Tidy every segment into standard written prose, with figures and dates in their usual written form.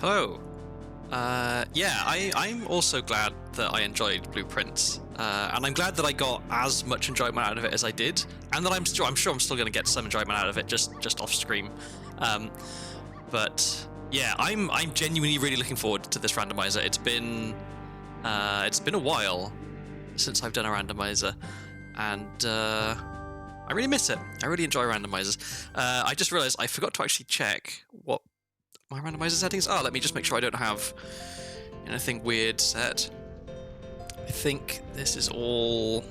Hello. Yeah, I'm also glad that I enjoyed Blueprints, and I'm glad that I got as much enjoyment out of it as I did, and that I'm sure I'm still going to get some enjoyment out of it just off stream. But yeah, I'm genuinely really looking forward to this randomizer. It's been a while since I've done a randomizer, and I really miss it. I really enjoy randomizers. I just realized I forgot to actually check what my randomizer settings are. Let me just make sure I don't have anything weird set. I think this is all...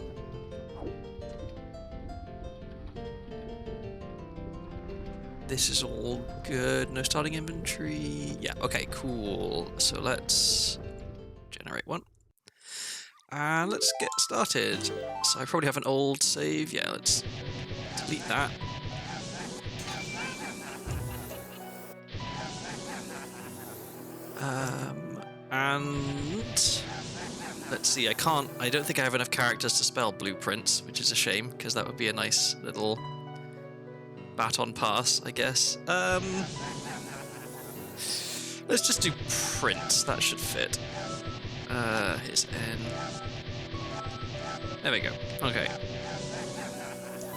This is all good. No starting inventory. Yeah, okay, cool. So let's generate one. And let's get started. So I probably have an old save. Yeah, let's delete that. And let's see, I don't think I have enough characters to spell blueprints, which is a shame, because that would be a nice little baton pass, I guess. Let's just do prints, that should fit. Here's N. There we go, okay.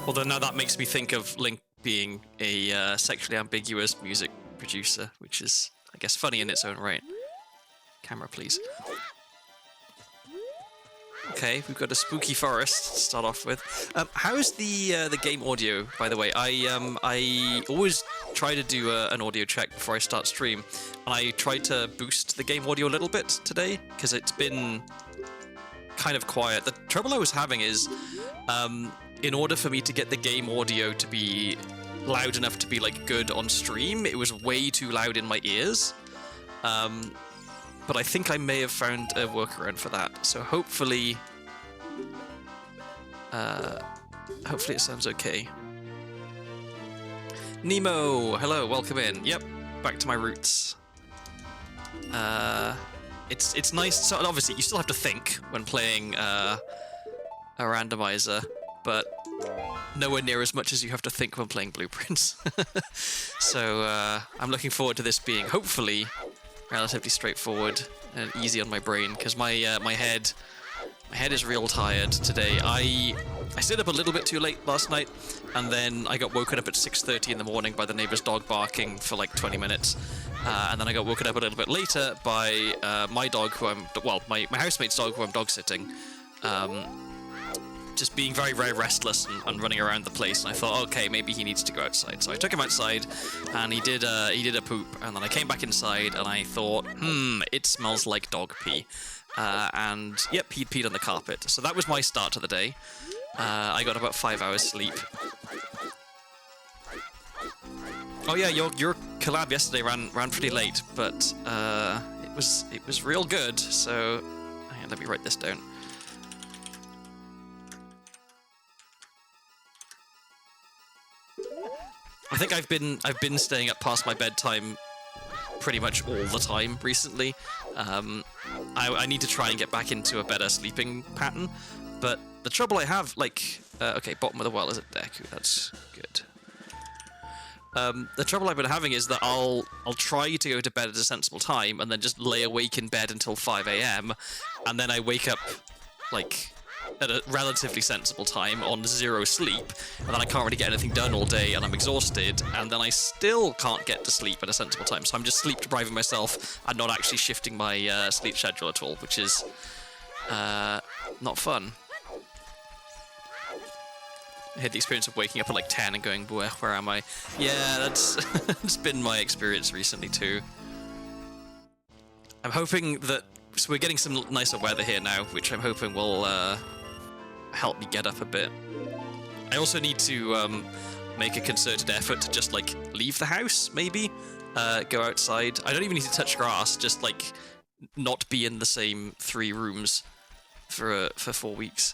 Although now that makes me think of Link being a sexually ambiguous music producer, which is, I guess, funny in its own right. Camera, please. Okay, we've got a spooky forest to start off with. How's the game audio, by the way? I always try to do an audio check before I start stream, and I tried to boost the game audio a little bit today because it's been kind of quiet. The trouble I was having is, in order for me to get the game audio to be loud enough to be like good on stream, it was way too loud in my ears. But I think I may have found a workaround for that. So hopefully it sounds okay. Nemo, hello, welcome in. Yep, back to my roots. It's nice. So obviously you still have to think when playing a randomizer, but nowhere near as much as you have to think when playing Blueprints. So I'm looking forward to this being hopefully relatively straightforward and easy on my brain, because my head is real tired today. I stayed up a little bit too late last night, and then I got woken up at 6:30 in the morning by the neighbor's dog barking for like 20 minutes, and then I got woken up a little bit later by my dog, my housemate's dog, who I'm dog sitting, just being very, very restless and running around the place, and I thought, okay, maybe he needs to go outside. So I took him outside, and he did a poop, and then I came back inside, and I thought, it smells like dog pee. And yep, he'd peed on the carpet. So that was my start to the day. I got about 5 hours sleep. Oh yeah, your collab yesterday ran pretty late, but it was real good. So hang on, let me write this down. I think I've been staying up past my bedtime pretty much all the time recently. I need to try and get back into a better sleeping pattern, but the trouble I have, okay, bottom of the well is at Deku, that's good. The trouble I've been having is that I'll try to go to bed at a sensible time and then just lay awake in bed until 5 AM, and then I wake up at a relatively sensible time on 0 sleep, and then I can't really get anything done all day, and I'm exhausted, and then I still can't get to sleep at a sensible time, so I'm just sleep depriving myself and not actually shifting my sleep schedule at all, which is not fun. I had the experience of waking up at like 10 and going, where am I? Yeah, that's it's been my experience recently too. I'm hoping that, so we're getting some nicer weather here now, which I'm hoping will help me get up a bit. I also need to make a concerted effort to just leave the house, maybe go outside. I don't even need to touch grass, just not be in the same 3 rooms for 4 weeks.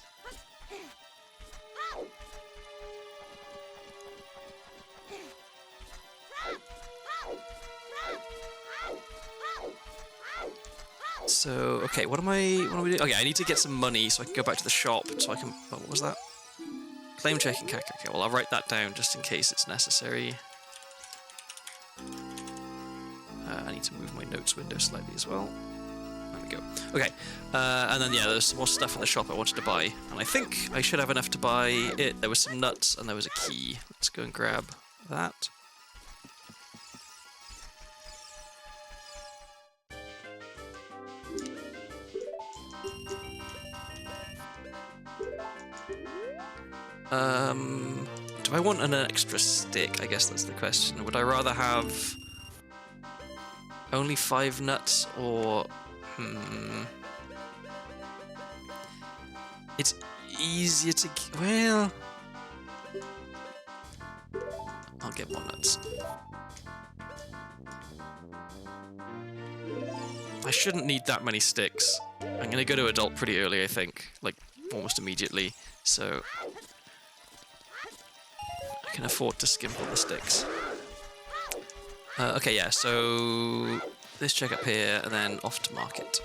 So, okay, what am I doing? Okay, I need to get some money so I can go back to the shop, so I can... Oh, what was that? Claim checking character. Okay, well, I'll write that down just in case it's necessary. I need need to move my notes window slightly as well. There we go. Okay, and then yeah, there's some more stuff in the shop I wanted to buy, and I think I should have enough to buy it. There was some nuts and there was a key. Let's go and grab that. Do I want an extra stick? I guess that's the question. Would I rather have only 5 nuts or... It's easier to... Well... I'll get more nuts. I shouldn't need that many sticks. I'm gonna go to adult pretty early, I think. Like, almost immediately. So... I can afford to skimp on the sticks. Okay, yeah, so let's check up here and then off to market.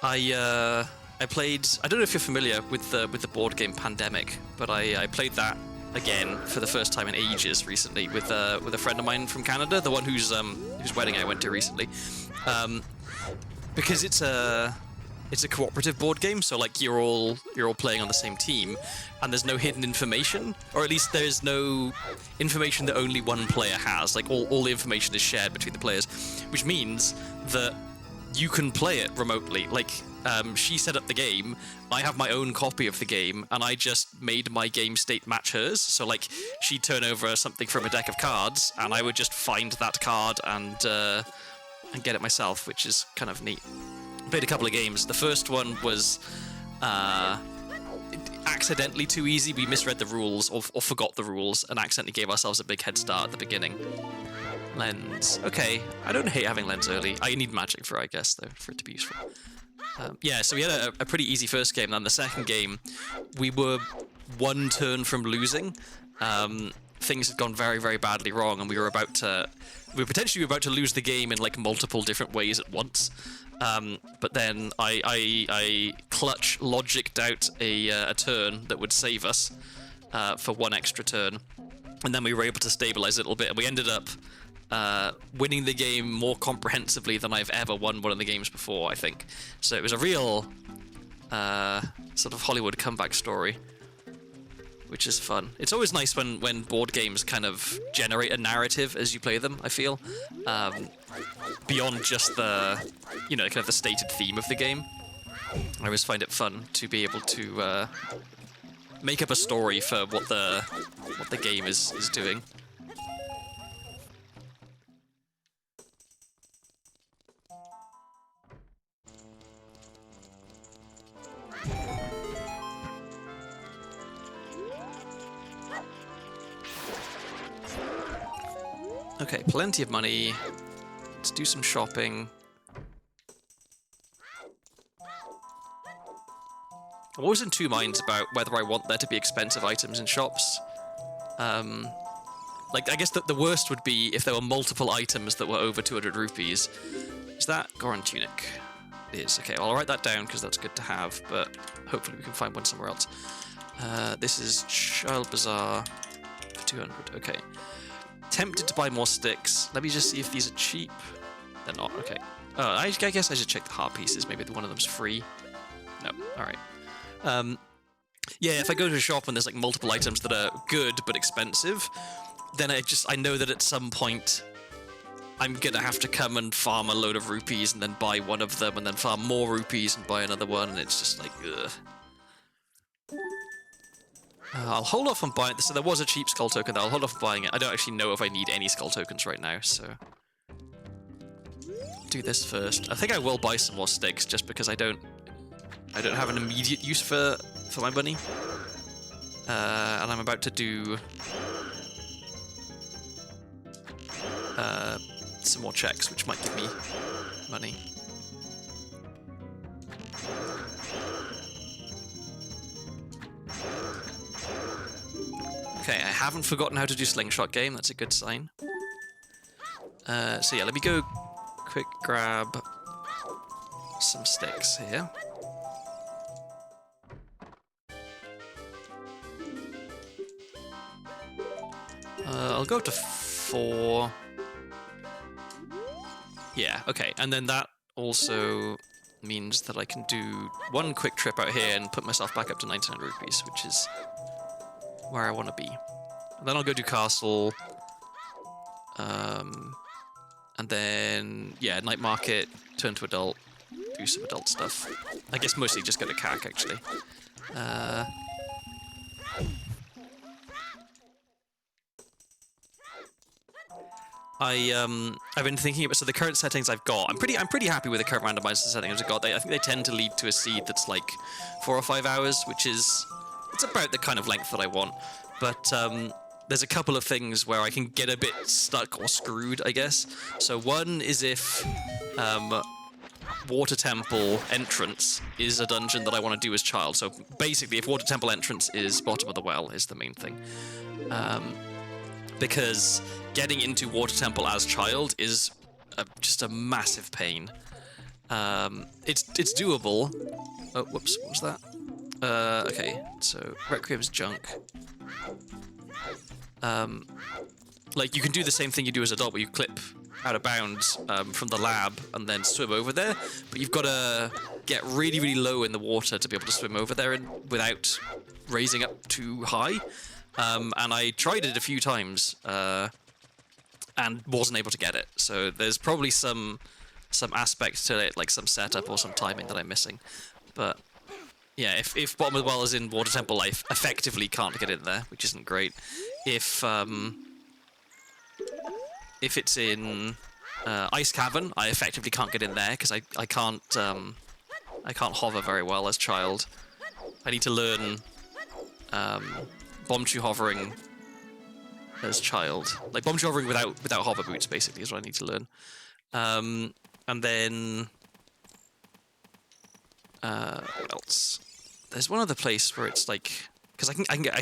I played. I don't know if you're familiar with the board game Pandemic, but I played that again for the first time in ages recently with a friend of mine from Canada, the one whose wedding I went to recently, because it's a cooperative board game, so like you're all playing on the same team, and there's no hidden information, or at least there's no information that only one player has. Like all the information is shared between the players, which means that you can play it remotely. Like she set up the game, I have my own copy of the game, and I just made my game state match hers. So like she'd turn over something from a deck of cards, and I would just find that card and get it myself, which is kind of neat. Played a couple of games. The first one was accidentally too easy. We misread the rules or forgot the rules and accidentally gave ourselves a big head start at the beginning. Lens. Okay, I don't hate having lens early. I need magic for it, I guess, though, for it to be useful. Yeah, so we had a pretty easy first game. Then the second game, we were one turn from losing. Things had gone very, very badly wrong, and we were potentially about to lose the game in like multiple different ways at once. But then I clutch logicked out a turn that would save us for one extra turn, and then we were able to stabilize it a little bit, and we ended up winning the game more comprehensively than I've ever won one of the games before, I think. So it was a real sort of Hollywood comeback story, which is fun. It's always nice when board games kind of generate a narrative as you play them, I feel. Beyond just the, kind of the stated theme of the game. I always find it fun to be able to make up a story for what the game is doing. Okay, plenty of money. Let's do some shopping. I'm always in two minds about whether I want there to be expensive items in shops. Like, I guess that the worst would be if there were multiple items that were over 200 rupees. Is that Goron Tunic? It is. Okay, well, I'll write that down because that's good to have, but hopefully we can find one somewhere else. This is Child Bazaar for 200. Okay. Tempted to buy more sticks. Let me just see if these are cheap. They're not. Okay. I guess I should check the heart pieces. Maybe one of them's free. No. All right. Yeah, if I go to a shop and there's like multiple items that are good but expensive, then I know that at some point I'm gonna have to come and farm a load of rupees and then buy one of them and then farm more rupees and buy another one, and it's just like, ugh. I'll hold off on buying this. So there was a cheap skull token there. I'll hold off on buying it. I don't actually know if I need any skull tokens right now, so do this first. I think I will buy some more sticks just because I don't have an immediate use for my money. And I'm about to do some more checks, which might give me money. Okay, I haven't forgotten how to do slingshot game. That's a good sign. So yeah, let me go quick grab some sticks here. I'll go up to 4. Yeah, okay. And then that also means that I can do one quick trip out here and put myself back up to 1900 rupees, which is where I want to be. And then I'll go do castle. And then, yeah, night market, turn to adult, do some adult stuff. I guess mostly just go to CAC, actually. I've been thinking about, so the current settings I've got, I'm pretty happy with the current randomizer settings I've got. I think they tend to lead to a seed that's like 4 or 5 hours, which is, it's about the kind of length that I want. But there's a couple of things where I can get a bit stuck or screwed, I guess. So one is if Water Temple Entrance is a dungeon that I want to do as child. So basically, if Water Temple Entrance is bottom of the well is the main thing. Because getting into Water Temple as child is just a massive pain. It's doable. Oh, whoops, what was that? Okay, so Requiem's junk. Like, you can do the same thing you do as an adult, where you clip out of bounds from the lab and then swim over there, but you've got to get really, really low in the water to be able to swim over there without raising up too high. And I tried it a few times and wasn't able to get it. So there's probably some aspects to it, like some setup or some timing that I'm missing. But yeah, if bottom of the well is in Water Temple, I effectively can't get in there, which isn't great. If it's in Ice Cavern, I effectively can't get in there because I can't hover very well as child. I need to learn bomb shoe hovering as child, like bomb shoe hovering without hover boots, basically, is what I need to learn. And then what else? There's one other place where it's like, because I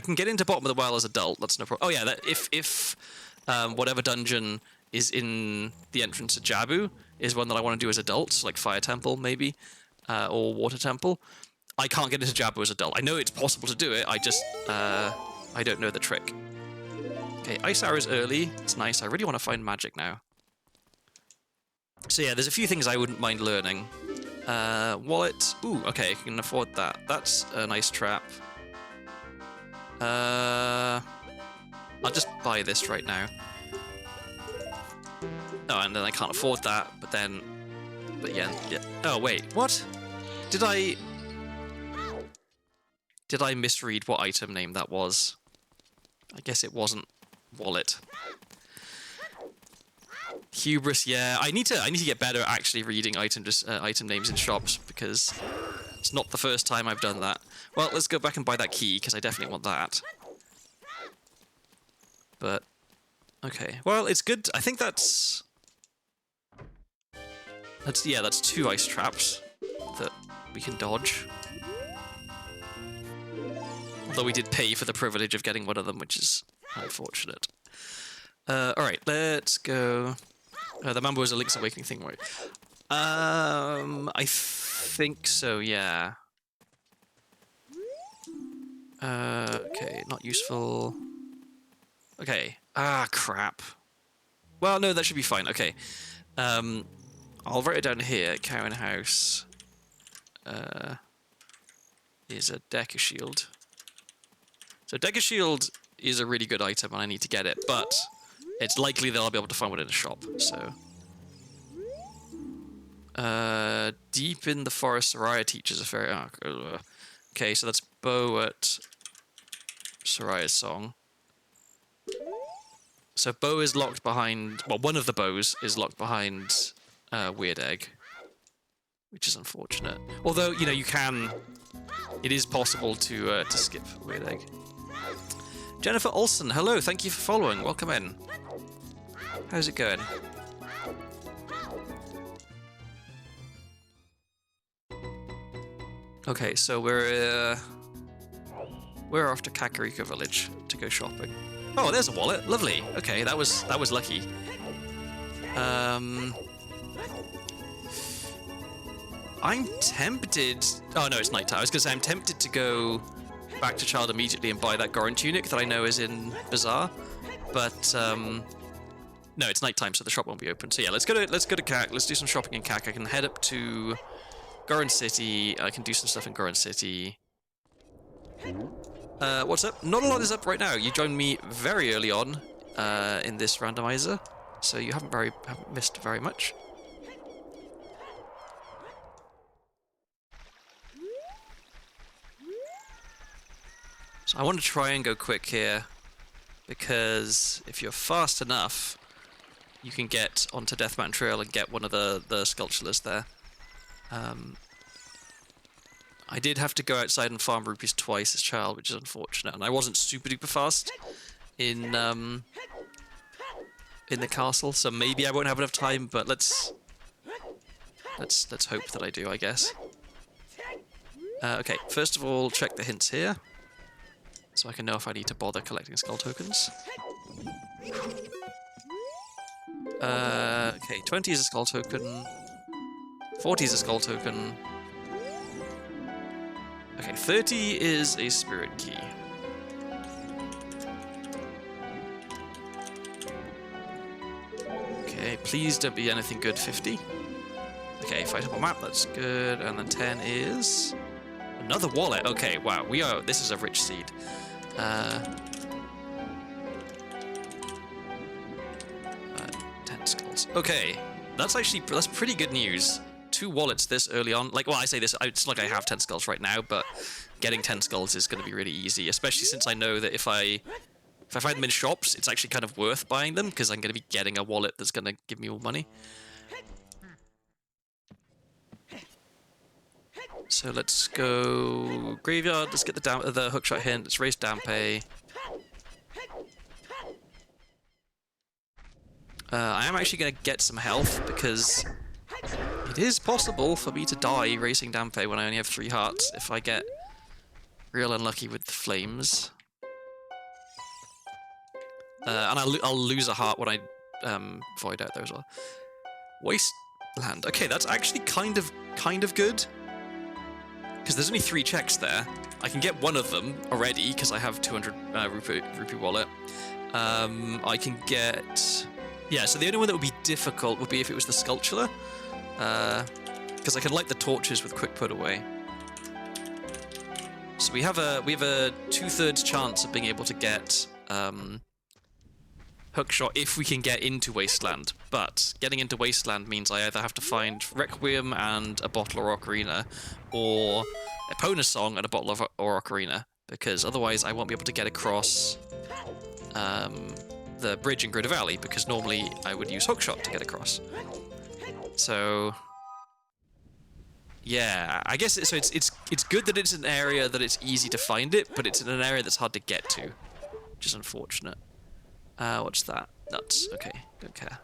can get into bottom of the well as adult. That's no problem. Oh yeah, that if whatever dungeon is in the entrance to Jabu is one that I want to do as adults, like Fire Temple maybe, or Water Temple. I can't get into Jabu as adult. I know it's possible to do it. I just I don't know the trick. Okay, Ice Hour is early. It's nice. I really want to find magic now. So yeah, there's a few things I wouldn't mind learning. Wallet. Ooh, okay, I can afford that. That's a nice trap. I'll just buy this right now. Oh, and then I can't afford that, but yeah. Oh, wait, what? Did I misread what item name that was? I guess it wasn't wallet. Hubris, yeah. I need to get better at actually reading item names in shops, because it's not the first time I've done that. Well, let's go back and buy that key, because I definitely want that. But okay. Well, it's good. I think that's 2 ice traps that we can dodge. Although we did pay for the privilege of getting one of them, which is unfortunate. Alright, let's go. The Mambo is a Link's Awakening thing, right? I think so, yeah. Okay, not useful. Okay. Ah, crap. Well, no, that should be fine. Okay. I'll write it down here. Cow in house is a Deca Shield. So Deca Shield is a really good item, and I need to get it, but it's likely that I'll be able to find one in a shop, so... Deep in the Forest, Soraya teaches a fairy... Oh, okay, so that's Bo at Soraya's song. So Bo is locked behind... Well, one of the bows is locked behind Weird Egg, which is unfortunate. Although, you know, you can... It is possible to skip Weird Egg. Jennifer Olsen, hello, thank you for following. Welcome in. How's it going? Okay, so we're off to Kakariko Village to go shopping. Oh, there's a wallet. Lovely. Okay, that was lucky. I'm tempted. Oh no, it's nighttime. I was gonna say I'm tempted to go back to Child immediately and buy that Goron tunic that I know is in Bazaar. But no, it's nighttime, so the shop won't be open. So yeah, let's go to CAC. Let's do some shopping in CAC. I can head up to Goron City. I can do some stuff in Goron City. What's up? Not a lot is up right now. You joined me very early on in this randomizer, so you haven't missed very much. So I want to try and go quick here, because if you're fast enough, you can get onto Death Mountain Trail and get one of the sculptures there. I did have to go outside and farm rupees twice as a child, which is unfortunate, and I wasn't super duper fast in the castle, so maybe I won't have enough time. But let's hope that I do, I guess. Okay, first of all, check the hints here, so I can know if I need to bother collecting skull tokens. Okay, 20 is a skull token, 40 is a skull token, okay, 30 is a spirit key. Okay, please don't be anything good, 50. Okay, fight up a map, that's good, and then 10 is another wallet. Okay, wow, this is a rich seed. 10 skulls. Okay, that's pretty good news. 2 wallets this early on. Like, well, I say this, it's not like I have 10 skulls right now, but getting 10 skulls is going to be really easy, especially since I know that if I find them in shops, it's actually kind of worth buying them, because I'm going to be getting a wallet that's going to give me more money. So let's go graveyard, let's get the hookshot hint, let's raise Dampe. I am actually going to get some health, because it is possible for me to die racing Dampe when I only have 3 hearts if I get real unlucky with the flames. And I'll lose a heart when I void out there as well. Wasteland. Okay, that's actually kind of good, because there's only 3 checks there. I can get one of them already because I have 200 rupee wallet. I can get... Yeah, so the only one that would be difficult would be if it was the sculpture, because I can light the torches with quick put away. So we have a 2/3 chance of being able to get hookshot if we can get into Wasteland. But getting into Wasteland means I either have to find Requiem and a bottle of Ocarina, or Epona's Song and a bottle of Ocarina, because otherwise I won't be able to get across the bridge in Grid Valley, because normally I would use hookshot to get across. So yeah, I guess it's good that it's an area that it's easy to find it, but it's in an area that's hard to get to, which is unfortunate. What's that? Nuts. Okay, don't care.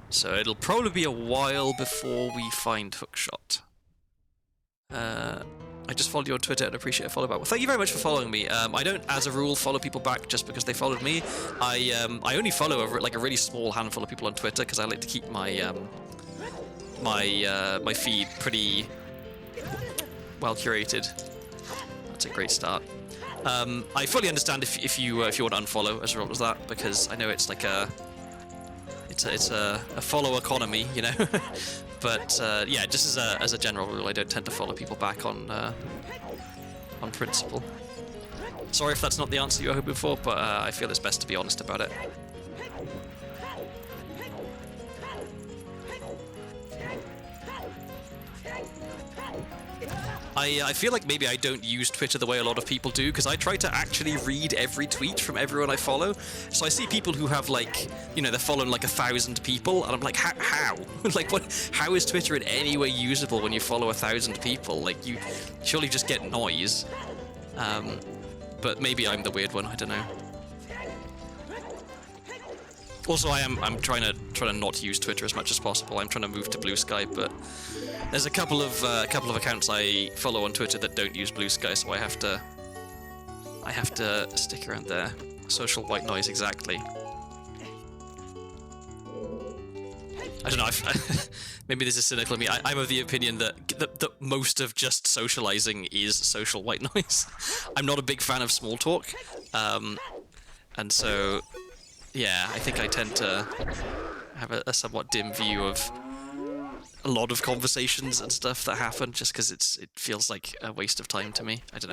So it'll probably be a while before we find hookshot. I just followed you on Twitter and appreciate a follow back. Well, thank you very much for following me. I don't, as a rule, follow people back just because they followed me. I only follow a really small handful of people on Twitter, because I like to keep my my feed pretty well curated. That's a great start. I fully understand if you want to unfollow as a result of that, because I know it's like it's a follow economy, you know. But yeah, just as a general rule, I don't tend to follow people back on principle. Sorry if that's not the answer you were hoping for, but I feel it's best to be honest about it. I feel like maybe I don't use Twitter the way a lot of people do, because I try to actually read every tweet from everyone I follow. So I see people who have, like, you know, they're following like 1,000 people, and I'm like, how? Like, what? How is Twitter in any way usable when you follow 1,000 people? Like, you surely just get noise. But maybe I'm the weird one. I don't know. Also, I'm trying to not use Twitter as much as possible. I'm trying to move to Blue Sky, but there's a couple of accounts I follow on Twitter that don't use Blue Sky, so I have to stick around there. Social white noise, exactly. I don't know. Maybe this is cynical of me. I'm of the opinion that most of just socializing is social white noise. I'm not a big fan of small talk. And so, yeah, I think I tend to have a somewhat dim view of a lot of conversations and stuff that happen, just because it feels like a waste of time to me. I don't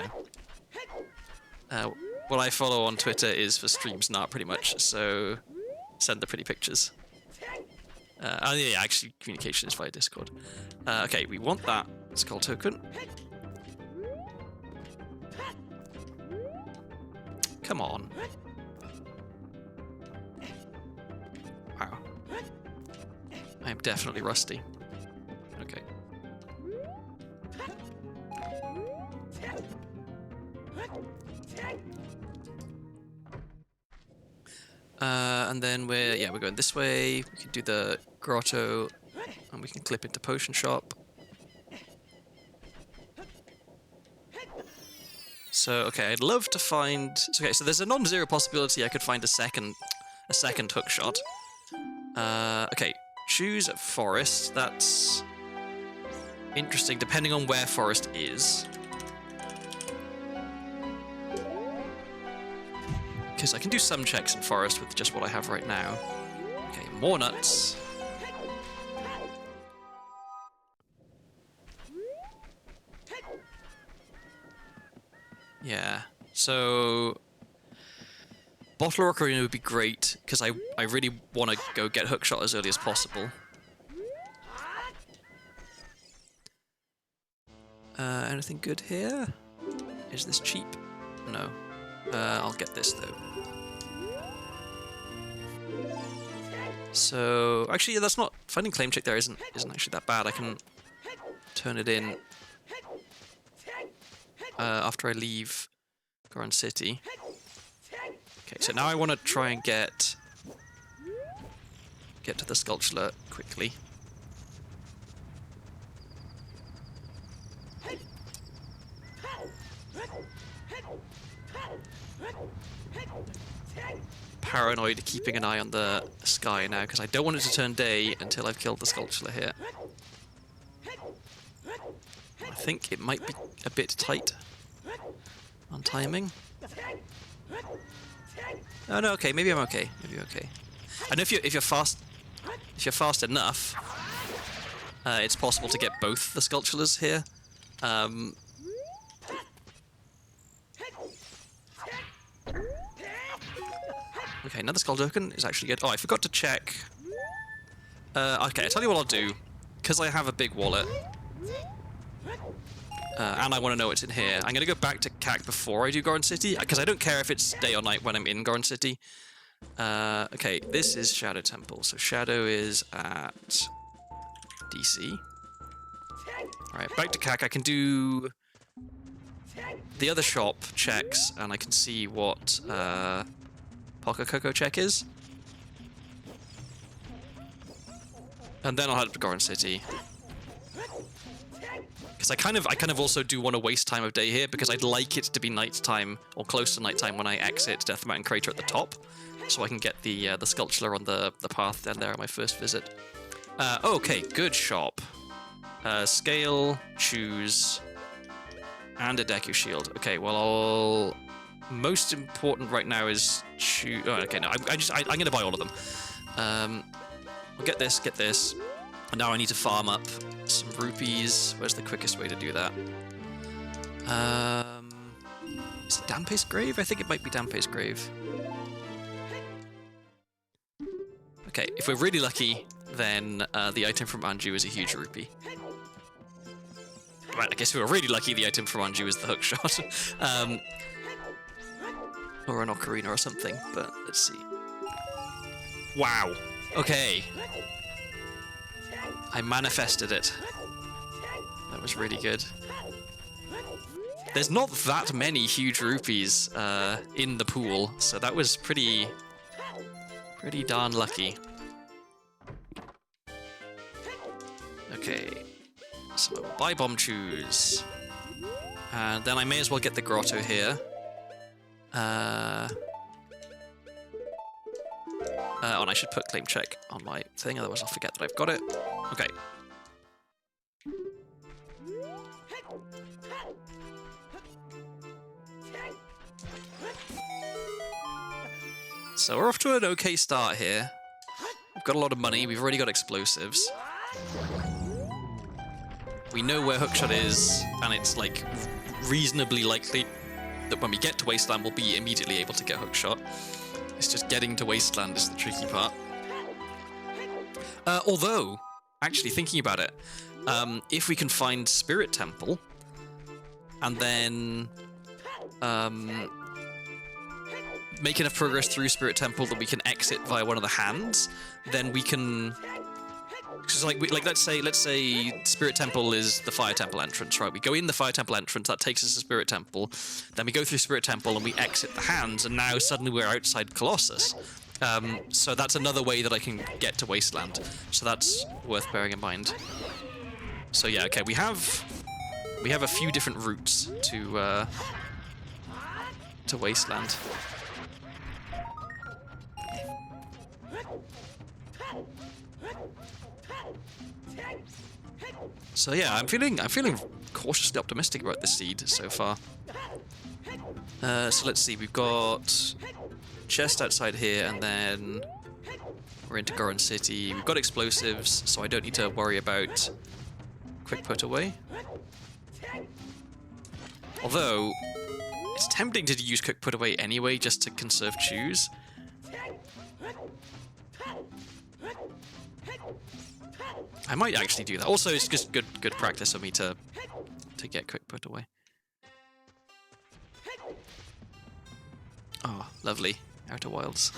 know. What I follow on Twitter is for streams, not pretty much. So send the pretty pictures. Oh yeah, actually, communication is via Discord. Okay, we want that skull token. Come on. Wow. I am definitely rusty. Okay. And then we're going this way. We can do the grotto, and we can clip into potion shop. So okay, I'd love to find. Okay, so there's a non-zero possibility I could find a second hook shot. Okay, choose forest. That's interesting, depending on where forest is. Because I can do some checks in forest with just what I have right now. Okay, more nuts. Yeah, so bottle or Ocarina would be great, because I really want to go get hookshot as early as possible. Anything good here? Is this cheap? No. I'll get this though. So actually, that's not finding claim check there isn't actually that bad. I can turn it in after I leave Goron City. Okay, so now I want to try and get to the sculpture quickly. Paranoid, keeping an eye on the sky now, because I don't want it to turn day until I've killed the sculpture here. I think it might be a bit tight on timing. Oh no, okay, maybe I'm okay. Maybe I'm okay. And if you're fast enough, it's possible to get both the sculptures here. Okay, another skull token is actually good. Oh, I forgot to check. Okay, I'll tell you what I'll do. Because I have a big wallet, and I want to know what's in here, I'm going to go back to CAC before I do Goron City, because I don't care if it's day or night when I'm in Goron City. Okay, this is Shadow Temple. So Shadow is at DC. Alright, back to CAC. I can do the other shop checks, and I can see what Poco Coco check is. And then I'll head up to Goron City. Because I kind of also do want to waste time of day here, because I'd like it to be nighttime, or close to nighttime, when I exit Death Mountain Crater at the top. So I can get the sculpture on the path down there on my first visit. Okay, good shop. Scale, choose, and a Deku Shield. Okay, well, most important right now is choose. Oh, okay, no, I'm gonna buy all of them. I'll get this, and now I need to farm up some rupees. Where's the quickest way to do that? Is it Dampe's Grave? I think it might be Dampe's Grave. Okay, if we're really lucky, then the item from Anju is a huge rupee. Right, I guess if we're really lucky, the item from Anju is the hookshot. Or an Ocarina or something, but let's see. Wow. Okay. I manifested it. That was really good. There's not that many huge rupees in the pool, so that was pretty darn lucky. Okay, so I will buy Bomb Choose. And then I may as well get the grotto here. And I should put claim check on my thing, otherwise I'll forget that I've got it. Okay. So we're off to an okay start here. We've got a lot of money, we've already got explosives. We know where Hookshot is, and it's like reasonably likely that when we get to Wasteland we'll be immediately able to get Hookshot. It's just getting to Wasteland is the tricky part. Although, actually thinking about it, if we can find Spirit Temple, and then make enough progress through Spirit Temple that we can exit via one of the hands, then we can. Because let's say Spirit Temple is the Fire Temple entrance, right? We go in the Fire Temple entrance, that takes us to Spirit Temple, then we go through Spirit Temple and we exit the hands, and now suddenly we're outside Colossus. So that's another way that I can get to Wasteland. So that's worth bearing in mind. So yeah, okay, we have a few different routes to Wasteland. So yeah, I'm feeling cautiously optimistic about this seed so far. So let's see, we've got chest outside here, and then we're into Goron City. We've got explosives, so I don't need to worry about quick put away. Although it's tempting to use quick put away anyway, just to conserve choose. I might actually do that. Also, it's just good practice for me to get quick put away. Oh, lovely. Outer Wilds.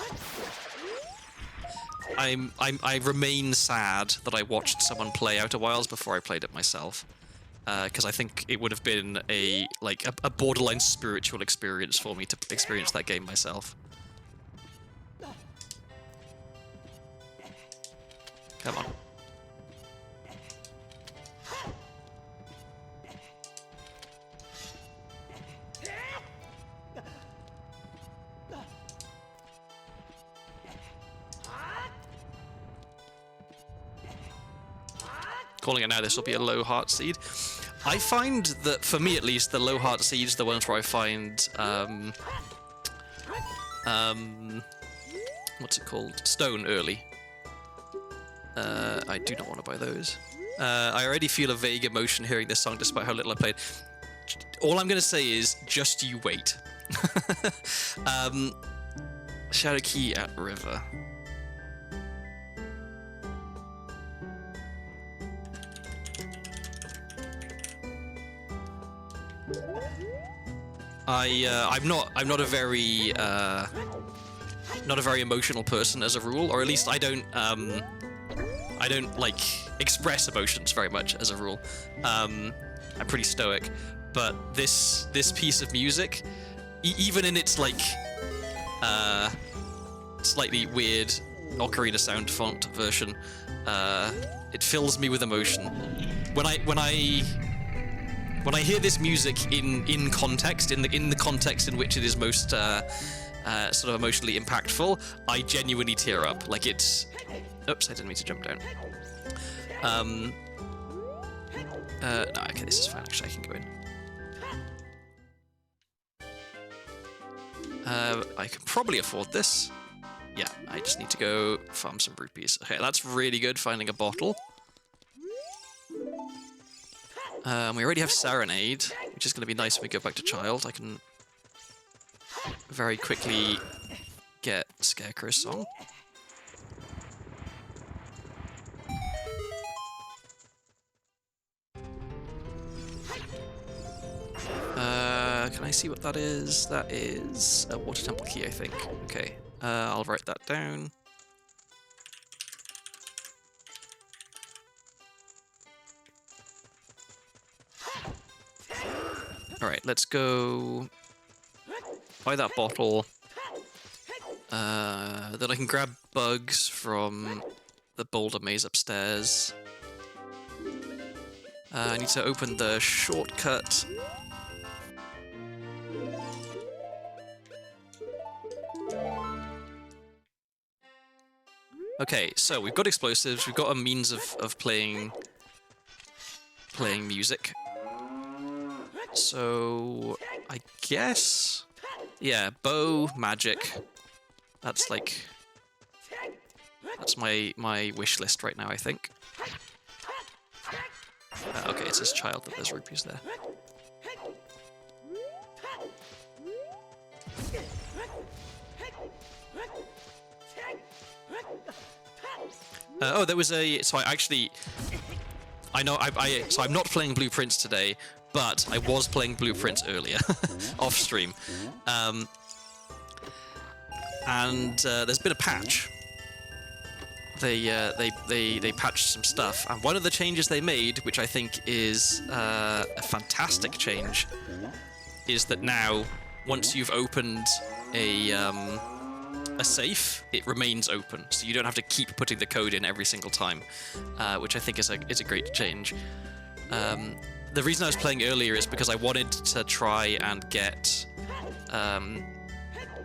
I remain sad that I watched someone play Outer Wilds before I played it myself, because I think it would have been a borderline spiritual experience for me to experience that game myself. Come on. Calling it now, this will be a low heart seed. I find that, for me at least, the low heart seeds, the ones where I find, what's it called? Stone early. I do not want to buy those. I already feel a vague emotion hearing this song despite how little I played. All I'm going to say is, just you wait. Shadow Key at River. I'm not a very emotional person as a rule, or at least I don't like express emotions very much as a rule. I'm pretty stoic, but this piece of music, even in its like slightly weird Ocarina sound font version, it fills me with emotion. When I hear this music in context, in the context in which it is most sort of emotionally impactful, I genuinely tear up. Like it's... Oops, I didn't mean to jump down. No, okay, this is fine. Actually, I can go in. I can probably afford this. Yeah, I just need to go farm some rupees. Okay, that's really good, finding a bottle. We already have Serenade, which is going to be nice when we go back to Child. I can very quickly get Scarecrow's song. Can I see what that is? That is a Water Temple key, I think. Okay, I'll write that down. Alright, let's go buy that bottle. Then I can grab bugs from the boulder maze upstairs. I need to open the shortcut. Okay, so we've got explosives, we've got a means of playing music. So I guess, yeah, bow, magic. That's like... That's my wish list right now, I think. Okay, it says child, but there's rupees there. Oh, there was a... So I know, so I'm not playing Blueprints today, but I was playing Blueprints earlier, off stream. And there's been a patch. They patched some stuff, and one of the changes they made, which I think is a fantastic change, is that now, once you've opened a safe, it remains open, so you don't have to keep putting the code in every single time, which I think is a great change. The reason I was playing earlier is because I wanted to try and get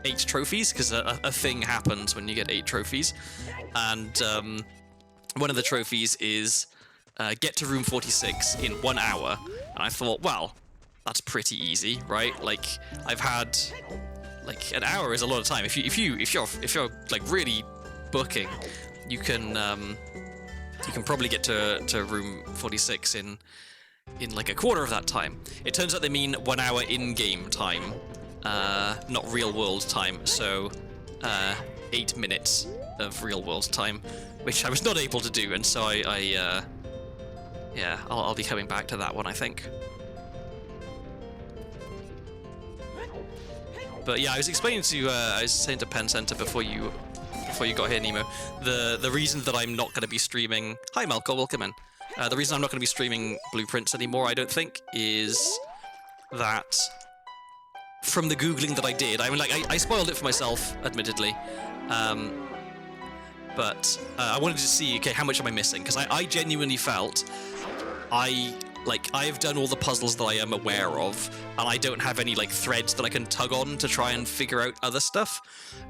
8 trophies, because a thing happens when you get 8 trophies, and one of the trophies is get to room 46 in 1 hour, and I thought, well, that's pretty easy, right? Like, I've had... Like, an hour is a lot of time. If you're like really booking, you can probably get to room 46 in like a quarter of that time. It turns out they mean 1 hour in-game time, not real-world time. So 8 minutes of real-world time, which I was not able to do, and so yeah, I'll be coming back to that one, I think. But yeah, I was saying to Pen Center before you got here, Nemo, the reason that I'm not going to be streaming... Hi, Malco, welcome in. The reason I'm not going to be streaming Blueprints anymore, I don't think, is that from the Googling that I did, I mean, like, I spoiled it for myself, admittedly, but I wanted to see, okay, how much am I missing? Because I genuinely felt I've done all the puzzles that I am aware of, and I don't have any, like, threads that I can tug on to try and figure out other stuff.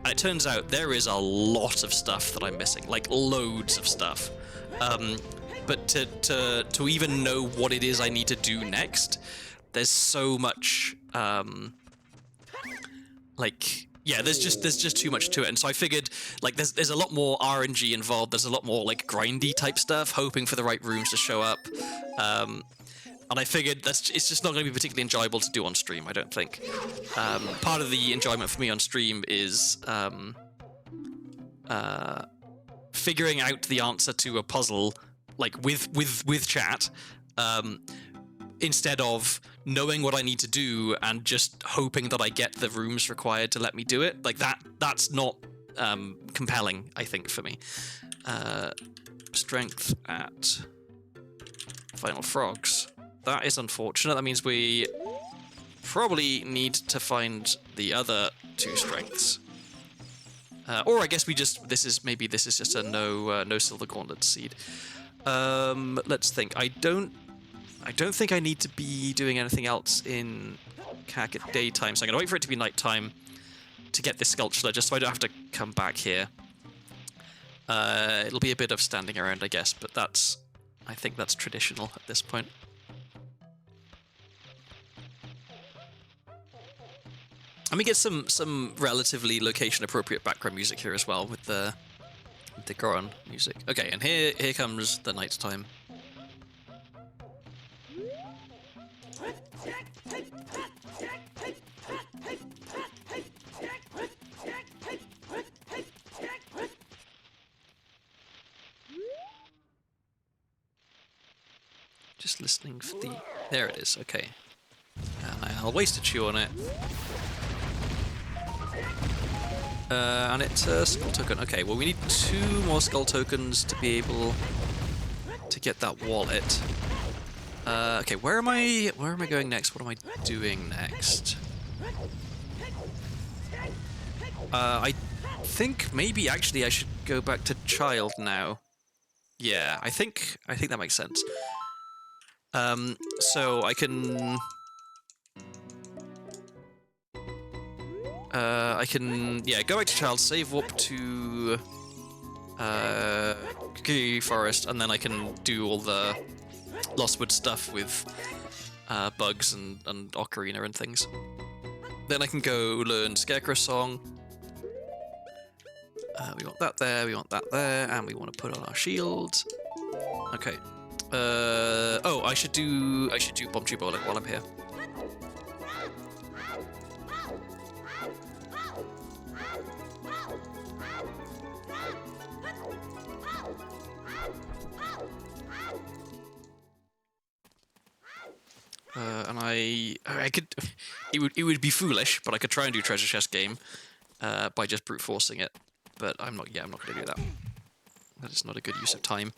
And it turns out there is a lot of stuff that I'm missing, like, loads of stuff. But to even know what it is I need to do next, there's so much, yeah, there's just too much to it, and so I figured, like, there's a lot more RNG involved. There's a lot more, like, grindy type stuff, hoping for the right rooms to show up. And I figured it's just not going to be particularly enjoyable to do on stream, I don't think. Part of the enjoyment for me on stream is figuring out the answer to a puzzle, like, with chat, instead of knowing what I need to do and just hoping that I get the rooms required to let me do it. Like, that's not compelling, I think, for me. Strength at Final Frogs. That is unfortunate. That means we probably need to find the other 2 strengths. Or I guess this is just a no Silver Gauntlet seed. Let's think. I don't think I need to be doing anything else in CAC at daytime, so I'm gonna wait for it to be nighttime to get this sculpture, just so I don't have to come back here. It'll be a bit of standing around, I guess, but I think that's traditional at this point. And we get some relatively location-appropriate background music here as well, with the Goron music. Okay, and here comes the nighttime. Just listening for the... There it is, okay. And I'll waste a chew on it. And it's a skull token. Okay, well, we need 2 more skull tokens to be able to get that wallet. Okay, where am I going next? What am I doing next? I think maybe actually I should go back to child now. Yeah, I think that makes sense. So I can go back to child, save up to Kiki Forest, and then I can do all the Lostwood stuff with bugs and Ocarina and things. Then I can go learn Scarecrow Song, We want that there, we want that there, and we want to put on our shield. Okay. Oh, I should do bomb tree bowling while I'm here. And I could, it would be foolish, but I could try and do treasure chest game, by just brute forcing it. But I'm not going to do that. That is not a good use of time.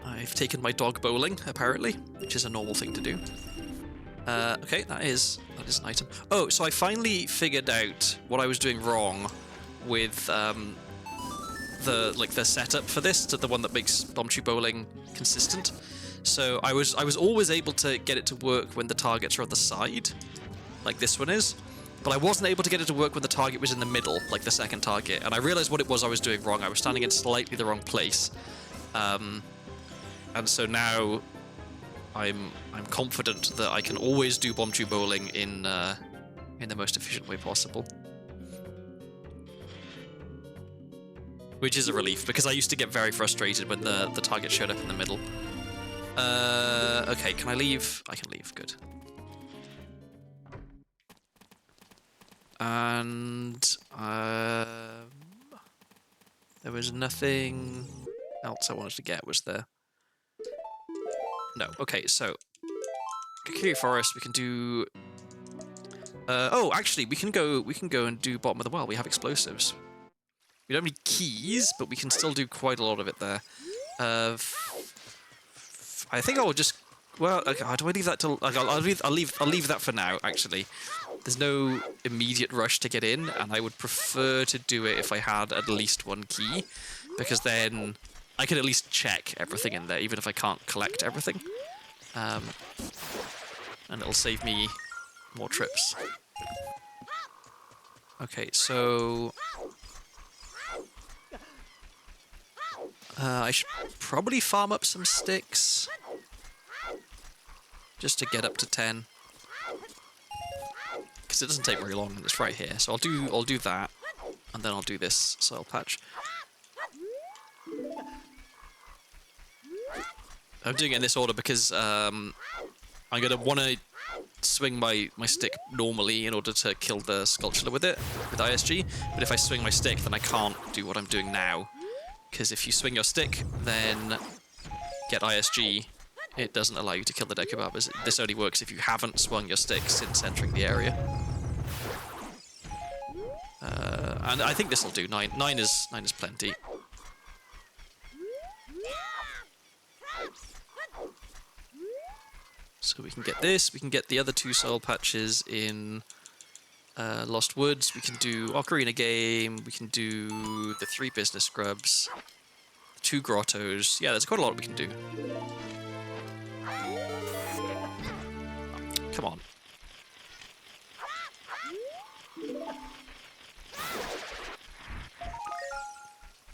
I've taken my dog bowling, apparently, which is a normal thing to do. Okay, that is an item. Oh, so I finally figured out what I was doing wrong with the setup for this, to the one that makes bomb tree bowling consistent. So I was always able to get it to work when the targets are on the side, like this one is, but I wasn't able to get it to work when the target was in the middle, like the second target. And I realized what it was I was doing wrong. I was standing in slightly the wrong place, and so now I'm confident that I can always do bomb tree bowling in the most efficient way possible. Which is a relief, because I used to get very frustrated when the target showed up in the middle. Okay, can I leave? I can leave, good. And there was nothing else I wanted to get, was there? No. Okay, so Kakiri Forest, we can do. Oh, actually, we can go and do bottom of the well. We have explosives. We don't need keys, but we can still do quite a lot of it there. I think I'll just. Well, okay, do I leave that till? Like, I'll leave that for now. Actually, there's no immediate rush to get in, and I would prefer to do it if I had at least one key, because then I can at least check everything in there, even if I can't collect everything. And it'll save me more trips. Okay, so I should probably farm up some sticks just to get up to 10, because it doesn't take very long. It's right here, so I'll do that, and then I'll do this soil patch. I'm doing it in this order because I'm gonna want to swing my stick normally in order to kill the sculpture with it, with ISG, but if I swing my stick, then I can't do what I'm doing now, because if you swing your stick, then get ISG, it doesn't allow you to kill the Decubabas. This only works if you haven't swung your stick since entering the area. And I think this will do. 9 is plenty. So we can get this, we can get the other 2 soul patches in Lost Woods, we can do Ocarina game, we can do the 3 business scrubs, 2 grottos. Yeah, there's quite a lot we can do. Come on.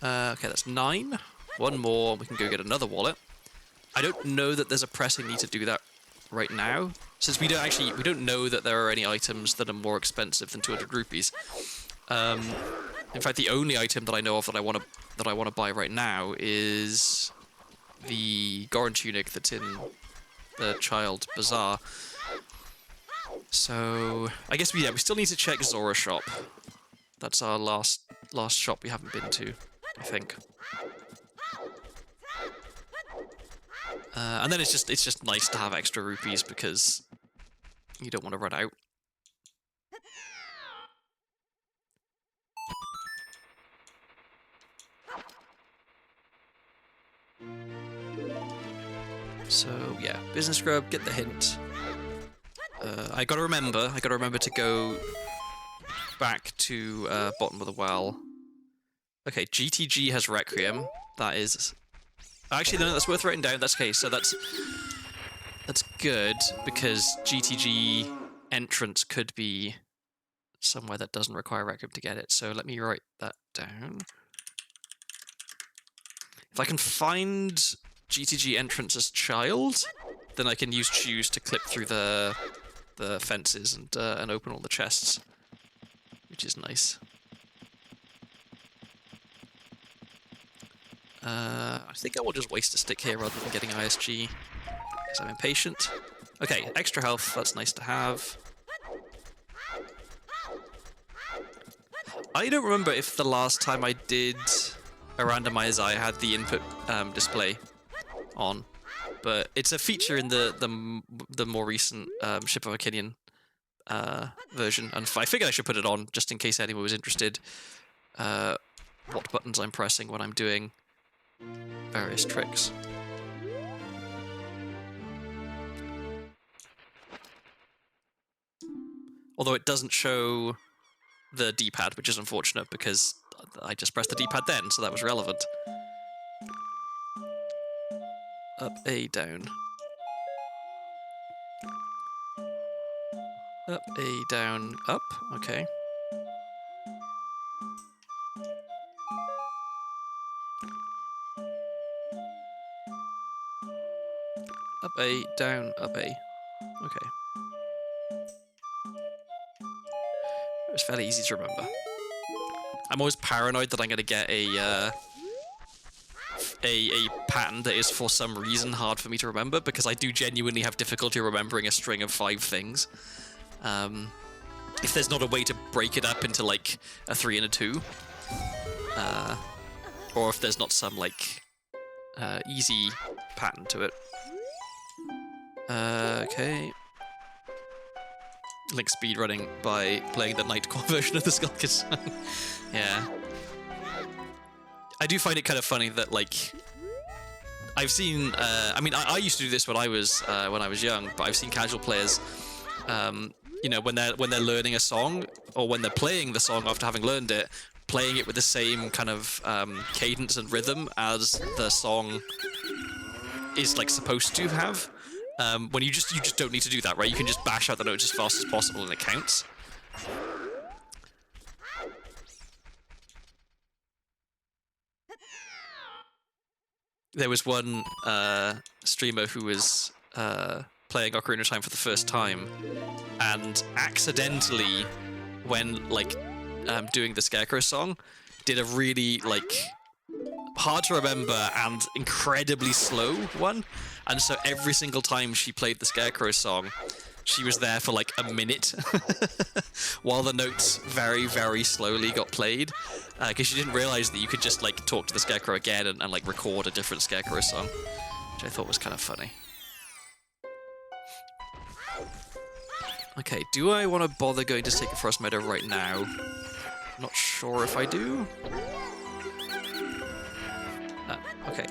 Okay, that's 9. 1 more, we can go get another wallet. I don't know that there's a pressing need to do that right now, since we don't know that there are any items that are more expensive than 200 rupees. In fact, the only item that I know of that I want to buy right now is the Goron tunic that's in the Child Bazaar. So I guess we still need to check Zora shop. That's our last shop we haven't been to, I think. And then it's just nice to have extra rupees because you don't want to run out. So yeah, business scrub, get the hint. I gotta remember to go back to bottom of the well. Okay, GTG has Requiem. That is. Actually, no, that's worth writing down. That's okay. So that's good because GTG entrance could be somewhere that doesn't require Requiem to get it. So let me write that down. If I can find GTG entrance as child, then I can use choose to clip through the the fences and open all the chests, which is nice. I think I will just waste a stick here rather than getting ISG, because I'm impatient. Okay, extra health, that's nice to have. I don't remember if the last time I did a randomizer I had the input display on, but it's a feature in the more recent Ship of Ocarina version, and I figured I should put it on just in case anyone was interested what buttons I'm pressing when I'm doing various tricks. Although it doesn't show the D-pad, which is unfortunate because I just pressed the D-pad then, so that was relevant. Up, A, down. Up, A, down, up. Okay. Up, A, down, up, A. Okay. It was fairly easy to remember. I'm always paranoid that I'm going to get a pattern that is for some reason hard for me to remember, because I do genuinely have difficulty remembering a string of 5 things. If there's not a way to break it up into like a 3 and a 2, or if there's not some like easy pattern to it. Okay. Link speedrunning by playing the Nightcore version of the Skulkers. Yeah. I do find it kind of funny that, like, I've seen, I mean, I used to do this when I was young, but I've seen casual players, you know, when they're learning a song, or when they're playing the song after having learned it, playing it with the same kind of cadence and rhythm as the song is, like, supposed to have. When you just don't need to do that, right? You can just bash out the notes as fast as possible and it counts. There was one streamer who was playing Ocarina of Time for the first time, and accidentally, when like doing the Scarecrow song, did a really like hard to remember and incredibly slow one. And so every single time she played the Scarecrow song, she was there for like a minute while the notes very, very slowly got played, because she didn't realize that you could just like talk to the Scarecrow again and like record a different Scarecrow song, which I thought was kind of funny. Okay, do I want to bother going to Sacred Forest Meadow right now? Not sure if I do. Okay.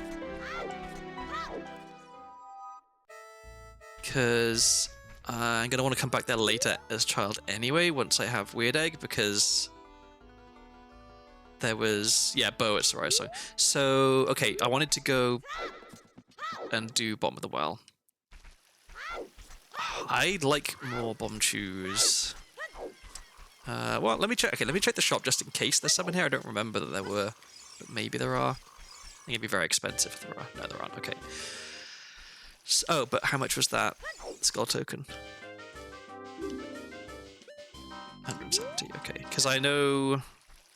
Because I'm going to want to come back there later as child anyway, once I have Weird Egg, because there was... Yeah, Bo at Soraya Song. So, okay, I wanted to go and do Bomb of the Well. I'd like more bomb chews. Well, let me check. Okay, let me check the shop just in case there's some in here. I don't remember that there were, but maybe there are. I think it'd be very expensive if there are. No, there aren't. Okay. So, oh, but how much was that skull token? 170. Okay, because I know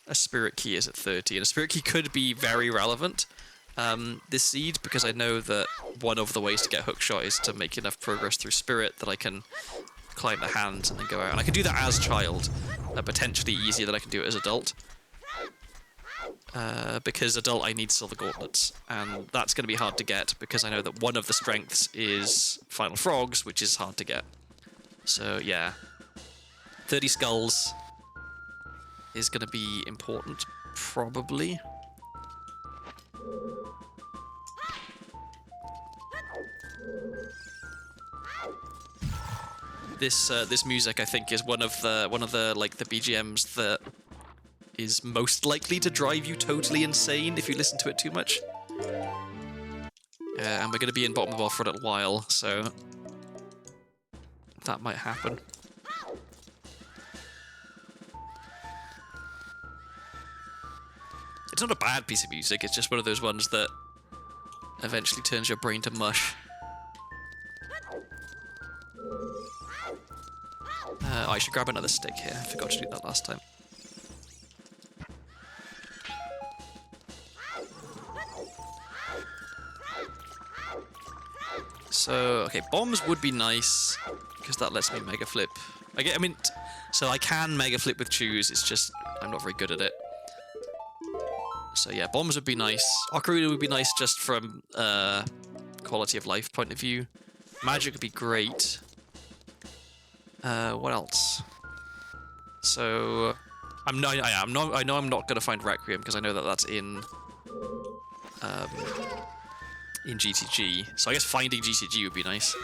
a spirit key is at 30, and a spirit key could be very relevant this seed, because I know that one of the ways to get hookshot is to make enough progress through spirit that I can climb the hands and then go out. And I can do that as child, potentially easier than I can do it as adult. Because adult I need silver gauntlets, and that's going to be hard to get because I know that one of the strengths is Final Frogs, which is hard to get. So yeah, 30 skulls is going to be important, probably. This music, I think, is one of the like the BGMs that is most likely to drive you totally insane if you listen to it too much. And we're going to be in Bottom of the Ball for a little while, so that might happen. It's not a bad piece of music, it's just one of those ones that eventually turns your brain to mush. I should grab another stick here. I forgot to do that last time. So, okay, bombs would be nice, because that lets me mega flip. So I can mega flip with choose, it's just I'm not very good at it. So yeah, bombs would be nice. Ocarina would be nice just from quality of life point of view. Magic would be great. What else? So I know I'm not gonna find Requiem because I know that that's in GTG. So I guess finding GTG would be nice.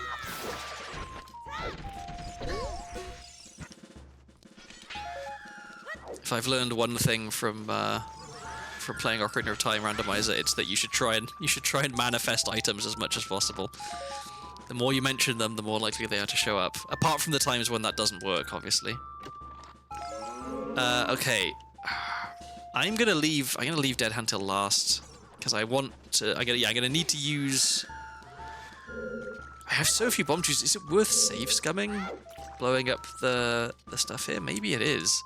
If I've learned one thing from playing Ocarina of Time Randomizer, it's that you should try and manifest items as much as possible. The more you mention them, the more likely they are to show up. Apart from the times when that doesn't work, obviously. Okay. I'm gonna leave Dead Hand till last because I want to. I'm gonna need to use. I have so few bomb juices. Is it worth save scumming? Blowing up the stuff here? Maybe it is.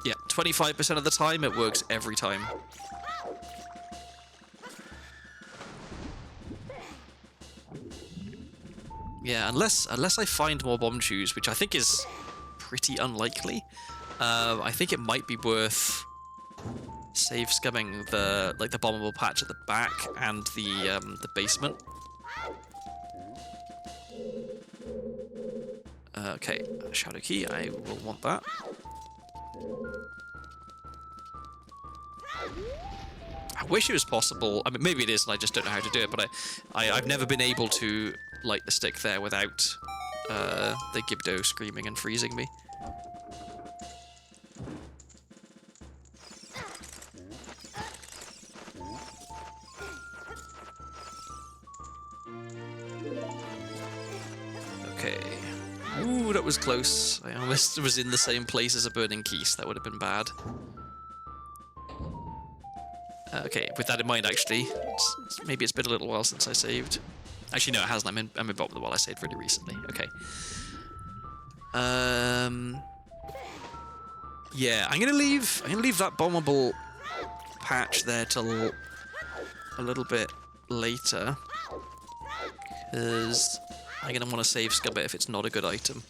Yeah, 25% of the time it works every time. Yeah, unless I find more bomb chews, which I think is pretty unlikely. I think it might be worth save scumming the bombable patch at the back and the basement. Okay, Shadow Key, I will want that. I wish it was possible. I mean, maybe it is, and I just don't know how to do it. But I've never been able to light the stick there without the Gibdo screaming and freezing me. Okay. Ooh, that was close. I almost was in the same place as a burning keys. That would have been bad. Okay, with that in mind, actually, maybe it's been a little while since I saved. Actually, no, it hasn't. I'm in bottom of the wall. I saved really recently. Okay. Yeah, I'm gonna leave that bombable patch there till a little bit later, because I'm gonna want to save scum it if it's not a good item.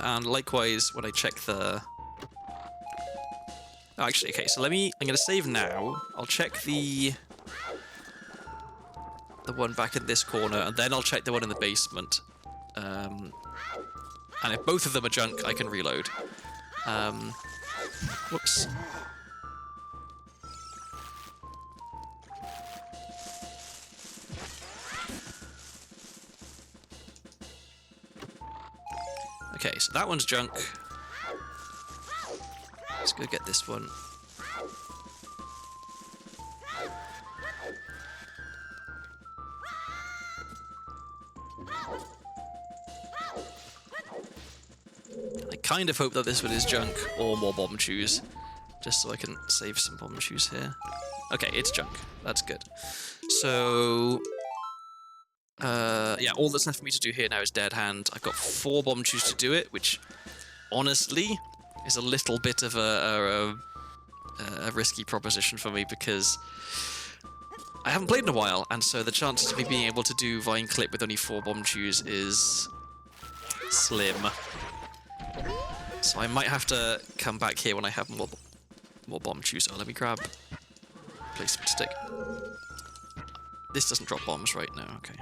And likewise, when I check the... Oh, actually, okay, so I'm going to save now. I'll check the one back in this corner, and then I'll check the one in the basement. And if both of them are junk, I can reload. Whoops. Okay, so that one's junk. Let's go get this one. I kind of hope that this one is junk or more bomb chews, just so I can save some bomb chews here. Okay, it's junk. That's good. So... yeah, all that's left for me to do here now is Dead Hand. I've got 4 bomb chews to do it, which, honestly, is a little bit of a risky proposition for me, because I haven't played in a while, and so the chances of me being able to do Vine Clip with only 4 bomb chews is slim. So I might have to come back here when I have more bomb chews. Oh, let me grab placement stick. This doesn't drop bombs right now, okay.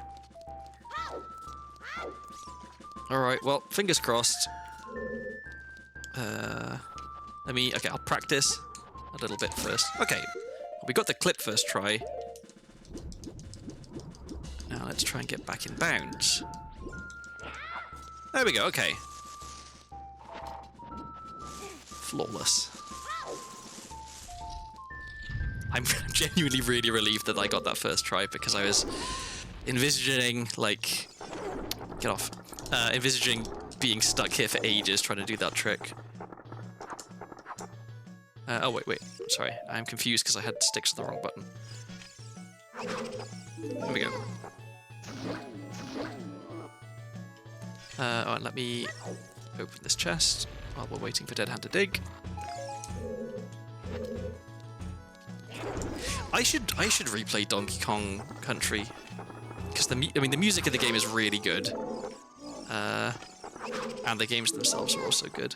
Alright, well, fingers crossed. Okay, I'll practice a little bit first. Okay, we got the clip first try. Now let's try and get back in bounds. There we go, okay. Flawless. I'm genuinely really relieved that I got that first try, because I was envisaging, like... Get off. Envisaging being stuck here for ages trying to do that trick. Oh, wait. Sorry. I'm confused because I had sticks to the wrong button. There we go. Oh, and let me open this chest while we're waiting for Dead Hand to dig. I should replay Donkey Kong Country because the music of the game is really good, and the games themselves are also good.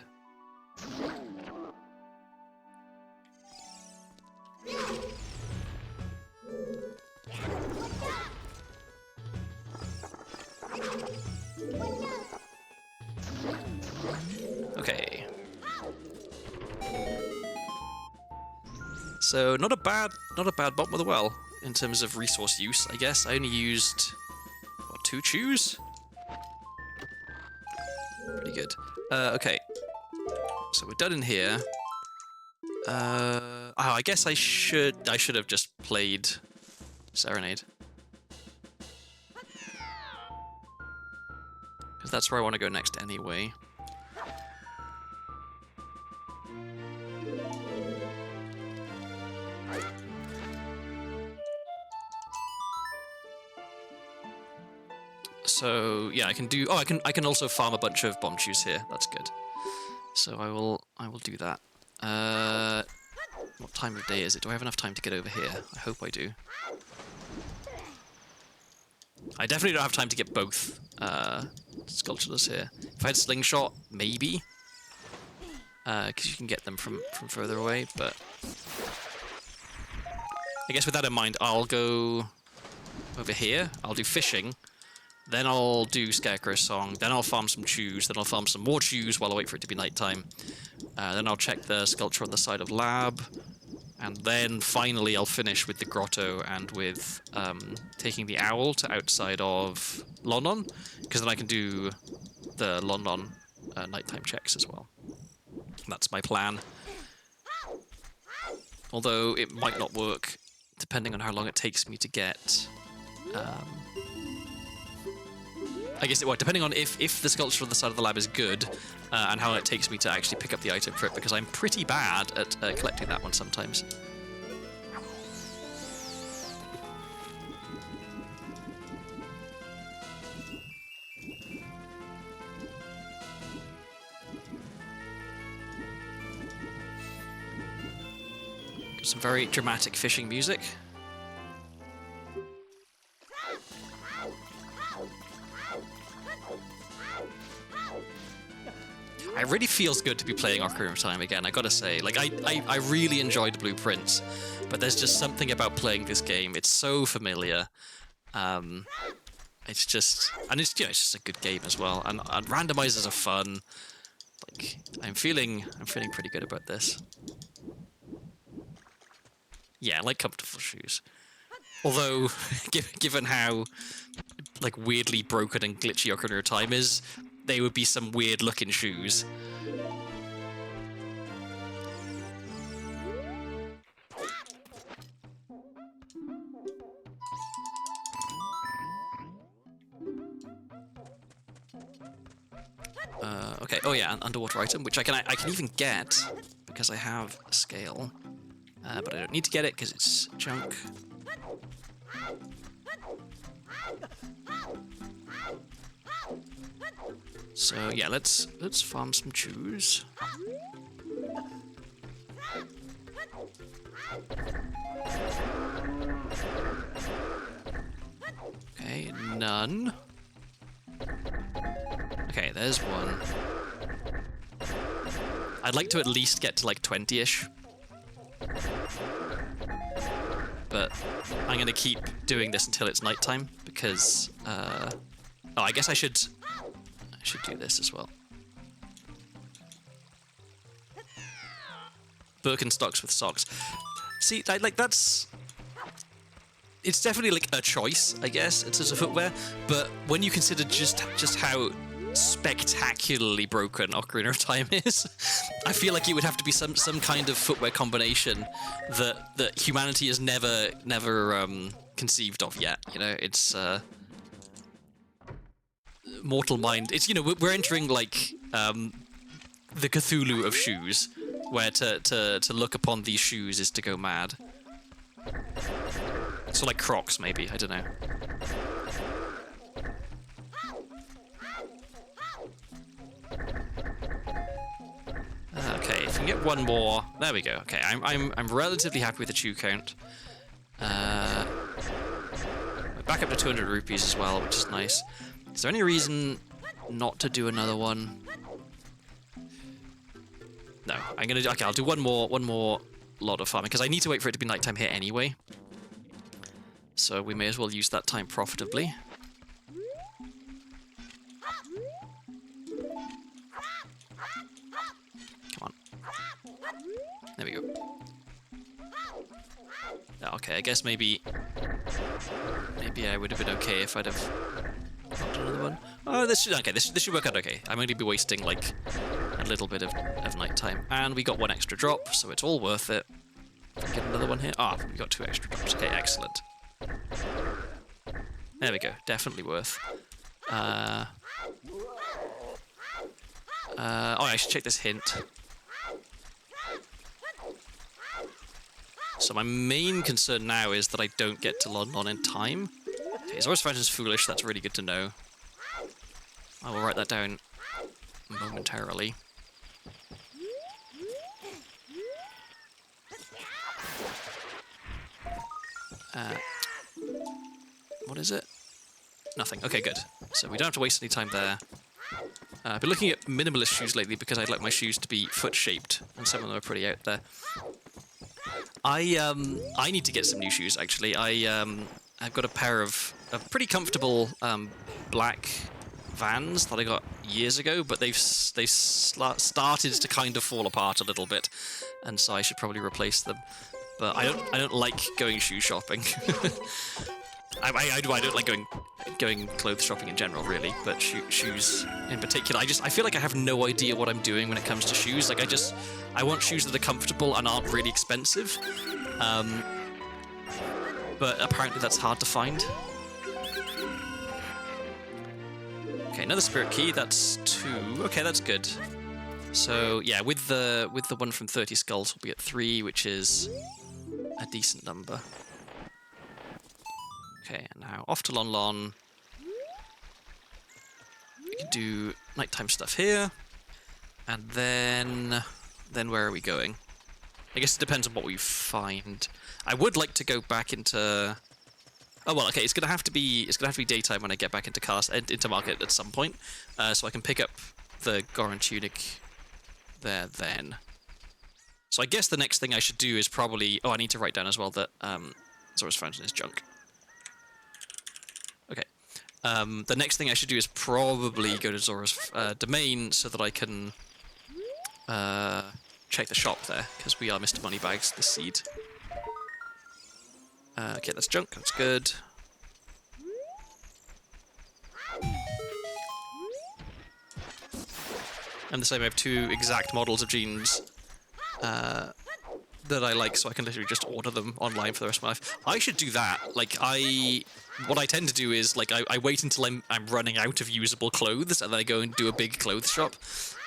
Okay. So not a bad bottom of the well in terms of resource use, I guess. I only used what, 2 chews? Pretty good. Okay. So we're done in here. I guess I should have just played Serenade. Because that's where I want to go next anyway. So yeah, I can do. Oh, I can also farm a bunch of bomb chews here. That's good. So I will do that. What time of day is it? Do I have enough time to get over here? I hope I do. I definitely don't have time to get both sculptures here. If I had slingshot, maybe, because you can get them from further away. But I guess with that in mind, I'll go over here. I'll do fishing. Then I'll do Scarecrow Song, then I'll farm some chews, then I'll farm some more chews while I wait for it to be nighttime. Then I'll check the sculpture on the side of lab, and then finally I'll finish with the grotto and with taking the owl to outside of London, because then I can do the London nighttime checks as well. That's my plan. Although it might not work, depending on how long it takes me to get... I guess it would, depending on if the sculpture on the side of the lab is good, and how long it takes me to actually pick up the item for it, because I'm pretty bad at collecting that one sometimes. Got some very dramatic fishing music. It really feels good to be playing Ocarina of Time again, I gotta say. Like, I really enjoyed Blueprints, but there's just something about playing this game. It's so familiar. It's just... And it's, you know, it's just a good game as well. And randomizers are fun. Like, I'm feeling pretty good about this. Yeah, I like comfortable shoes. Although, given how, like, weirdly broken and glitchy Ocarina of Time is, they would be some weird-looking shoes. Okay. Oh yeah, an underwater item, which I can even get because I have a scale, but I don't need to get it because it's junk. So yeah, let's farm some chews. Okay, none. Okay, there's one. I'd like to at least get to like 20-ish. But I'm gonna keep doing this until it's nighttime because oh, I guess I should do this as well. Birkenstocks with socks. See, like that's... It's definitely like a choice, I guess, in terms of footwear, but when you consider just how spectacularly broken Ocarina of Time is, I feel like it would have to be some kind of footwear combination that humanity has never conceived of yet. You know, it's mortal mind. It's, you know, we're entering like the Cthulhu of shoes, where to look upon these shoes is to go mad. So like Crocs, maybe, I don't know. Okay, if we can get one more, there we go. Okay, I'm relatively happy with the chew count. Back up to 200 rupees as well, which is nice. Is there any reason not to do another one? No, I'm gonna do. Okay, I'll do one more lot of farming because I need to wait for it to be nighttime here anyway. So we may as well use that time profitably. Come on. There we go. Okay, I guess maybe I would have been okay if I'd have not done another one. Oh, this should work out okay. I'm going to be wasting like a little bit of nighttime, and we got one extra drop, so it's all worth it. Get another one here. Ah, we got 2 extra drops. Okay, excellent. There we go. Definitely worth. Oh, I should check this hint. So my main concern now is that I don't get to London in time. Okay, Zora's Fountain's foolish, that's really good to know. I will write that down momentarily. What is it? Nothing. Okay, good. So we don't have to waste any time there. I've been looking at minimalist shoes lately because I'd like my shoes to be foot-shaped, and some of them are pretty out there. I need to get some new shoes actually. I've got a pair of pretty comfortable black Vans that I got years ago, but they've started to kind of fall apart a little bit, and so I should probably replace them. But I don't like going shoe shopping. I don't like going clothes shopping in general, really, but shoes in particular. I feel like I have no idea what I'm doing when it comes to shoes. Like I want shoes that are comfortable and aren't really expensive. But apparently that's hard to find. Okay, another spirit key. That's 2. Okay, that's good. So yeah, with the one from 30 skulls, we'll be at 3, which is a decent number. Okay, and now off to Lon Lon. We can do nighttime stuff here, and then where are we going? I guess it depends on what we find. I would like to go back into. Oh well, okay. It's gonna have to be daytime when I get back into market at some point, so I can pick up the Goron tunic there then. So I guess the next thing I should do is probably. Oh, I need to write down as well that Zora's Fountain is junk. Okay. The next thing I should do is probably go to Zora's domain so that I can check the shop there, because we are Mr. Moneybags, the seed. Okay, that's junk, that's good. And the same, I have 2 exact models of jeans that I like, so I can literally just order them online for the rest of my life. I should do that. Like, what I tend to do is, like, I wait until I'm running out of usable clothes, and then I go and do a big clothes shop.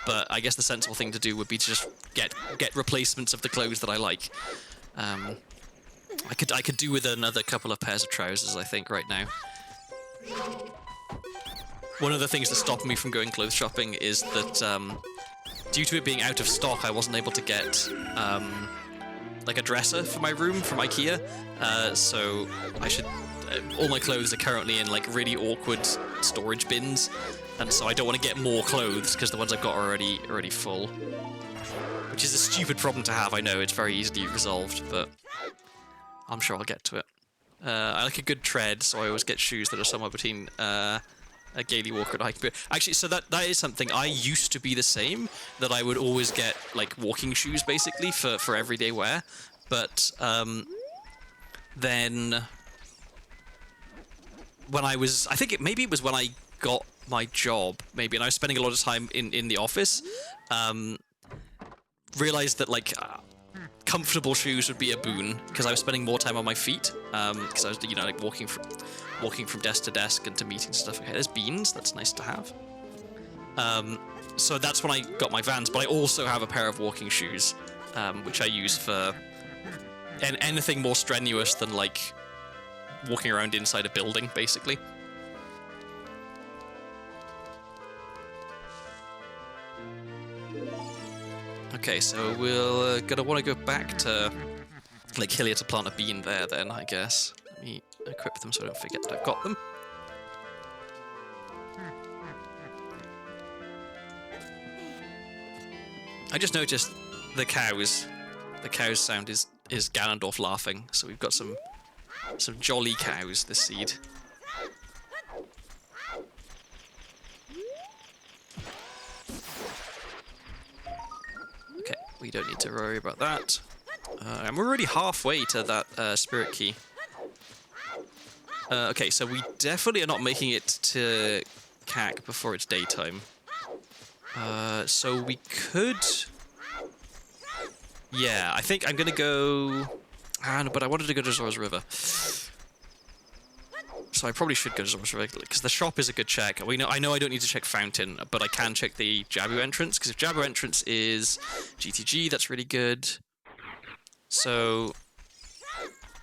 But I guess the sensible thing to do would be to just get replacements of the clothes that I like. I could do with another couple of pairs of trousers, I think, right now. One of the things that stopped me from going clothes shopping is that, due to it being out of stock, I wasn't able to get, like a dresser for my room from IKEA. So I should... all my clothes are currently in, like, really awkward storage bins. And so I don't want to get more clothes, because the ones I've got are already full. Which is a stupid problem to have, I know. It's very easily resolved, but I'm sure I'll get to it. I like a good tread, so I always get shoes that are somewhere between a Gaily Walker and a hiking boot. Actually, so that is something. I used to be the same, that I would always get, like, walking shoes, basically, for everyday wear. But then when I was... I think maybe it was when I got my job, maybe, and I was spending a lot of time in the office, realized that, like, comfortable shoes would be a boon, because I was spending more time on my feet, because I was, you know, like walking from desk to desk and to meetings and stuff. Okay, there's beans, that's nice to have. So that's when I got my Vans, but I also have a pair of walking shoes, which I use for anything more strenuous than, like, walking around inside a building, basically. Okay, so we're gonna want to go back to Lake Hillier to plant a bean there then, I guess. Let me equip them so I don't forget that I've got them. I just noticed the cows sound is Ganondorf laughing, so we've got some jolly cows this seed. Okay, we don't need to worry about that. And we're already halfway to that spirit key. Okay, so we definitely are not making it to CAC before it's daytime. So we could... Yeah, I think I'm gonna go... no, but I wanted to go to Zora's River. So I probably should go to Zora's River, because the shop is a good check. I know I don't need to check Fountain, but I can check the Jabu entrance, because if Jabu entrance is GTG, that's really good. So...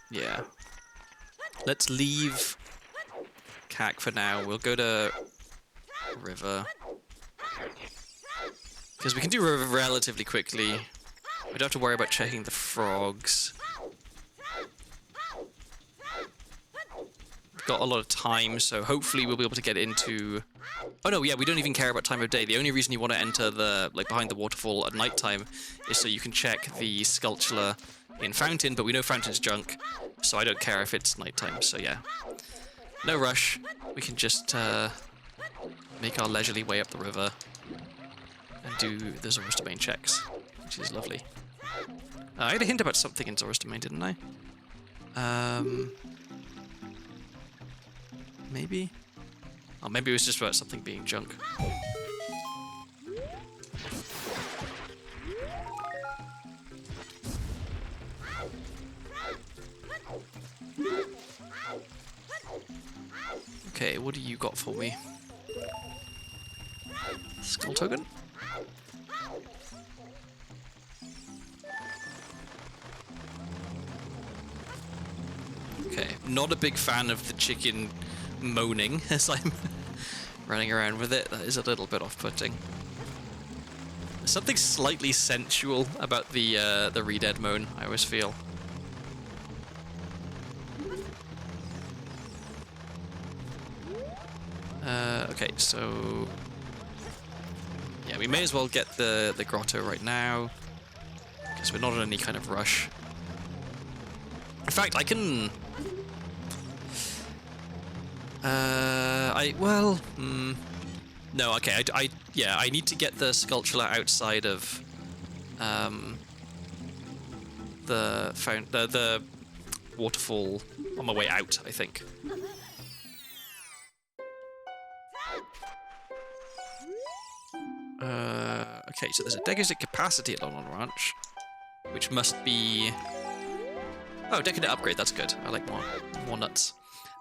yeah. Let's leave CAC for now. We'll go to River. Because we can do River relatively quickly. We don't have to worry about checking the frogs. We've got a lot of time, so hopefully we'll be able to get into... Oh no, yeah, we don't even care about time of day. The only reason you want to enter the, like, behind the waterfall at nighttime is so you can check the sculpture in Fountain, but we know Fountain's junk, so I don't care if it's nighttime, so yeah. No rush. We can just make our leisurely way up the river and do the Zora's Domain checks, which is lovely. I had a hint about something in Zora's Domain, didn't I? Maybe? Oh, maybe it was just about something being junk. Okay, what do you got for me? Skull token? Okay, not a big fan of the chicken moaning as I'm running around with it. That is a little bit off-putting. There's something slightly sensual about the Redead moan, I always feel. Okay, so... yeah, we may as well get the grotto right now, because we're not in any kind of rush. In fact, I can... no, okay, yeah, I need to get the sculpture outside of, the waterfall on my way out, I think. Okay, so there's a decadent capacity at London Ranch, which must be... oh, decadent upgrade, that's good. I like more nuts.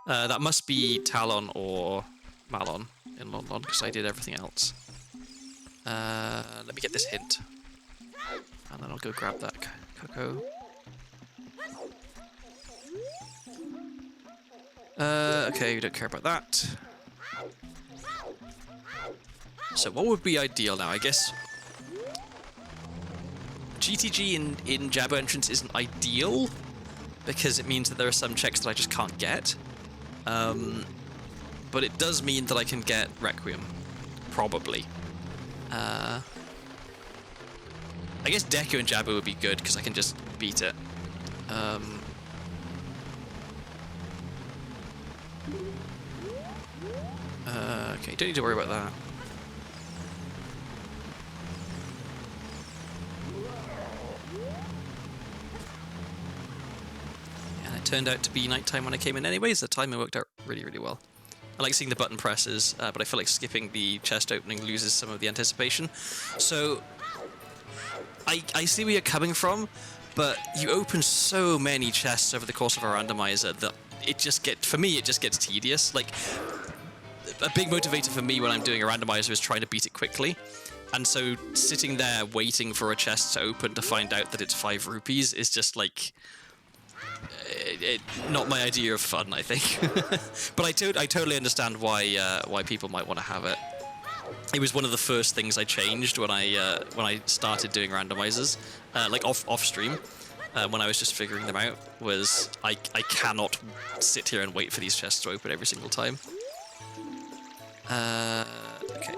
That must be Talon or Malon in London, because I did everything else. Let me get this hint. And then I'll go grab that cocoa. Okay, we don't care about that. So what would be ideal now? I guess GTG in Jabu entrance isn't ideal, because it means that there are some checks that I just can't get. But it does mean that I can get Requiem, probably. I guess Deku and Jabu would be good, because I can just beat it. Okay, don't need to worry about that. And it turned out to be nighttime when I came in anyways. The timing worked out really, really well. I like seeing the button presses, but I feel like skipping the chest opening loses some of the anticipation. So, I see where you're coming from, but you open so many chests over the course of a randomizer that for me, it just gets tedious. Like, a big motivator for me when I'm doing a randomizer is trying to beat it quickly. And so sitting there waiting for a chest to open to find out that it's 5 rupees is just like not my idea of fun, I think. But I totally understand why people might want to have it. It was one of the first things I changed when I started doing randomizers, like off stream, when I was just figuring them out. Was I cannot sit here and wait for these chests to open every single time. Okay.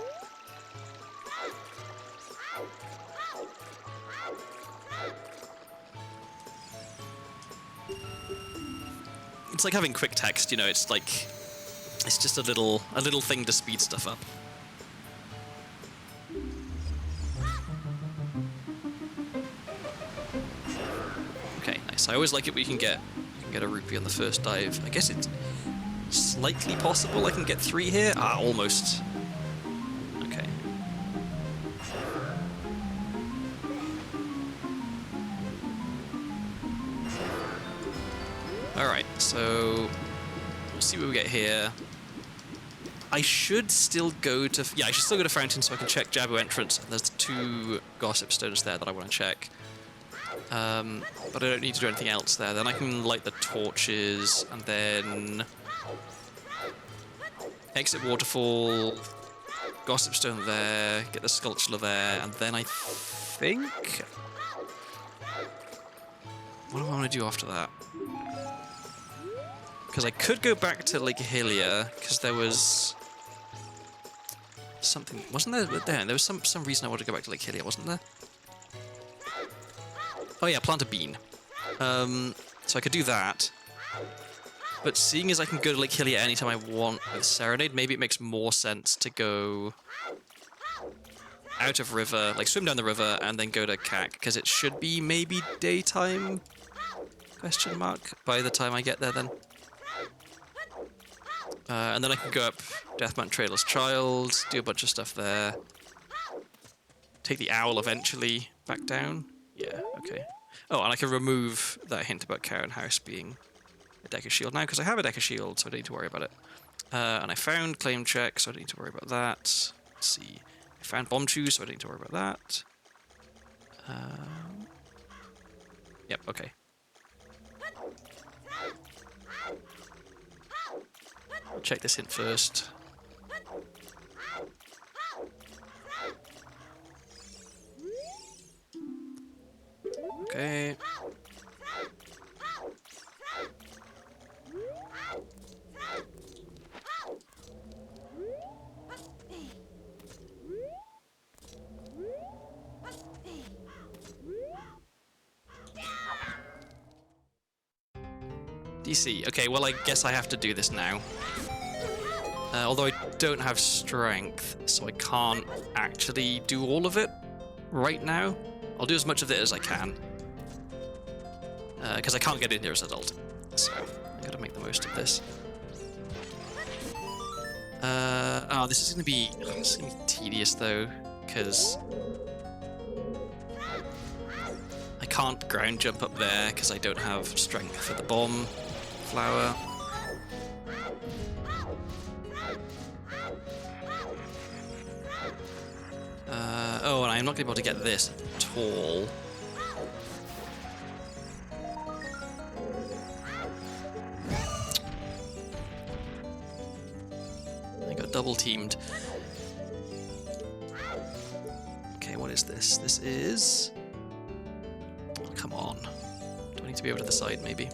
It's like having quick text, you know, it's just a little thing to speed stuff up. Okay, nice. I always like it when you can get a rupee on the first dive. I guess it's slightly possible I can get 3 here. Ah, almost. Okay. Alright, so we'll see what we get here. I should still go to... Yeah, I should still go to Fountain so I can check Jabu entrance. There's 2 gossip stones there that I want to check. But I don't need to do anything else there. Then I can light the torches and then... exit waterfall, gossip stone there, get the sculpture there, and then I think... what do I want to do after that? Because I could go back to Lake Hylia, because there was... something... wasn't there? There was some reason I wanted to go back to Lake Hylia, wasn't there? Oh yeah, plant a bean. So I could do that. But seeing as I can go to Lake Hylia anytime I want with Serenade, maybe it makes more sense to go out of river, like swim down the river, and then go to CAC, because it should be maybe daytime? Question mark. By the time I get there, then. And then I can go up Deathmount Trailer's Child, do a bunch of stuff there. Take the owl eventually back down. Yeah, okay. Oh, and I can remove that hint about Karen House being a Decker Shield now, because I have a Decker Shield, so I don't need to worry about it. And I found Claim Check, so I don't need to worry about that. Let's see. I found Bomb Shoes, so I don't need to worry about that. Yep, okay. I'll check this hint first. Okay. DC. Okay, well, I guess I have to do this now. Although I don't have strength, so I can't actually do all of it right now. I'll do as much of it as I can. Because I can't get in here as an adult. So, I gotta make the most of this. Oh, this is gonna be tedious though, because I can't ground jump up there because I don't have strength for the bomb flower. Oh, and I'm not gonna be able to get this at all. I got double teamed. Okay, what is this? This is... oh, come on. Do I need to be over to the side, maybe?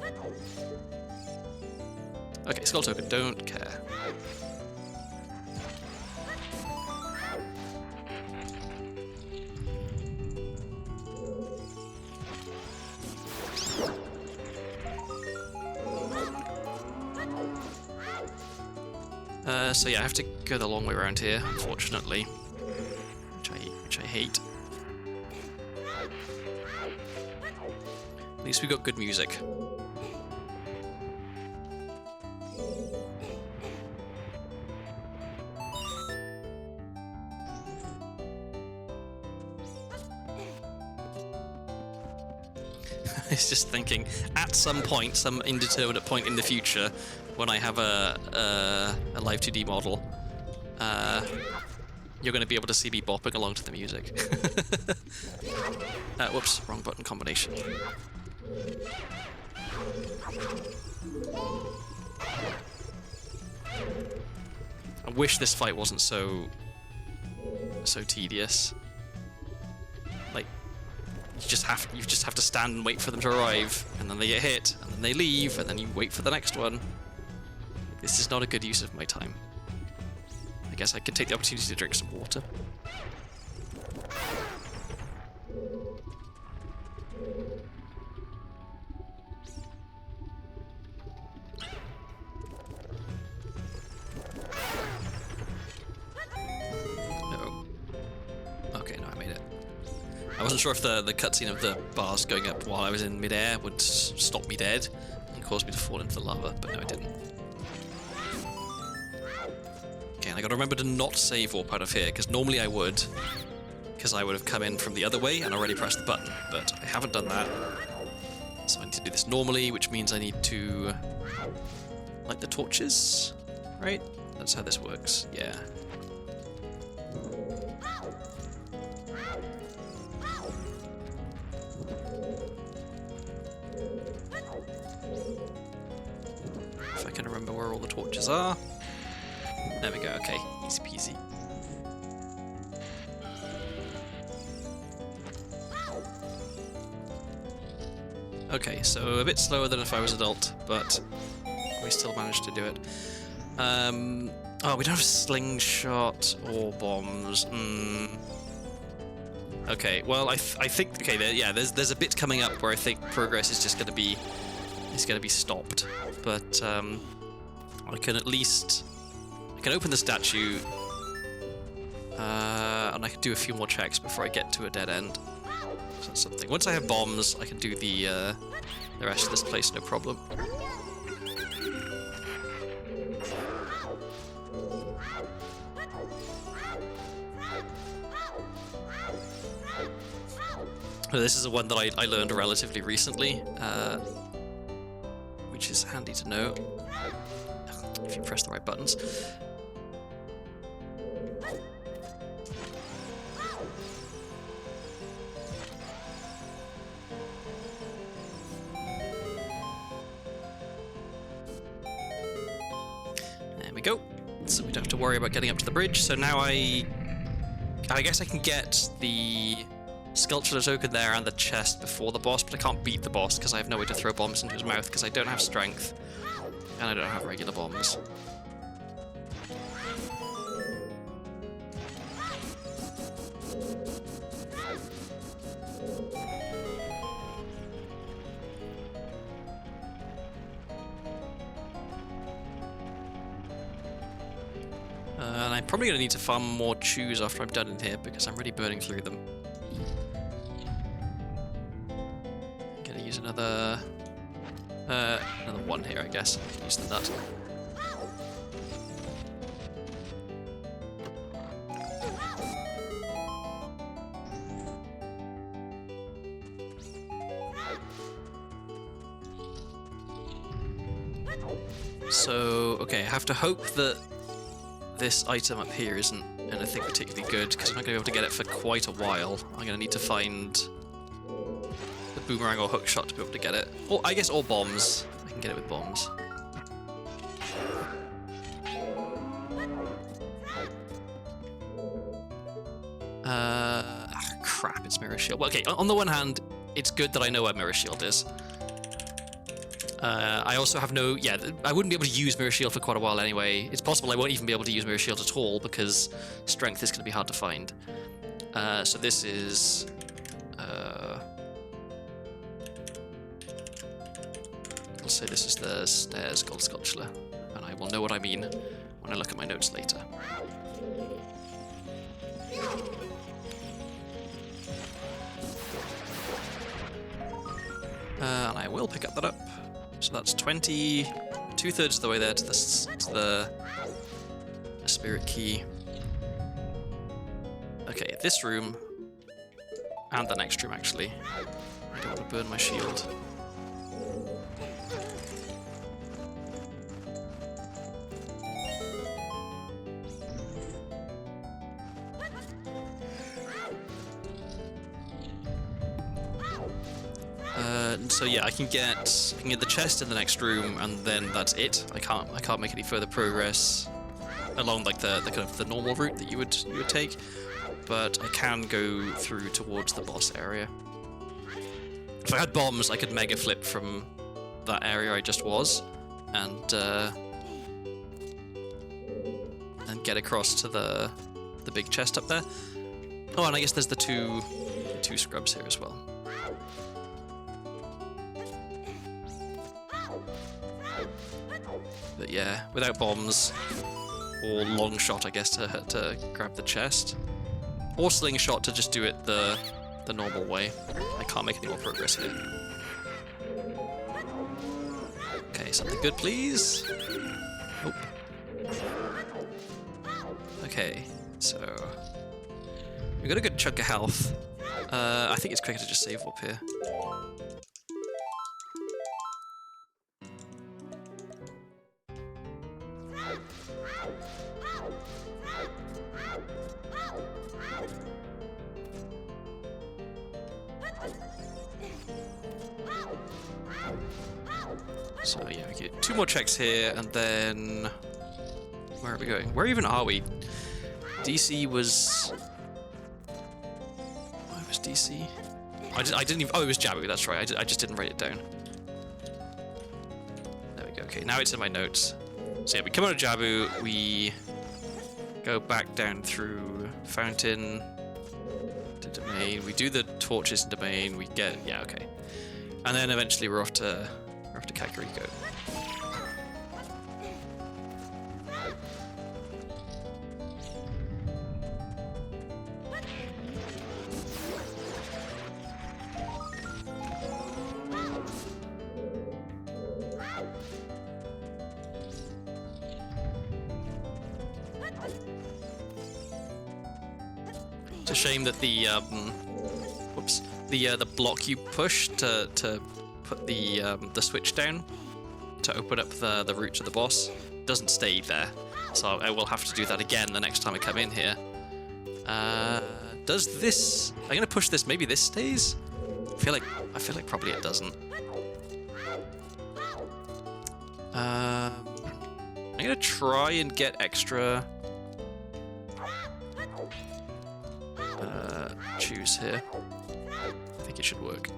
Okay, Skull Token, don't care. So yeah, I have to go the long way around here, unfortunately, which I hate. At least we got good music. It's just thinking, at some point, some indeterminate point in the future, when I have a live 2D model, you're going to be able to see me bopping along to the music. Whoops, wrong button combination. I wish this fight wasn't so tedious. Like, you just have to stand and wait for them to arrive, and then they get hit, and then they leave, and then you wait for the next one. This is not a good use of my time. I guess I could take the opportunity to drink some water. I wasn't sure if the cutscene of the bars going up while I was in midair would stop me dead and cause me to fall into the lava, but no, it didn't. Okay, and I gotta remember to not save warp out of here, because normally I would, because I would have come in from the other way and already pressed the button, but I haven't done that. So I need to do this normally, which means I need to light the torches, right? That's how this works, yeah. If I can remember where all the torches are. There we go, okay, easy peasy. Okay, so a bit slower than if I was adult, but we still managed to do it. Oh, we don't have slingshot or bombs. Okay, well, I think okay, there's a bit coming up where I think progress is just gonna be stopped, but I can at least open the statue, and I can do a few more checks before I get to a dead end. So that's something. Once I have bombs, I can do the rest of this place no problem. This is the one that I learned relatively recently, which is handy to know if you press the right buttons. There we go. So we don't have to worry about getting up to the bridge. So now I guess I can get the sculpture token there and the chest before the boss, but I can't beat the boss because I have no way to throw bombs into his mouth because I don't have strength and I don't have regular bombs. And I'm probably going to need to farm more chews after I'm done in here because I'm really burning through them. I'm going to use another one here, I guess. I can use the nut. So, okay, I have to hope that this item up here isn't anything particularly good, because I'm not going to be able to get it for quite a while. I'm going to need to find the boomerang or hook shot to be able to get it. Or, I guess, all bombs. I can get it with bombs. Crap, it's Mirror Shield. Well, okay, on the one hand, it's good that I know what Mirror Shield is. I also have no... Yeah, I wouldn't be able to use Mirror Shield for quite a while anyway. It's possible I won't even be able to use Mirror Shield at all because strength is going to be hard to find. So this is... Let's say this is the stairs gold sculpture, and I will know what I mean when I look at my notes later. And I will pick up that up. So that's 2/3 of the way there to the spirit key. Okay, this room and the next room actually. I don't want to burn my shield. So yeah, I can get the chest in the next room, and then that's it. I can't make any further progress along like the kind of the normal route that you would take, but I can go through towards the boss area. If I had bombs, I could mega flip from that area I just was, and get across to the big chest up there. Oh, and I guess there's the two scrubs here as well. But yeah, without bombs, or long shot, I guess, to grab the chest, or slingshot to just do it the normal way. I can't make any more progress here. Okay, something good, please. Nope. Okay, so we got a good chunk of health. I think it's quicker to just save up here. So yeah, we get 2 more checks here, and then where are we going? Where even are we? DC was... Where was DC? I didn't even... Oh, it was Jabu, that's right. I just didn't write it down. There we go. Okay, now it's in my notes. So yeah, we come out of Jabu, we go back down through Fountain to Domain, we do the torches in Domain, we get... Yeah, okay. And then eventually we're off to Kakariko. It's a shame that the whoops, the block you push to put the switch down to open up the route to the boss doesn't stay there, so I will have to do that again the next time I come in here. Does this? I'm gonna push this. Maybe this stays. I feel like probably it doesn't. I'm gonna try and get extra choose here. I think it should work.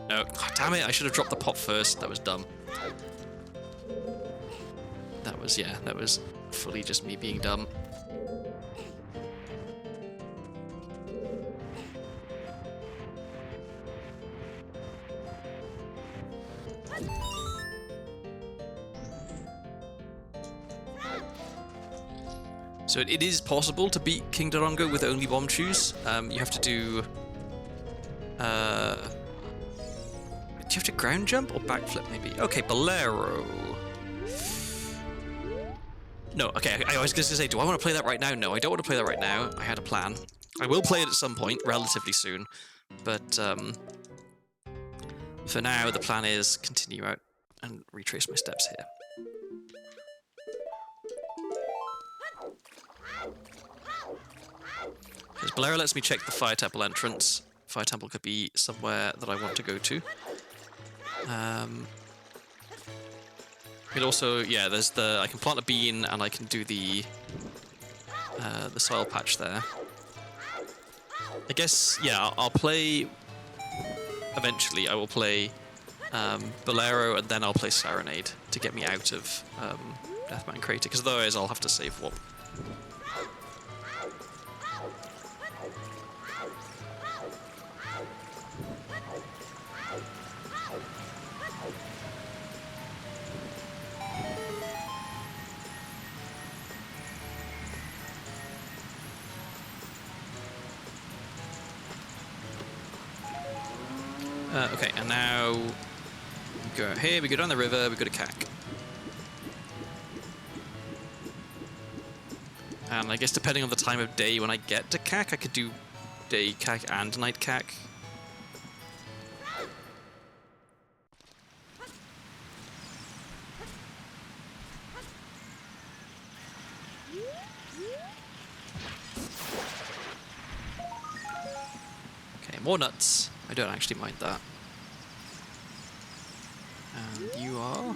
No, oh, damn it, I should have dropped the pot first. That was dumb. That was fully just me being dumb. So it is possible to beat King Dorongo with only bomb chews. You have to do... do you have to ground jump or backflip maybe? Okay, Bolero. No, okay, I was just gonna say, do I want to play that right now? No, I don't want to play that right now. I had a plan. I will play it at some point, relatively soon. But for now, the plan is continue out and retrace my steps here. Because Bolero lets me check the Fire Temple entrance. Fire Temple could be somewhere that I want to go to. It also, yeah, there's the... I can plant a bean and I can do the soil patch there. I guess, yeah, I'll play... Eventually, I will play Bolero and then I'll play Serenade to get me out of Deathman Crater, because otherwise I'll have to save warp. Okay, and now we go out here, we go down the river, we go to Kak. And I guess depending on the time of day when I get to Kak, I could do day Kak and night Kak. more nuts. I don't actually mind that. And you are...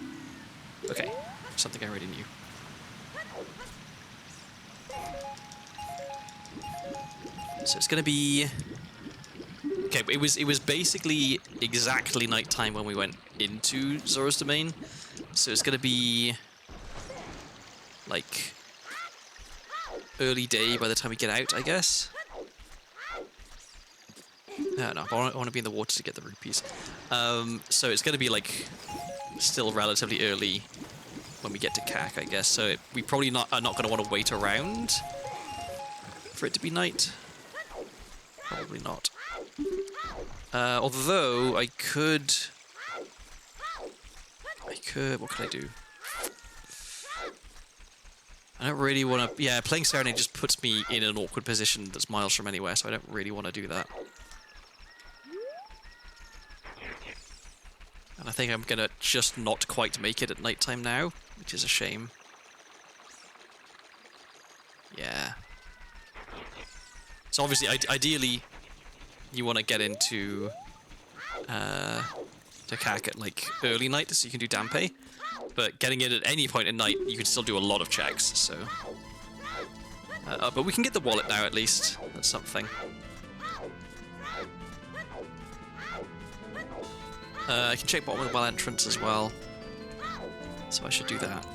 Okay, something I already knew. So it's gonna be... Okay, it was basically exactly nighttime when we went into Zora's Domain. So it's gonna be... like... early day by the time we get out, I guess. No, I want to be in the water to get the rupees. So it's going to be like still relatively early when we get to CAC, I guess. So we probably are not going to want to wait around for it to be night. Probably not. Although I could. What could I do? I don't really want to... Yeah, playing Serenade just puts me in an awkward position that's miles from anywhere, so I don't really want to do that. And I think I'm going to just not quite make it at nighttime now, which is a shame. Yeah. So obviously, ideally, you want to get into to CAC at like early night so you can do Dampe. But getting in at any point in night, you can still do a lot of checks, so... but we can get the wallet now, at least. That's something. I can check bottom of the well entrance as well. So I should do that.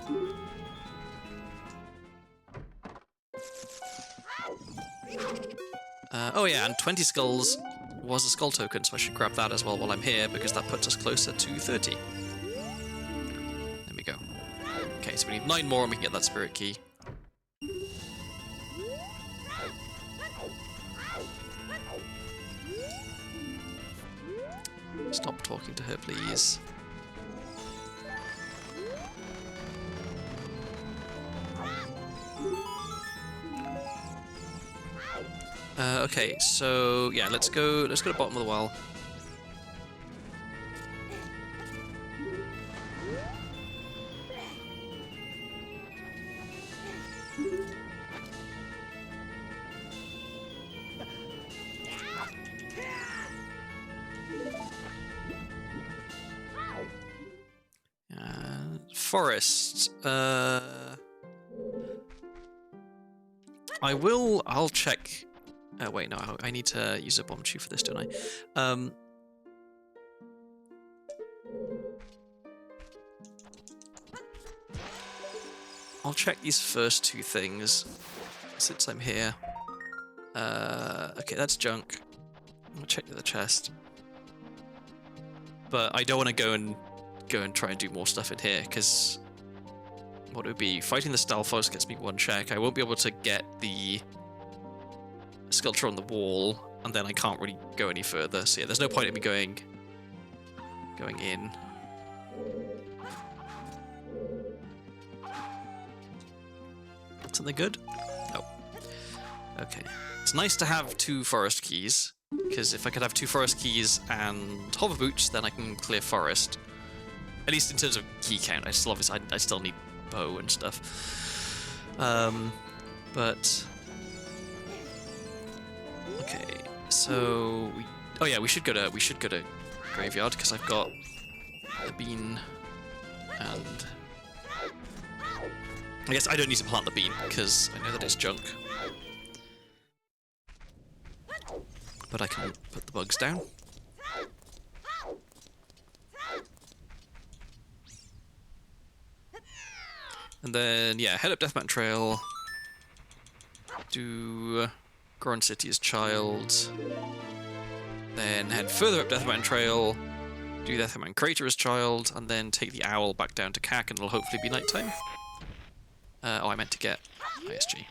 Oh yeah, and 20 skulls was a skull token, so I should grab that as well while I'm here, because that puts us closer to 30. Go. Okay, so we need 9 more and we can get that spirit key. Stop talking to her, please. Okay, so yeah, let's go to the bottom of the well. Forest. I'll check. Wait, no, I need to use a bomb tube for this, don't I? I'll check these first 2 things since I'm here. Okay, that's junk. I'll check the other chest. But I don't want to go and try and do more stuff in here, because what it would be, fighting the Stalfos gets me 1 check. I won't be able to get the sculpture on the wall, and then I can't really go any further. So yeah, there's no point in me going in. Something good? No. Okay. It's nice to have 2 forest keys, because if I could have 2 forest keys and hover boots, then I can clear forest. At least in terms of key count. I still need bow and stuff. But okay, so we should go to graveyard because I've got the bean, and I guess I don't need to plant the bean because I know that it's junk. But I can put the bugs down. And then, yeah, head up Death Mountain Trail, do Goron City as Child, then head further up Death Mountain Trail, do Death Mountain Crater as Child, and then take the owl back down to CAC, and it'll hopefully be nighttime. Oh, I meant to get ISG.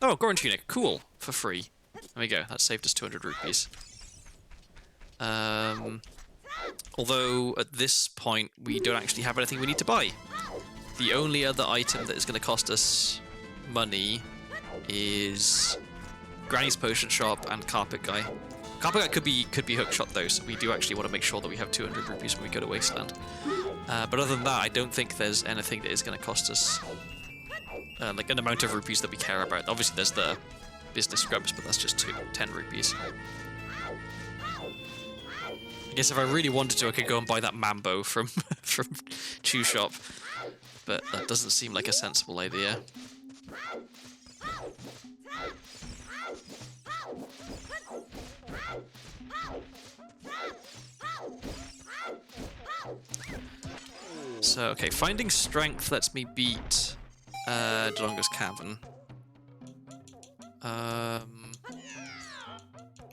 Oh, Goron Tunic, cool, for free. There we go, that saved us 200 rupees. Although, at this point, we don't actually have anything we need to buy. The only other item that is going to cost us money is Granny's Potion Shop and Carpet Guy. Carpet Guy could be hookshot though, so we do actually want to make sure that we have 200 rupees when we go to Wasteland. But other than that, I don't think there's anything that is going to cost us like an amount of rupees that we care about. Obviously there's the business scrubs, but that's just 10 rupees. I guess if I really wanted to, I could go and buy that Mambo from from Chew Shop, but that doesn't seem like a sensible idea. So, okay, finding strength lets me beat Dodongo's Cavern.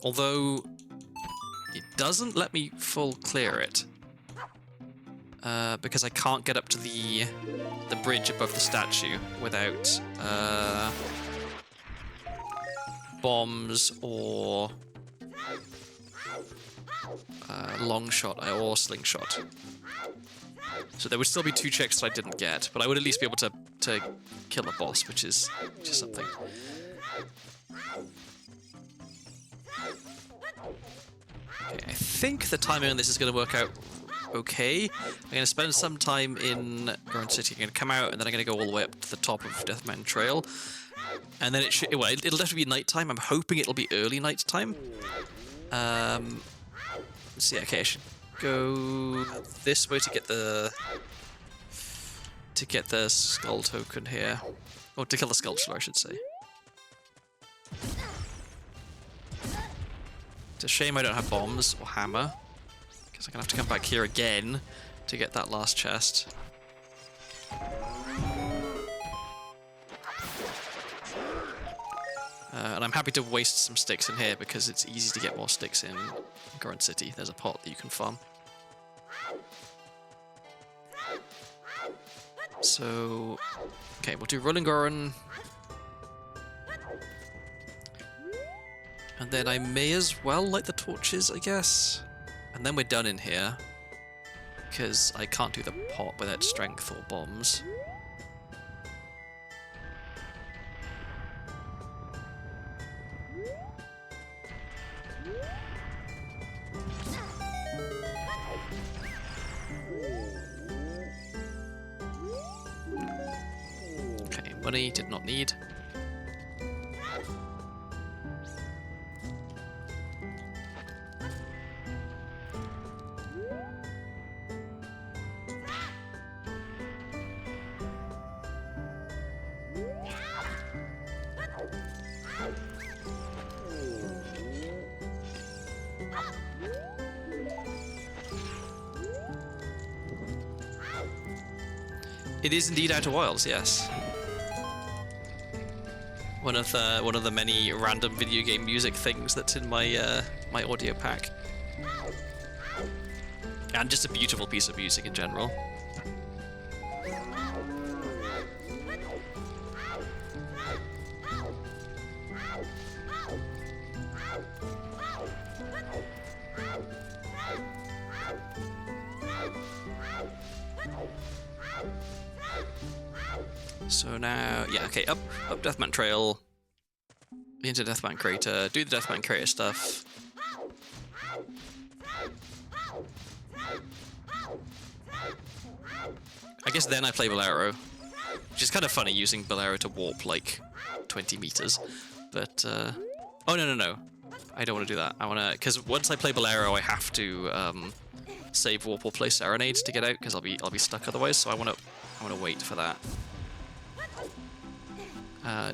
Although it doesn't let me full clear it. Because I can't get up to the bridge above the statue without bombs or long shot or slingshot. So there would still be 2 checks that I didn't get, but I would at least be able to kill a boss, which is something. Okay, I think the timing on this is going to work out okay. I'm going to spend some time in Garden City. I'm going to come out, and then I'm going to go all the way up to the top of Deathman Trail. And then it'll definitely be nighttime. I'm hoping it'll be early nighttime. Let's see, okay, I should go this way to get the skull token here. Or to kill the sculpture, I should say. It's a shame I don't have bombs or hammer, because I'm gonna have to come back here again to get that last chest. And I'm happy to waste some sticks in here because it's easy to get more sticks in Garden City. There's a pot that you can farm. So, okay, we'll do Rolling Goron. And then I may as well light the torches, I guess. And then we're done in here, because I can't do the pot without strength or bombs. Okay, money did not need. It is indeed Outer Wilds, yes. One of the many random video game music things that's in my my audio pack, and just a beautiful piece of music in general. So now, yeah, okay, up Deathman Trail, into Deathman Crater, do the Deathman Crater stuff. I guess then I play Bolero, which is kind of funny using Bolero to warp like 20 meters, but, oh no, I don't want to do that. I want to, because once I play Bolero, I have to save warp or play Serenade to get out, because I'll be stuck otherwise, so I want to wait for that.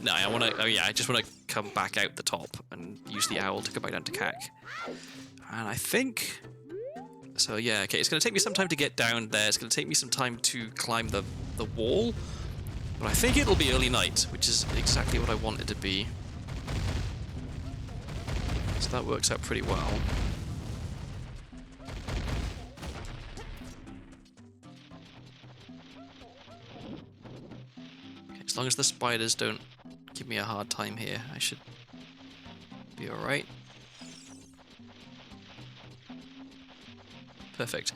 No, I want to. Oh yeah, I just want to come back out the top and use the owl to go back down to CAC. And I think. So yeah, okay. It's going to take me some time to get down there. It's going to take me some time to climb the wall. But I think it'll be early night, which is exactly what I want it to be. So that works out pretty well. As long as the spiders don't give me a hard time here, I should be alright. Perfect.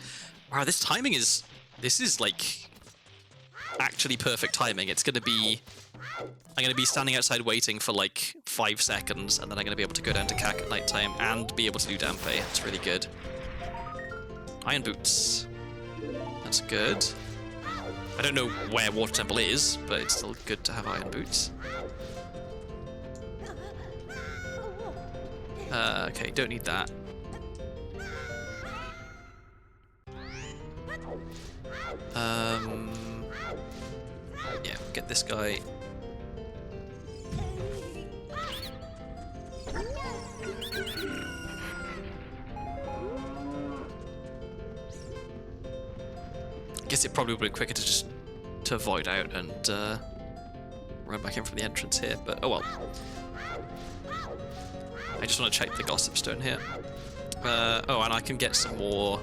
Wow, this timing is... This is, like, actually perfect timing. It's gonna be... I'm gonna be standing outside waiting for, like, 5 seconds, and then I'm gonna be able to go down to CAC at nighttime and be able to do Dampe. It's really good. Iron boots. That's good. I don't know where Water Temple is, but it's still good to have iron boots. Okay, don't need that. Yeah, get this guy. Guess it probably would be quicker to just void out and run back in from the entrance here, but oh well. I just want to check the gossip stone here. Oh, and I can get some more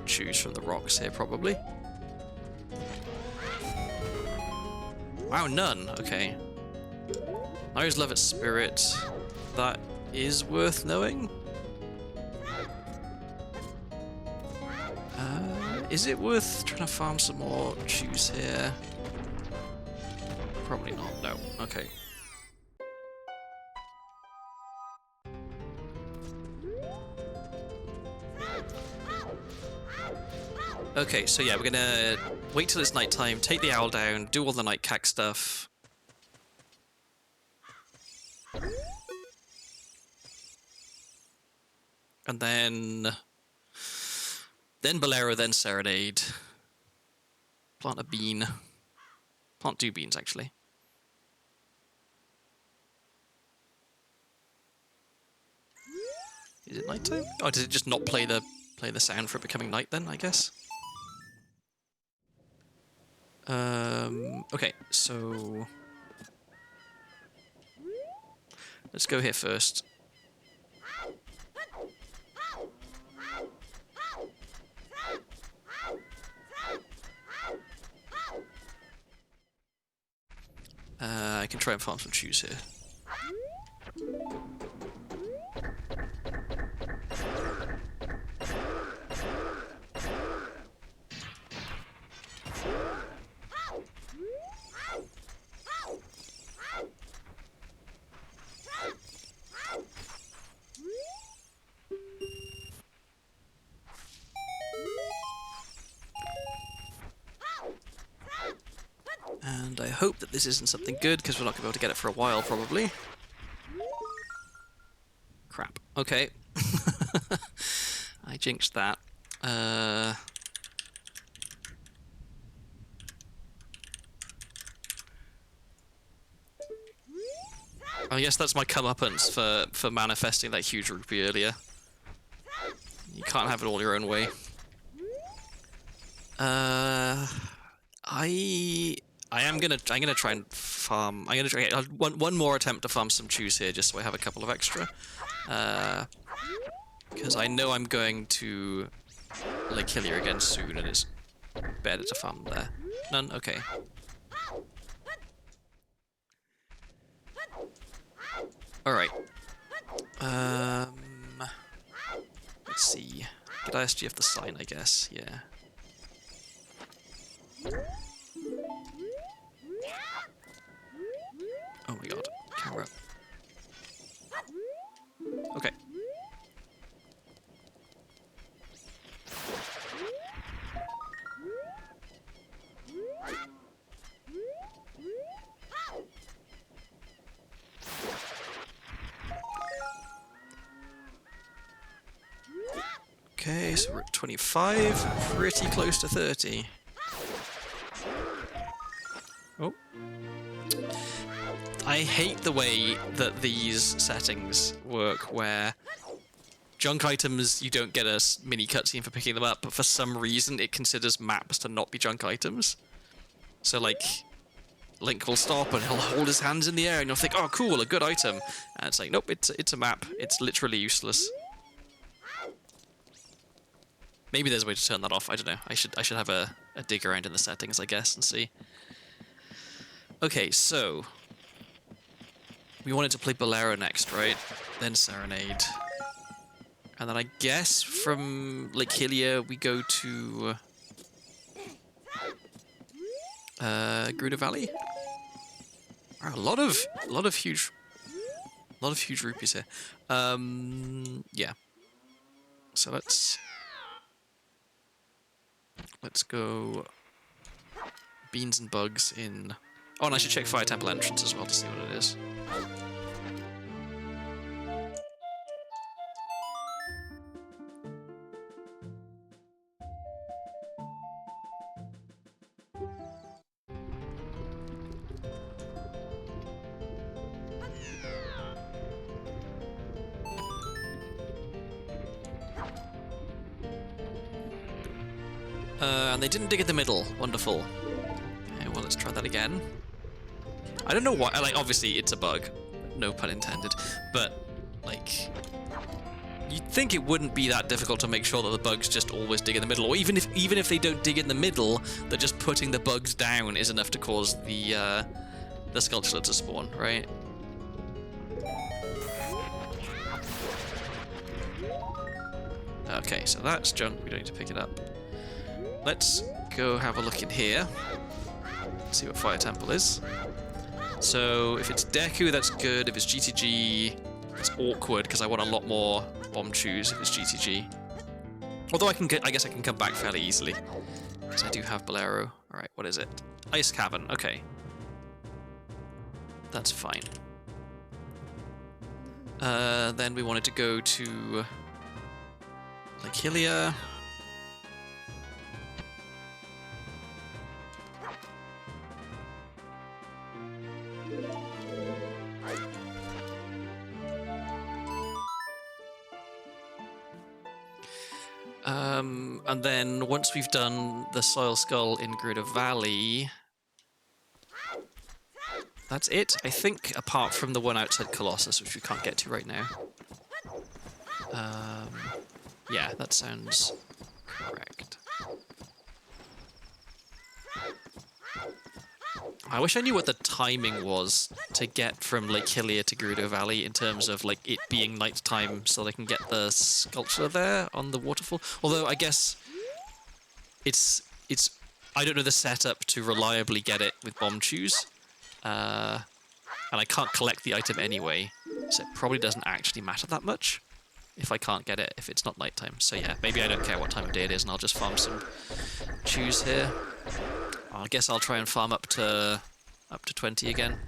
chews from the rocks here, probably. Wow, none. Okay. I always love its spirit. That is worth knowing. Is it worth trying to farm some more chews here? Probably not. No. Okay. Okay, so yeah, we're gonna wait till it's nighttime, take the owl down, do all the night cack stuff. And then Bolero, then Serenade. Plant a bean. Plant 2 beans, actually. Is it nighttime? Oh, did it just not play the sound for it becoming night then, I guess? Okay, so let's go here first. I can try and farm some chews here. And I hope that this isn't something good, because we're not going to be able to get it for a while, probably. Crap. Okay. I jinxed that. I guess that's my comeuppance for manifesting that huge rupee earlier. You can't have it all your own way. I'm gonna try and farm. I'm gonna try one more attempt to farm some chews here, just so I have a couple of extra. Because I know I'm going to Lake Hillier again soon, and it's better to farm there. None? Okay. Alright. Let's see. Get ISGF the sign, I guess. Yeah. Oh my god. Camera. Okay. Okay, so we're at 25, pretty close to 30. Oh. I hate the way that these settings work, where junk items, you don't get a mini cutscene for picking them up, but for some reason it considers maps to not be junk items. So, like, Link will stop and he'll hold his hands in the air and you'll think, oh cool, a good item. And it's like, nope, it's a map. It's literally useless. Maybe there's a way to turn that off. I don't know. I should have a dig around in the settings, I guess, and see. Okay, so we wanted to play Bolero next, right? Then Serenade. And then I guess from Lake Hillier we go to Gruda Valley. Wow, a lot of huge rupees here. Yeah. So let's go beans and bugs in. Oh, and I should check Fire Temple entrance as well to see what it is. And they didn't dig in the middle. Wonderful. Okay, well, let's try that again. I don't know why. Like, obviously, it's a bug. No pun intended. But, like, you'd think it wouldn't be that difficult to make sure that the bugs just always dig in the middle. Or even if they don't dig in the middle, that just putting the bugs down is enough to cause the sculpture to spawn, right? Okay, so that's junk. We don't need to pick it up. Let's go have a look in here. See what Fire Temple is. So if it's Deku, that's good. If it's GTG, it's awkward because I want a lot more bomb chews if it's GTG. Although I guess I can come back fairly easily because I do have Bolero. All right, what is it? Ice Cavern. Okay, that's fine. Then we wanted to go to Lake Hylia. And then once we've done the Soil Skull in Gerudo Valley, that's it, I think, apart from the one outside Colossus, which we can't get to right now. Yeah, that sounds correct. I wish I knew what the timing was to get from Lake Hylia to Gerudo Valley in terms of like it being nighttime so they can get the sculpture there on the waterfall. Although I guess it's I don't know the setup to reliably get it with bomb chews. And I can't collect the item anyway, so it probably doesn't actually matter that much if I can't get it if it's not nighttime. So yeah, maybe I don't care what time of day it is and I'll just farm some chews here. I guess I'll try and farm up to 20 again.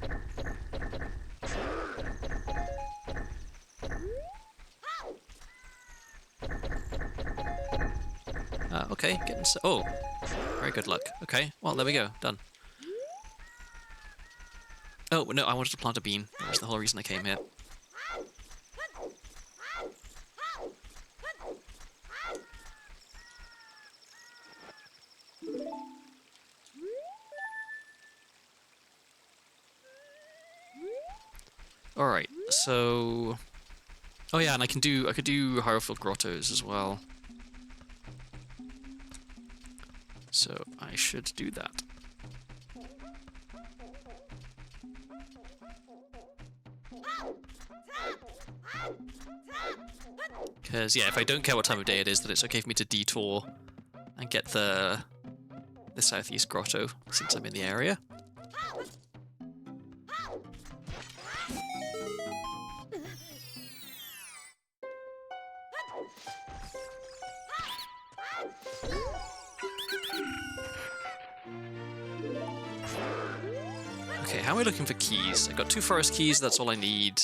Okay, getting oh, very good luck. Okay, well there we go, done. Oh no, I wanted to plant a bean. That was the whole reason I came here. Alright, so... Oh yeah, and I could do Hierophil Grottos as well. So I should do that. Because, yeah, if I don't care what time of day it is, then it's okay for me to detour and get the southeast grotto, since I'm in the area. Okay, how am I looking for keys? I've got 2 forest keys, that's all I need.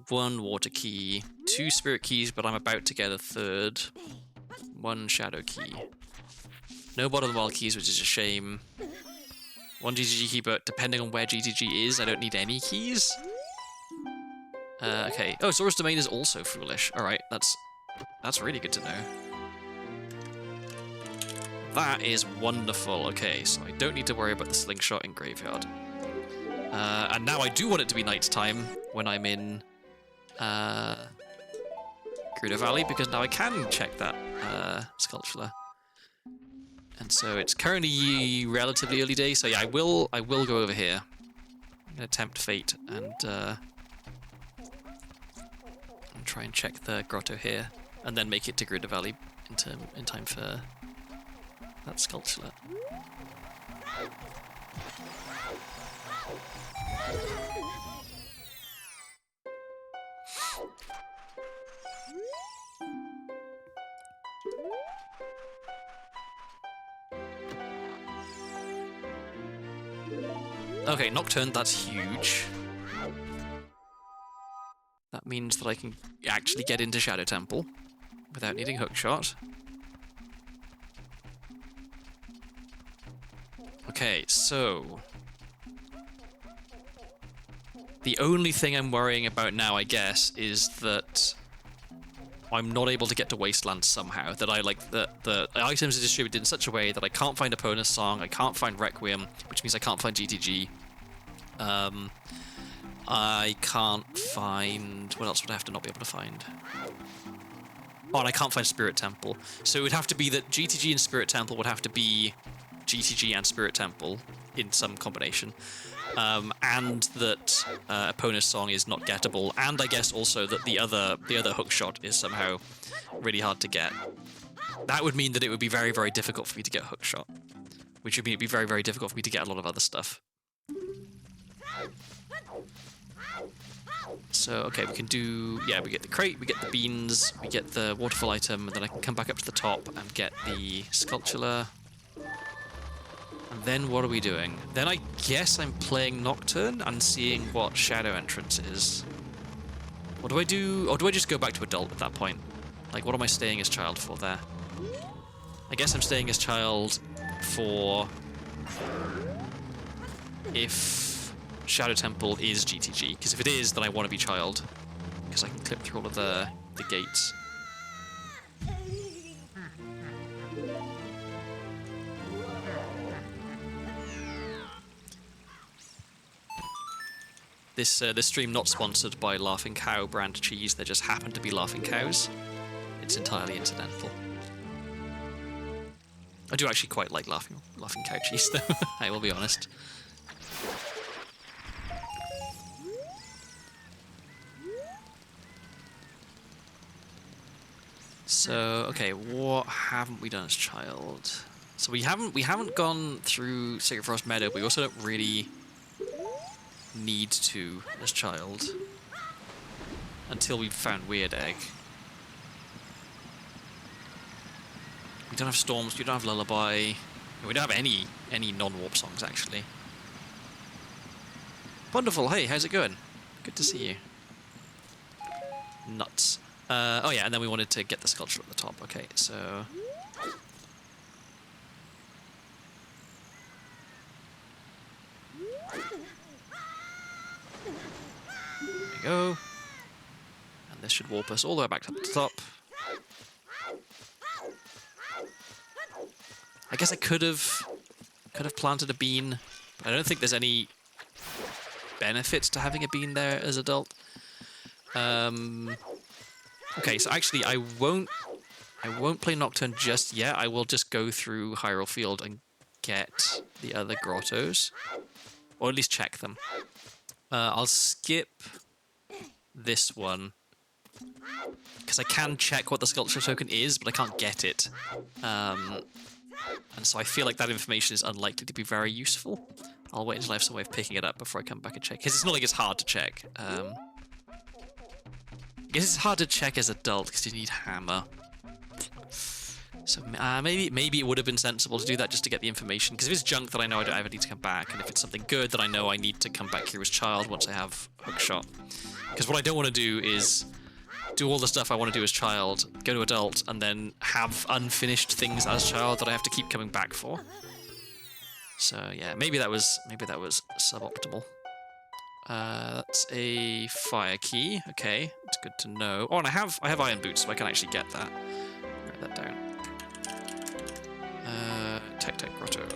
1 water key, 2 spirit keys, but I'm about to get a 3rd. 1 shadow key. No bottom of the wild keys, which is a shame. 1 GTG key, but depending on where GTG is, I don't need any keys. Okay. Oh, Sora's Domain is also foolish. Alright, that's really good to know. That is wonderful. Okay, so I don't need to worry about the slingshot in Graveyard. And now I do want it to be nighttime when I'm in Gerudo Valley, because now I can check that sculpture. And so it's currently relatively early day, so yeah, I will go over here. I'm gonna tempt fate and try and check the grotto here, and then make it to Gerudo Valley in time for that sculpture. Okay, Nocturne, that's huge. That means that I can actually get into Shadow Temple without needing Hookshot. Okay, so... the only thing I'm worrying about now, I guess, is that I'm not able to get to Wasteland somehow. That I like the items are distributed in such a way that I can't find Epona's Song, I can't find Requiem, which means I can't find GTG. I can't find... What else would I have to not be able to find? Oh, and I can't find Spirit Temple. So it would have to be that GTG and Spirit Temple would have to be GTG and Spirit Temple in some combination. And that Epona's Song is not gettable, and I guess also that the other hookshot is somehow really hard to get. That would mean that it would be very, very difficult for me to get hookshot, which would mean it'd be very, very difficult for me to get a lot of other stuff. So, okay, we can do... Yeah, we get the crate, we get the beans, we get the waterfall item, and then I can come back up to the top and get the sculpture. And then what are we doing? Then I guess I'm playing Nocturne and seeing what Shadow Entrance is. What do I do? Or do I just go back to Adult at that point? Like, what am I staying as Child for there? I guess I'm staying as Child for... if Shadow Temple is GTG. Because if it is, then I want to be Child. Because I can clip through all of the gates. This stream not sponsored by Laughing Cow brand cheese, there just happen to be Laughing Cows. It's entirely incidental. I do actually quite like Laughing Cow cheese though, I will be honest. So, okay, what haven't we done as Child? So we haven't gone through Sacred Forest Meadow, but we also don't really need to as Child until we've found Weird Egg. We don't have Storms, we don't have Lullaby, we don't have any non-warp songs actually. Wonderful, hey, how's it going? Good to see you. Nuts. Oh yeah, and then we wanted to get the sculpture at the top. Okay, so... There we go. And this should warp us all the way back to the top. I guess I could have planted a bean, but I don't think there's any benefits to having a bean there as Adult. Okay, so actually I won't play Nocturne just yet. I will just go through Hyrule Field and get the other grottos, or at least check them. I'll skip this one because I can check what the sculpture token is, but I can't get it. And so I feel like that information is unlikely to be very useful. I'll wait until I have some way of picking it up before I come back and check, because it's not like it's hard to check. I guess it's hard to check as Adult because you need Hammer. So maybe it would have been sensible to do that just to get the information, because if it's junk that I know I don't ever need to come back, and if it's something good that I know I need to come back here as Child once I have Hookshot. Because what I don't want to do is do all the stuff I want to do as Child, go to Adult, and then have unfinished things as Child that I have to keep coming back for. So yeah, maybe that was suboptimal. That's a fire key. Okay, it's good to know. Oh, and I have iron boots, so I can actually get that. Write that down. Tech Grotto.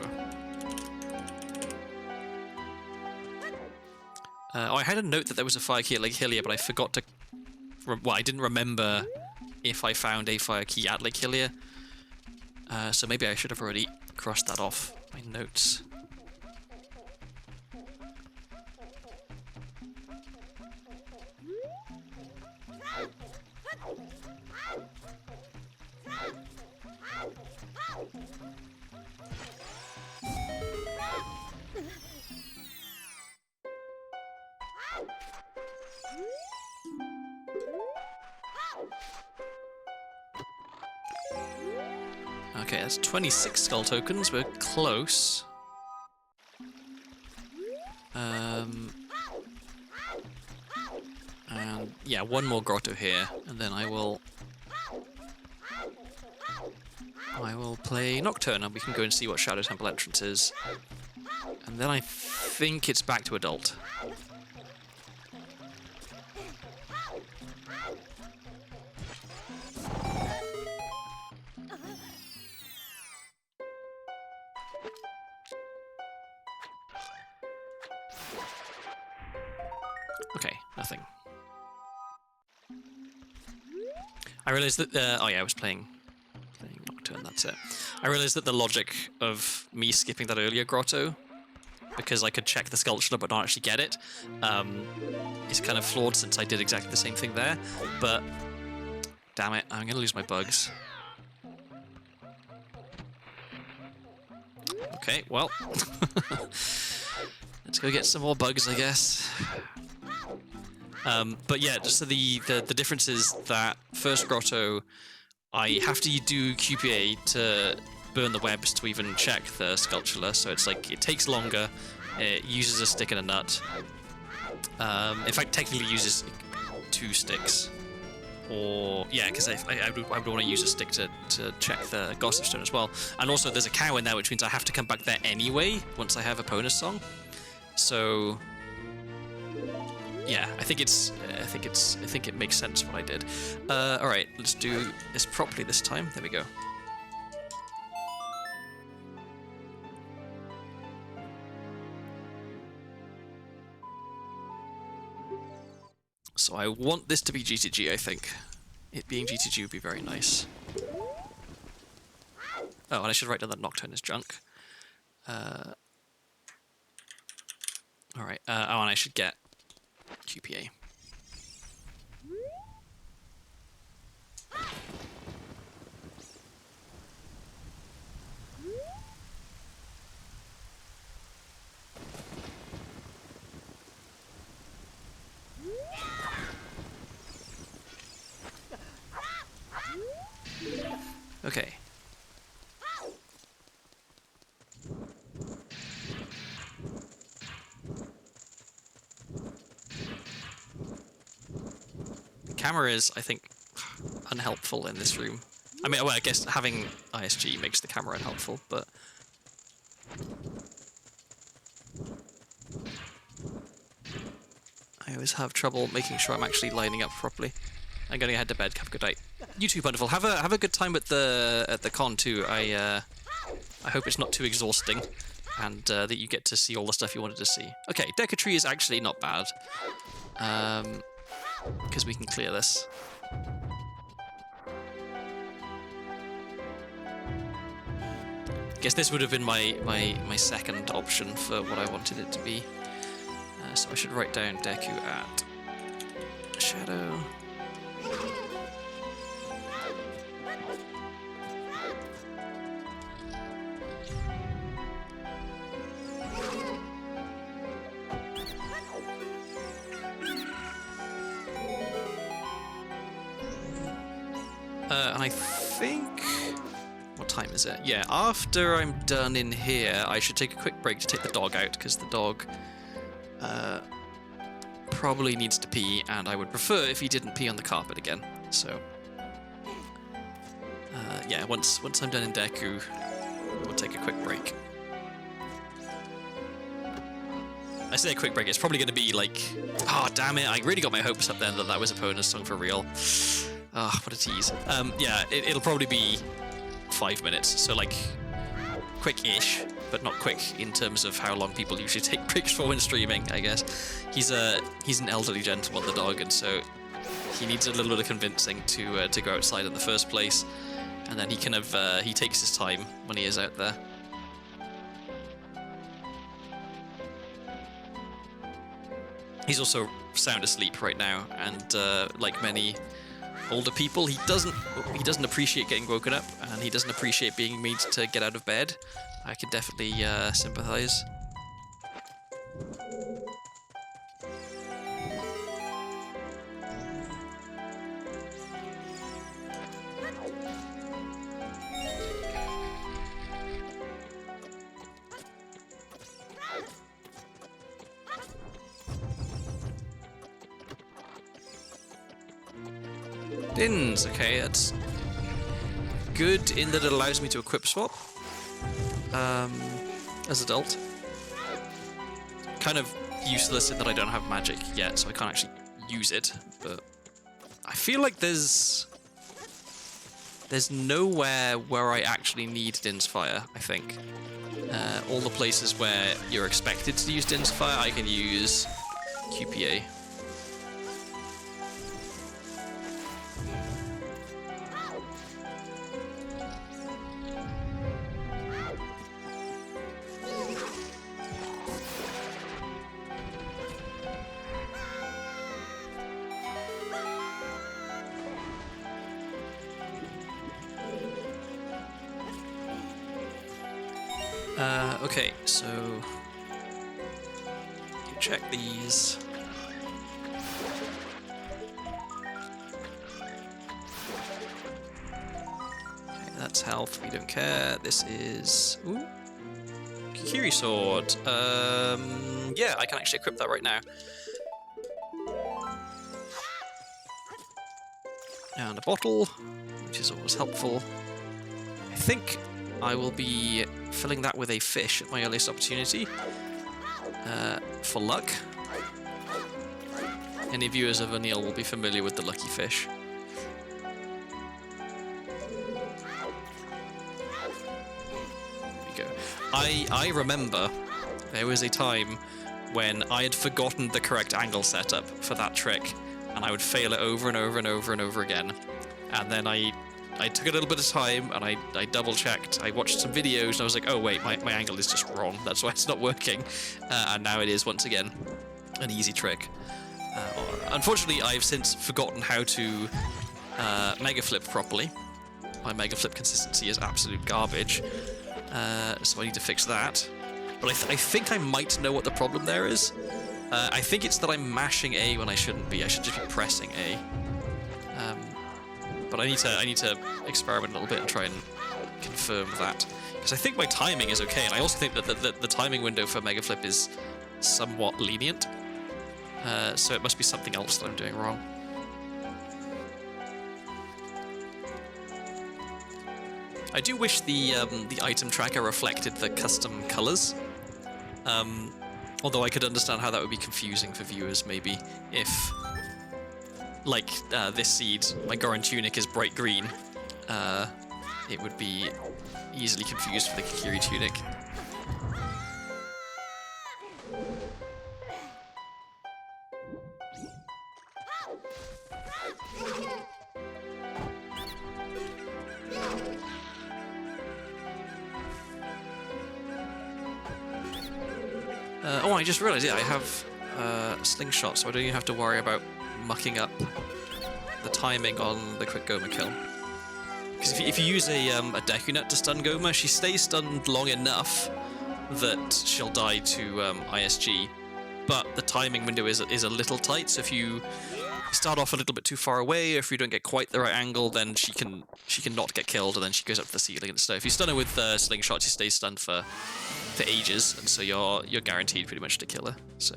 I had a note that there was a fire key at Lake Hylia, but I forgot to... Well, I didn't remember if I found a fire key at Lake Hylia. So maybe I should have already crossed that off my notes. Okay, that's 26 skull tokens. We're close. And yeah, one more grotto here, and then I will play Nocturne, and we can go and see what Shadow Temple entrance is. And then I think it's back to Adult. Okay, nothing. I realized that, oh yeah, I was playing Nocturne, that's it. I realized that the logic of me skipping that earlier grotto, because I could check the sculpture but not actually get it, is kind of flawed since I did exactly the same thing there, but damn it, I'm gonna lose my bugs. Okay, well, let's go get some more bugs, I guess. But yeah, just so the difference is that first grotto, I have to do QPA to burn the webs to even check the sculpture, so it's like, it takes longer, it uses a stick and a nut. In fact, technically uses 2 sticks. Or, yeah, because I would want to use a stick to check the Gossip Stone as well. And also there's a cow in there, which means I have to come back there anyway, once I have a bonus song. So, yeah, I think it makes sense what I did. Alright, let's do this properly this time. There we go. So I want this to be GTG, I think. It being GTG would be very nice. Oh, and I should write down that Nocturne is junk. Alright, oh, and I should get QPA. Okay. The camera is, I think, unhelpful in this room. I mean, well, I guess having ISG makes the camera unhelpful, but... I always have trouble making sure I'm actually lining up properly. I'm going to head to bed. Have a good night. You too, wonderful. Have a good time at the con too. I hope it's not too exhausting, and that you get to see all the stuff you wanted to see. Okay, Deca Tree is actually not bad, because we can clear this. Guess this would have been my second option for what I wanted it to be. So I should write down Deku at Shadow. And I think... What time is it? Yeah, after I'm done in here, I should take a quick break to take the dog out, because the dog probably needs to pee, and I would prefer if he didn't pee on the carpet again. So, yeah, once I'm done in Deku, we'll take a quick break. I say a quick break, it's probably going to be like, oh damn it, I really got my hopes up then that was a bonus song for real. Ah, oh, what a tease. Yeah, it'll probably be 5 minutes, so like, quick-ish, but not quick in terms of how long people usually take breaks for when streaming, I guess. He's an elderly gentleman, the dog, and so he needs a little bit of convincing to go outside in the first place, and then he takes his time when he is out there. He's also sound asleep right now, and like many older people, he doesn't appreciate getting woken up, and he doesn't appreciate being made to get out of bed. I can definitely sympathize. Dins, okay, that's good in that it allows me to equip swap as adult. Kind of useless in that I don't have magic yet, so I can't actually use it, but I feel like there's nowhere where I actually need Din's Fire, I think. All the places where you're expected to use Din's Fire, I can use QPA. Okay, so you check these. Okay, that's health. We don't care. This is Kikiri sword. Yeah, I can actually equip that right now. And a bottle, which is always helpful. I think I will be filling that with a fish at my earliest opportunity. For luck. Any viewers of Anil will be familiar with the lucky fish. There we go. I remember there was a time when I had forgotten the correct angle setup for that trick, and I would fail it over and over and over and over again. And then I took a little bit of time and I double checked. I watched some videos and I was like, oh wait, my angle is just wrong. That's why it's not working. And now it is once again an easy trick. Unfortunately, I've since forgotten how to mega flip properly. My mega flip consistency is absolute garbage. So I need to fix that. But I think I might know what the problem there is. I think it's that I'm mashing A when I shouldn't be. I should just be pressing A. But I need to experiment a little bit and try and confirm that, because I think my timing is okay, and I also think that the timing window for Mega Flip is somewhat lenient. So it must be something else that I'm doing wrong. I do wish the item tracker reflected the custom colors. Although I could understand how that would be confusing for viewers, maybe, if, like, this seed, my Goron tunic is bright green. It would be easily confused for the Kikiri tunic. Oh, I just realised, yeah, I have slingshot, so I don't even have to worry about mucking up the timing on the quick Goma kill. Because if you use a Deku Nut to stun Goma, she stays stunned long enough that she'll die to ISG, but the timing window is a little tight, so if you start off a little bit too far away, or if you don't get quite the right angle, then she can not get killed, and then she goes up to the ceiling and stuff. If you stun her with slingshot, she stays stunned for ages, and so you're guaranteed pretty much to kill her. So.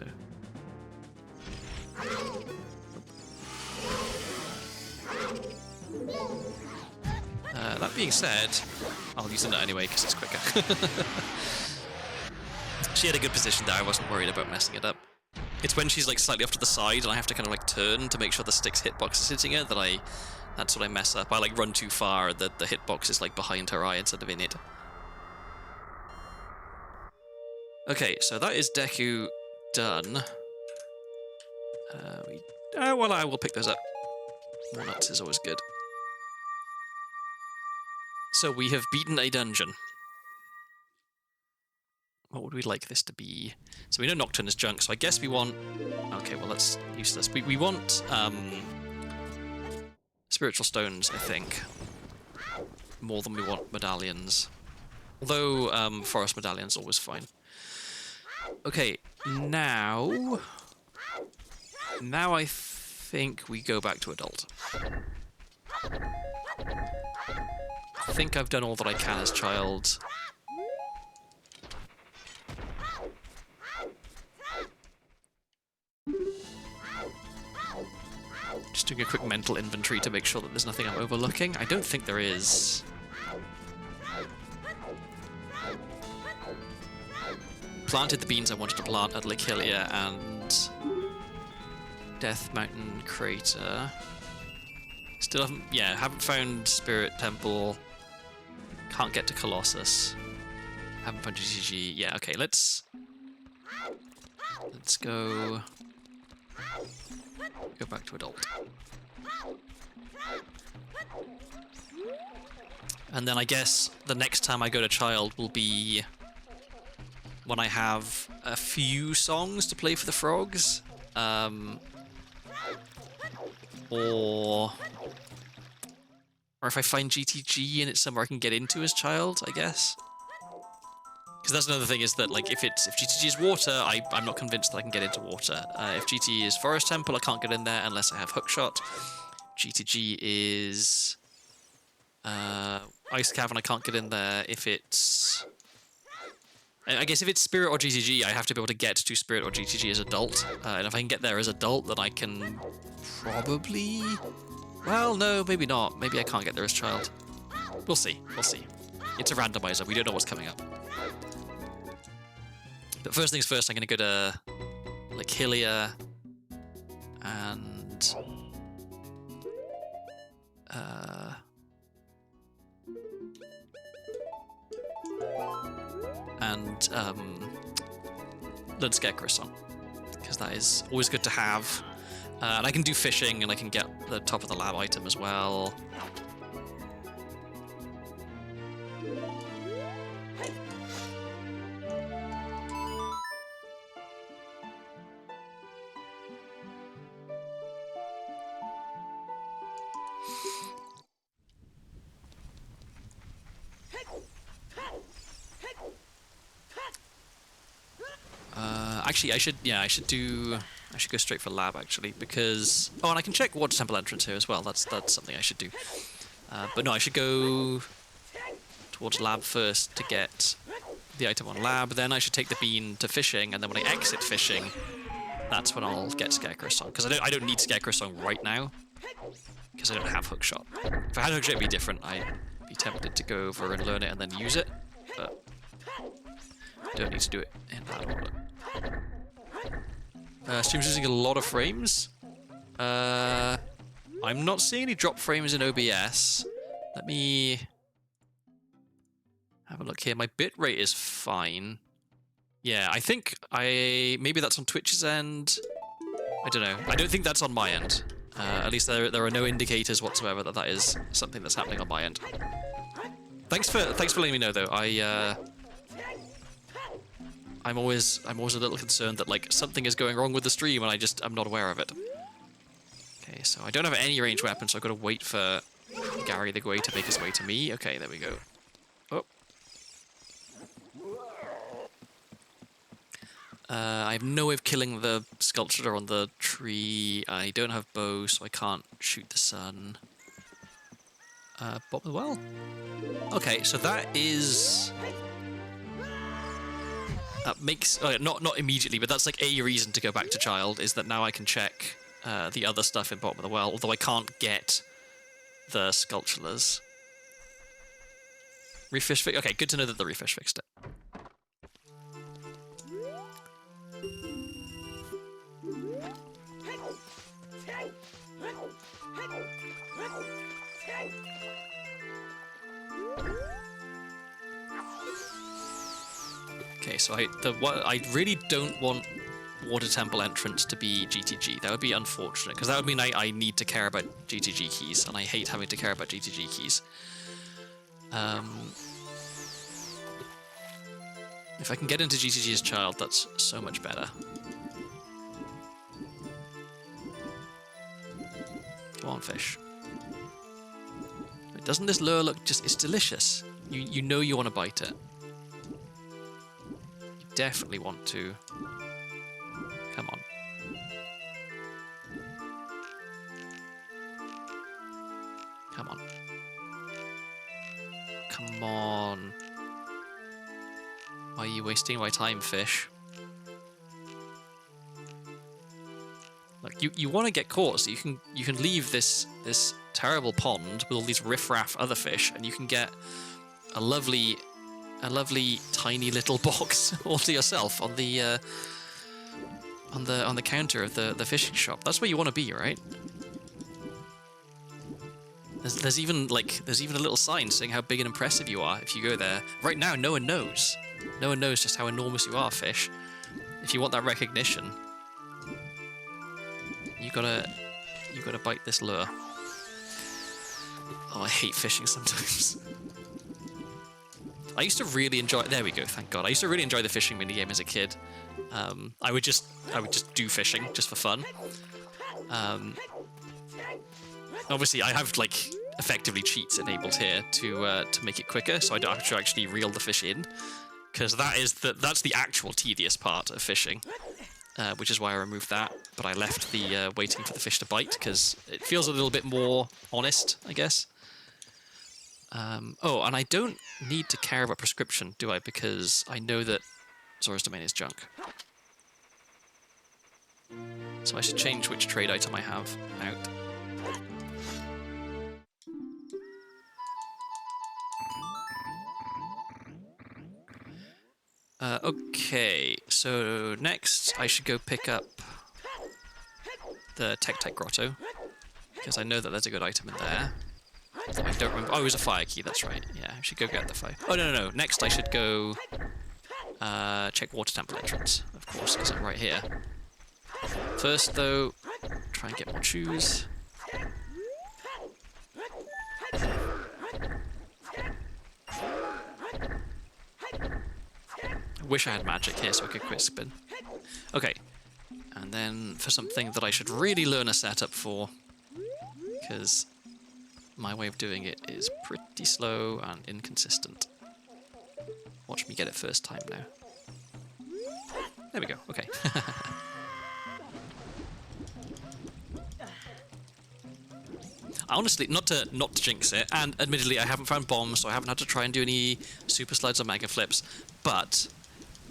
That being said, I'll use the nut anyway because it's quicker. She had a good position there. I wasn't worried about messing it up. It's when she's like slightly off to the side and I have to kind of like turn to make sure the stick's hitbox is hitting her that's what I mess up. I like run too far. The hitbox is like behind her eye instead of in it. Okay, so that is Deku done. Well, I will pick those up. More nuts is always good. So we have beaten a dungeon. What would we like this to be? So we know Nocturne is junk, so I guess we want... Okay, well that's useless. We want spiritual stones, I think. More than we want medallions. Although forest medallions are always fine. Okay, now I think we go back to adult. I think I've done all that I can as child. Just doing a quick mental inventory to make sure that there's nothing I'm overlooking. I don't think there is. Planted the beans I wanted to plant at Lake Hylia and Death Mountain Crater. Still haven't found Spirit Temple. Can't get to Colossus. Haven't found GGG. Yeah, okay, let's go back to adult. And then I guess the next time I go to child will be when I have a few songs to play for the frogs. Or if I find GTG and it's somewhere I can get into as child, I guess. Because that's another thing is that like if GTG is water, I'm not convinced that I can get into water. If GTG is Forest Temple, I can't get in there unless I have Hookshot. GTG is Ice Cavern, I can't get in there. If it's... I guess if it's Spirit or GTG, I have to be able to get to Spirit or GTG as adult. And if I can get there as adult, then I can probably... Well, no, maybe not. Maybe I can't get there as child. We'll see. We'll see. It's a randomizer. We don't know what's coming up. But first things first, I'm going to go to like Hylia and learn Scarecrow Song, because that is always good to have. And I can do fishing, and I can get the top of the lab item as well. Actually, I should go straight for lab actually, because and I can check Water Temple entrance here as well. That's something I should do. But no, I should go towards lab first to get the item on lab. Then I should take the bean to fishing, and then when I exit fishing, that's when I'll get Scarecrow Song. Because I don't need Scarecrow Song right now, because I don't have Hookshot. If I had Hookshot, it'd be different. I'd be tempted to go over and learn it and then use it, but don't need to do it in that order. Stream's using a lot of frames. I'm not seeing any drop frames in OBS. Let me have a look here. My bitrate is fine. Yeah, I think maybe that's on Twitch's end. I don't know. I don't think that's on my end. At least there are no indicators whatsoever that is something that's happening on my end. Thanks for letting me know though. I'm always a little concerned that like something is going wrong with the stream and I'm not aware of it. Okay, so I don't have any ranged weapons, so I've got to wait for Gary the Gwei to make his way to me. Okay, there we go. Oh. I have no way of killing the sculpture on the tree. I don't have bow, so I can't shoot the sun. Bottom of the well. Okay, so that is... That makes... not immediately, but that's like a reason to go back to child, is that now I can check the other stuff in bottom of the well, although I can't get the sculptures. Refish fix... Okay, good to know that the refish fixed it. Okay, so I really don't want Water Temple entrance to be GTG. That would be unfortunate, because that would mean I need to care about GTG keys, and I hate having to care about GTG keys. If I can get into GTG as child, that's so much better. Come on, fish. Doesn't this lure look just... It's delicious. You know you want to bite it. You definitely want to. Come on. Come on. Come on. Why are you wasting my time, fish? Look, you want to get caught, so you can leave this terrible pond with all these riffraff other fish, and you can get a lovely tiny little box all to yourself on the counter of the fishing shop. That's where you want to be, right? There's even a little sign saying how big and impressive you are if you go there. Right now, no one knows. No one knows just how enormous you are, fish. If you want that recognition, you gotta bite this lure. Oh, I hate fishing sometimes. I used to really enjoy... There we go, thank God. I used to really enjoy the fishing minigame as a kid. I would just do fishing just for fun. Obviously, I have like effectively cheats enabled here to make it quicker, so I don't have to actually reel the fish in. because that's the actual tedious part of fishing, which is why I removed that. But I left the waiting for the fish to bite because it feels a little bit more honest, I guess. Oh, and I don't need to care about prescription, do I? Because I know that Zora's Domain is junk. So I should change which trade item I have out. Okay, so next I should go pick up the Tectite Grotto, because I know that there's a good item in there. I don't remember. Oh, it was a fire key, that's right. Yeah, I should go get the fire. Oh, no. Next I should go check Water Temple entrance, of course, because I'm right here. First, though, try and get more shoes. I wish I had magic here so I could quick spin. Okay, and then for something that I should really learn a setup for, because my way of doing it is pretty slow and inconsistent. Watch me get it first time now. There we go, okay. Honestly, not to jinx it, and admittedly I haven't found bombs, so I haven't had to try and do any super slides or mega flips, but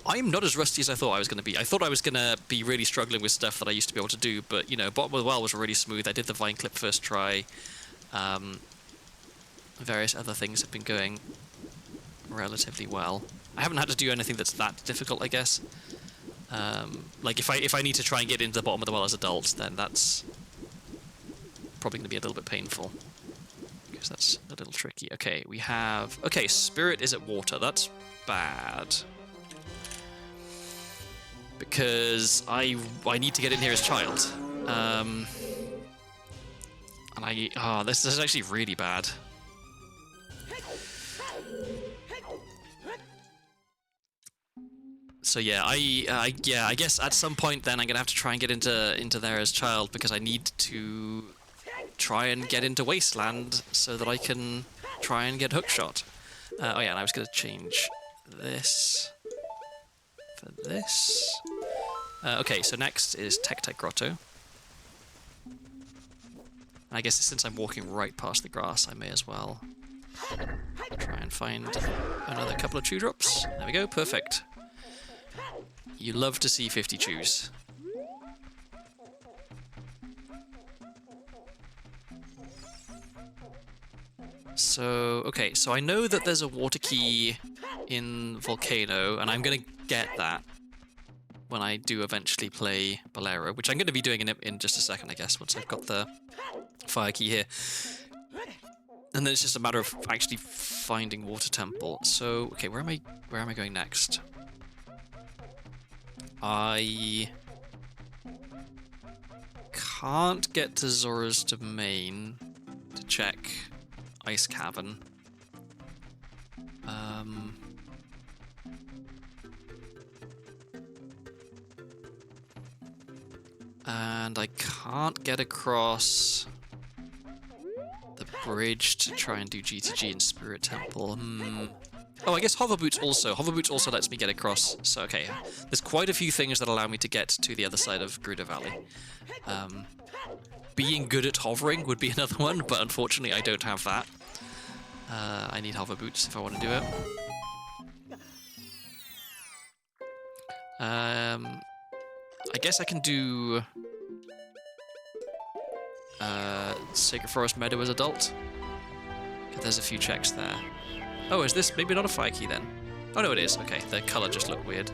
I'm not as rusty as I thought I was going to be. I thought I was going to be really struggling with stuff that I used to be able to do, but, you know, bottom of the well was really smooth. I did the vine clip first try. Various other things have been going relatively well. I haven't had to do anything that's that difficult, I guess. Like, if I need to try and get into the bottom of the well as adults, then that's probably going to be a little bit painful, because that's a little tricky. Okay, we have... Okay, Spirit is at water. That's bad. Because I need to get in here as child. And this is actually really bad. So yeah, I guess at some point then I'm gonna have to try and get into there as child, because I need to try and get into Wasteland so that I can try and get Hookshot. Oh yeah, and I was gonna change this for this. Okay, so next is Tectite Grotto. I guess since I'm walking right past the grass, I may as well try and find another couple of chew drops. There we go, perfect. You love to see 50 chews. So, okay, so I know that there's a water key in Volcano, and I'm gonna get that when I do eventually play Bolero, which I'm going to be doing in just a second, I guess, once I've got the fire key here. And then it's just a matter of actually finding Water Temple. So, okay, where am I going next? I can't get to Zora's Domain to check Ice Cavern. And I can't get across the bridge to try and do GTG in Spirit Temple. Oh, I guess Hover Boots also. Hover Boots also lets me get across. So, okay, there's quite a few things that allow me to get to the other side of Gerudo Valley. Being good at hovering would be another one, but unfortunately I don't have that. I need Hover Boots if I want to do it. I guess I can do Sacred Forest Meadow as adult. There's a few checks there. Oh, is this maybe not a fire key then? Oh no, it is. Okay, the colour just looked weird.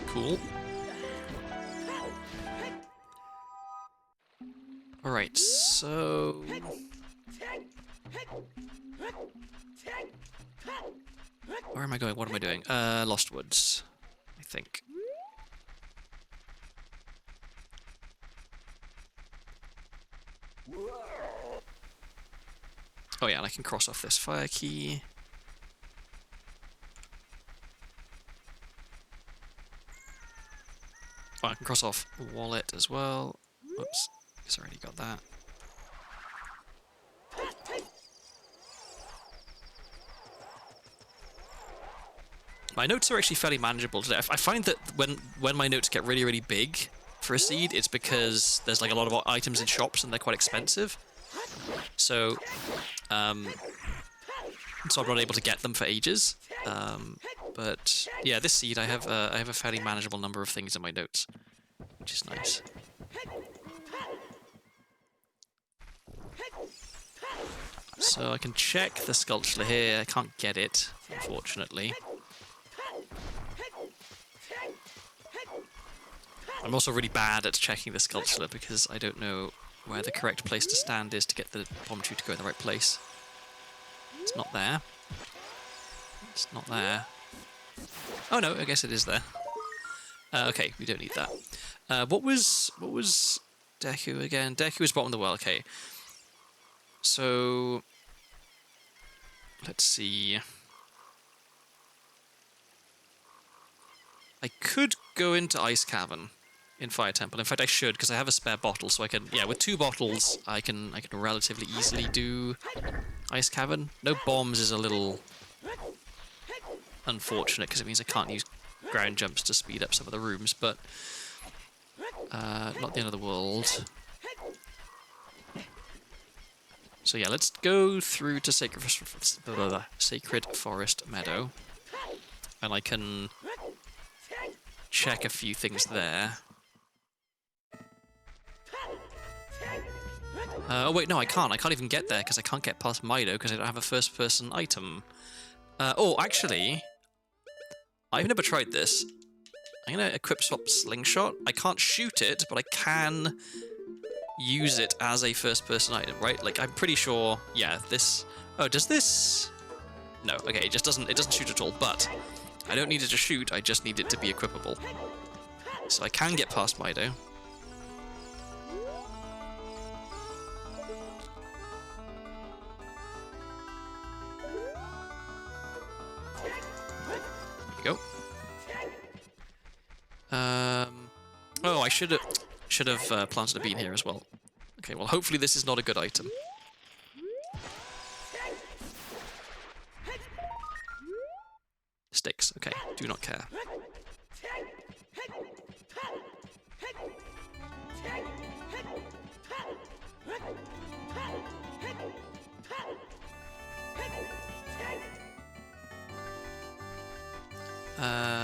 Cool. Alright, so... Where am I going? What am I doing? Lost Woods, I think. Oh yeah, and I can cross off this fire key. Oh, I can cross off wallet as well. Whoops. Because I already got that. My notes are actually fairly manageable today. I find that when my notes get really, really big for a seed, it's because there's like a lot of items in shops and they're quite expensive. So, so I'm not able to get them for ages. But yeah, this seed I have a fairly manageable number of things in my notes, which is nice. So I can check the sculpture here. I can't get it, unfortunately. I'm also really bad at checking the sculpture because I don't know where the correct place to stand is to get the bomb shoe to go in the right place. It's not there. It's not there. Oh no, I guess it is there. Okay, we don't need that. What was Deku again? Deku was bottom of the well. Okay. So let's see. I could go into Ice Cavern in Fire Temple. In fact, I should, because I have a spare bottle, so I can. Yeah, with 2 bottles, I can relatively easily do Ice Cavern. No bombs is a little unfortunate because it means I can't use ground jumps to speed up some of the rooms, but not the end of the world. So yeah, let's go through to Sacred Forest Meadow, and I can check a few things there. Oh wait, no, I can't. I can't even get there because I can't get past Mido because I don't have a first-person item. Oh, actually, I've never tried this. I'm gonna equip swap Slingshot. I can't shoot it, but I can use it as a first-person item, right? Like, I'm pretty sure. Yeah, this. Oh, does this? No. Okay, it just doesn't. It doesn't shoot at all. But I don't need it to shoot. I just need it to be equipable. So I can get past Mido. Go. Oh, I should have planted a bean here as well. Okay, well, hopefully this is not a good item. Sticks. Okay, do not care.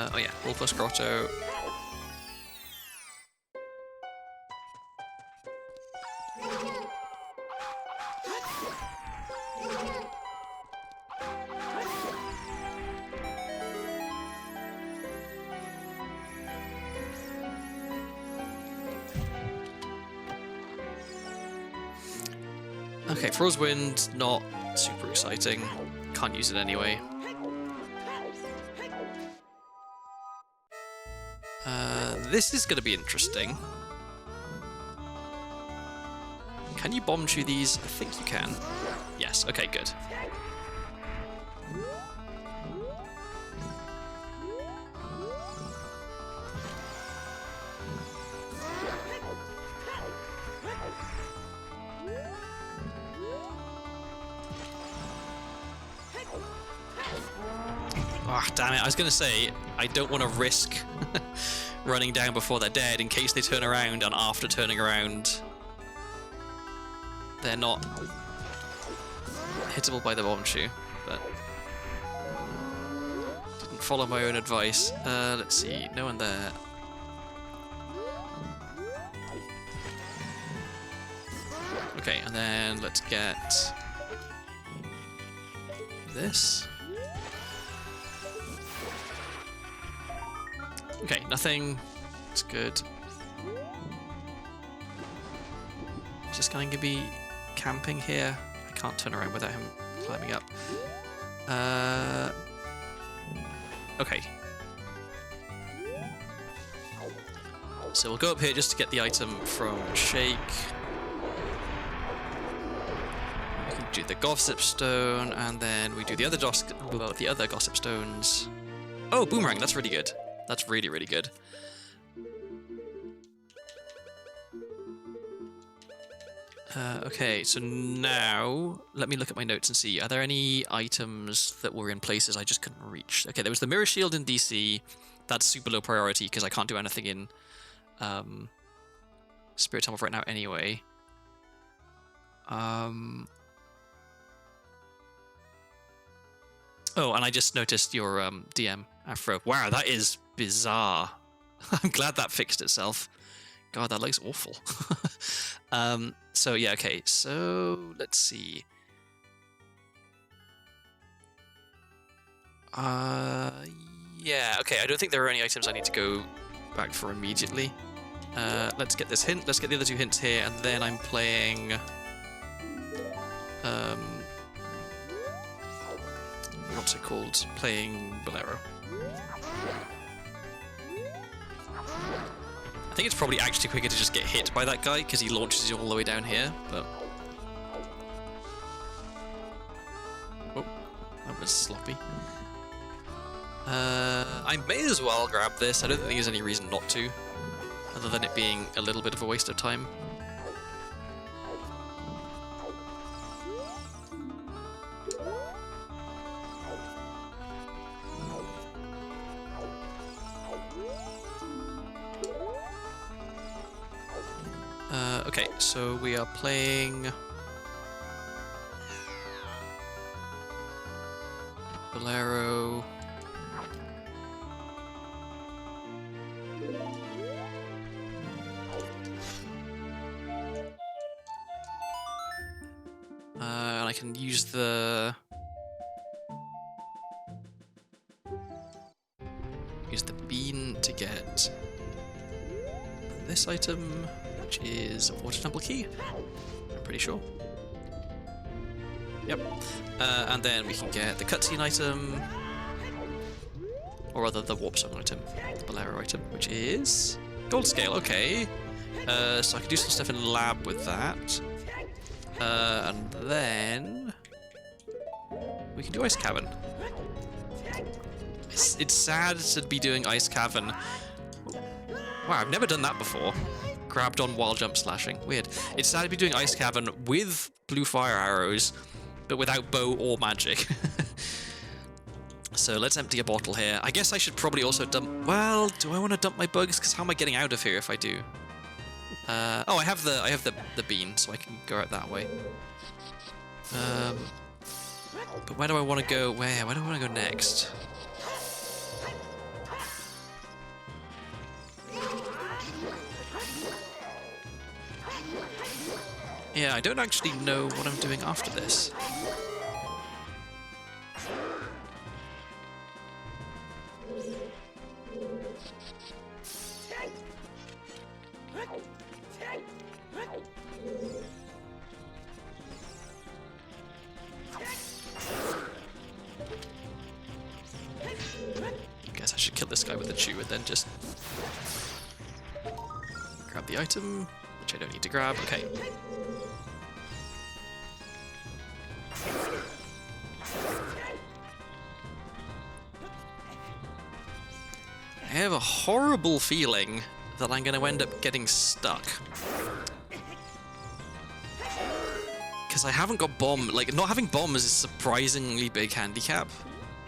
Oh yeah, Wolfus Grotto. Okay, Frostwind, not super exciting. Can't use it anyway. This is going to be interesting. Can you bomb chew these? I think you can. Yes, okay, good. Ah, oh, damn it. I was going to say, I don't want to risk running down before they're dead in case they turn around, and after turning around, they're not hittable by the bomb shoe, but didn't follow my own advice. Let's see, no one there. Okay, and then let's get this. Okay, nothing. It's good. Just going to be camping here. I can't turn around without him climbing up. Okay. So we'll go up here just to get the item from Shake. We can do the Gossip Stone, and then we do the other Gossip Stones. Oh, Boomerang, that's really good. That's really, really good. Okay, so now let me look at my notes and see. Are there any items that were in places I just couldn't reach? Okay, there was the mirror shield in DC. That's super low priority because I can't do anything in Spirit Temple right now anyway. Oh, and I just noticed your DM, Afro. Wow, that is bizarre. I'm glad that fixed itself. God, that looks awful. So yeah, okay, so let's see. Yeah, okay, I don't think there are any items I need to go back for immediately. Let's get this hint, let's get the other 2 hints here, and then I'm playing... what's it called? Playing Bolero. I think it's probably actually quicker to just get hit by that guy, because he launches you all the way down here, but... Oh, that was sloppy. I may as well grab this. I don't think there's any reason not to, other than it being a little bit of a waste of time. Okay, so we are playing Bolero. And I can use the bean to get this item, which is a water temple key, I'm pretty sure. Yep. And then we can get the cutscene item, or rather the warp song item, the Bolero item, which is gold scale. Okay. So I can do some stuff in lab with that. And then we can do Ice Cavern. It's sad to be doing Ice Cavern. Wow, I've never done that before. Grabbed on while jump slashing. Weird. It's sad to be doing Ice Cavern with blue fire arrows, but without bow or magic. So let's empty a bottle here. I guess I should probably also dump... Well, do I want to dump my bugs? Because how am I getting out of here if I do? Oh, I have the bean, so I can go out that way. But where do I want to go? Where do I want to go next? Yeah, I don't actually know what I'm doing after this. Guess I should kill this guy with the chew and then just grab the item, which I don't need to grab. Okay. I have a horrible feeling that I'm going to end up getting stuck. Because I haven't got bomb. Like, not having bomb is a surprisingly big handicap.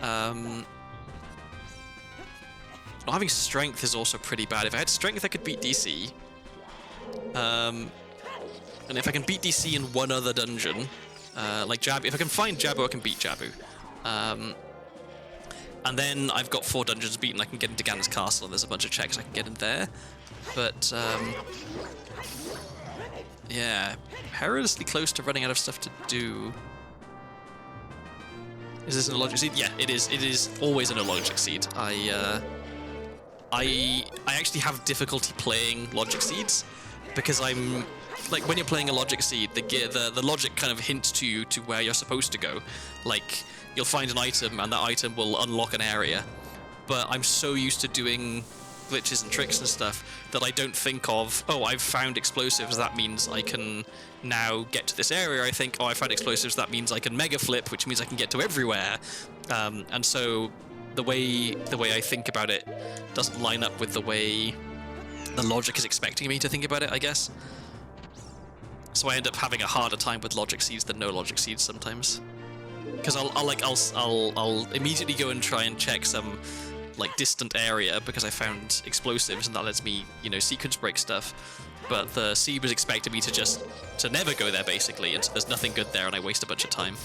Not having strength is also pretty bad. If I had strength, I could beat DC. And if I can beat DC in one other dungeon, like Jabu, if I can find Jabu, I can beat Jabu. And then I've got 4 dungeons beaten. I can get into Ganon's castle, and there's a bunch of checks I can get in there. But yeah, perilously close to running out of stuff to do. Is this an Illogic Seed? Yeah, it is. It is always an Illogic Seed. I actually have difficulty playing Logic Seeds because I'm like, when you're playing a Logic Seed, the logic kind of hints to you to where you're supposed to go. Like, you'll find an item and that item will unlock an area. But I'm so used to doing glitches and tricks and stuff that I don't think of, oh, I've found explosives, that means I can now get to this area. I think, oh, I found explosives, that means I can mega flip, which means I can get to everywhere. And so the way I think about it doesn't line up with the way the logic is expecting me to think about it, I guess. So I end up having a harder time with logic seeds than no logic seeds sometimes. Because I'll immediately go and try and check some like distant area because I found explosives and that lets me, you know, sequence break stuff. But the seed was expecting me to never go there basically, and so there's nothing good there and I waste a bunch of time.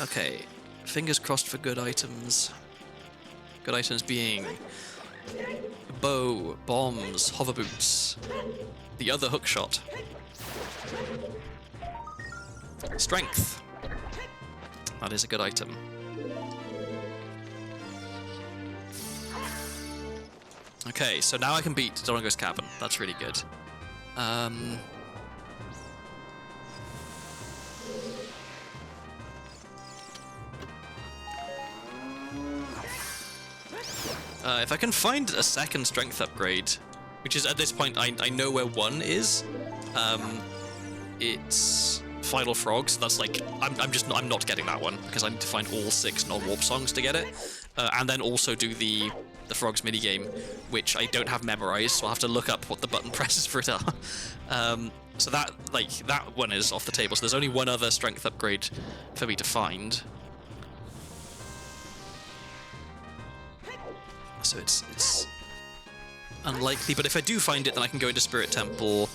Okay, fingers crossed for good items. Good items being bow, bombs, hover boots, the other hookshot, strength. That is a good item. Okay, so now I can beat Dorongo's Cavern. That's really good. If I can find a second strength upgrade, which is at this point I know where one is, it's Final Frog, so that's like I'm not getting that one because I need to find all 6 non-warp songs to get it, and then also do the Frogs minigame, which I don't have memorized, so I'll have to look up what the button presses for it are. So that one is off the table. So there's only one other strength upgrade for me to find. So it's unlikely, but if I do find it, then I can go into Spirit Temple,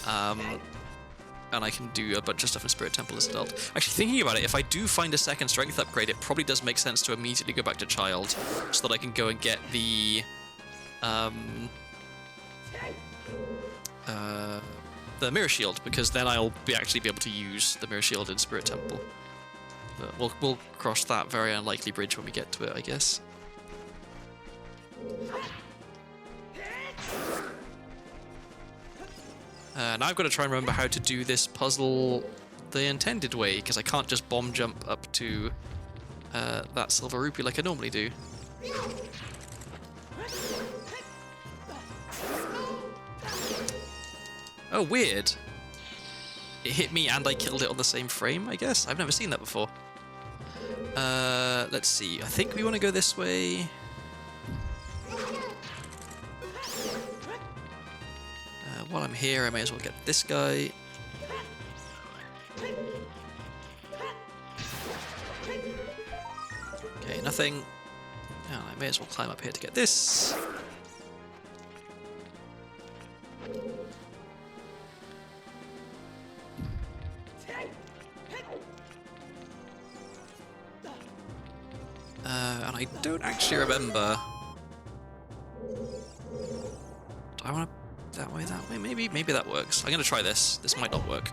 and I can do a bunch of stuff in Spirit Temple as an adult. Actually, thinking about it, if I do find a second strength upgrade, it probably does make sense to immediately go back to Child, so that I can go and get the Mirror Shield, because then I'll actually be able to use the Mirror Shield in Spirit Temple. But we'll cross that very unlikely bridge when we get to it, I guess. Now I've got to try and remember how to do this puzzle the intended way, because I can't just bomb jump up to that silver rupee like I normally do. Oh, weird. It hit me and I killed it on the same frame, I guess? I've never seen that before. Let's see. I think we want to go this way. While I'm here, I may as well get this guy. Okay, nothing. Now I may as well climb up here to get this. And I don't actually remember. Do I want to... That way, maybe that works. I'm gonna try this. This might not work.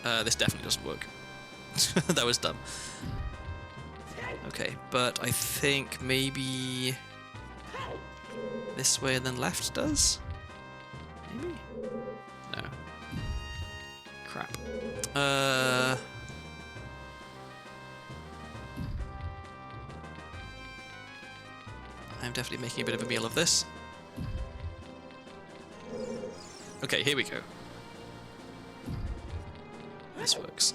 This definitely doesn't work. That was dumb. Okay, but I think maybe this way and then left does? Maybe? No. Crap. I'm definitely making a bit of a meal of this. Okay, here we go. This works.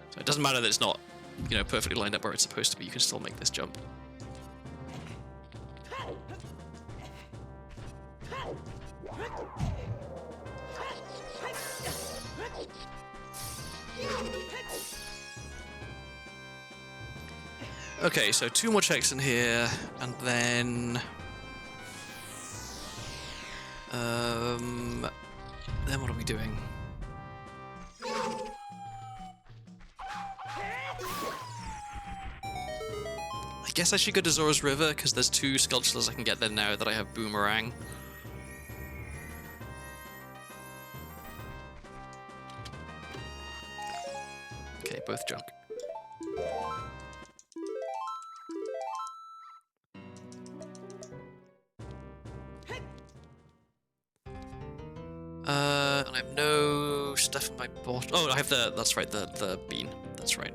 So it doesn't matter that it's not, you know, perfectly lined up where it's supposed to be, you can still make this jump. Okay, so 2 more checks in here, and then... Then what are we doing? I guess I should go to Zora's River, because there's 2 sculptures I can get there now that I have Boomerang. Okay, both junk. And I have no stuff in my bottle. Oh, I have that's right, the bean. That's right.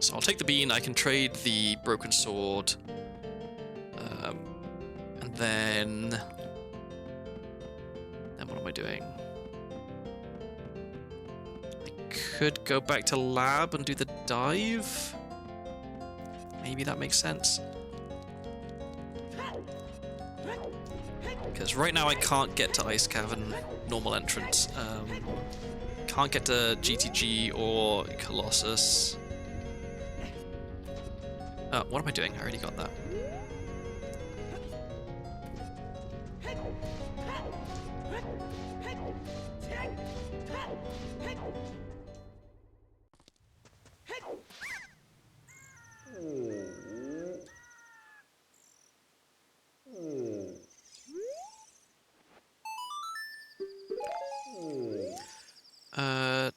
So I'll take the bean, I can trade the broken sword, And then what am I doing? I could go back to lab and do the dive. Maybe that makes sense. Because right now I can't get to Ice Cavern normal entrance. Can't get to GTG or Colossus. What am I doing? I already got that.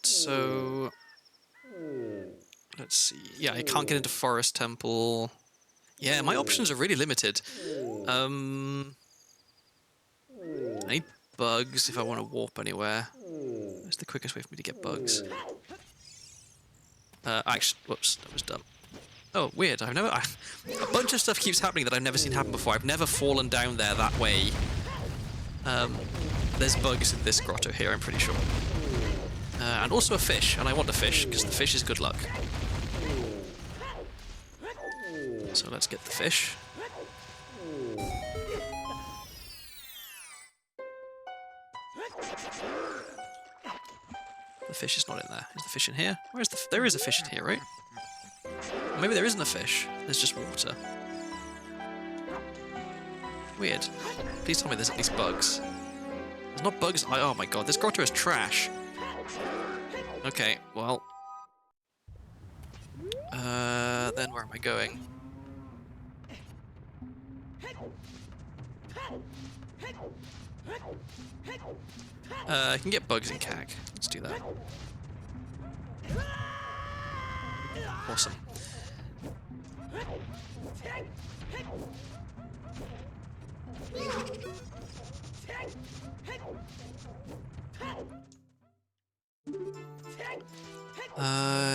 So let's see. Yeah, I can't get into Forest Temple. Yeah, my options are really limited. I need bugs if I want to warp anywhere. Where's the quickest way for me to get bugs? Actually, whoops, that was dumb. Oh, weird. A bunch of stuff keeps happening that I've never seen happen before. I've never fallen down there that way. There's bugs in this grotto here, I'm pretty sure. And also a fish, and I want the fish, because the fish is good luck. So let's get the fish. The fish is not in there. Is the fish in here? There is a fish in here, right? Or maybe there isn't a fish. There's just water. Weird. Please tell me there's at least bugs. There's not bugs. Oh my god, this grotto is trash. Okay, well. Then where am I going? I can get bugs in CAG. Let's do that. Awesome.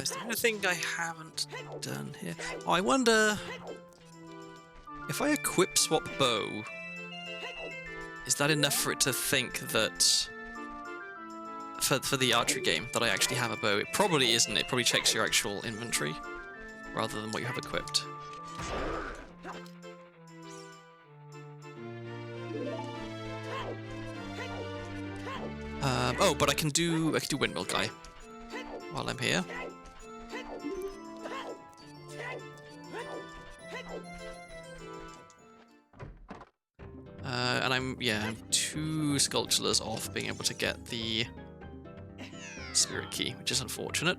Is there anything I haven't done here? Oh, I wonder if I equip swap bow, is that enough for it to think that for the archery game that I actually have a bow? It probably isn't. It probably checks your actual inventory rather than what you have equipped. Oh, but I can do windmill guy while I'm here. And I'm 2 sculptures off being able to get the spirit key, which is unfortunate.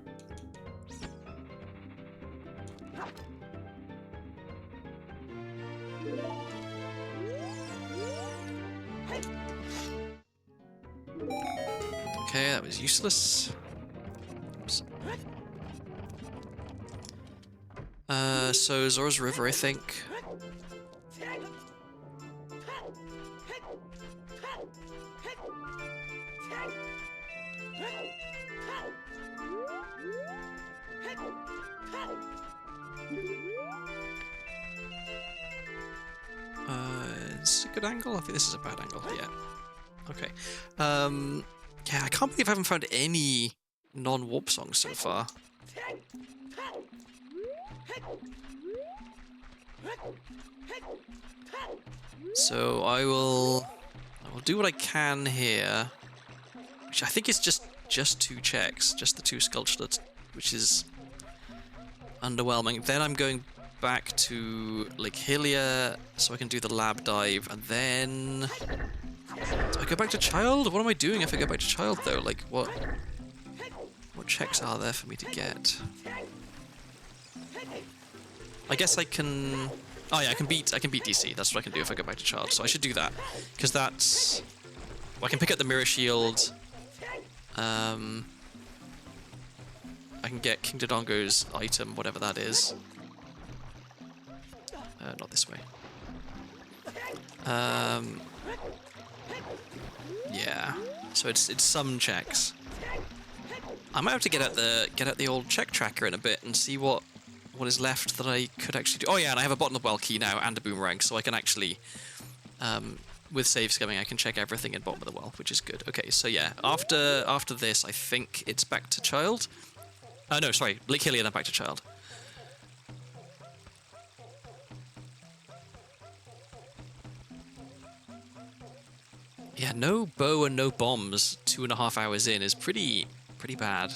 Okay, that was useless. Oops. So Zora's River, I think. Is it a good angle? I think this is a bad angle. Yeah. Okay. Yeah, I can't believe I haven't found any non-warp songs so far. So I will do what I can here, which I think is just 2 checks, just the 2 sculptures, which is underwhelming. Then I'm going back to Lake Hylia so I can do the lab dive, and then do I go back to Child? What am I doing if I go back to Child though? Like what checks are there for me to get? I guess I can. Oh yeah, I can beat DC. That's what I can do if I go back to Child. So I should do that because that's. Well, I can pick up the mirror shield. I can get King Dodongo's item, whatever that is. Not this way. Yeah. So it's some checks. I might have to get out the old check tracker in a bit and see what is left that I could actually do. Oh yeah, and I have a bottom of well key now and a boomerang, so I can actually with saves coming, I can check everything at bottom of the well, which is good. Okay, so yeah, after this, I think it's back to Child. No, sorry, Lake Hylia, then back to Child. Yeah, no bow and no bombs 2.5 hours in is pretty bad.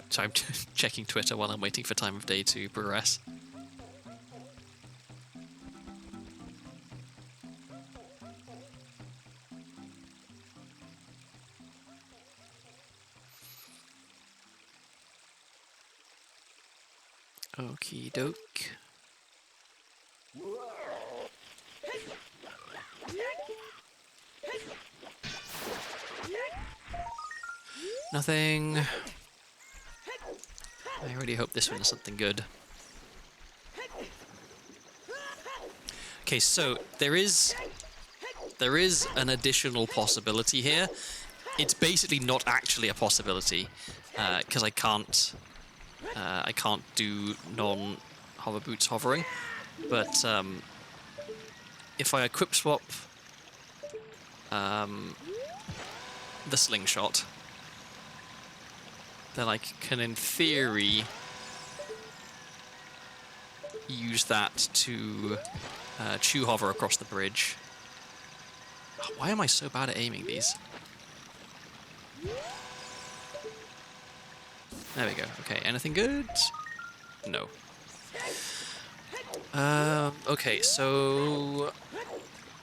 So I'm checking Twitter while I'm waiting for time of day to progress. Okie doke. Nothing. I really hope this one is something good. Okay, so there is an additional possibility here. It's basically not actually a possibility because I can't do non-hover boots hovering. But if I equip swap the slingshot, then I can, in theory, use that to chew hover across the bridge. Why am I so bad at aiming these? There we go. Okay, anything good? No. Okay, so...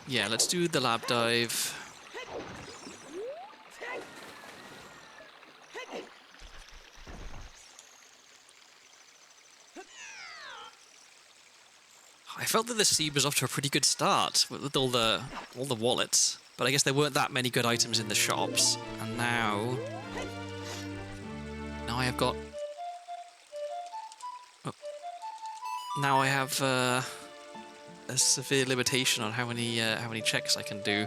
yeah, let's do the lab dive. I felt that the seed was off to a pretty good start with all the wallets, but I guess there weren't that many good items in the shops, and now I have got. Oh, now I have a severe limitation on how many checks I can do.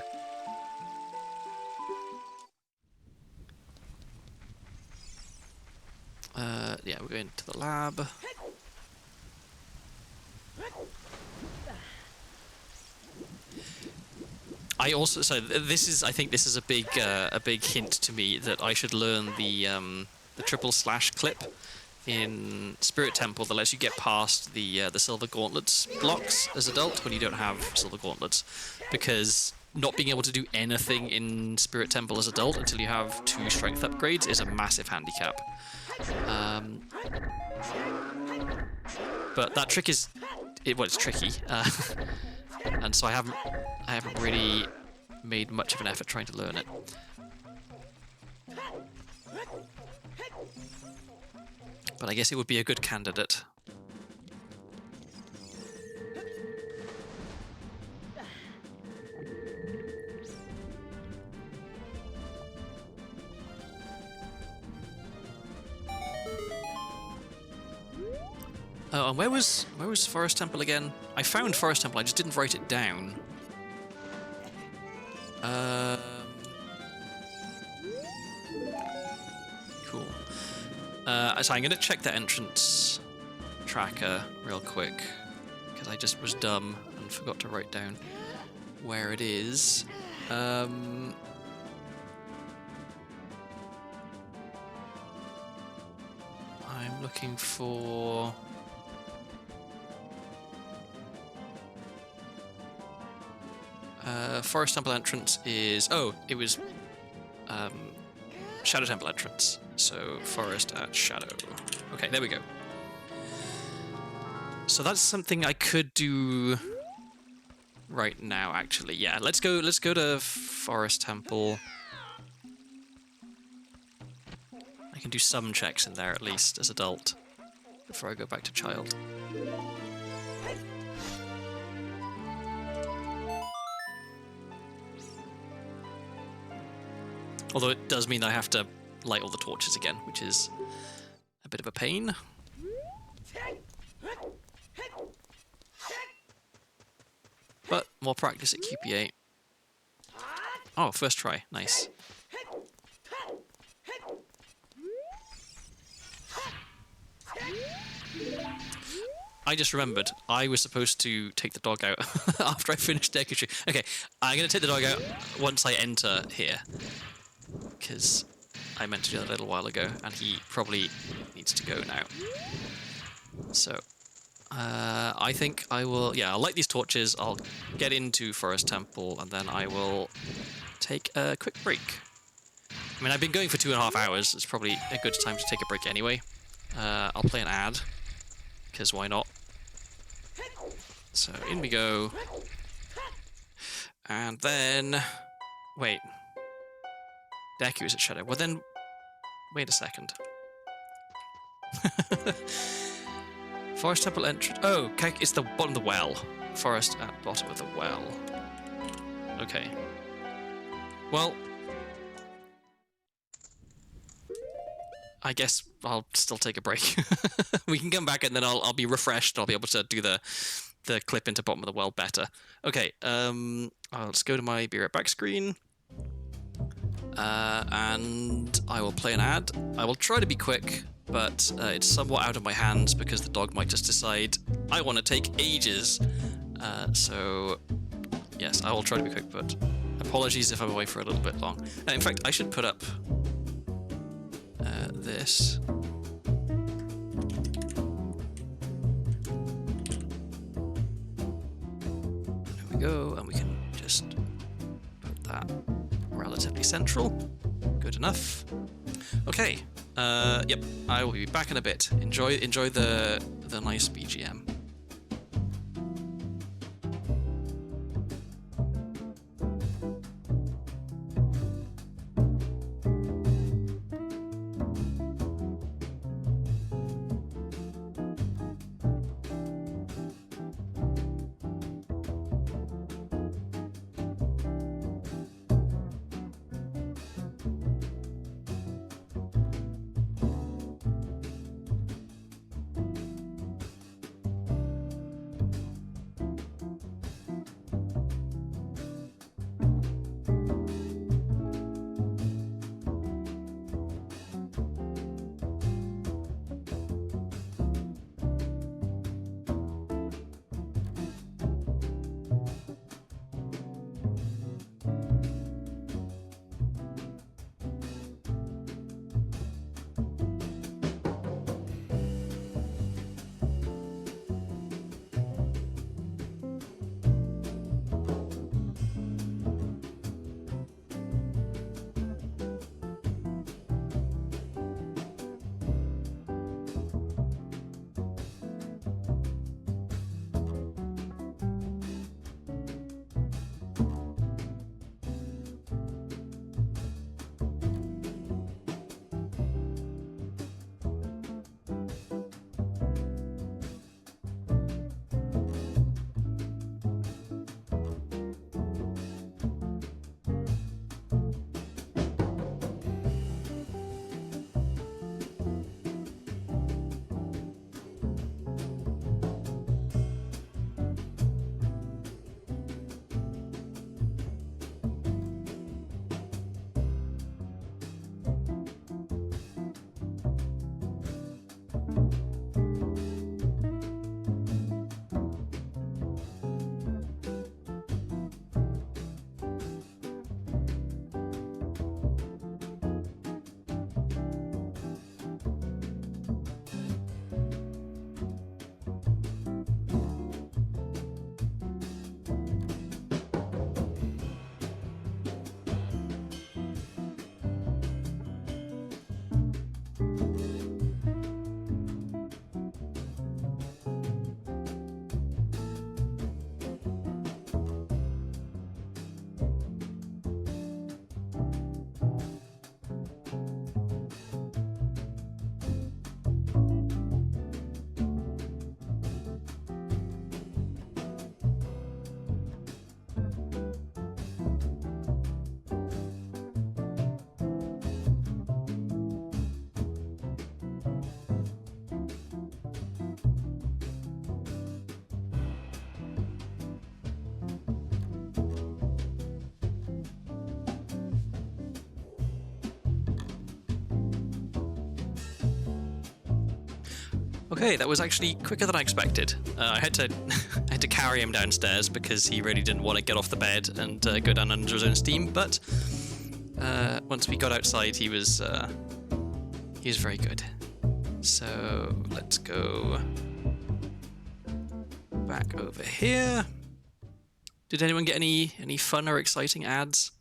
Yeah, we're going to the lab. I think this is a big hint to me that I should learn the triple slash clip in Spirit Temple that lets you get past the silver gauntlets blocks as adult when you don't have silver gauntlets, because not being able to do anything in Spirit Temple as adult until you have 2 strength upgrades is a massive handicap. But that trick is it's tricky. And so I haven't really made much of an effort trying to learn it. But I guess it would be a good candidate. Oh, and where was Forest Temple again? I found Forest Temple, I just didn't write it down. Cool. So I'm going to check the entrance tracker real quick, because I just was dumb and forgot to write down where it is. I'm looking for... Forest Temple entrance is... oh, it was Shadow Temple entrance. So, Forest at Shadow. Okay, there we go. So that's something I could do right now, actually. Yeah, let's go to Forest Temple. I can do some checks in there, at least, as adult, before I go back to child. Although it does mean that I have to light all the torches again, which is a bit of a pain. More practice at QP8. Oh, first try. Nice. I just remembered I was supposed to take the dog out after I finished Deku. Okay, I'm going to take the dog out once I enter here. Because I meant to do that a little while ago, and he probably needs to go now. So, I think I will... Yeah, I'll light these torches, I'll get into Forest Temple, and then I will take a quick break. I mean, I've been going for 2.5 hours. It's probably a good time to take a break anyway. I'll play an ad, because why not? So, in we go. And then... Wait. Deku is at Shadow. Well then... Wait a second. Forest Temple entrance... Oh, it's the bottom of the well. Forest at bottom of the well. Okay. Well... I guess I'll still take a break. We can come back and then I'll be refreshed. I'll be able to do the clip into bottom of the well better. Okay, let's go to my Be Right Back screen. And I will play an ad. I will try to be quick, but it's somewhat out of my hands because the dog might just decide I want to take ages. So, yes, I will try to be quick, but apologies if I'm away for a little bit long. In fact, I should put up this. There we go, and we can just put that relatively central. Good enough. Okay. Yep. I will be back in a bit. Enjoy the nice BGM. Okay, that was actually quicker than I expected. I had to I had to carry him downstairs because he really didn't want to get off the bed and go down under his own steam. But once we got outside, he was very good. So let's go back over here. Did anyone get any fun or exciting ads?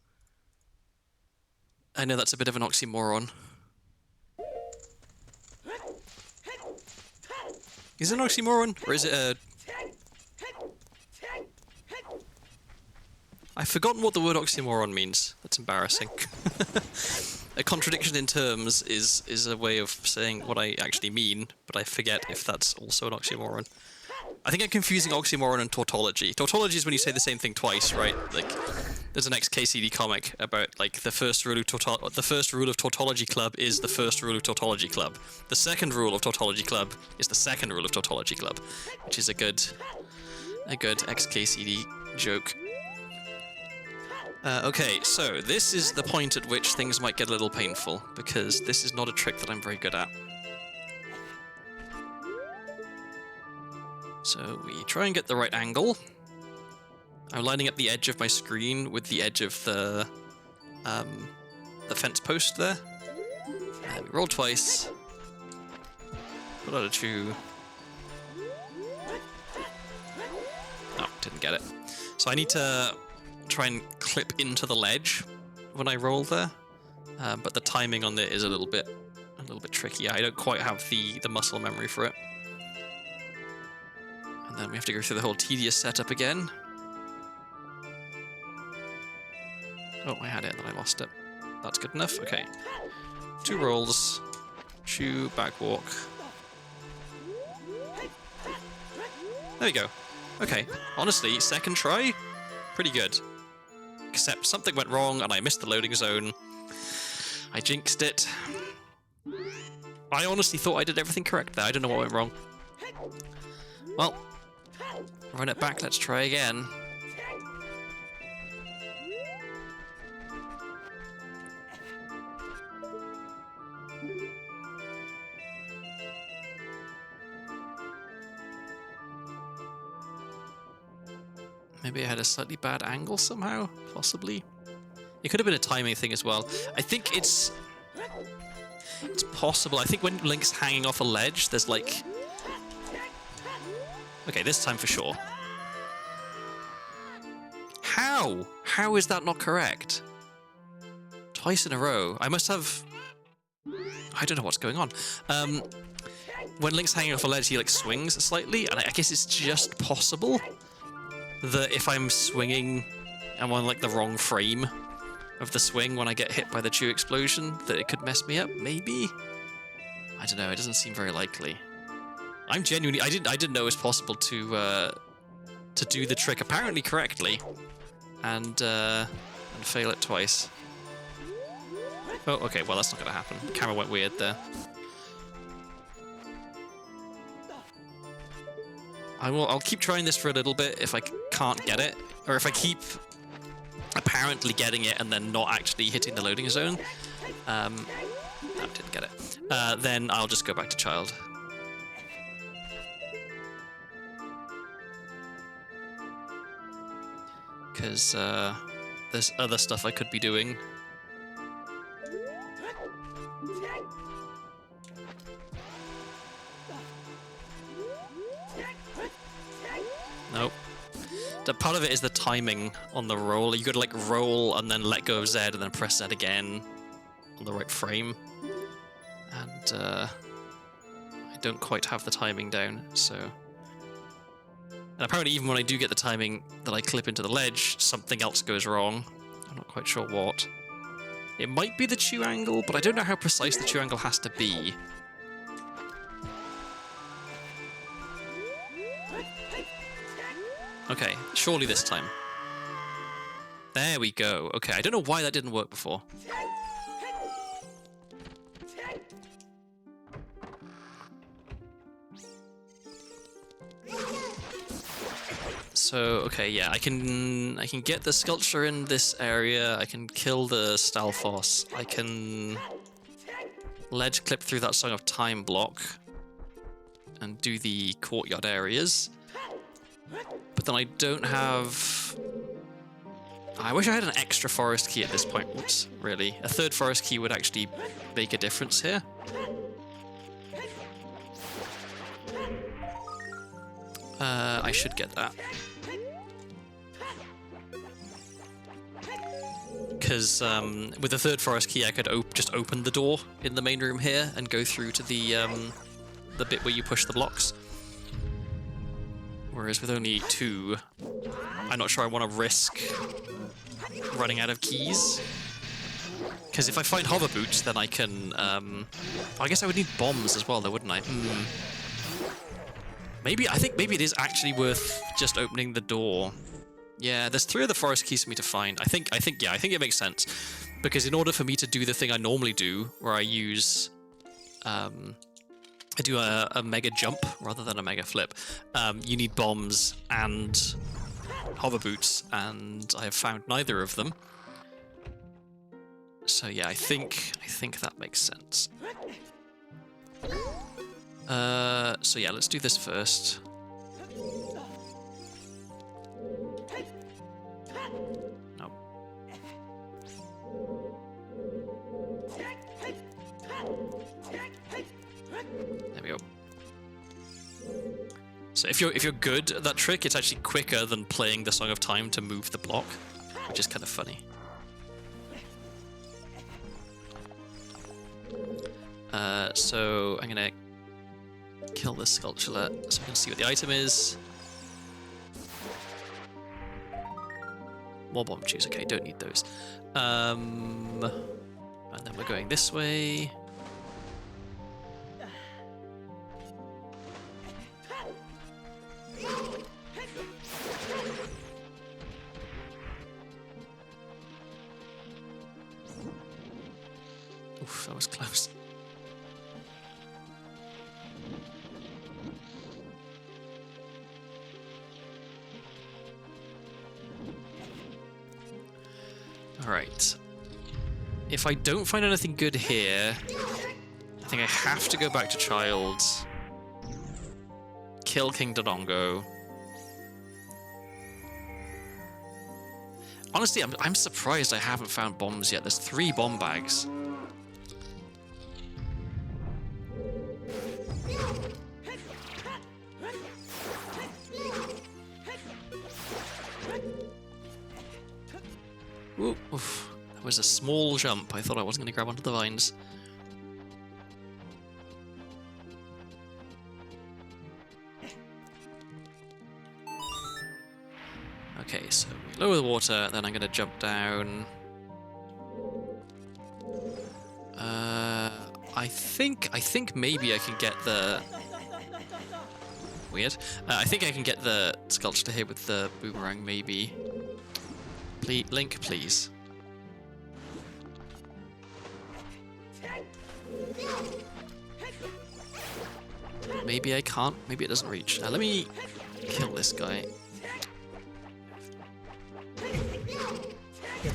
I know that's a bit of an oxymoron. Is it an oxymoron, or is it a... I've forgotten what the word oxymoron means. That's embarrassing. A contradiction in terms is a way of saying what I actually mean, but I forget if that's also an oxymoron. I think I'm confusing oxymoron and tautology. Tautology is when you say the same thing twice, right? Like, there's an XKCD comic about, like, the first rule of Tautology Club is the first rule of Tautology Club. The second rule of Tautology Club is the second rule of Tautology Club, which is a good XKCD joke. Okay, so this is the point at which things might get a little painful, because this is not a trick that I'm very good at. So we try and get the right angle. I'm lining up the edge of my screen with the edge of the fence post there. And we roll twice. Put out a chew. Oh, didn't get it. So I need to try and clip into the ledge when I roll there, but the timing on it is a little bit tricky. I don't quite have the muscle memory for it. And then we have to go through the whole tedious setup again. Oh, I had it, and then I lost it. That's good enough. Okay. 2 rolls. Chew, back walk. There we go. Okay. Honestly, second try, pretty good. Except something went wrong, and I missed the loading zone. I jinxed it. I honestly thought I did everything correct there. I don't know what went wrong. Well, run it back. Let's try again. Maybe I had a slightly bad angle somehow, possibly. It could have been a timing thing as well. I think it's possible. I think when Link's hanging off a ledge, there's like... Okay, this time for sure. How? How is that not correct? Twice in a row. I must have... I don't know what's going on. When Link's hanging off a ledge, he like swings slightly, and I guess it's just possible that if I'm swinging, I'm on like the wrong frame of the swing when I get hit by the chew explosion, that it could mess me up, maybe? I don't know, it doesn't seem very likely. I'm genuinely, I didn't know it was possible to do the trick apparently correctly and fail it twice. Oh, okay, well that's not gonna happen. The camera went weird there. I'll keep trying this for a little bit if I can't get it, or if I keep apparently getting it and then not actually hitting the loading zone. No, didn't get it. Then I'll just go back to child. Because there's other stuff I could be doing. Nope. Part of it is the timing on the roll. You gotta like roll and then let go of Z and then press Z again on the right frame. And I don't quite have the timing down, so... And apparently even when I do get the timing that I clip into the ledge, something else goes wrong. I'm not quite sure what. It might be the chew angle, but I don't know how precise the chew angle has to be. Okay, surely this time. There we go. Okay, I don't know why that didn't work before. So, okay, yeah, I can get the sculpture in this area, I can kill the Stalfos, I can ledge clip through that Song of Time block. and do the courtyard areas. But then I don't have... I wish I had an extra forest key at this point. Oops, really. A third forest key would actually make a difference here. I should get that. Because with the third forest key, I could just open the door in the main room here and go through to the bit where you push the blocks. Whereas with only 2, I'm not sure I want to risk running out of keys. Because if I find hover boots, then I can... I guess I would need bombs as well, though, wouldn't I? I think maybe it is actually worth just opening the door. Yeah, there's 3 other forest keys for me to find. I think it makes sense. Because in order for me to do the thing I normally do, where I use... I do a mega jump rather than a mega flip. You need bombs and hover boots, and I have found neither of them. So yeah, I think that makes sense. So yeah, let's do this first. No. There we go. So if you're good at that trick, it's actually quicker than playing the Song of Time to move the block, which is kind of funny. So I'm gonna kill this sculpturelet so we can see what the item is. More bomb juice. Okay, don't need those. And then we're going this way. Oof, that was close. Alright. If I don't find anything good here, I think I have to go back to Childs, kill King Dodongo. Honestly, I'm surprised I haven't found bombs yet. There's 3 bomb bags. Oof. That was a small jump. I thought I wasn't going to grab onto the vines. Okay, so we lower the water, then I'm going to jump down. I think maybe I can get the... Weird. I think I can get the sculpture here with the boomerang, maybe. Please, Link, please. Maybe I can't. Maybe it doesn't reach. Let me kill this guy.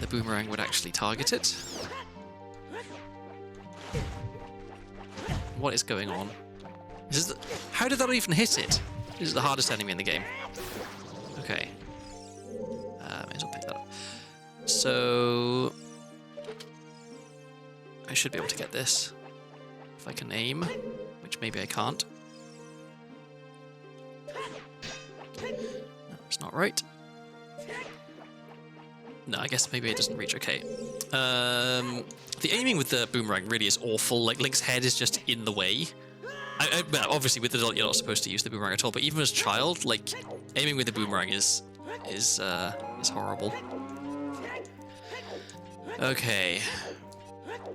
The boomerang would actually target it. What is going on? How did that even hit it? This is the hardest enemy in the game. Okay. May as well pick that up. So... I should be able to get this. If I can aim. Which maybe I can't. That's not right. No, I guess maybe it doesn't reach. Okay. The aiming with the boomerang really is awful. Like, Link's head is just in the way. Well, obviously, with the adult, you're not supposed to use the boomerang at all. But even as a child, like, aiming with the boomerang is horrible. Okay.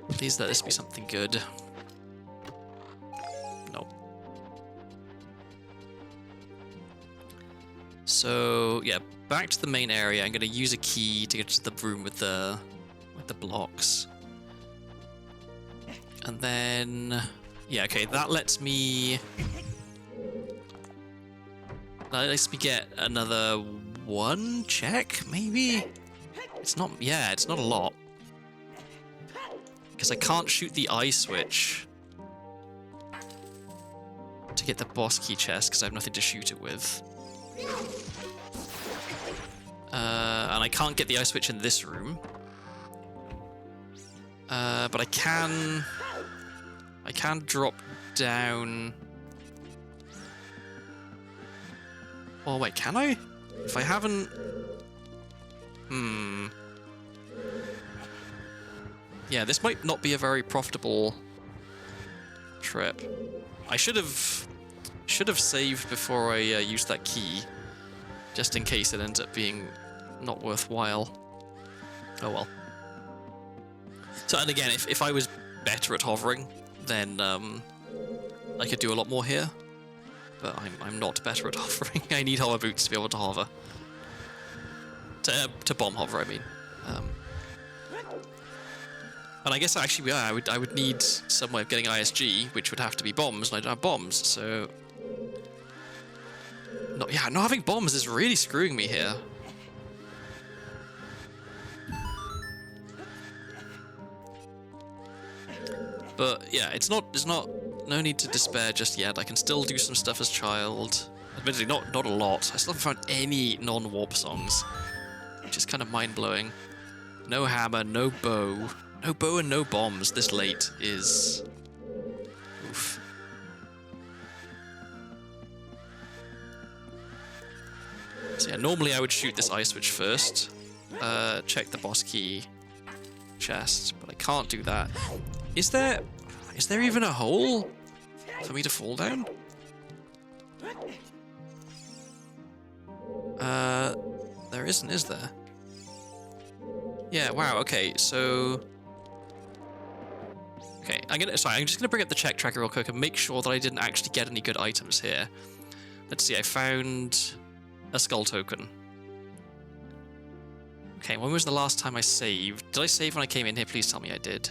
Please let this be something good. No. So yeah, back to the main area. I'm going to use a key to get to the room with the blocks, and then yeah, okay, that lets me get another 1 check, maybe. It's not a lot. Because I can't shoot the eye switch to to get the boss key chest because I have nothing to shoot it with. And I can't get the ice switch in this room. But I can drop down. Oh wait, can I? If I haven't... Yeah, this might not be a very profitable trip. I should have saved before I used that key, just in case it ends up being not worthwhile. Oh well. So, and again, if I was better at hovering, then I could do a lot more here. But I'm not better at hovering. I need hover boots to be able to hover. To bomb hover, I mean. And I guess actually, yeah, I would need some way of getting ISG, which would have to be bombs, and I don't have bombs, so... not having bombs is really screwing me here. But yeah, it's not no need to despair just yet. I can still do some stuff as child. Admittedly, not a lot. I still haven't found any non-warp songs, which is kind of mind-blowing. No hammer, no bow. No bow and no bombs this late is... oof. So yeah, normally I would shoot this ice switch first. Check the boss key chest, but I can't do that. Is there even a hole for me to fall down? There isn't, is there? Yeah, wow, okay, so... okay, I'm just gonna bring up the check tracker real quick and make sure that I didn't actually get any good items here. Let's see, I found a skull token. Okay, when was the last time I saved? Did I save when I came in here? Please tell me I did.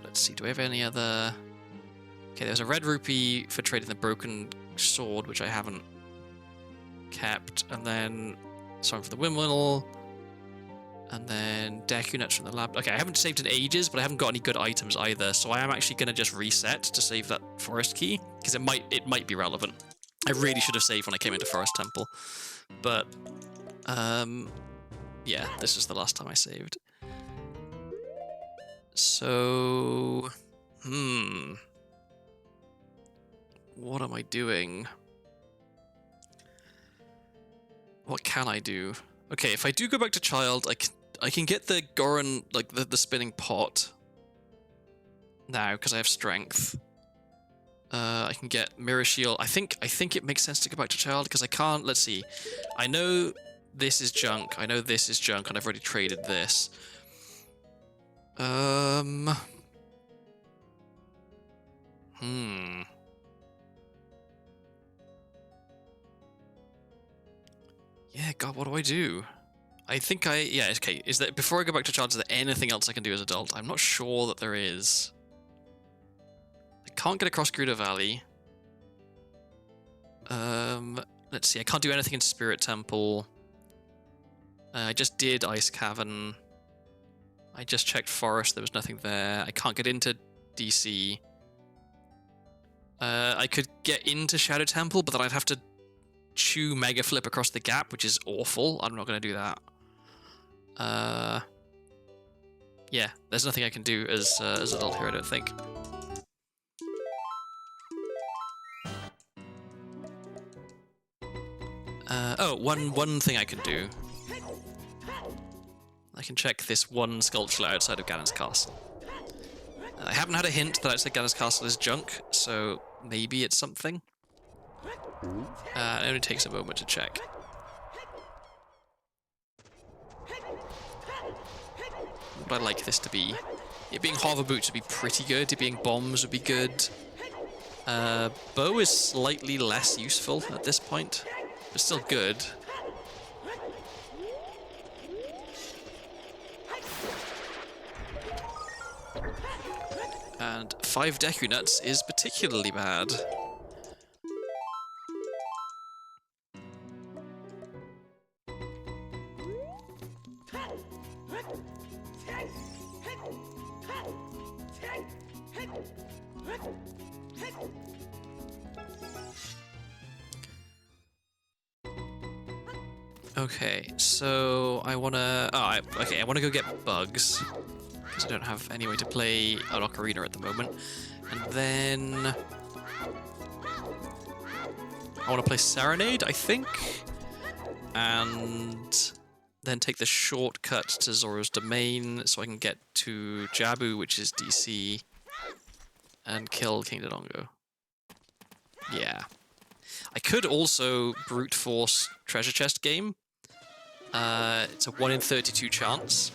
Let's see, do I have any other... okay, there's a red rupee for trading the broken sword, which I haven't kept, and then something for the windmill, and then Deku nuts from the lab. Okay, I haven't saved in ages, but I haven't got any good items either, so I am actually going to just reset to save that forest key, because it might be relevant. I really should have saved when I came into Forest Temple, but yeah, this is the last time I saved. So, what am I doing? What can I do? Okay, if I do go back to child, I can get the Goron, like the spinning pot now because I have strength. I can get mirror shield. I think it makes sense to go back to child because I can't. Let's see. I know this is junk. I know this is junk, and I've already traded this. Yeah, God, what do I do? I think yeah, okay, is that, before I go back to child, is there anything else I can do as adult? I'm not sure that there is. I can't get across Gruda Valley. Let's see, I can't do anything in Spirit Temple. I just did Ice Cavern. I just checked Forest, there was nothing there. I can't get into DC. I could get into Shadow Temple, but then I'd have to chew Mega Flip across the gap, which is awful. I'm not going to do that. Yeah, there's nothing I can do as adult here, I don't think. Oh, one thing I can do. I can check this one sculpture outside of Ganon's castle. I haven't had a hint that outside Ganon's castle is junk, so maybe it's something. It only takes a moment to check. What would I like this to be? It being hover boots would be pretty good. It being bombs would be good. Bow is slightly less useful at this point, but still good. And 5 Deku Nuts is particularly bad. Okay, so I wanna... Oh, okay, I wanna go get bugs, because I don't have any way to play an Ocarina at the moment. And then... I wanna play Serenade, I think? And then take the shortcut to Zoro's Domain, so I can get to Jabu, which is DC, and kill King Dodongo. Yeah. I could also brute force treasure chest game. It's a 1 in 32 chance.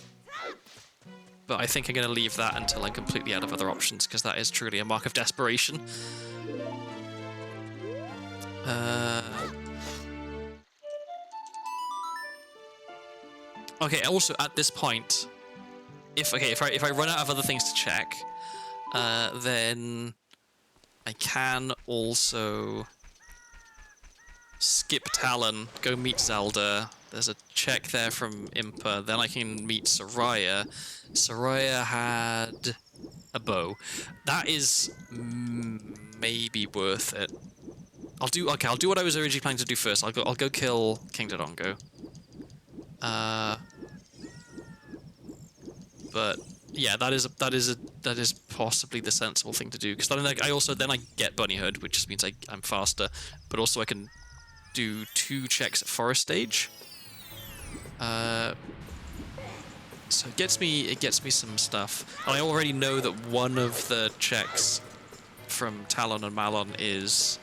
But I think I'm going to leave that until I'm completely out of other options, because that is truly a mark of desperation. Okay, also at this point, if I run out of other things to check, then I can also skip Talon, go meet Zelda. There's a check there from Impa. Then I can meet Soraya. Soraya had a bow. That is maybe worth it. I'll do what I was originally planning to do first. I'll go kill King Dodongo. But yeah, that is possibly the sensible thing to do, because then I get Bunnyhood, which just means I'm faster, but also I can do 2 checks at Forest Stage. So it gets me some stuff. And I already know that one of the checks from Talon and Malon is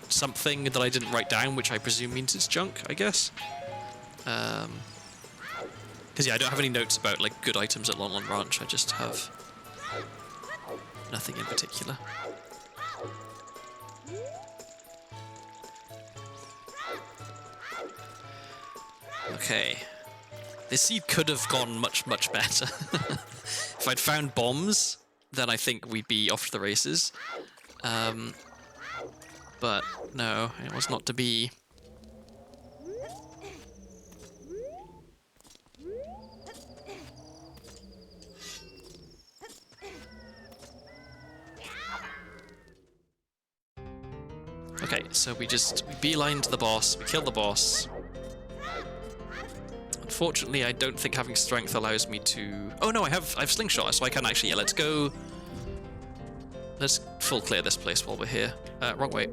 something that I didn't write down, which I presume means it's junk, I guess. Because yeah, I don't have any notes about like good items at Lon Lon Ranch. I just have nothing in particular. Okay. This seed could have gone much, much better. If I'd found bombs, then I think we'd be off to the races. But no, it was not to be. Okay, so we beeline to the boss, we kill the boss. Unfortunately, I don't think having strength allows me to... Oh no, I have slingshot, so I can actually... Yeah, let's go... Let's full clear this place while we're here. Wrong way.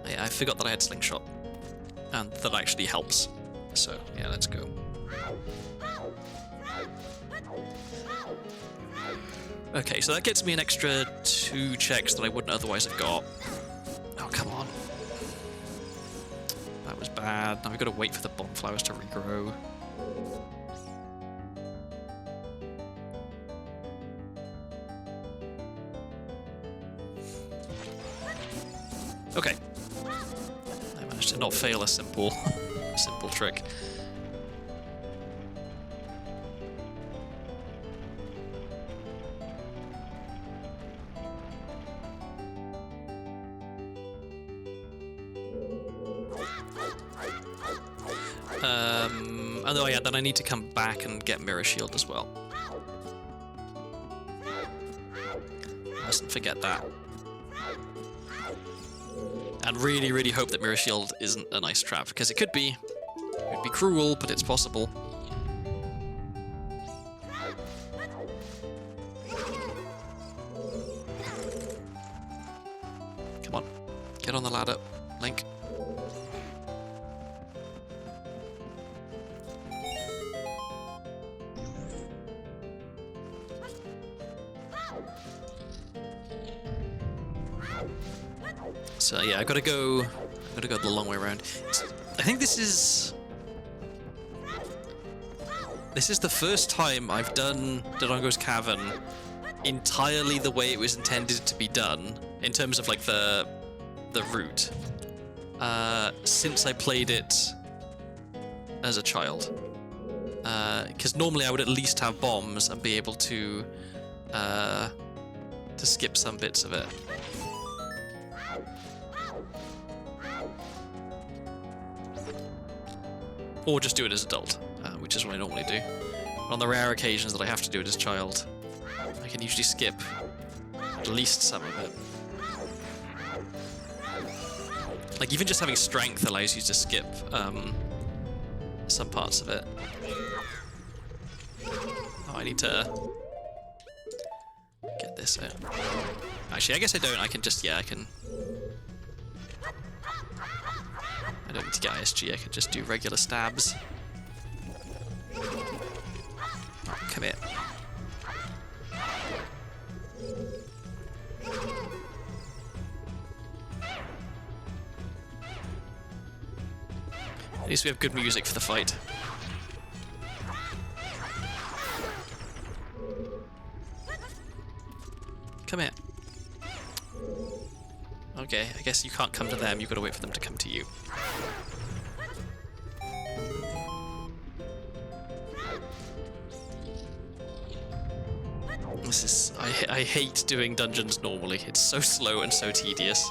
Yeah, I forgot that I had slingshot. And that actually helps. So, yeah, let's go. Okay, so that gets me an extra 2 checks that I wouldn't otherwise have got. Oh, come on. That was bad. Now we've got to wait for the bomb flowers to regrow. Okay. I managed to not fail a simple trick. Oh yeah, then I need to come back and get Mirror Shield as well. Mustn't forget that. And really, really hope that Mirror Shield isn't an ice trap, because it could be. It would be cruel, but it's possible. Come on, get on the ladder, Link. So yeah, I gotta go the long way around. I think this is the first time I've done Dodongo's Cavern entirely the way it was intended to be done, in terms of like the route, since I played it as a child. Because normally I would at least have bombs and be able to skip some bits of it. Or just do it as adult, which is what I normally do. On the rare occasions that I have to do it as child, I can usually skip at least some of it. Like, even just having strength allows you to skip some parts of it. Oh, I need to get this out. Actually, I guess I don't. I can just, yeah, I can... I don't need to get ISG, I can just do regular stabs. Oh, come here. At least we have good music for the fight. Come here. Okay, I guess you can't come to them, you've got to wait for them to come to you. This is... I hate doing dungeons normally. It's so slow and so tedious.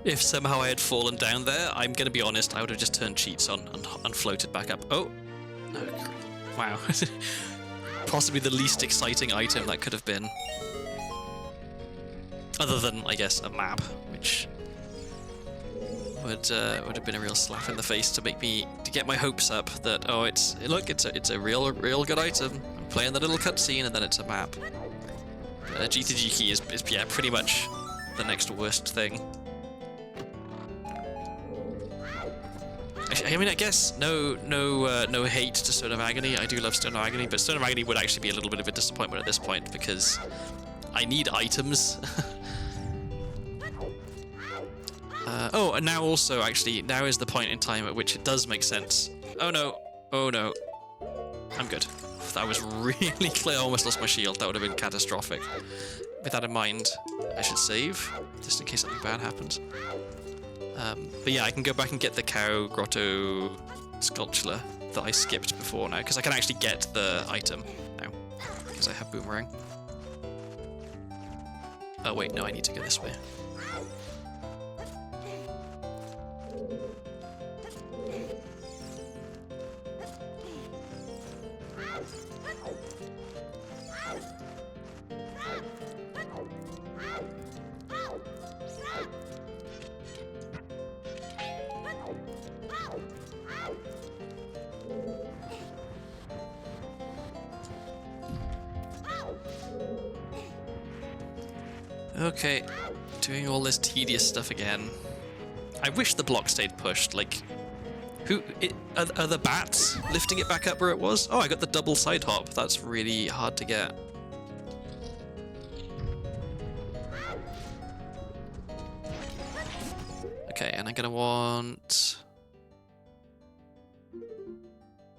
If somehow I had fallen down there, I'm gonna be honest, I would have just turned cheats on and floated back up. Oh! No. Wow. Possibly the least exciting item that could have been. Other than, I guess, a map, which would have been a real slap in the face to make me, to get my hopes up that, oh, it's a real good item. I'm playing the little cutscene and then it's a map. G2G key is yeah, pretty much the next worst thing. I mean, I guess no hate to Stone of Agony. I do love Stone of Agony, but Stone of Agony would actually be a little bit of a disappointment at this point because I need items. Oh, and now also, actually, now is the point in time at which it does make sense. Oh no, oh no. I'm good. That was really clear. I almost lost my shield. That would have been catastrophic. With that in mind, I should save, just in case something bad happens. But yeah, I can go back and get the cow grotto sculpture that I skipped before now, because I can actually get the item now, because I have boomerang. Oh wait, no, I need to go this way. Okay, doing all this tedious stuff again. I wish the block stayed pushed, like... Are the bats lifting it back up where it was? Oh, I got the double side hop. That's really hard to get. Okay, and I'm gonna want...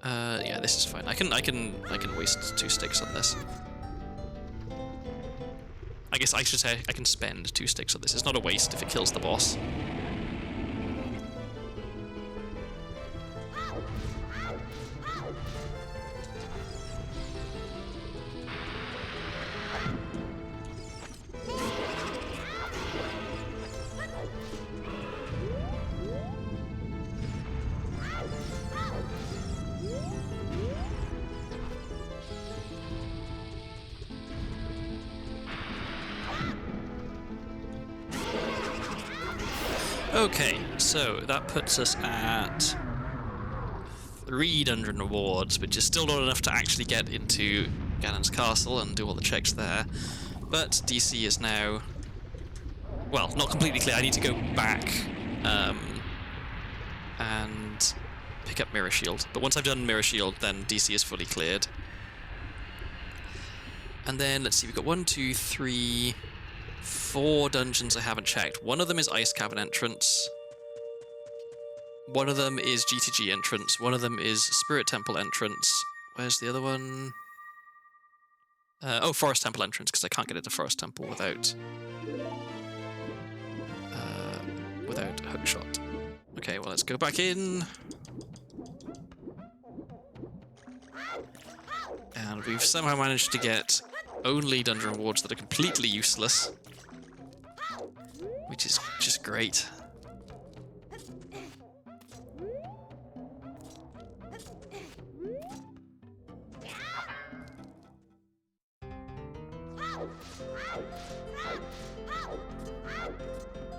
yeah, this is fine. I can waste 2 sticks on this. I guess I should say I can spend 2 sticks on this. It's not a waste if it kills the boss. Okay, so that puts us at 3 dungeon rewards, which is still not enough to actually get into Ganon's castle and do all the checks there. But DC is now, well, not completely clear. I need to go back and pick up Mirror Shield. But once I've done Mirror Shield, then DC is fully cleared. And then, let's see, we've got 1, 2, 3... 4 dungeons I haven't checked. One of them is Ice Cavern entrance. One of them is GTG entrance. One of them is Spirit Temple entrance. Where's the other one? Oh, Forest Temple entrance, because I can't get into Forest Temple without hookshot. Okay, well, let's go back in. And we've somehow managed to get only dungeon rewards that are completely useless, which is just great.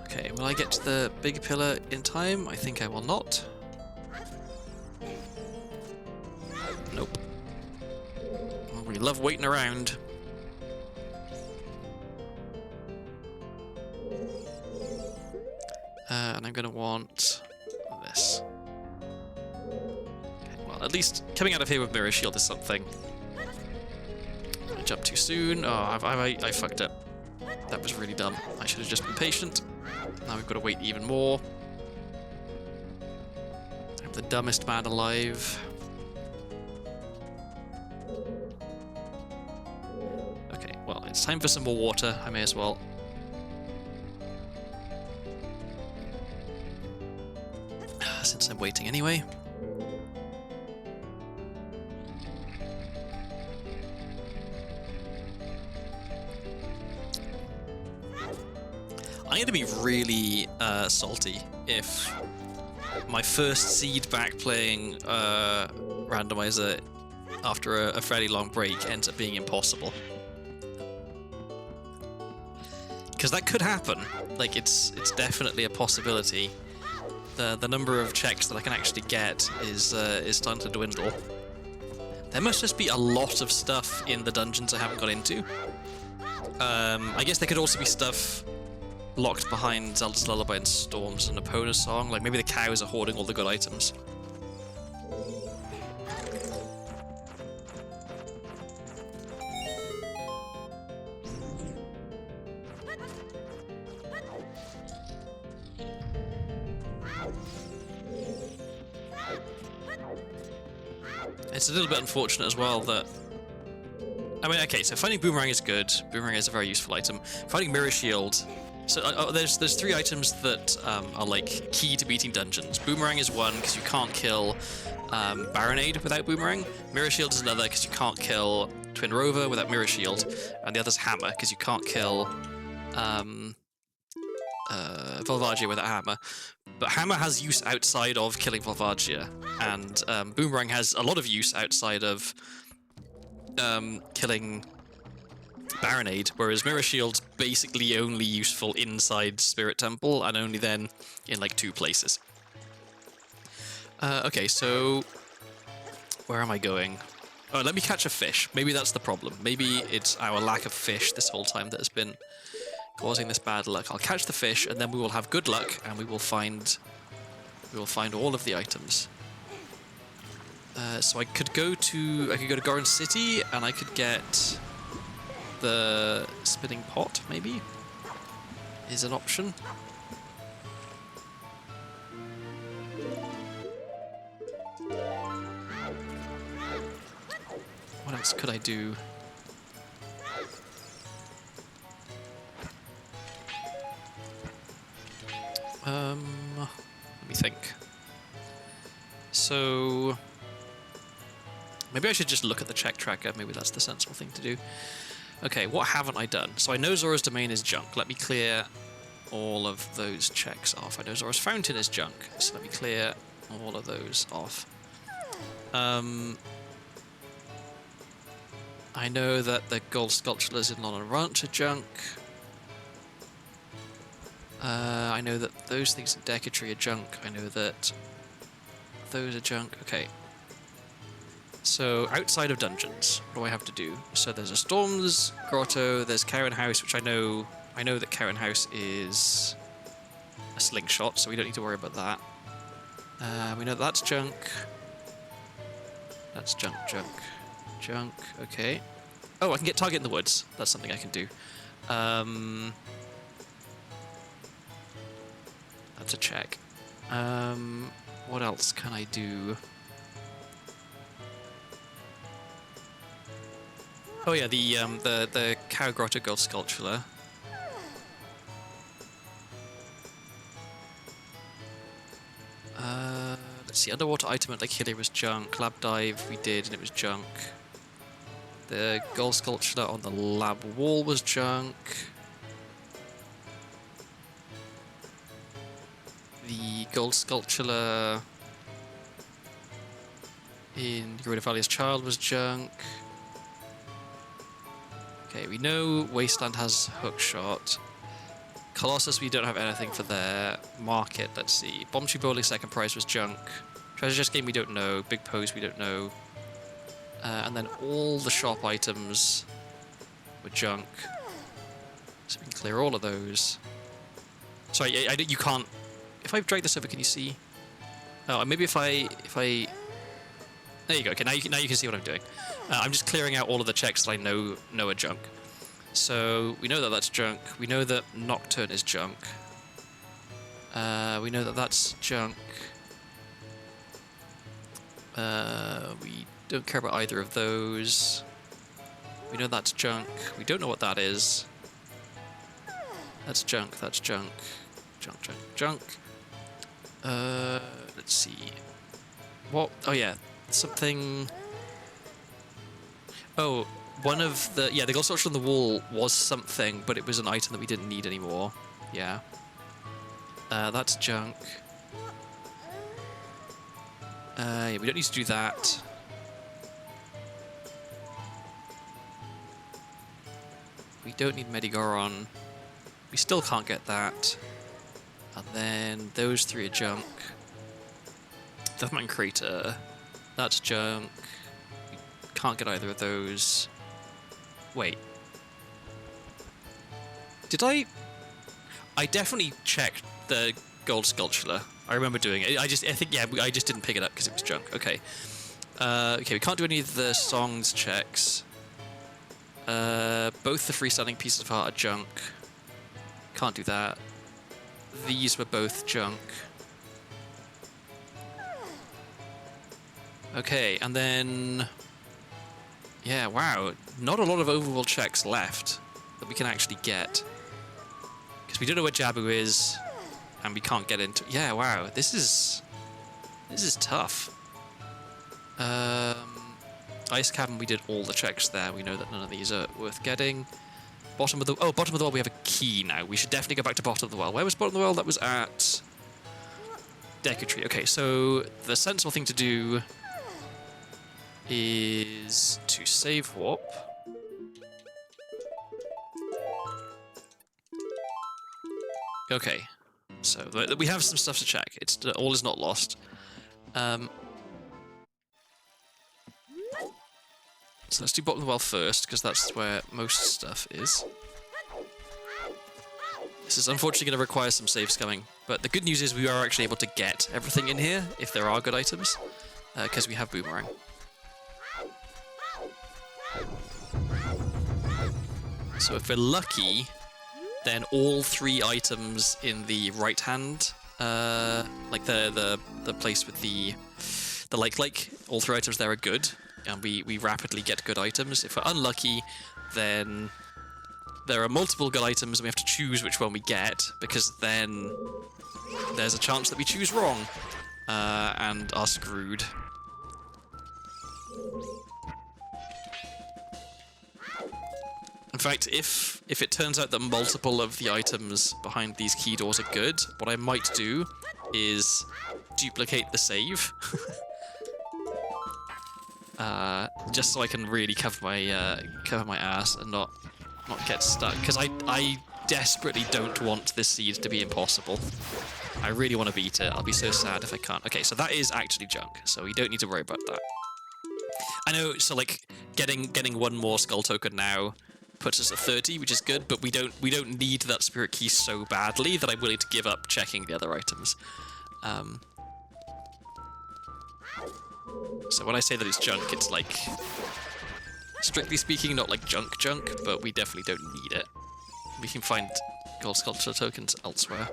Okay, will I get to the big pillar in time? I think I will not. Nope. Well, we love waiting around. And I'm going to want this. Okay, well, at least coming out of here with Mirror Shield is something. I jumped too soon. Oh, I fucked up. That was really dumb. I should have just been patient. Now we've got to wait even more. I'm the dumbest man alive. Okay, well, it's time for some more water. I may as well. Since I'm waiting anyway. I'm going to be really salty if my first seed back playing Randomizer after a fairly long break ends up being impossible. Because that could happen. Like, it's definitely a possibility. The number of checks that I can actually get is starting to dwindle. There must just be a lot of stuff in the dungeons I haven't got into. I guess there could also be stuff locked behind Zelda's Lullaby and Storms and Epona's Song. Like, maybe the cows are hoarding all the good items. It's a little bit unfortunate as well that... I mean, okay, so finding Boomerang is good. Boomerang is a very useful item. Finding Mirror Shield... So there's three items that are like key to beating dungeons. Boomerang is one because you can't kill Baronade without Boomerang. Mirror Shield is another because you can't kill Twin Rover without Mirror Shield. And the other's Hammer because you can't kill Volvagia without Hammer. But Hammer has use outside of killing Volvagia, and Boomerang has a lot of use outside of killing Baronade, whereas Mirror Shield's basically only useful inside Spirit Temple, and only then in like 2 places. Okay, so where am I going? Oh, let me catch a fish. Maybe that's the problem. Maybe it's our lack of fish this whole time that has been causing this bad luck. I'll catch the fish, and then we will have good luck, and we will find all of the items. So I could go to Goron City, and I could get the spinning pot. Maybe is an option. What else could I do? Let me think. So maybe I should just look at the check tracker. Maybe that's the sensible thing to do. Okay, what haven't I done? So I know Zora's Domain is junk. Let me clear all of those checks off. I know Zora's Fountain is junk, so let me clear all of those off. I know that the gold sculptures in Lon and Ranch are junk. I know that those things in Decatry are junk. I know that those are junk. Okay. So, outside of dungeons, what do I have to do? So there's a Storms Grotto, there's Karen House, which I know that Karen House is a slingshot, so we don't need to worry about that. We know that's junk. That's junk. Okay. Oh, I can get Target in the Woods. That's something I can do. That's a check. What else can I do? Oh yeah, the Cow Grotto Gold Sculpture. Let's let's see, underwater item at Lake Hilly was junk. Lab dive we did and it was junk. The gold sculpture on the lab wall was junk. The gold sculpture in Gerudo Valley's Child was junk. Okay, we know Wasteland has hookshot. Colossus, we don't have anything for there. Market, let's see. Bomb Tree Bowling second prize was junk. Treasure Chest Game we don't know. Big Pose we don't know. And then all the shop items were junk. So we can clear all of those. Sorry, you can't... If I drag this over, can you see? Oh, maybe if I... There you go. Okay, now you can see what I'm doing. I'm just clearing out all of the checks that I know are junk. So we know that that's junk. We know that Nocturne is junk. We know that that's junk. We don't care about either of those. We know that's junk. We don't know what that is. That's junk. That's junk. Junk, junk, junk. Let's see. What? Oh yeah, something. Oh. One of the... Yeah, the gold sculpture on the wall was something, but it was an item that we didn't need anymore. Yeah. That's junk. Yeah, we don't need to do that. We don't need Medigoron. We still can't get that. And then those three are junk. Deathman Crater. That's junk. We can't get either of those. Wait. Did I definitely checked the gold sculpture. I remember doing it. I think, yeah, I just didn't pick it up because it was junk. Okay. Okay, we can't do any of the songs checks. Both the freestanding pieces of heart are junk. Can't do that. These were both junk. Okay, and then... Yeah, wow. Not a lot of overworld checks left that we can actually get. Because we don't know where Jabu is, and we can't get into... Yeah, wow. This is tough. Ice Cavern, we did all the checks there. We know that none of these are worth getting. Bottom of the... Oh, Bottom of the Well, we have a key now. We should definitely go back to Bottom of the Well. Where was Bottom of the Well? That was at... Deku Tree. Okay, so the sensible thing to do... is to save warp. Okay, so we have some stuff to check. It's all is not lost. So let's do bottom of the well first, because that's where most stuff is. This is unfortunately going to require some save scumming, but the good news is we are actually able to get everything in here, if there are good items, because we have Boomerang. So if we're lucky, then all three items in the right hand, like the place with the lake, all three items there are good, and we rapidly get good items. If we're unlucky, then there are multiple good items and we have to choose which one we get, because then there's a chance that we choose wrong and are screwed. In fact, if it turns out that multiple of the items behind these key doors are good, what I might do is duplicate the save. Just so I can really cover my ass and not get stuck. Because I desperately don't want this seed to be impossible. I really want to beat it. I'll be so sad if I can't. Okay, so that is actually junk, so we don't need to worry about that. I know, so like getting one more skull token now puts us at 30, which is good, but we don't need that spirit key so badly that I'm willing to give up checking the other items. So when I say that it's junk, it's like, strictly speaking, not like junk, but we definitely don't need it. We can find gold sculpture tokens elsewhere.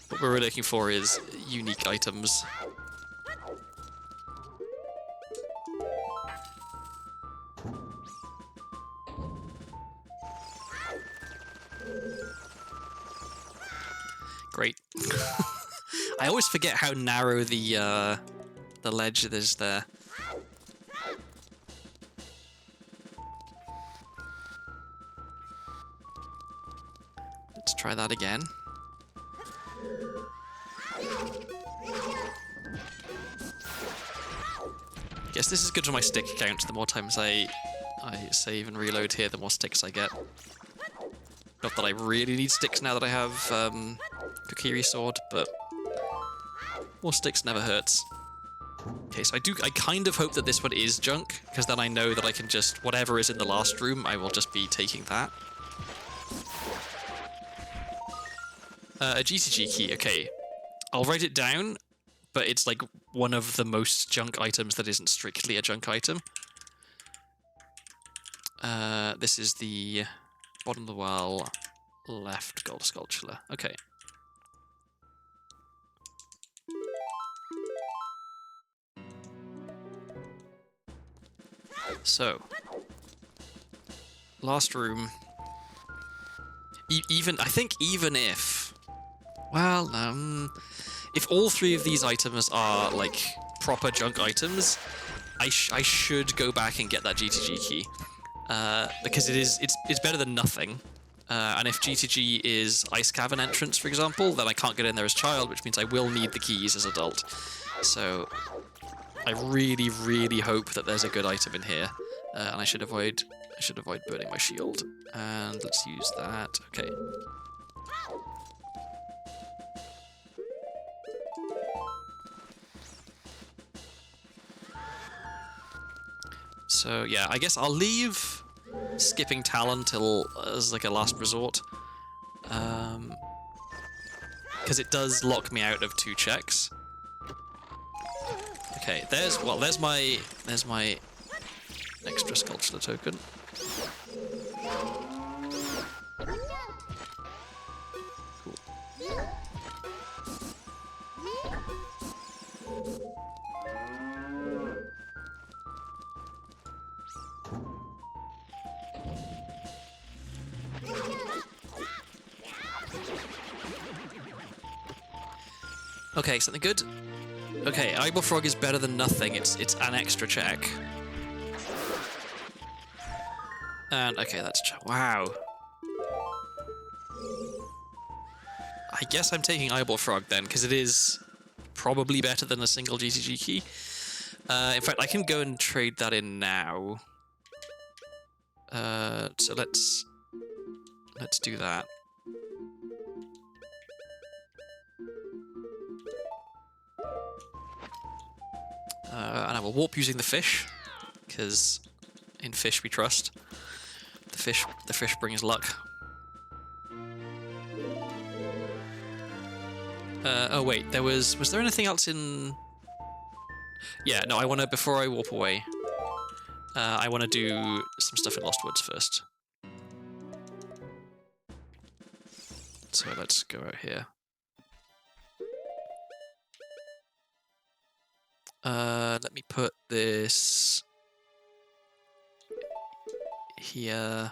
What we're looking for is unique items. Great. I always forget how narrow the ledge is there. Let's try that again. Guess this is good for my stick count. The more times I save and reload here, the more sticks I get. Not that I really need sticks now that I have Kokiri Sword, but more sticks never hurts. Okay, so I kind of hope that this one is junk, because then I know that I can just, whatever is in the last room, I will just be taking that. A GTG key, okay. I'll write it down, but it's like one of the most junk items that isn't strictly a junk item. This is the bottom of the well, left gold sculpture. Okay. So, last room. I think even if, well, if all three of these items are like proper junk items, I should go back and get that GTG key, because it's better than nothing. And if GTG is Ice Cavern entrance, for example, then I can't get in there as child, which means I will need the keys as adult. So I really, really hope that there's a good item in here, and I should avoid burning my shield. And let's use that. Okay. So yeah, I guess I'll leave skipping Talon till as like a last resort, because it does lock me out of 2 checks. Okay, there's my extra sculpture token. Cool. Okay, something good. Okay, Eyeball Frog is better than nothing. It's an extra check. And okay, that's wow. I guess I'm taking Eyeball Frog then, because it is probably better than a single GTG key. In fact, I can go and trade that in now. So let's do that. And I will warp using the fish, because in fish we trust. The fish brings luck. Oh wait, was there anything else in? Yeah, no, I want to, before I warp away, I want to do some stuff in Lost Woods first. So let's go out here. Let me put this here.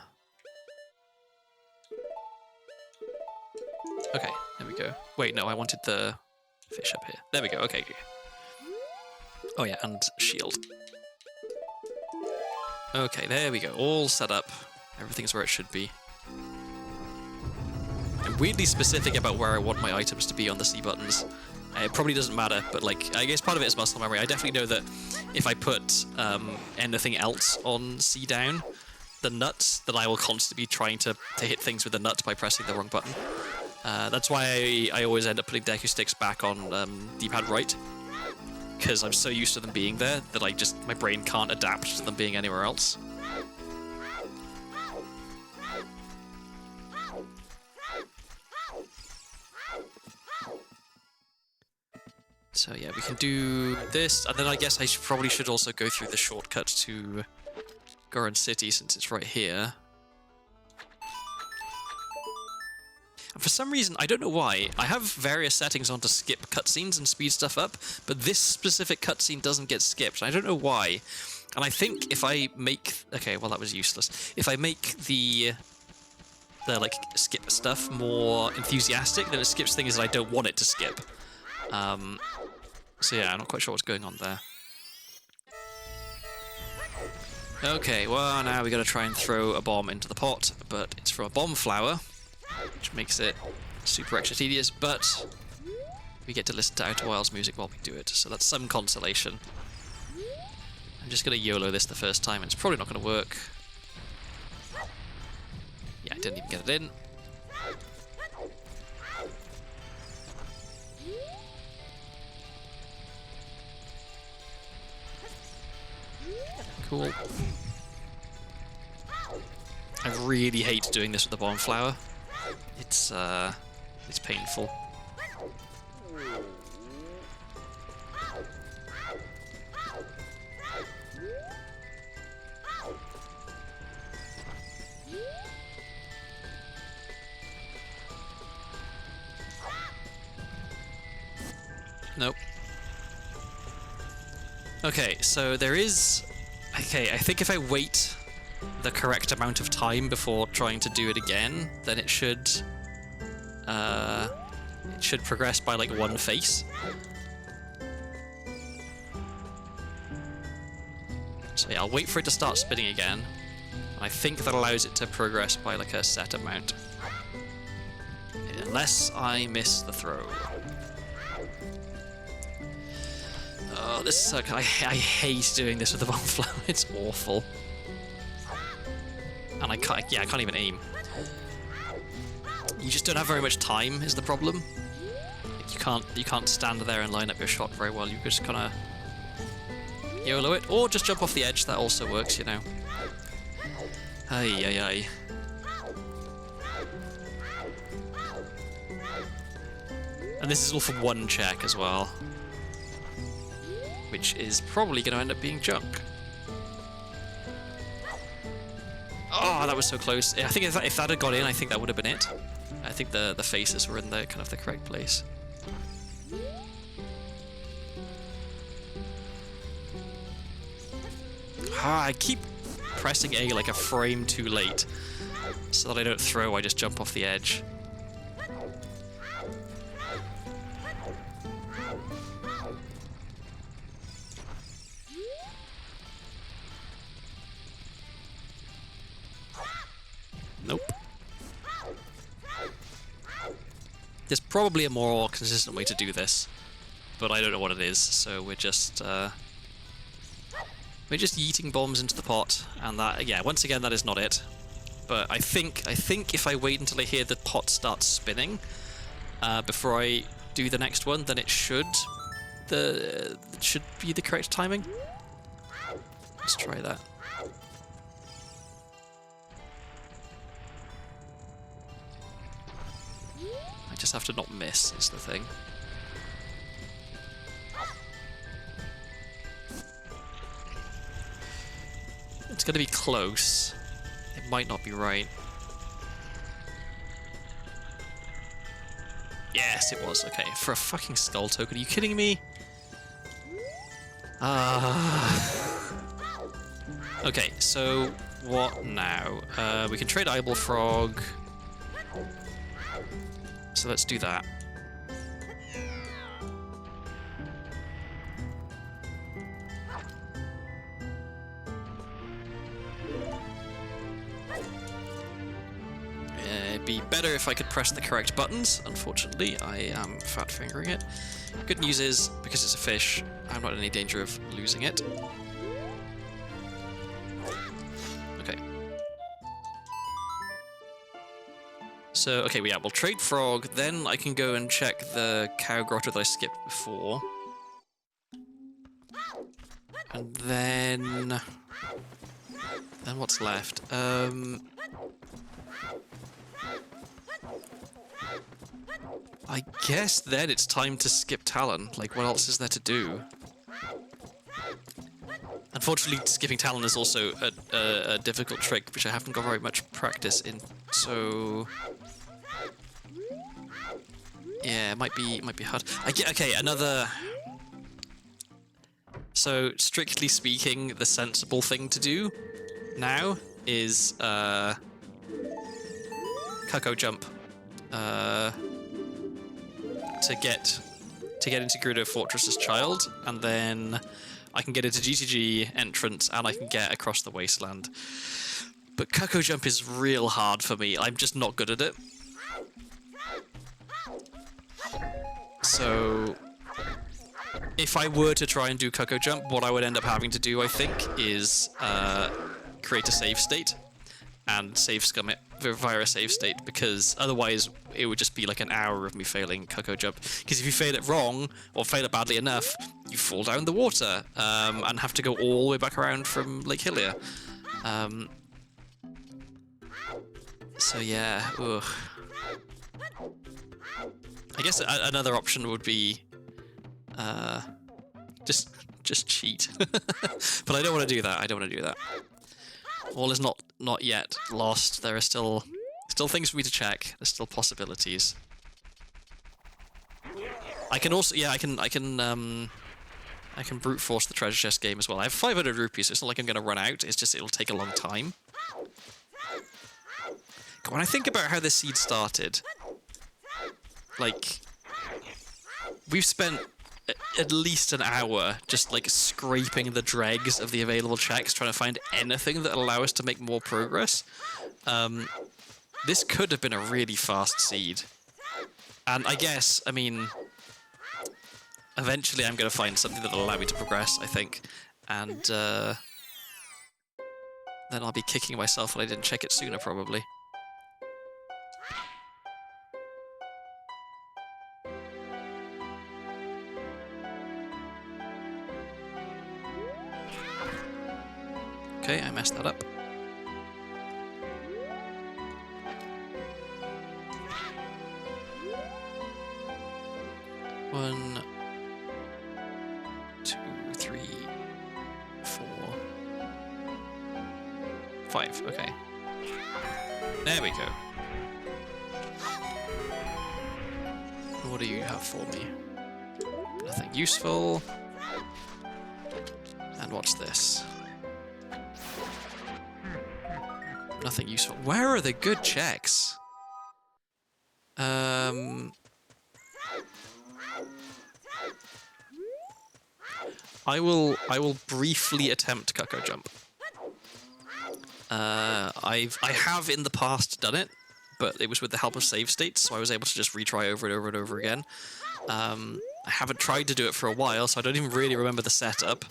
Okay, there we go. Wait, no, I wanted the fish up here. There we go, okay. Oh yeah, and shield. Okay, there we go. All set up. Everything's where it should be. I'm weirdly specific about where I want my items to be on the C buttons. It probably doesn't matter, but like, I guess part of it is muscle memory. I definitely know that if I put anything else on C down, the nuts, that I will constantly be trying to hit things with the nut by pressing the wrong button. That's why I always end up putting Deku sticks back on D-pad right, because I'm so used to them being there that my brain can't adapt to them being anywhere else. So yeah, we can do this, and then I guess I probably should also go through the shortcut to Goron City, since it's right here. And for some reason, I don't know why, I have various settings on to skip cutscenes and speed stuff up, but this specific cutscene doesn't get skipped. I don't know why. And I think if I make... Okay, well that was useless. If I make the like skip stuff more enthusiastic, then it skips things that I don't want it to skip. So yeah, I'm not quite sure what's going on there. Okay, well now we gotta try and throw a bomb into the pot, but it's from a bomb flower, which makes it super extra tedious, but we get to listen to Outer Wilds music while we do it, so that's some consolation. I'm just gonna YOLO this the first time, and it's probably not gonna work. Yeah, I didn't even get it in. Cool. I really hate doing this with the bomb flower. It's painful. Nope. Okay, so there is... Okay, I think if I wait the correct amount of time before trying to do it again, then it should progress by like one face. So yeah, I'll wait for it to start spinning again. I think that allows it to progress by like a set amount. Unless I miss the throw. Oh, this sucks. I hate doing this with the bomb flower. It's awful. And I can't even aim. You just don't have very much time is the problem. You can't stand there and line up your shot very well. You just kind of YOLO it, or just jump off the edge. That also works, you know. Ay ay ay. And this is all for one check as well, which is probably going to end up being junk. Oh, that was so close. I think if that had got in, I think that would have been it. I think the faces were in the kind of the correct place. Ah, I keep pressing A like a frame too late, so that I don't throw, I just jump off the edge. Nope. There's probably a more consistent way to do this, but I don't know what it is, so we're just yeeting bombs into the pot, and that, yeah, once again, that is not it. But I think if I wait until I hear the pot start spinning before I do the next one, then it should be the correct timing. Let's try that. I just have to not miss, is the thing. It's going to be close. It might not be right. Yes, it was. Okay, for a fucking skull token. Are you kidding me? Okay, so what now? We can trade Eyeball Frog. So let's do that. It'd be better if I could press the correct buttons. Unfortunately, I am fat fingering it. Good news is, because it's a fish, I'm not in any danger of losing it. Okay. So, okay, yeah, we'll trade Frog, then I can go and check the Cow Grotto that I skipped before. And then what's left? I guess then it's time to skip Talon. Like, what else is there to do? Unfortunately, skipping Talon is also a difficult trick, which I haven't got very much practice in. So, yeah, it might be hard. Okay, another. So, strictly speaking, the sensible thing to do now is Cuckoo Jump. To to get into Gerudo Fortress as child, and then I can get into GTG entrance, and I can get across the wasteland. But Cuckoo Jump is real hard for me. I'm just not good at it. So if I were to try and do Cuckoo Jump, what I would end up having to do, I think, is create a save state and save scum it via a save state, because otherwise it would just be like an hour of me failing Cuckoo Jump. Because if you fail it wrong, or fail it badly enough, you fall down the water and have to go all the way back around from Lake Hylia. So yeah, ugh. I guess another option would be just cheat. But I don't want to do that. I don't want to do that. All is not yet lost. There are still things for me to check. There's still possibilities. I can also, yeah, I can brute force the treasure chest game as well. I have 500 rupees, so it's not like I'm going to run out. It's just it'll take a long time. When I think about how this seed started, like, we've spent at least an hour just like scraping the dregs of the available checks, trying to find anything that will allow us to make more progress. This could have been a really fast seed. And I guess, I mean, eventually I'm going to find something that will allow me to progress, I think. And then I'll be kicking myself when I didn't check it sooner, probably. Okay, I messed that up. One, 2, 3, 4, 5. Okay. There we go. What do you have for me? Nothing useful. And what's this? Nothing useful. Where are the good checks? I will briefly attempt Cuckoo Jump. I have in the past done it, but it was with the help of save states, so I was able to just retry over and over and over again. I haven't tried to do it for a while, so I don't even really remember the setup.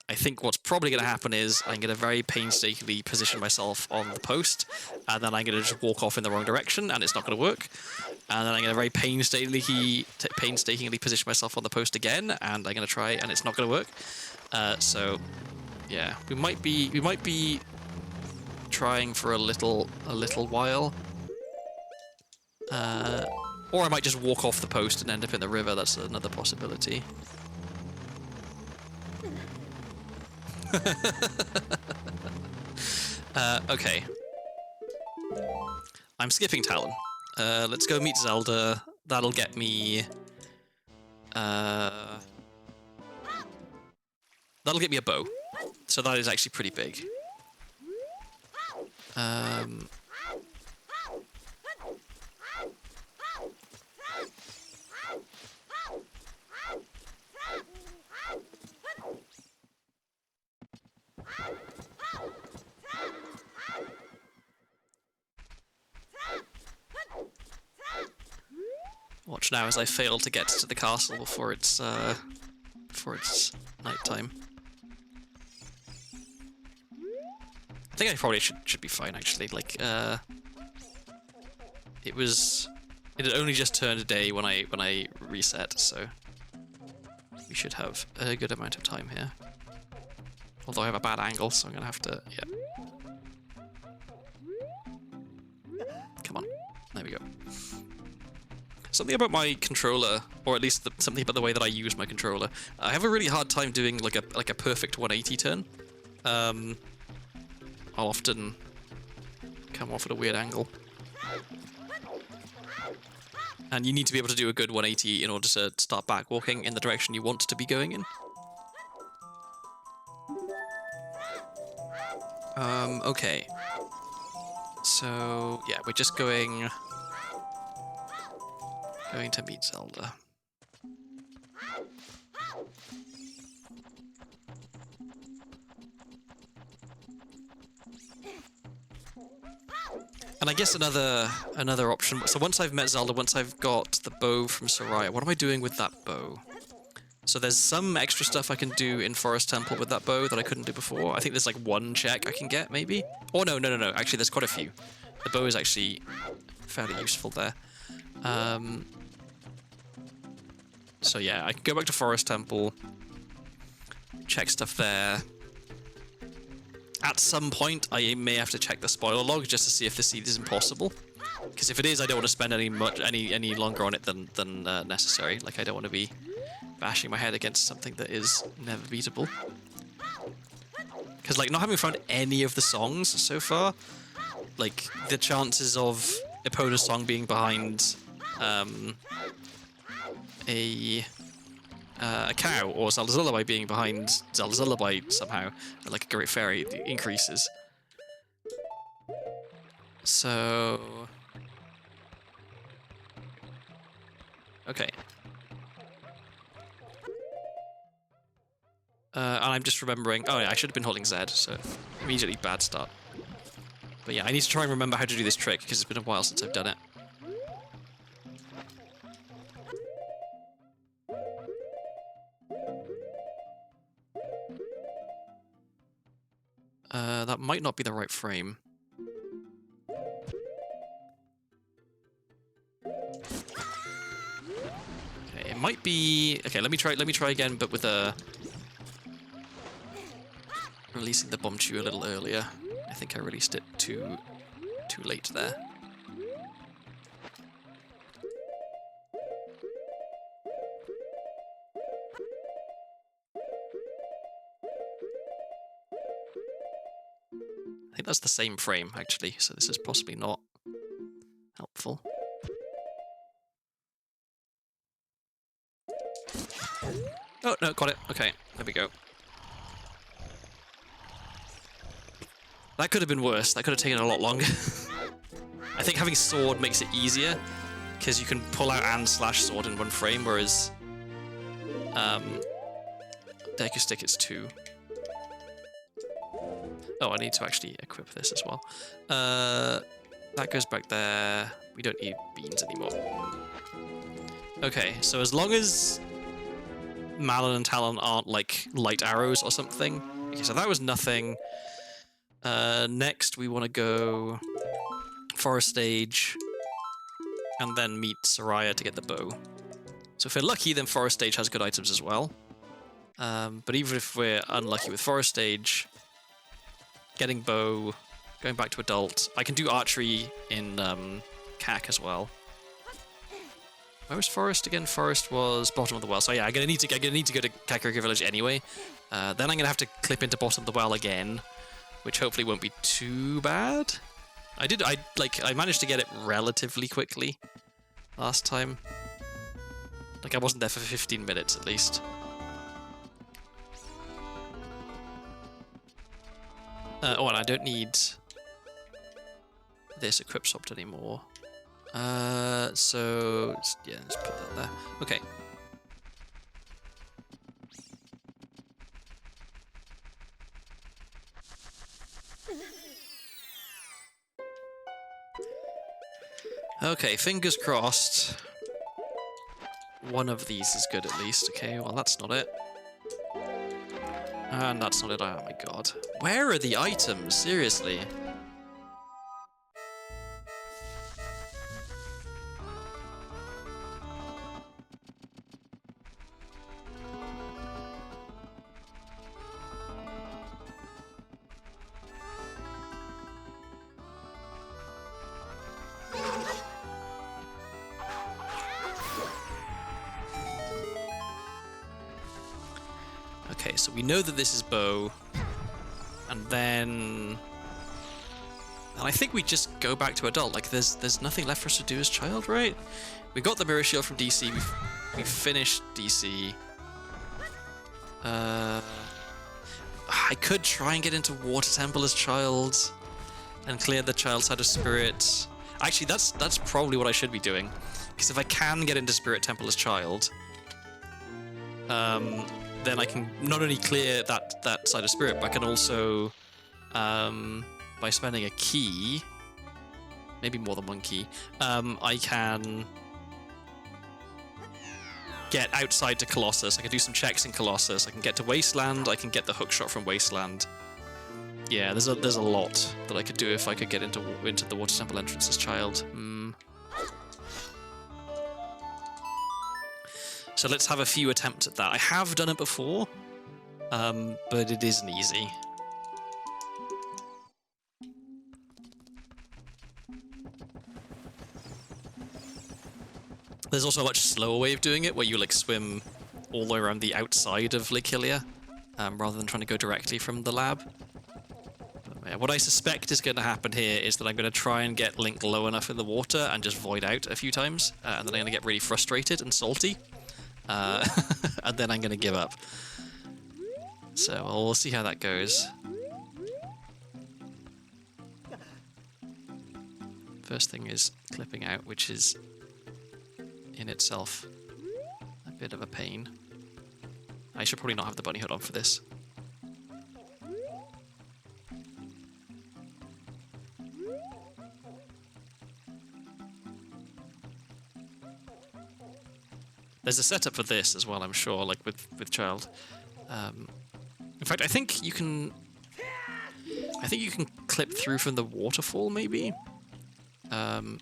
I think what's probably going to happen is I'm going to very painstakingly position myself on the post, and then I'm going to just walk off in the wrong direction, and it's not going to work. And then I'm going to very painstakingly position myself on the post again, and I'm going to try, and it's not going to work. So, yeah, we might be trying for a little while, or I might just walk off the post and end up in the river. That's another possibility. Okay. I'm skipping Talon. Let's go meet Zelda. That'll get me... that'll get me a bow. So that is actually pretty big. Watch now as I fail to get to the castle before it's nighttime. I think I probably should be fine actually. Like it had only just turned day when I reset, so we should have a good amount of time here. Although I have a bad angle, so I'm gonna have to, yeah. Come on, there we go. Something about my controller, or at least something about the way that I use my controller. I have a really hard time doing like a perfect 180 turn. I'll often come off at a weird angle. And you need to be able to do a good 180 in order to start back walking in the direction you want to be going in. Okay. So, yeah, we're just going Going to meet Zelda. And I guess another option. So once I've met Zelda, once I've got the bow from Soraya, what am I doing with that bow? So there's some extra stuff I can do in Forest Temple with that bow that I couldn't do before. I think there's like one check I can get, maybe? Oh, no. Actually, there's quite a few. The bow is actually fairly useful there. So yeah, I can go back to Forest Temple, check stuff there. At some point, I may have to check the spoiler log just to see if the seed is impossible. Because if it is, I don't want to spend any longer on it than necessary. Like, I don't want to be bashing my head against something that is never beatable. Because, like, not having found any of the songs so far, like, the chances of Epona's song being behind a cow, or Zelda's Lullaby being behind Zelda's Lullaby somehow, like a Great Fairy, increases. So... okay. And I'm just remembering... oh yeah, I should have been holding Z, so immediately bad start. But yeah, I need to try and remember how to do this trick, because it's been a while since I've done it. That might not be the right frame. Okay, it might be... okay, let me try again, but with releasing the Bombchu a little earlier. I think I released it too late there. I think that's the same frame, actually, so this is possibly not helpful. Oh, no, got it. Okay, there we go. That could have been worse. That could have taken a lot longer. I think having sword makes it easier, because you can pull out and slash sword in one frame, whereas Deku Stick it's two. Oh, I need to actually equip this as well. That goes back there. We don't need beans anymore. Okay, so as long as Malon and Talon aren't like light arrows or something. Okay, so that was nothing. Next we want to go Forest Stage and then meet Soraya to get the bow. So if we're lucky, then Forest Stage has good items as well. But even if we're unlucky with Forest Stage, getting bow, going back to adult. I can do archery in CAC as well. Where was Forest again? Forest was bottom of the well. So yeah, I'm gonna need to go to Kakariko Village anyway. Then I'm gonna have to clip into bottom of the well again, which hopefully won't be too bad. I managed to get it relatively quickly last time. Like I wasn't there for 15 minutes at least. Oh, and I don't need this equip swapped anymore. So yeah, let's put that there. Okay. Okay, fingers crossed. One of these is good at least. Okay, well that's not it. And that's not it. Oh my god. Where are the items? Seriously. Okay, so we know that this is bow, and then I think we just go back to adult. Like there's nothing left for us to do as child, right? We got the mirror shield from DC. We've finished DC. I could try and get into Water Temple as child and clear the child side of spirit. Actually, that's probably what I should be doing, Because if I can get into Spirit Temple as Child, then I can not only clear that side of Spirit, but I can also, by spending a key, maybe more than one key, I can get outside to Colossus. I can do some checks in Colossus. I can get to Wasteland. I can get the hookshot from Wasteland. Yeah, there's a lot that I could do if I could get into the Water Temple entrance as Child. So let's have a few attempts at that. I have done it before, but it isn't easy. There's also a much slower way of doing it, where you like swim all the way around the outside of Lake Hylia, rather than trying to go directly from the lab. But, yeah, what I suspect is going to happen here is that I'm going to try and get Link low enough in the water and just void out a few times, and then I'm going to get really frustrated and salty, and then I'm going to give up. So we'll see how that goes. First thing is clipping out, which is in itself a bit of a pain. I should probably not have the bunny hood on for this. There's a setup for this as well, I'm sure, like with Child. In fact, I think you can clip through from the waterfall, maybe. Come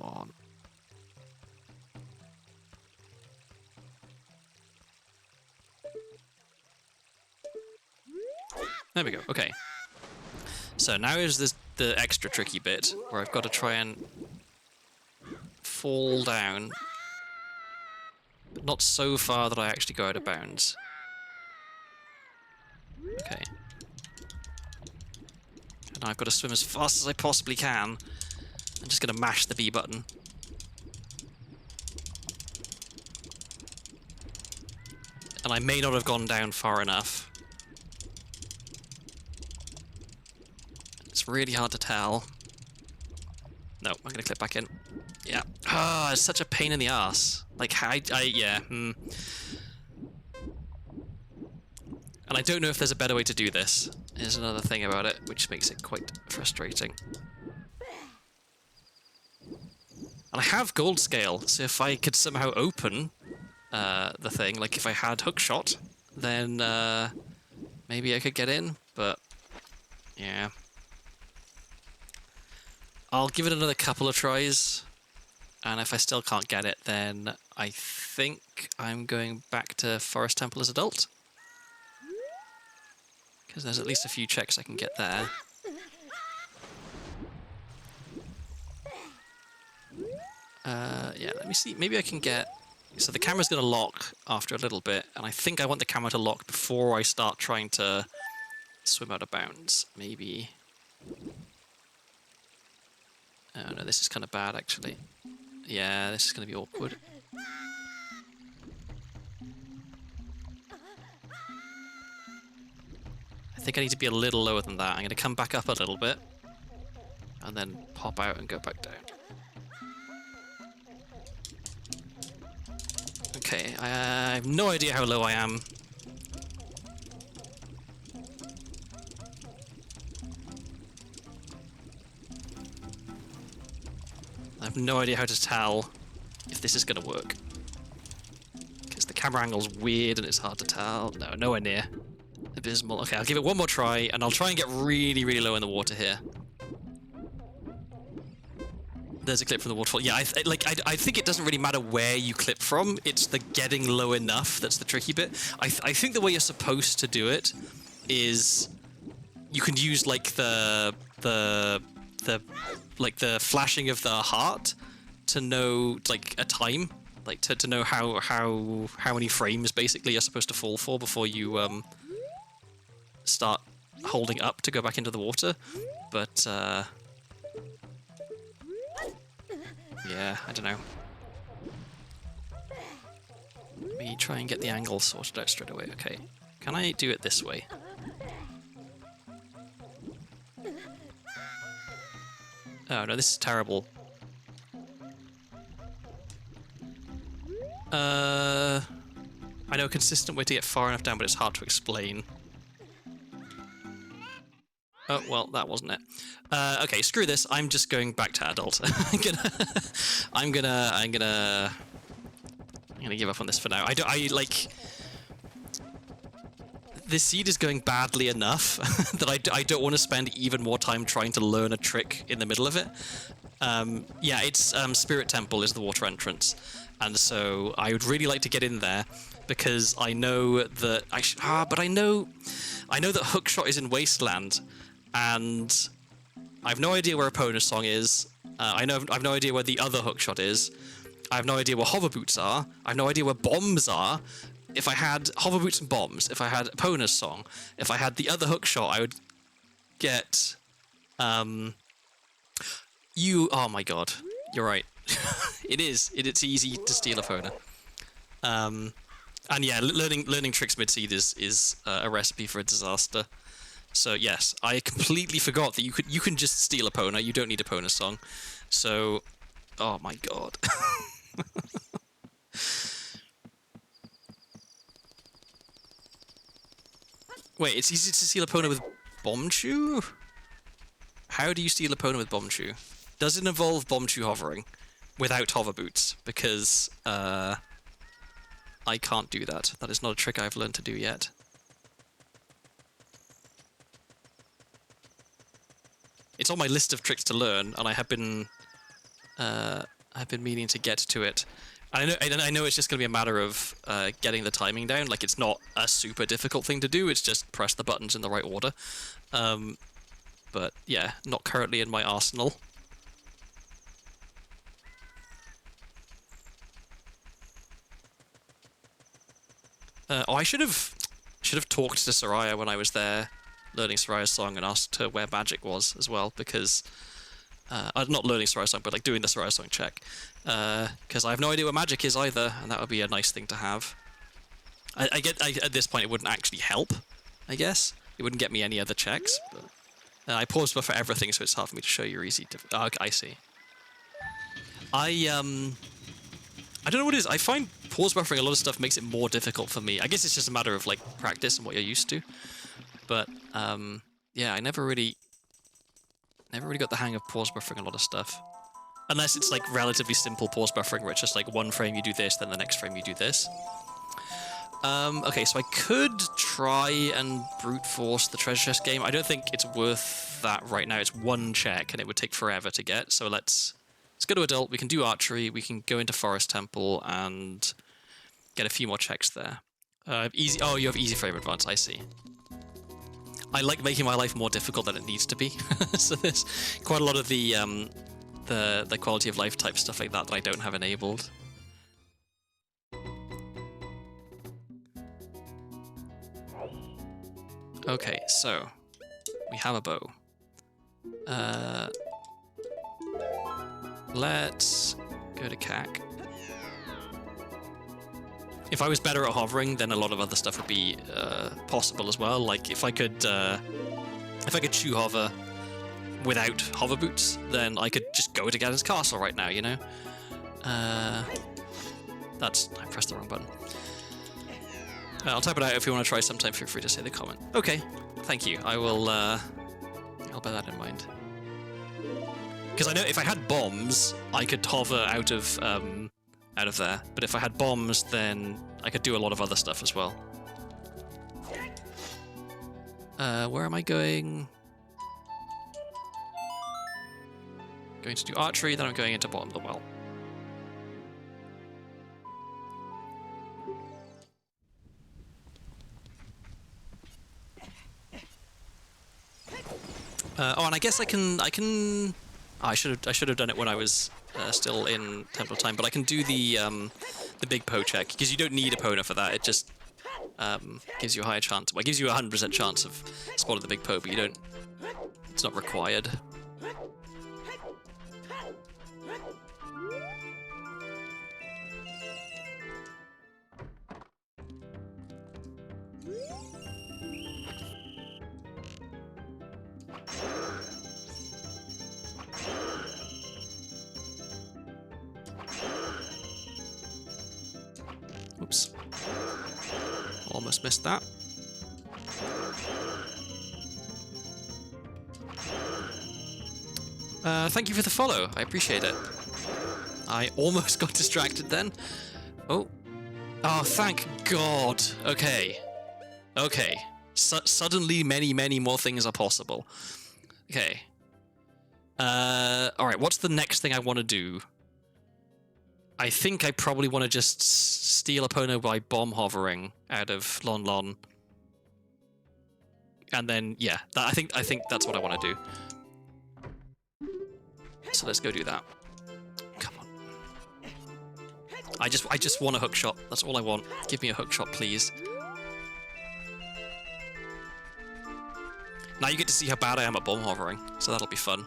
on. There we go. Okay. So now is the extra tricky bit where I've got to try and fall down, but not so far that I actually go out of bounds. Okay. And now I've got to swim as fast as I possibly can. I'm just going to mash the B button. And I may not have gone down far enough. It's really hard to tell. No, I'm going to clip back in. Yeah. Ah, it's such a pain in the ass. Like, yeah. And I don't know if there's a better way to do this. Is another thing about it, which makes it quite frustrating. And I have gold scale, so if I could somehow open the thing, like if I had hookshot, then maybe I could get in, but yeah. I'll give it another couple of tries, and if I still can't get it, then I think I'm going back to Forest Temple as adult. Because there's at least a few checks I can get there. Yeah, let me see. Maybe I can get... So the camera's going to lock after a little bit, and I think I want the camera to lock before I start trying to swim out of bounds. Maybe... Oh no, this is kind of bad, actually. Yeah, this is going to be awkward. I think I need to be a little lower than that. I'm going to come back up a little bit, and then pop out and go back down. Okay, I have no idea how low I am. I have no idea how to tell if this is going to work. Because the camera angle's weird and it's hard to tell. No, nowhere near. Abysmal. Okay, I'll give it one more try, and I'll try and get really, really low in the water here. There's a clip from the waterfall. Yeah, I think it doesn't really matter where you clip from. It's the getting low enough that's the tricky bit. I think the way you're supposed to do it is you can use like the flashing of the heart to know like a time, like to know how many frames basically you're supposed to fall for before you start holding up to go back into the water. But yeah, I don't know. Let me try and get the angle sorted out straight away. Okay, can I do it this way? Oh no, this is terrible. I know a consistent way to get far enough down, but it's hard to explain. Oh, well, that wasn't it. Okay, screw this. I'm just going back to adult. I'm gonna give up on this for now. This seed is going badly enough that I don't want to spend even more time trying to learn a trick in the middle of it. Yeah, it's Spirit Temple is the water entrance, and so I would really like to get in there because I know that I know that Hookshot is in Wasteland, and I've no idea where Epona's song is. I've no idea where the other Hookshot is. I have no idea where hover boots are. I have no idea where bombs are. If I had hover boots and bombs, if I had Epona's song, if I had the other Hookshot, I would get oh my god, you're right. It's easy to steal Epona. And yeah, learning tricks mid-seed is a recipe for a disaster. So yes, I completely forgot that you can just steal Epona. You don't need Epona's song. So, oh my god. Wait, it's easy to steal Epona with Bombchu? How do you steal Epona with Bombchu? Does it involve Bombchu hovering without hover boots? Because I can't do that. That is not a trick I've learned to do yet. It's on my list of tricks to learn, and I've been meaning to get to it. And I know it's just going to be a matter of getting the timing down. Like, it's not a super difficult thing to do. It's just press the buttons in the right order. But yeah, not currently in my arsenal. I should have talked to Soraya when I was there, learning Soraya's song, and asked her where magic was as well, because not learning Soraya's song, but like doing the Soraya song check, because I have no idea where magic is either, and that would be a nice thing to have. At this point it wouldn't actually help, I guess. It wouldn't get me any other checks. But, I pause for everything, so it's hard for me to show you easy. Okay, I see. I don't know what it is. I find pause buffering a lot of stuff makes it more difficult for me. I guess it's just a matter of like practice and what you're used to. But yeah, I never really got the hang of pause buffering a lot of stuff. Unless it's like relatively simple pause buffering where it's just like one frame you do this, then the next frame you do this. Okay, so I could try and brute force the treasure chest game. I don't think it's worth that right now. It's one check and it would take forever to get. So let's go to adult. We can do archery. We can go into Forest Temple and get a few more checks there. Easy. Oh, you have easy frame advance. I see. I like making my life more difficult than it needs to be. So there's quite a lot of the quality of life type stuff like that I don't have enabled. Okay, so we have a bow. Let's go to CAC. If I was better at hovering, then a lot of other stuff would be possible as well. Like if I could chew hover without hover boots, then I could just go to Ganon's castle right now, you know? I pressed the wrong button. I'll type it out if you want to try sometime. Feel free to say the comment. Okay, thank you. I'll bear that in mind. Because I know if I had bombs, I could hover out of there. But if I had bombs, then I could do a lot of other stuff as well. Where am I going? Going to do archery, then I'm going into bottom of the well. Oh, and I guess I can. Oh, I should have done it when I was still in Temple of Time, but I can do the big Poe check because you don't need Epona for that. It just gives you a higher chance. Well, it gives you a 100% chance of spotting the big Poe, but you don't. It's not required. Oops. Almost missed that. Thank you for the follow. I appreciate it. I almost got distracted then. Oh. Oh, thank God. Okay. Okay. Suddenly many more things are possible. Okay. Alright, what's the next thing I want to do? I think I probably want to just steal a Pono by bomb hovering out of Lon Lon. And then, yeah, I think that's what I want to do. So let's go do that. Come on. I just want a hook shot. That's all I want. Give me a hook shot, please. Now you get to see how bad I am at bomb hovering, so that'll be fun.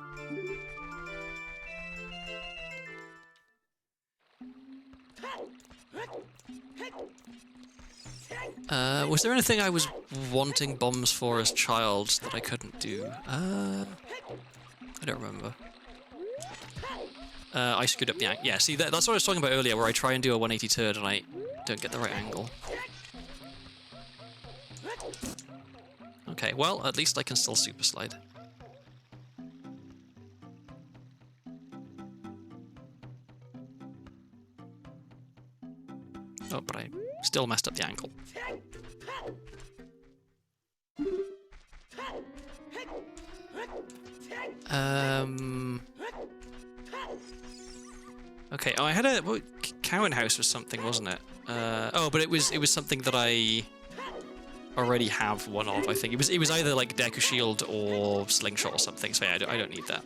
Was there anything I was wanting bombs for as child that I couldn't do? I don't remember. I screwed up the angle. Yeah, see, that's what I was talking about earlier, where I try and do a 180 turn and I don't get the right angle. Okay, well, at least I can still super slide. Oh, but I still messed up the angle. Okay, oh, I had a... Well, Cowan House was something, wasn't it? Oh, but it was something that I already have one of, I think. It was either, like, Deku Shield or Slingshot or something, so yeah, I don't need that.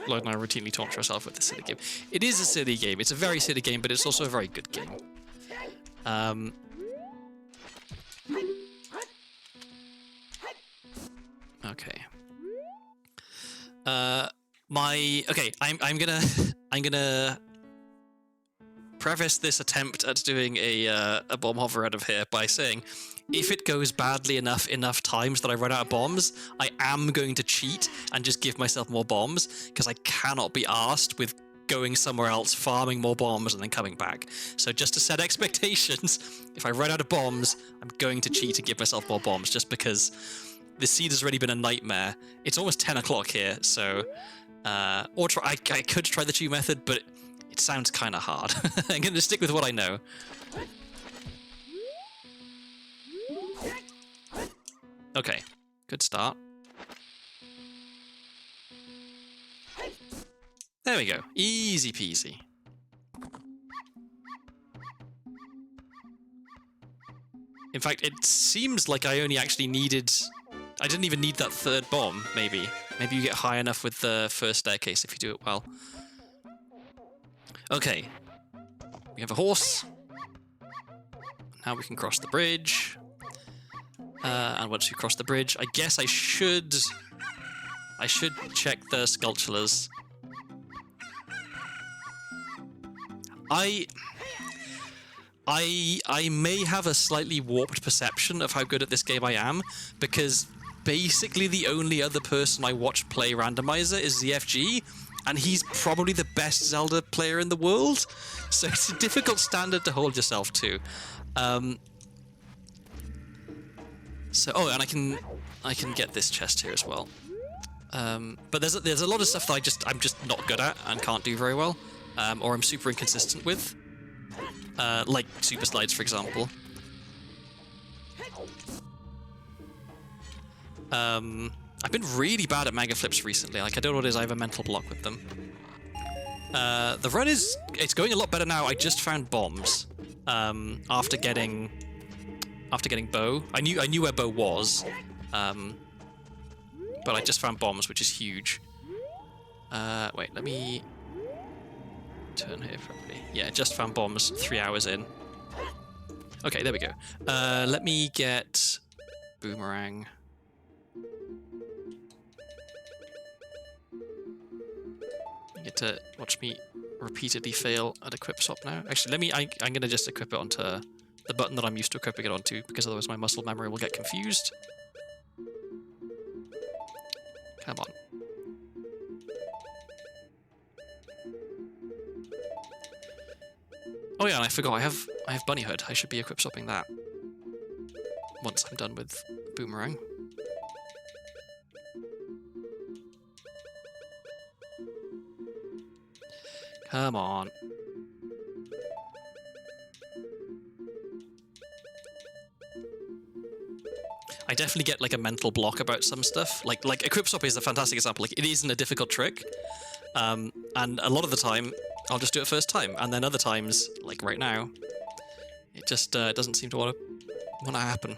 Lloyd and I routinely torture ourselves with this silly game. It is a silly game. It's a very silly game, but it's also a very good game. Okay. I'm gonna preface this attempt at doing a bomb hover out of here by saying, if it goes badly enough times that I run out of bombs, I am going to cheat and just give myself more bombs, because I cannot be arsed with going somewhere else, farming more bombs, and then coming back. So just to set expectations, if I run out of bombs, I'm going to cheat and give myself more bombs, just because the seed has already been a nightmare. It's almost 10 o'clock here, so... I could try the chew method, but it sounds kind of hard. I'm going to stick with what I know. Okay, good start. There we go. Easy peasy. In fact, it seems like I only actually needed... I didn't even need that third bomb, maybe. Maybe you get high enough with the first staircase if you do it well. Okay. We have a horse. Now we can cross the bridge. And once we cross the bridge, I guess I should check the sculptures. I may have a slightly warped perception of how good at this game I am, because basically the only other person I watch play Randomizer is ZFG, and he's probably the best Zelda player in the world, so it's a difficult standard to hold yourself to. So, oh, and I can get this chest here as well. But there's a lot of stuff that I'm just not good at and can't do very well, or I'm super inconsistent with. Like super slides, for example. I've been really bad at mega flips recently. Like, I don't know what it is, I have a mental block with them. The run it's going a lot better now. I just found bombs after getting Bo. I knew where Bo was, but I just found bombs, which is huge. Wait, let me turn here properly. Yeah, just found bombs 3 hours in. Okay, there we go. Let me get boomerang. You get to watch me repeatedly fail at equip swap now. Actually, I'm gonna just equip it onto the button that I'm used to equipping it onto, because otherwise my muscle memory will get confused. Come on. Oh yeah, and I forgot, I have Bunny Hood. I should be equip swapping that once I'm done with Boomerang. Come on. I definitely get like a mental block about some stuff. Like equip swap is a fantastic example. Like it isn't a difficult trick, and a lot of the time I'll just do it first time, and then other times, like right now, it just doesn't seem to want to happen.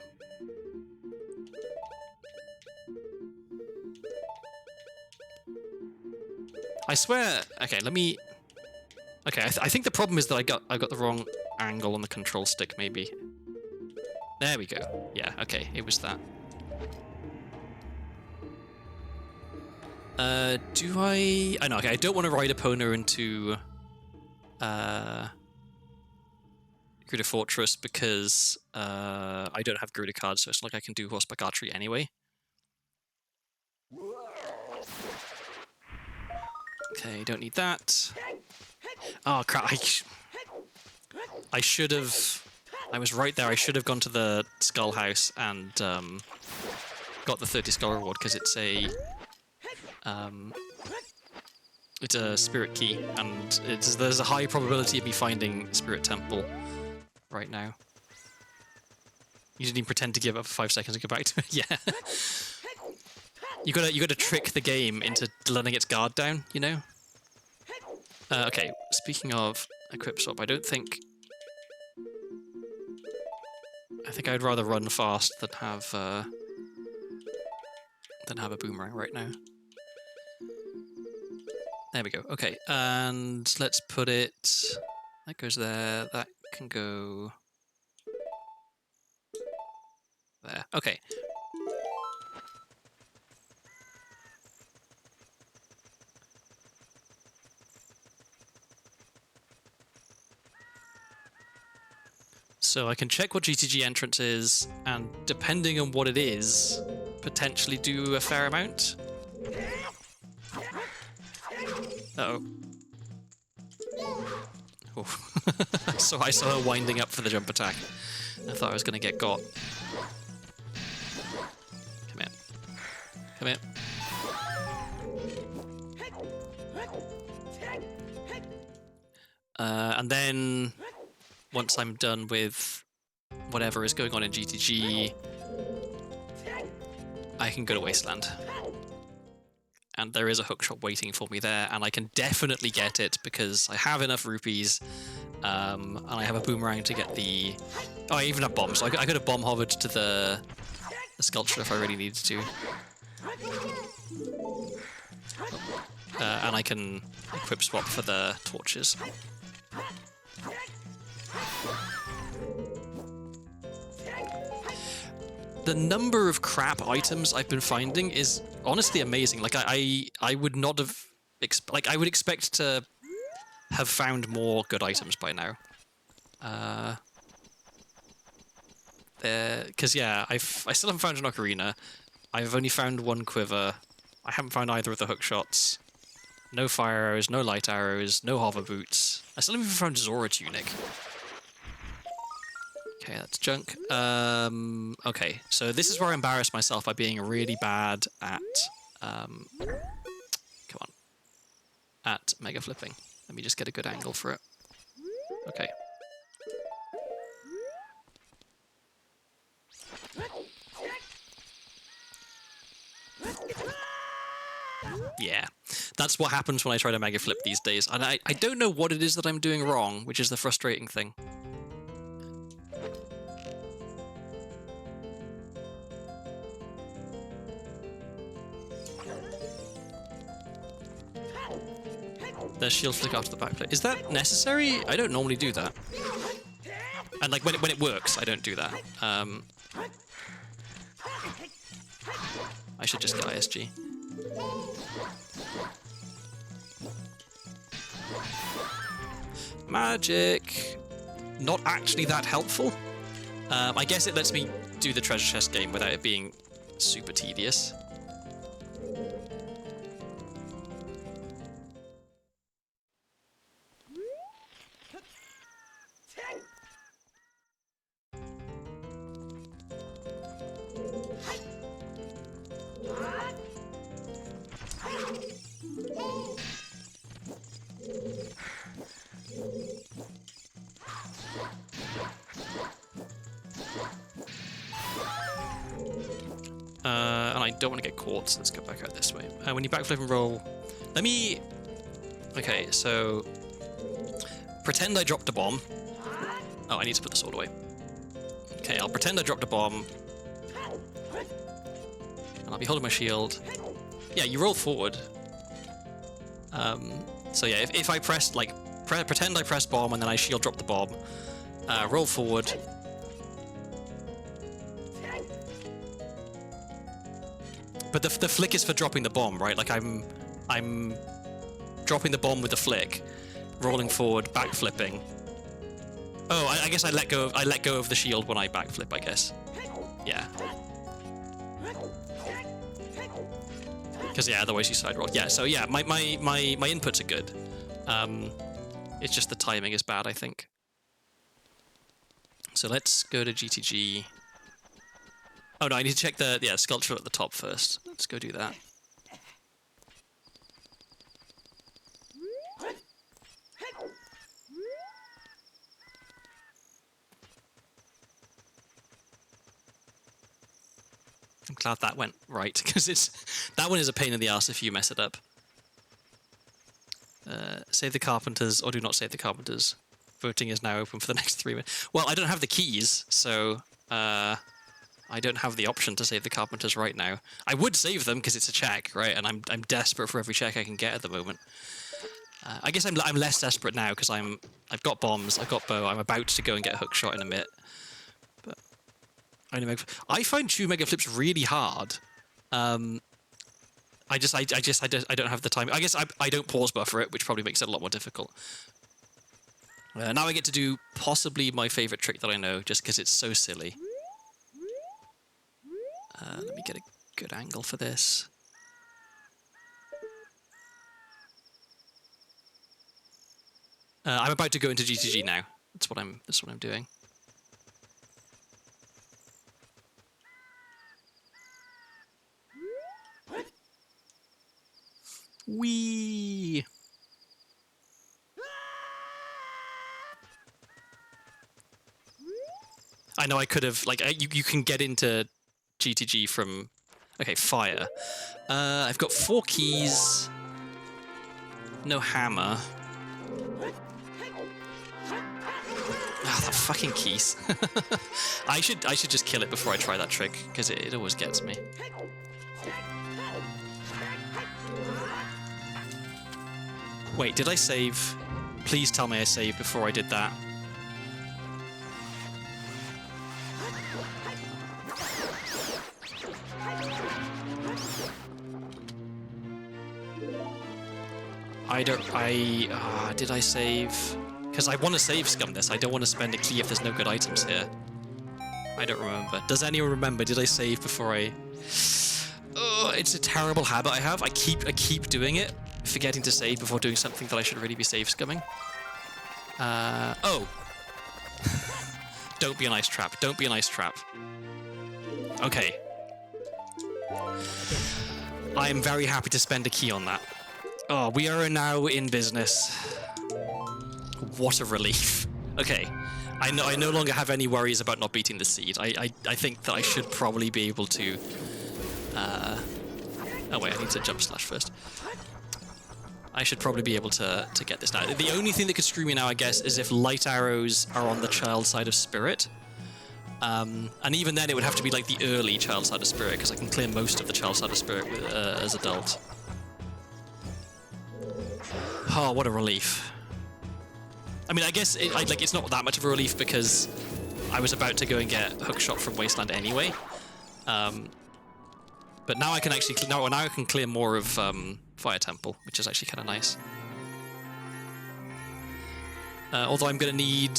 I swear. Okay, let me. Okay, I think the problem is that I got the wrong angle on the control stick. Maybe. There we go. Yeah. Okay, it was that. Do I? Oh no. Okay, I don't want to ride Epona into Gruta Fortress because I don't have Gruta cards, so it's not like I can do horseback archery anyway. Okay, don't need that. Oh crap! I should have. I was right there. I should have gone to the Skull House and got the 30 skull reward because it's a spirit key, and there's a high probability of me finding Spirit Temple right now. You didn't even pretend to give up for 5 seconds and go back to it. Yeah. You gotta trick the game into letting its guard down, you know? Okay, speaking of equip swap, I think I'd rather run fast than have a boomerang right now. There we go. Okay, and let's put it. That goes there. That can go there. Okay. So I can check what GTG entrance is, and depending on what it is, potentially do a fair amount. Uh-oh. Oh. So I saw her winding up for the jump attack. I thought I was going to get got. Come here. Come here. And then, once I'm done with whatever is going on in GTG, I can go to Wasteland. And there is a hookshot waiting for me there, and I can definitely get it because I have enough rupees, and I have a boomerang to get the... Oh, I even have bombs, so I could have bomb hovered to the sculpture if I really needed to. And I can equip swap for the torches. The number of crap items I've been finding is honestly amazing. Like I would not have I would expect to have found more good items by now. Because yeah, I still haven't found an Ocarina. I've only found one quiver. I haven't found either of the hook shots. No fire arrows, no light arrows, no hover boots. I still haven't even found Zora tunic. Okay, that's junk. Okay, so this is where I embarrass myself by being really bad at, come on, at mega flipping. Let me just get a good angle for it. Okay. Yeah, that's what happens when I try to mega flip these days, and I don't know what it is that I'm doing wrong, which is the frustrating thing. The shield flick after the backplate. Is that necessary? I don't normally do that. And like when it works, I don't do that. I should just get ISG. Magic. Not actually that helpful. I guess it lets me do the treasure chest game without it being super tedious. And I don't want to get caught, so let's go back out this way. When you backflip and roll... Let me... Okay, so... Pretend I dropped a bomb. Oh, I need to put the sword away. Okay, I'll pretend I dropped a bomb. And I'll be holding my shield. Yeah, you roll forward. So yeah, if I press, like, pretend I press bomb and then I shield drop the bomb. Roll forward. But the flick is for dropping the bomb, right? Like I'm dropping the bomb with the flick, rolling forward, backflipping. Oh, I guess I let go of the shield when I backflip, I guess. Yeah. Because yeah, otherwise you side roll. Yeah, so yeah, my inputs are good. It's just the timing is bad, I think. So let's go to GTG. Oh no, I need to check the sculpture at the top first. Let's go do that. I'm glad that went right, because that one is a pain in the ass if you mess it up. Save the carpenters, or do not save the carpenters. Voting is now open for the next 3 minutes. Well, I don't have the keys, so I don't have the option to save the carpenters right now. I would save them because it's a check, right? And I'm desperate for every check I can get at the moment. I guess I'm less desperate now because I've got bombs, I've got bow. I'm about to go and get a hook shot in a minute. But I find 2 mega flips really hard. I don't have the time. I guess I don't pause buffer it, which probably makes it a lot more difficult. Now I get to do possibly my favorite trick that I know, just because it's so silly. Let me get a good angle for this. I'm about to go into GTG now. That's what I'm doing. Whee! I know I could have, like, you can get into GTG from... Okay, fire. I've got 4 keys. No hammer. Ah, that fucking keys. I should just kill it before I try that trick, because it always gets me. Wait, did I save? Please tell me I saved before I did that. Did I save? Because I want to save scum this. I don't want to spend a key if there's no good items here. I don't remember. Does anyone remember? Did I save before I... Oh, it's a terrible habit I have. I keep doing it, forgetting to save before doing something that I should really be save scumming. Oh. Don't be an ice trap. Don't be an ice trap. Okay. I am very happy to spend a key on that. Oh, we are now in business. What a relief. Okay. I no longer have any worries about not beating the seed. I think that I should probably be able to... Oh wait, I need to jump slash first. I should probably be able to get this now. The only thing that could screw me now, I guess, is if light arrows are on the child side of spirit. And even then it would have to be like the early child side of spirit, because I can clear most of the child side of spirit with, as adult. Oh, what a relief. I mean, I guess it's not that much of a relief because I was about to go and get hookshot from Wasteland anyway. But now I can actually now I can clear more of Fire Temple, which is actually kind of nice. Although I'm gonna need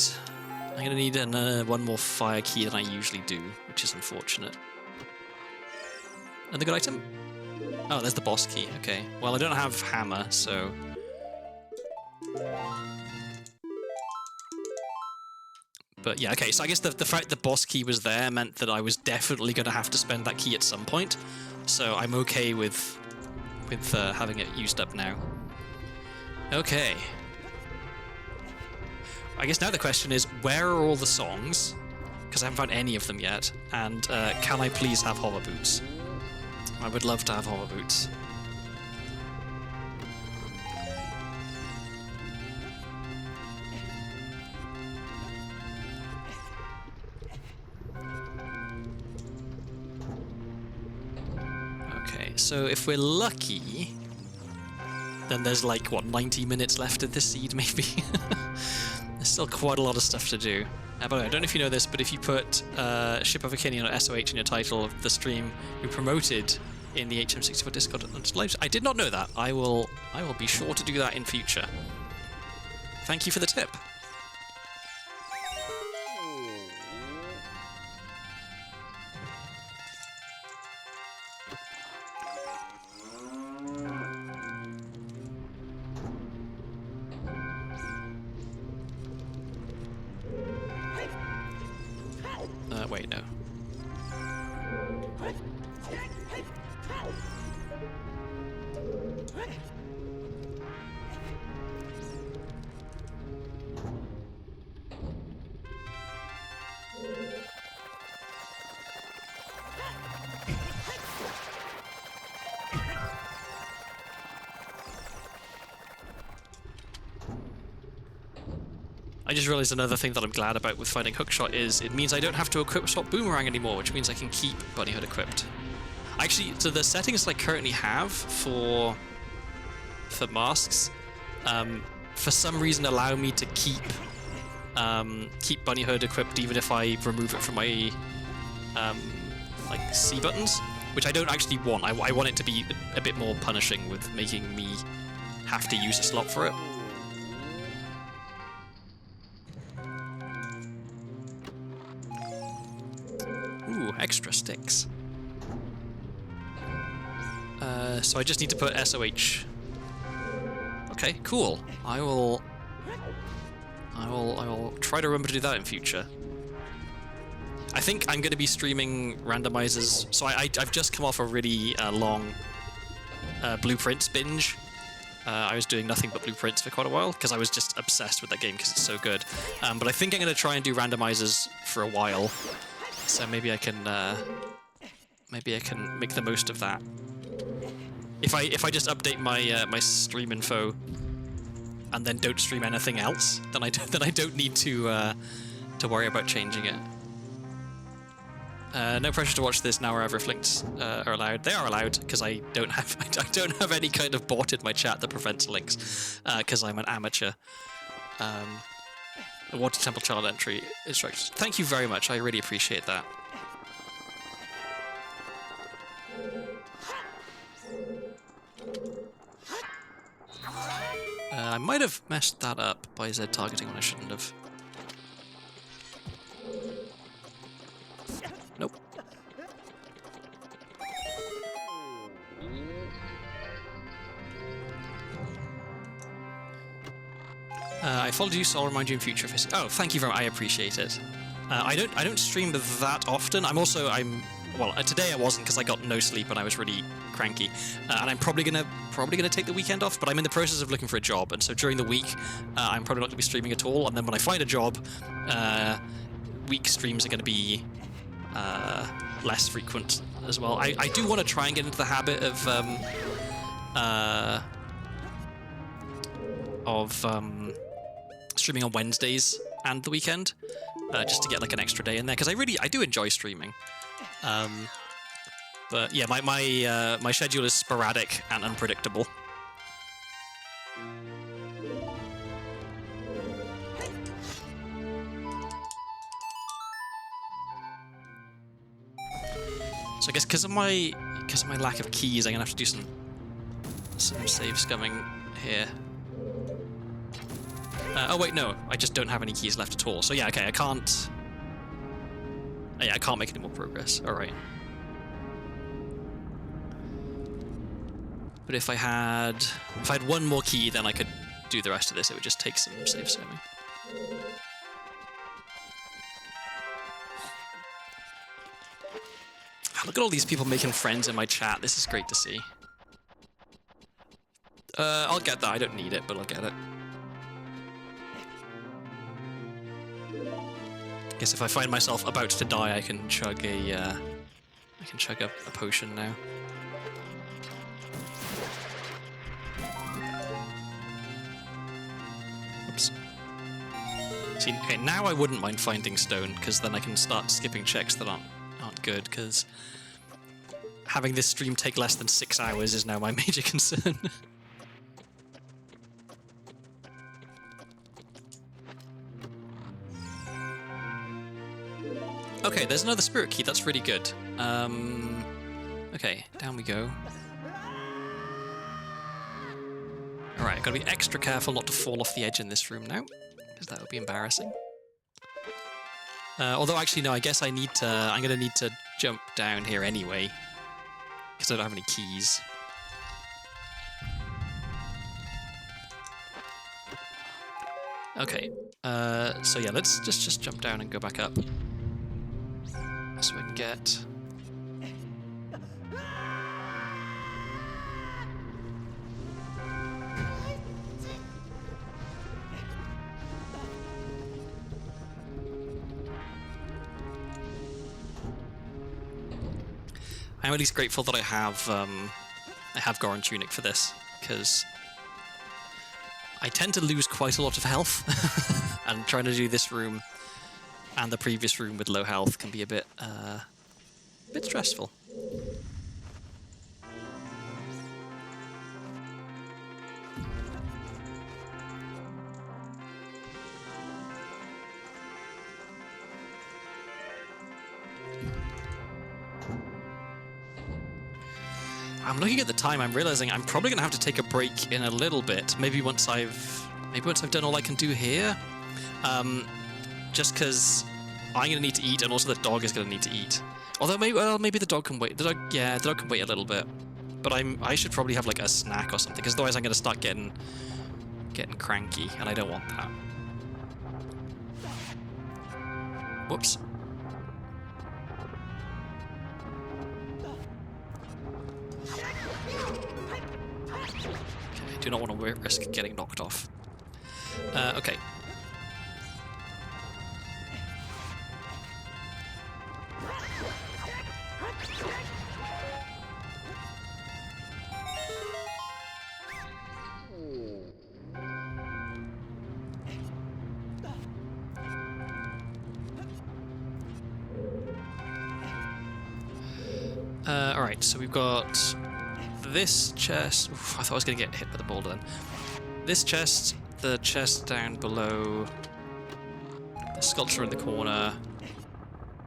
one more fire key than I usually do, which is unfortunate. Another good item? Oh, there's the boss key. Okay. Well, I don't have hammer, so. But yeah, okay, so I guess the fact the boss key was there meant that I was definitely going to have to spend that key at some point. So I'm okay with having it used up now. Okay. I guess now the question is, where are all the songs? Because I haven't found any of them yet. And can I please have hover boots? I would love to have hover boots. Okay, so if we're lucky, then there's like, what, 90 minutes left of this seed, maybe? There's still quite a lot of stuff to do. By the way, I don't know if you know this, but if you put Ship of Ocarina or SOH in your title of the stream, you're promoted in the HM64 Discord. I did not know that. I will be sure to do that in future. Thank you for the tip. Wait, no. I just realized another thing that I'm glad about with finding hookshot is it means I don't have to equip swap boomerang anymore, which means I can keep bunnyhood equipped. Actually, so the settings that I currently have for masks, for some reason allow me to keep bunnyhood equipped even if I remove it from my like C buttons, which I don't actually want. I want it to be a bit more punishing with making me have to use a slot for it. Extra sticks. So I just need to put SOH. Okay, cool. I will try to remember to do that in future. I think I'm going to be streaming randomizers. So I've just come off a really long Blueprints binge. I was doing nothing but Blueprints for quite a while because I was just obsessed with that game because it's so good. But I think I'm going to try and do randomizers for a while. So maybe I can make the most of that. If I just update my my stream info and then don't stream anything else, then I don't need to worry about changing it. No pressure to watch this now or ever if links are allowed. They are allowed because I don't have any kind of bot in my chat that prevents links because I'm an amateur. The Water Temple child entry instructions. Thank you very much. I really appreciate that. I might have messed that up by Z targeting when I shouldn't have. Nope. I followed you, so I'll remind you in future. Oh, thank you very much. I appreciate it. I don't stream that often. Well, today I wasn't because I got no sleep and I was really cranky. And I'm probably gonna take the weekend off. But I'm in the process of looking for a job, and so during the week I'm probably not gonna be streaming at all. And then when I find a job, week streams are gonna be less frequent as well. I do want to try and get into the habit of streaming on Wednesdays and the weekend, just to get like an extra day in there, because I do enjoy streaming. But yeah, my schedule is sporadic and unpredictable. So I guess because of my lack of keys, I'm gonna have to do some save scumming here. Oh wait, no, I just don't have any keys left at all. So yeah, okay, I can't make any more progress. All right. But if I had one more key, then I could do the rest of this. It would just take some save scumming. Look at all these people making friends in my chat. This is great to see. I'll get that. I don't need it, but I'll get it. Guess if I find myself about to die, I can chug a potion now. See, okay, now I wouldn't mind finding stone, because then I can start skipping checks that aren't good, because having this stream take less than 6 hours is now my major concern. Okay, there's another spirit key, that's really good. Okay, down we go. Alright, gotta be extra careful not to fall off the edge in this room now, because that would be embarrassing. Although actually no, I guess I'm gonna need to jump down here anyway, because I don't have any keys. Okay, so yeah, let's just jump down and go back up. So we can get... I'm at least grateful that I have Goron Tunic for this, because I tend to lose quite a lot of health, and trying to do this room and the previous room with low health can be a bit stressful. I'm looking at the time, I'm realizing I'm probably going to have to take a break in a little bit. Maybe once I've done all I can do here. Just because I'm going to need to eat, and also the dog is going to need to eat. Although maybe the dog can wait. The dog can wait a little bit. But I should probably have like a snack or something, because otherwise I'm going to start getting cranky, and I don't want that. Whoops. I do not want to risk getting knocked off. Okay. Alright, so we've got this chest. Oof, I thought I was going to get hit by the boulder then. This chest, the chest down below, the sculpture in the corner,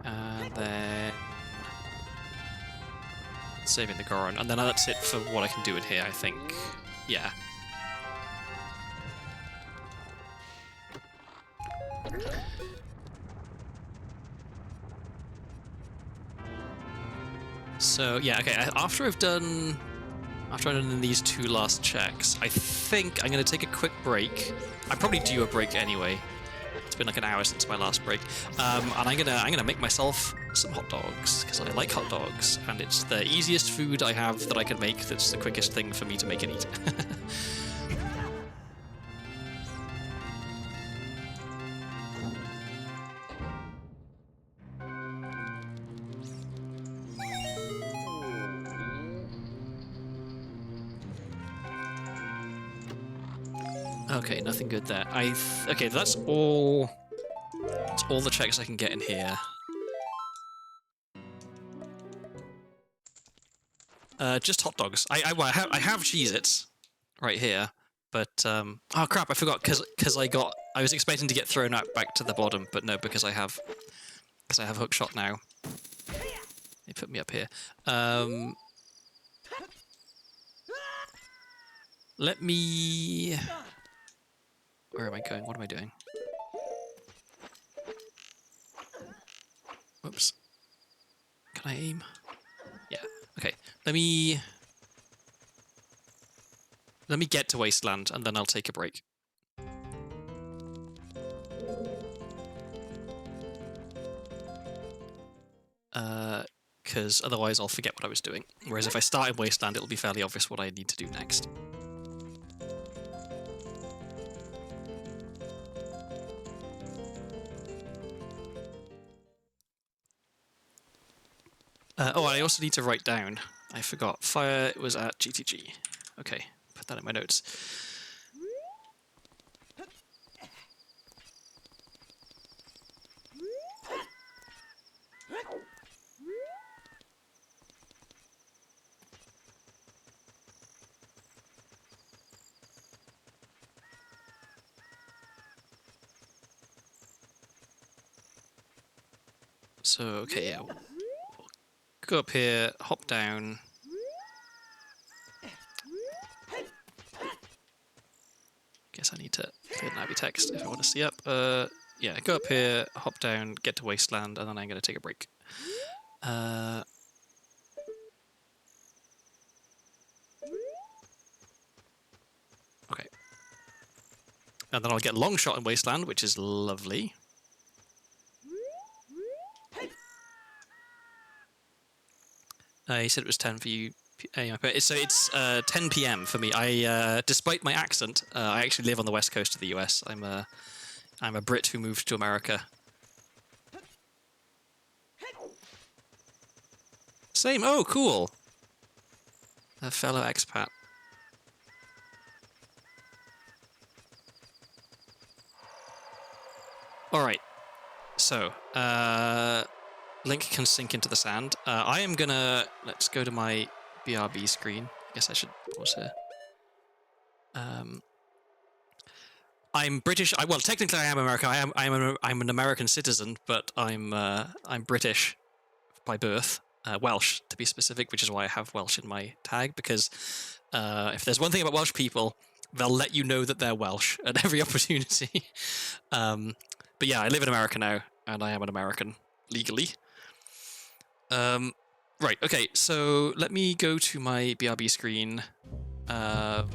and then saving the Goron, and then that's it for what I can do in here, I think. Yeah. So yeah, okay. After I've done these 2 last checks, I think I'm going to take a quick break. I'm probably due a break anyway. It's been like an hour since my last break, and I'm gonna make myself some hot dogs, because I like hot dogs, and it's the easiest food I have that I can make. That's the quickest thing for me to make and eat. Okay, nothing good there. Okay, that's all. That's all the checks I can get in here. Just hot dogs. I have Cheez-Its right here, but oh crap, I forgot, because I was expecting to get thrown out back to the bottom, but no, because I have hookshot now. They put me up here. Let me. Where am I going? What am I doing? Whoops. Can I aim? Yeah. Okay. Let me get to Wasteland, and then I'll take a break. Because otherwise I'll forget what I was doing. Whereas if I start in Wasteland, it'll be fairly obvious what I need to do next. Oh, I also need to write down. I forgot. Fire was at GTG. Okay, put that in my notes. So, okay, yeah. We'll go up here, hop down. Guess I need to clear the Navi text if I want to see up. Yeah, go up here, hop down, get to Wasteland, and then I'm going to take a break. Okay. And then I'll get long shot in Wasteland, which is lovely. He said it was 10 for you. So it's 10 p.m. for me. Despite my accent, I actually live on the west coast of the US. I'm a Brit who moved to America. Same. Oh, cool. A fellow expat. All right. So, Link can sink into the sand. I am gonna... Let's go to my BRB screen. I guess I should pause here. I'm British. Well, technically I am American. I'm an American citizen, but I'm British by birth. Welsh, to be specific, which is why I have Welsh in my tag, because if there's one thing about Welsh people, they'll let you know that they're Welsh at every opportunity. But yeah, I live in America now, and I am an American, legally. Right, okay, so let me go to my BRB screen, and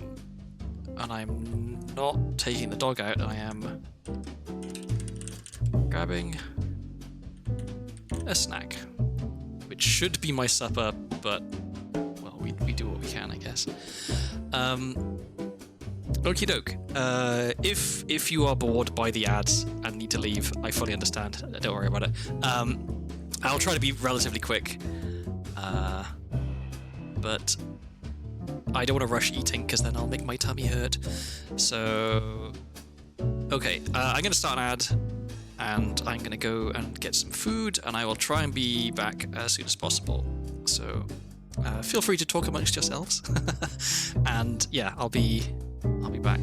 I'm not taking the dog out, I am grabbing a snack, which should be my supper, but, well, we do what we can, I guess. Okie doke. If you are bored by the ads and need to leave, I fully understand. Don't worry about it. I'll try to be relatively quick, but I don't want to rush eating because then I'll make my tummy hurt. So, okay, I'm going to start an ad, and I'm going to go and get some food, and I will try and be back as soon as possible. So, feel free to talk amongst yourselves, and yeah, I'll be back.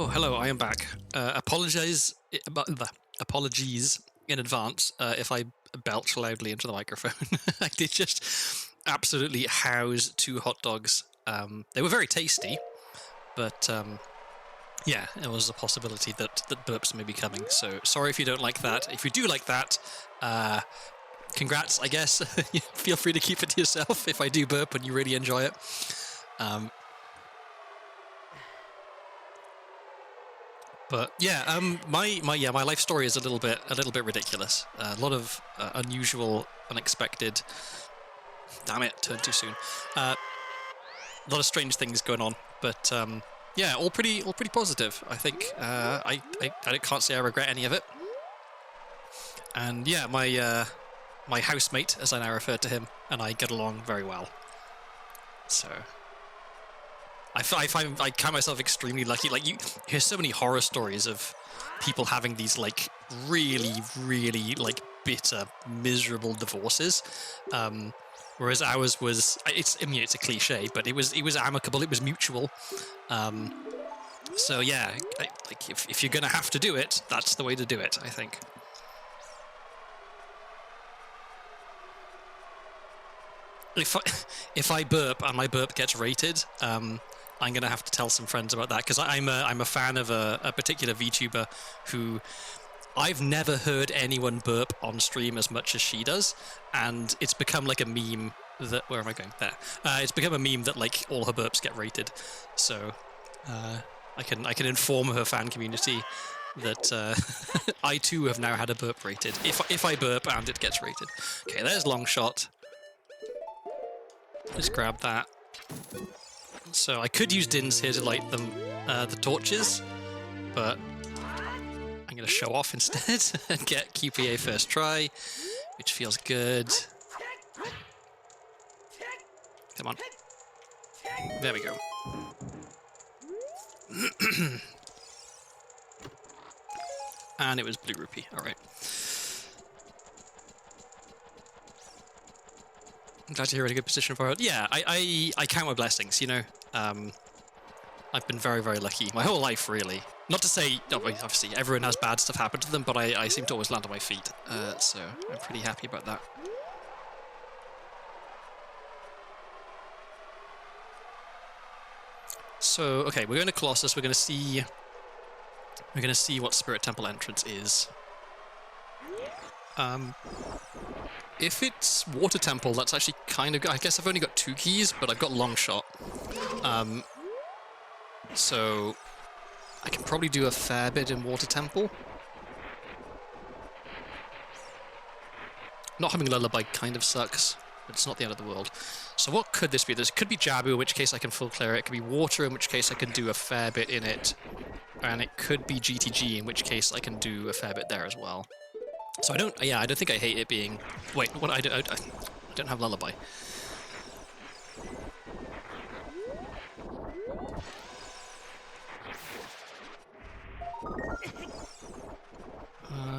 Oh, hello, I am back. Apologies in advance if I belch loudly into the microphone. I did just absolutely house 2 hot dogs. They were very tasty, but yeah, there was a possibility that burps may be coming. So sorry if you don't like that. If you do like that, congrats, I guess. Feel free to keep it to yourself if I do burp and you really enjoy it. But yeah, my life story is a little bit ridiculous. A lot of unusual, unexpected. Damn it, turned too soon. A lot of strange things going on, but yeah, all pretty positive. I think I can't say I regret any of it. And yeah, my housemate, as I now refer to him, and I get along very well. So. I count myself extremely lucky. Like, you hear so many horror stories of people having these like really like bitter, miserable divorces, whereas ours was it's a cliche, but it was amicable, it was mutual. So yeah, like if you're gonna have to do it, that's the way to do it, I think. If I burp and my burp gets rated, I'm gonna have to tell some friends about that, because I'm a fan of a particular VTuber who I've never heard anyone burp on stream as much as she does, and it's become like a meme that where am I going there? It's become a meme that like all her burps get rated. So I can inform her fan community that I too have now had a burp rated. If I burp and it gets rated. Okay, there's long shot. Just grab that. So I could use Dins here to light them the torches, but I'm going to show off instead and get QPA first try, which feels good. Come on. There we go. And it was blue rupee. All right. I'm glad to hear we're in a good position for it. Yeah, I count my blessings, you know. I've been very, very lucky my whole life, really. Not to say, obviously, everyone has bad stuff happen to them, but I seem to always land on my feet. So I'm pretty happy about that. So, okay, we're going to Colossus. We're going to see what Spirit Temple entrance is. If it's Water Temple, that's actually kind of good. I guess I've only got 2 keys, but I've got Long Shot. So I can probably do a fair bit in Water Temple. Not having Lullaby kind of sucks, but it's not the end of the world. So what could this be? This could be Jabu, in which case I can full clear it. It could be Water, in which case I can do a fair bit in it. And it could be GTG, in which case I can do a fair bit there as well. So I don't think I hate it being... Wait, what? I don't have Lullaby.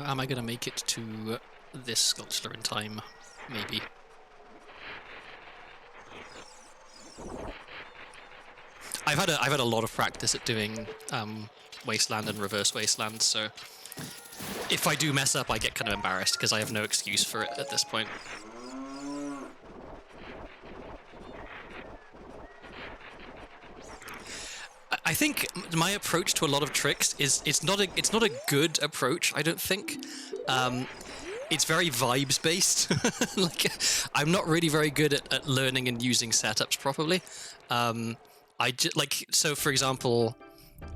Am I going to make it to this sculpture in time? Maybe. I've had a lot of practice at doing Wasteland and Reverse Wasteland, so if I do mess up, I get kind of embarrassed because I have no excuse for it at this point. I think my approach to a lot of tricks is it's not a good approach. I don't think. It's very vibes based. Like I'm not really very good at learning and using setups properly. So for example,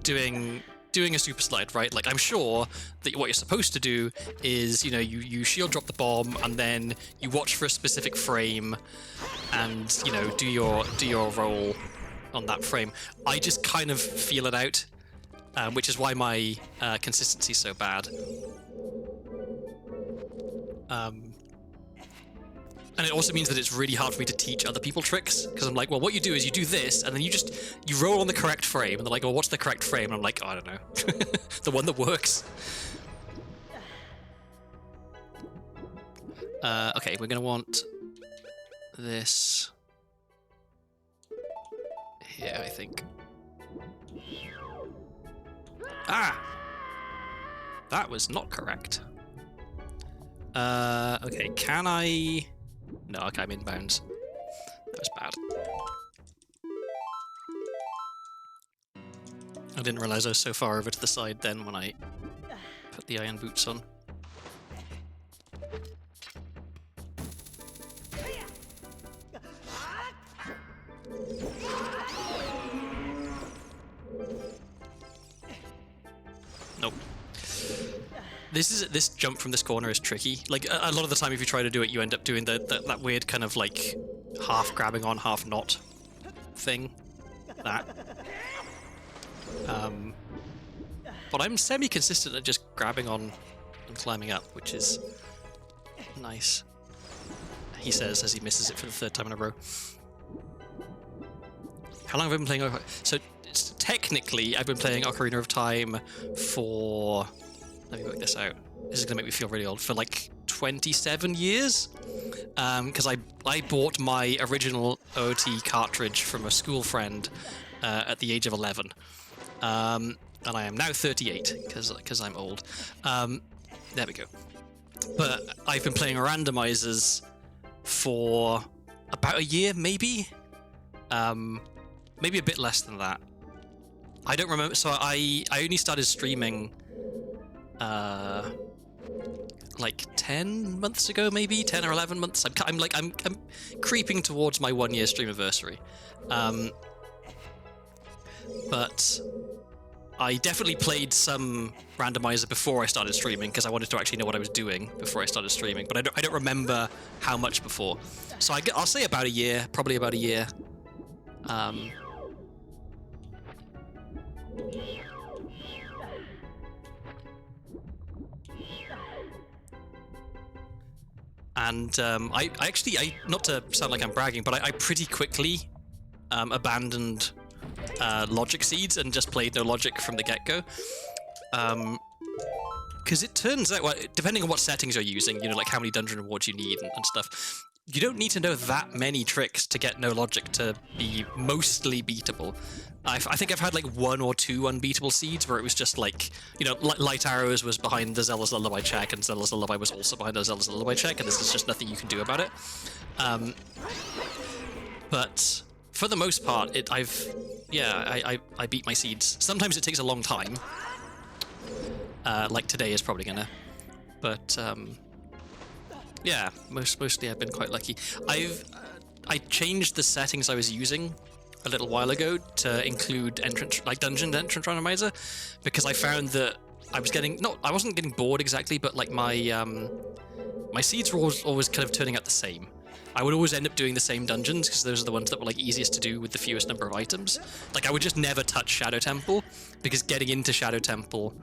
doing a super slide, right? Like I'm sure that what you're supposed to do is, you shield drop the bomb and then you watch for a specific frame and, do your roll on that frame. I just kind of feel it out, which is why my consistency is so bad. And it also means that it's really hard for me to teach other people tricks, because I'm like, well, what you do is you do this, and then you roll on the correct frame, and they're like, oh, what's the correct frame? And I'm like, oh, I don't know. The one that works. Okay, we're going to want this here, I think. Ah! That was not correct. Okay, can I... No, okay, I'm inbounds. That was bad. I didn't realise I was so far over to the side then when I put the iron boots on. Nope. This jump from this corner is tricky. Like a lot of the time, if you try to do it, you end up doing that weird kind of like half grabbing on, half not thing. That. But I'm semi-consistent at just grabbing on and climbing up, which is nice. He says as he misses it for the 3rd time in a row. How long have I been playing? So technically, I've been playing Ocarina of Time for... Let me work this out. This is going to make me feel really old. For like 27 years? Because I bought my original OT cartridge from a school friend at the age of 11. And I am now 38, because I'm old. There we go. But I've been playing randomizers for about a year, maybe? Maybe a bit less than that. I don't remember. So I only started streaming... like 10 months ago, maybe 10 or 11 months. I'm creeping towards my 1-year stream anniversary. But I definitely played some randomizer before I started streaming because I wanted to actually know what I was doing before I started streaming. But I don't remember how much before. So I'll say about a year, probably about a year. And I actually, not to sound like I'm bragging, but I pretty quickly abandoned logic seeds and just played no logic from the get-go. Because it turns out, well, depending on what settings you're using, like how many dungeon rewards you need and stuff, you don't need to know that many tricks to get no logic to be mostly beatable. I think I've had like 1 or 2 unbeatable seeds where it was just like, Light Arrows was behind the Zelda's Lullaby check, and Zelda's Lullaby was also behind the Zelda's Lullaby check, and there's just nothing you can do about it. But for the most part, I beat my seeds. Sometimes it takes a long time. Like today is probably gonna But yeah, mostly I've been quite lucky. I changed the settings I was using a little while ago to include dungeon entrance randomizer, because I found that I wasn't getting bored exactly, but like my seeds were always kind of turning out the same. I would always end up doing the same dungeons because those are the ones that were like easiest to do with the fewest number of items. Like I would just never touch Shadow Temple because getting into Shadow Temple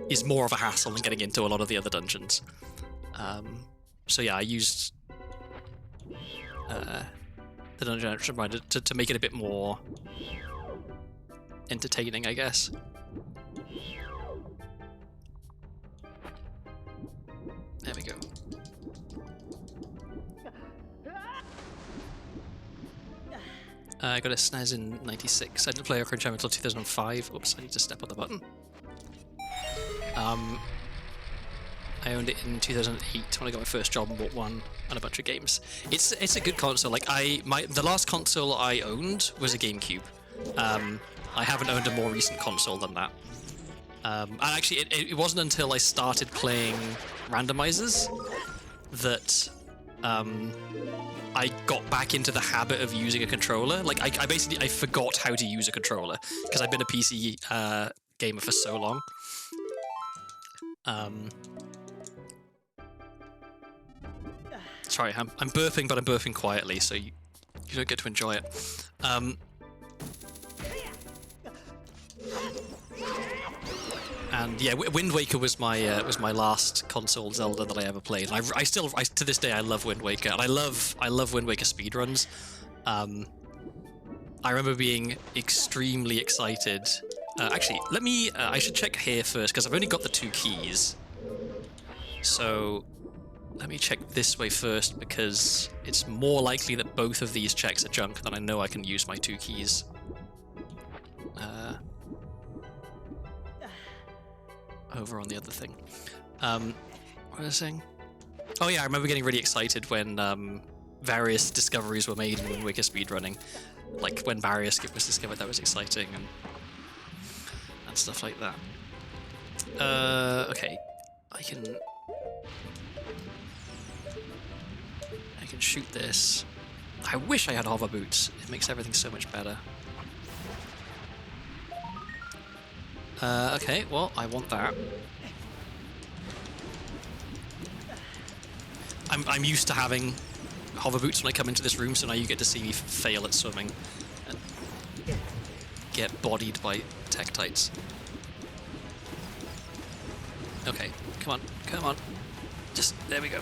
is more of a hassle than getting into a lot of the other dungeons. So yeah, I used the dungeon entrance reminder to make it a bit more entertaining, I guess. There we go. I got a SNES in '96. I didn't play Ocarina until 2005. Oops, I need to step on the button. I owned it in 2008 when I got my first job and bought one and a bunch of games. It's a good console. Like the last console I owned was a GameCube. I haven't owned a more recent console than that. And actually, it wasn't until I started playing randomizers that I got back into the habit of using a controller. Like I basically forgot how to use a controller because I've been a PC gamer for so long. Sorry, I'm burping, but I'm burping quietly, so you don't get to enjoy it. And yeah, Wind Waker was my last console Zelda that I ever played. I still to this day I love Wind Waker, and I love Wind Waker speedruns. I remember being extremely excited. Actually, I should check here first because I've only got the 2 keys. So let me check this way first because it's more likely that both of these checks are junk than I know I can use my 2 keys. Over on the other thing. What was I saying? Oh yeah, I remember getting really excited when various discoveries were made in Wind Waker speedrunning. Like when Barrier Skip was discovered, that was exciting, and stuff like that. Okay, I can shoot this. I wish I had hover boots. It makes everything so much better. Okay, well, I want that. I'm used to having hover boots when I come into this room, so now you get to see me fail at swimming and get bodied by Tektites. Okay, come on. Just, there we go.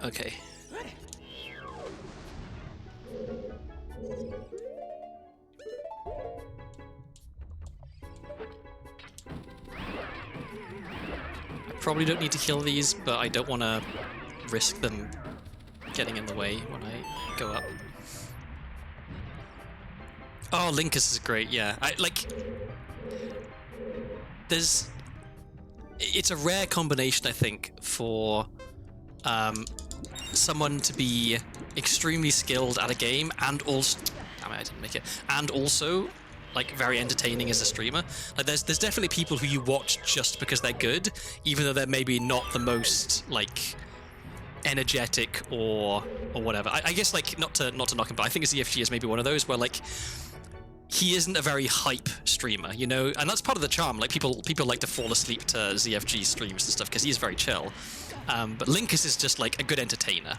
Okay. I probably don't need to kill these, but I don't want to risk them getting in the way when I go up. Oh, Linkus is great, yeah. It's a rare combination, I think, for someone to be extremely skilled at a game and also, I didn't make it, and also like very entertaining as a streamer. Like there's definitely people who you watch just because they're good, even though they're maybe not the most like energetic or whatever. I guess like not to knock him, but I think ZFG is maybe one of those where like he isn't a very hype streamer, you know, and that's part of the charm. Like people like to fall asleep to ZFG streams and stuff because he's very chill. But Linkus is just like a good entertainer.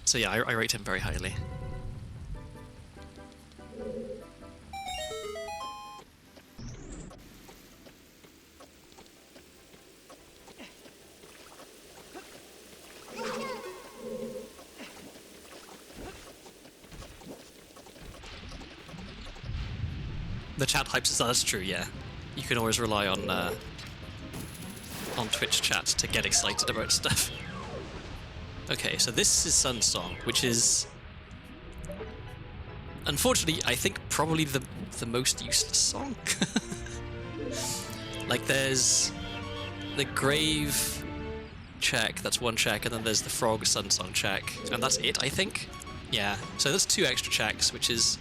So yeah, I rate him very highly. The chat hypes us, that's true, yeah. You can always rely on Twitch chat to get excited about stuff. Okay, so this is Sun's song, which is unfortunately, I think probably the most useless song. Like there's the Grave check, that's one check, and then there's the frog sun song check, and that's it, I think? Yeah, so that's 2 extra checks, which is...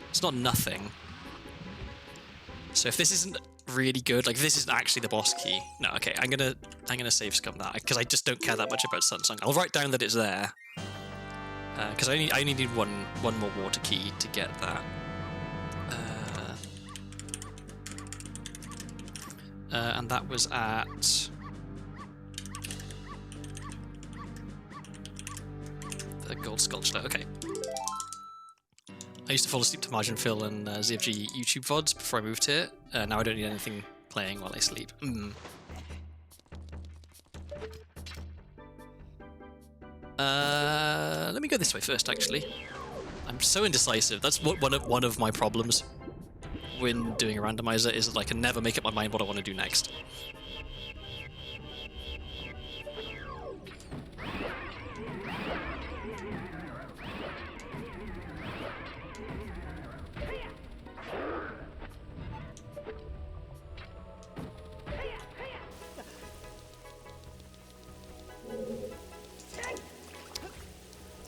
it's not nothing. So if this isn't really good, like this isn't actually the boss key. No, okay, I'm gonna save scum that, because I just don't care that much about sun song. I'll write down that it's there. Because I only need one more water key to get that. And that was at the gold sculpture. Okay. I used to fall asleep to Margin Phil and ZFG YouTube VODs before I moved here. Now I don't need anything playing while I sleep. Let me go this way first, actually. I'm so indecisive. That's one of my problems when doing a randomizer, is that I can never make up my mind what I want to do next.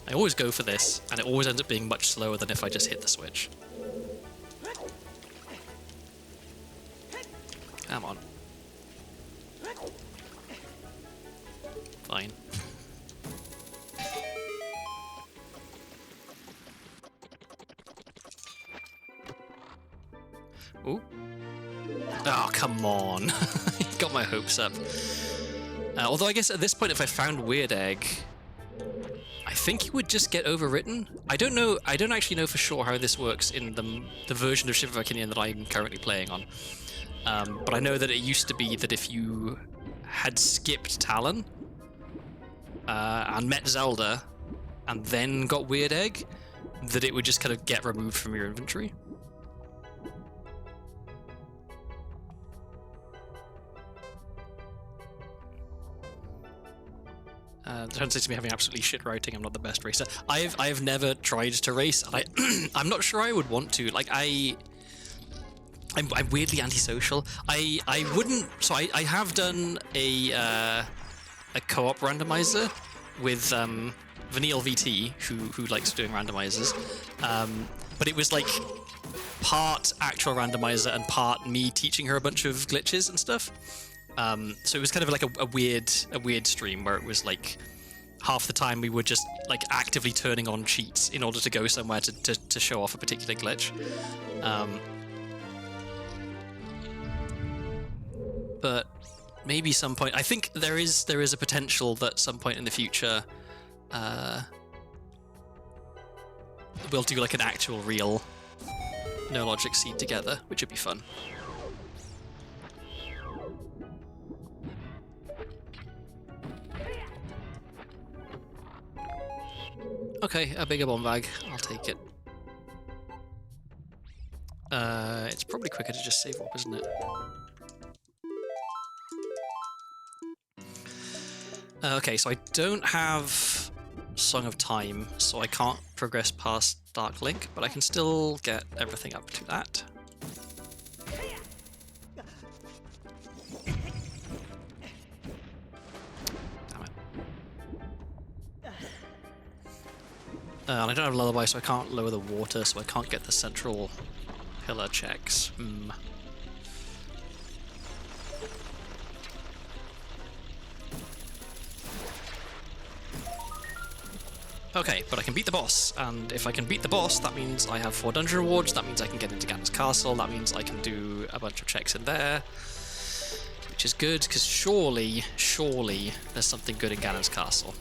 I always go for this, and it always ends up being much slower than if I just hit the switch. Come on. Fine. Ooh. Oh, come on. You got my hopes up. Although I guess at this point, if I found Weird Egg, I think it would just get overwritten. I don't know. I don't actually know for sure how this works in the version of Shiver Vakinian that I'm currently playing on. But I know that it used to be that if you had skipped Talon and met Zelda and then got Weird Egg, that it would just kind of get removed from your inventory. Translates to me having absolutely shit routing. I'm not the best racer. I've never tried to race, and I'm not sure I would want to. Like I'm weirdly antisocial. I wouldn't. So I have done a co-op randomizer with Vanille VT, who likes doing randomizers. But it was like part actual randomizer and part me teaching her a bunch of glitches and stuff. So it was kind of like a weird stream where it was like half the time we were just like actively turning on cheats in order to go somewhere to show off a particular glitch. But maybe some point, I think there is a potential that some point in the future we'll do like an actual real No Logic seed together, which would be fun. Okay, a bigger bomb bag. I'll take it. It's probably quicker to just save up, isn't it? Okay, so I don't have Song of Time, so I can't progress past Dark Link, but I can still get everything up to that. And I don't have Lullaby, so I can't lower the water, so I can't get the central pillar checks. Okay, but I can beat the boss, and if I can beat the boss, that means I have 4 dungeon rewards, that means I can get into Ganon's castle, that means I can do a bunch of checks in there, which is good, because surely there's something good in Ganon's castle.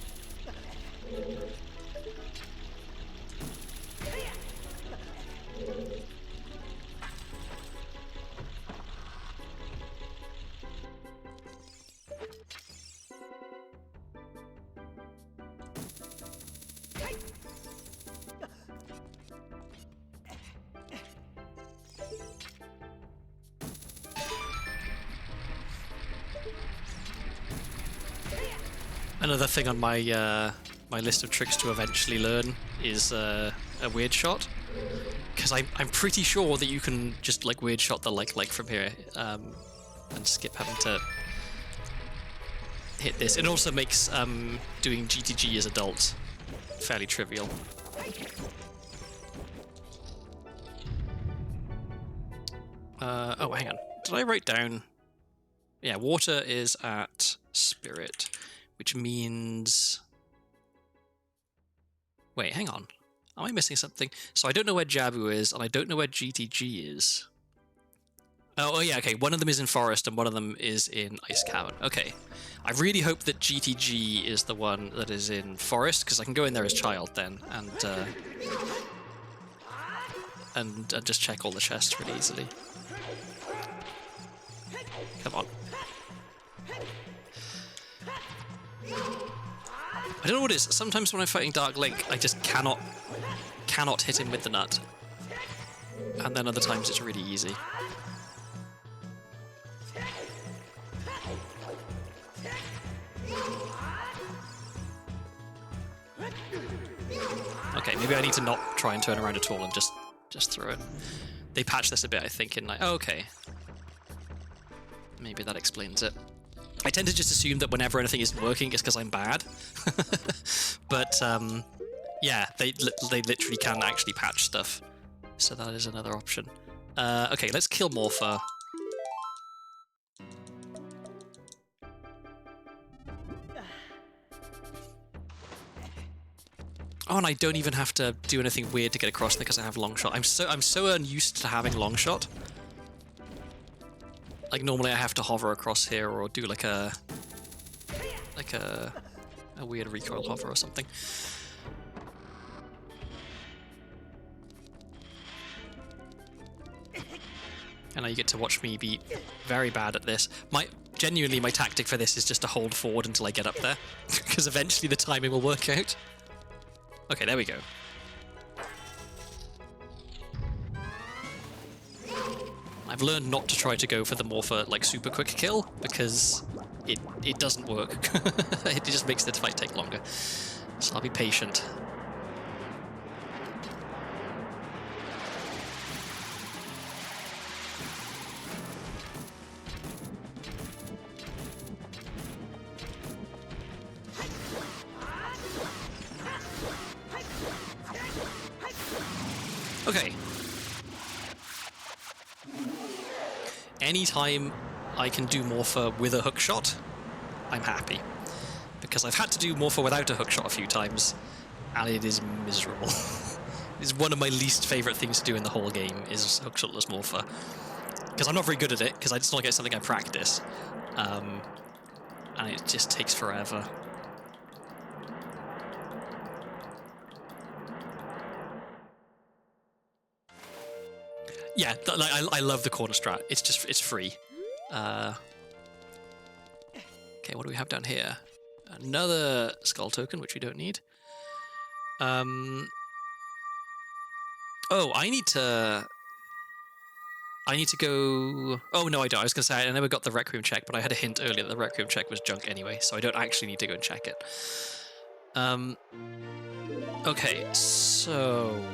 Another thing on my my list of tricks to eventually learn is a weird shot, because I'm pretty sure that you can just like weird shot the like from here and skip having to hit this. It also makes doing GTG as adult fairly trivial. Oh, hang on. Did I write down... Yeah, water is at spirit, which means... Wait, hang on. Am I missing something? So I don't know where Jabu is, and I don't know where GTG is. Oh yeah, okay. One of them is in forest, and one of them is in ice cavern. Okay. I really hope that GTG is the one that is in forest, because I can go in there as child then, and just check all the chests really easily. Come on. I don't know what it is. Sometimes when I'm fighting Dark Link, I just cannot hit him with the nut. And then other times it's really easy. Okay, maybe I need to not try and turn around at all and just throw it. They patched this a bit, I think, in like... Oh, okay. Maybe that explains it. I tend to just assume that whenever anything isn't working, it's because I'm bad. But, yeah, they literally can actually patch stuff. So that is another option. Okay, let's kill Morpher. Oh, and I don't even have to do anything weird to get across there because I have long shot. I'm so unused to having long shot. Like normally I have to hover across here or do like a weird recoil hover or something. And now you get to watch me be very bad at this. Genuinely, my tactic for this is just to hold forward until I get up there, because eventually the timing will work out. Okay, there we go. I've learned not to try to go for the Morpher like super quick kill because it doesn't work. It just makes the fight take longer. So I'll be patient. Okay. Anytime I can do Morpher with a hookshot, I'm happy. Because I've had to do Morpher without a hookshot a few times, and it is miserable. It's one of my least favourite things to do in the whole game, is hookshotless Morpher. Because I'm not very good at it, because it's not like something I practice. And it just takes forever. Yeah, I love the corner strat. It's free. Okay, what do we have down here? Another skull token, which we don't need. Oh, I need to go... Oh, no, I don't. I was going to say, I never got the Requiem check, but I had a hint earlier that the Requiem check was junk anyway, so I don't actually need to go and check it. Okay, so...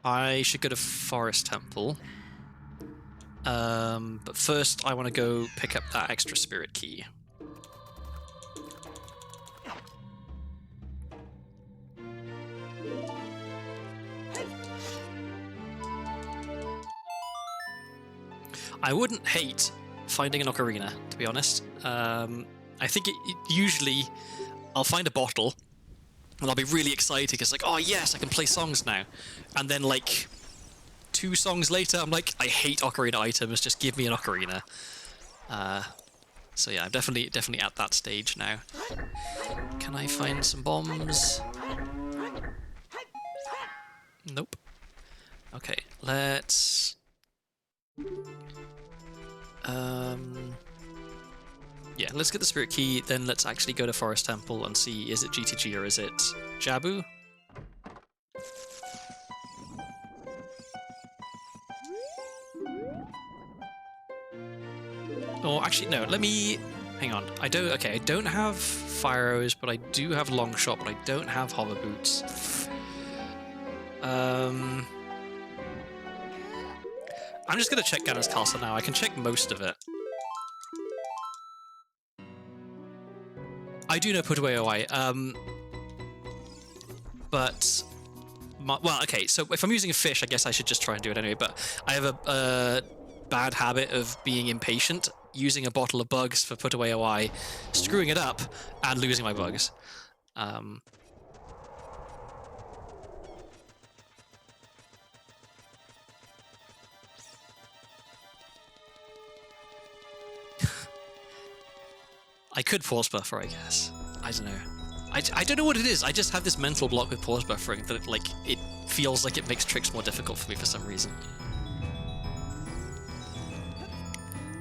I should go to Forest Temple. But first I want to go pick up that extra spirit key. I wouldn't hate finding an ocarina, to be honest. I think usually I'll find a bottle and I'll be really excited because like, oh yes, I can play songs now. And then like 2 songs later, I'm like, I hate ocarina items, just give me an ocarina. So yeah, I'm definitely at that stage now. Can I find some bombs? Nope. Okay, let's... Yeah, let's get the spirit key, then let's actually go to Forest Temple and see, is it GTG or is it Jabu? Oh, actually, no, let me... Hang on. I don't have fire arrows, but I do have long shot, but I don't have hover boots. I'm just gonna check Ganon's castle now. I can check most of it. I do know put away OI. But well, okay. So if I'm using a fish, I guess I should just try and do it anyway. But I have a bad habit of being impatient, using a bottle of bugs for put away OI, screwing it up, and losing my bugs. I could pause buffer, I guess. I don't know. I don't know what it is. I just have this mental block with pause buffering that it feels like it makes tricks more difficult for me for some reason.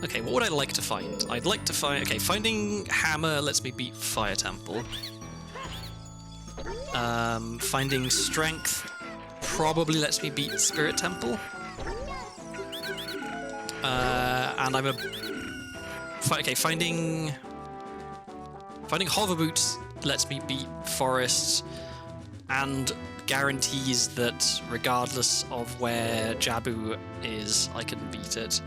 Okay, what would I like to find? I'd like to find... Okay, finding hammer lets me beat Fire Temple. Finding strength probably lets me beat Spirit Temple. And I'm a... Okay, finding hover boots lets me beat forests and guarantees that regardless of where Jabu is, I can beat it.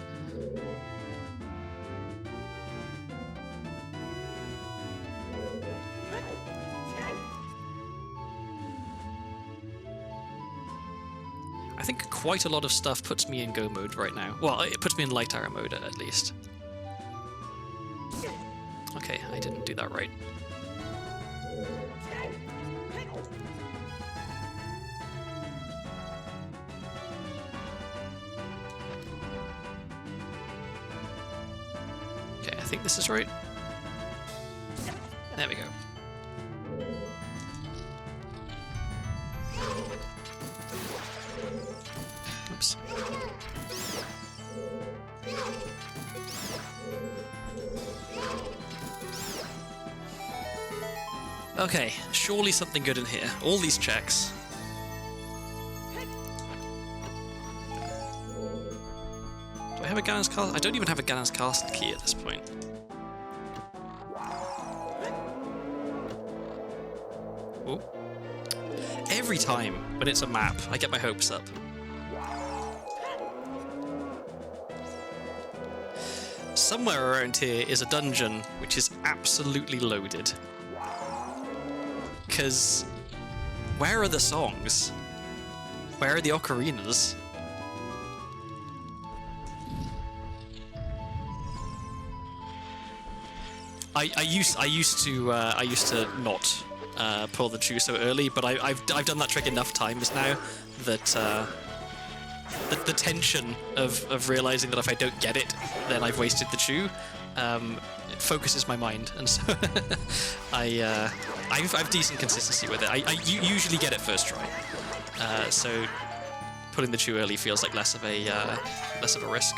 I think quite a lot of stuff puts me in go mode right now. Well, it puts me in light arrow mode at least. Okay, I didn't do that right. Okay, I think this is right. There we go. Oops. Okay, surely something good in here. All these checks. Do I have a Ganon's Castle? I don't even have a Ganon's Castle key at this point. Ooh. Every time when it's a map, I get my hopes up. Somewhere around here is a dungeon which is absolutely loaded. Because where are the songs? Where are the ocarinas? I used to not pull the chew so early, but I've done that trick enough times now that the tension of realizing that if I don't get it, then I've wasted the chew. It focuses my mind, and so I've decent consistency with it. I usually get it first try, so pulling the chew early feels like less of a risk.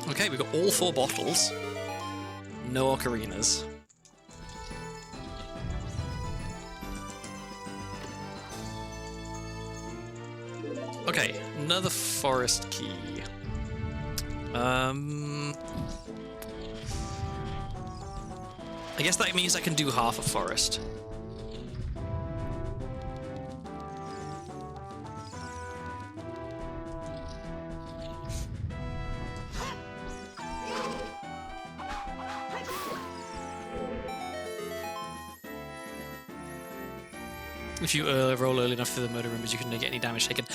Okay, we've got all 4 bottles, no ocarinas. Okay, another forest key. I guess that means I can do half a forest. If you roll early enough through the murder rumors, you can get any damage taken.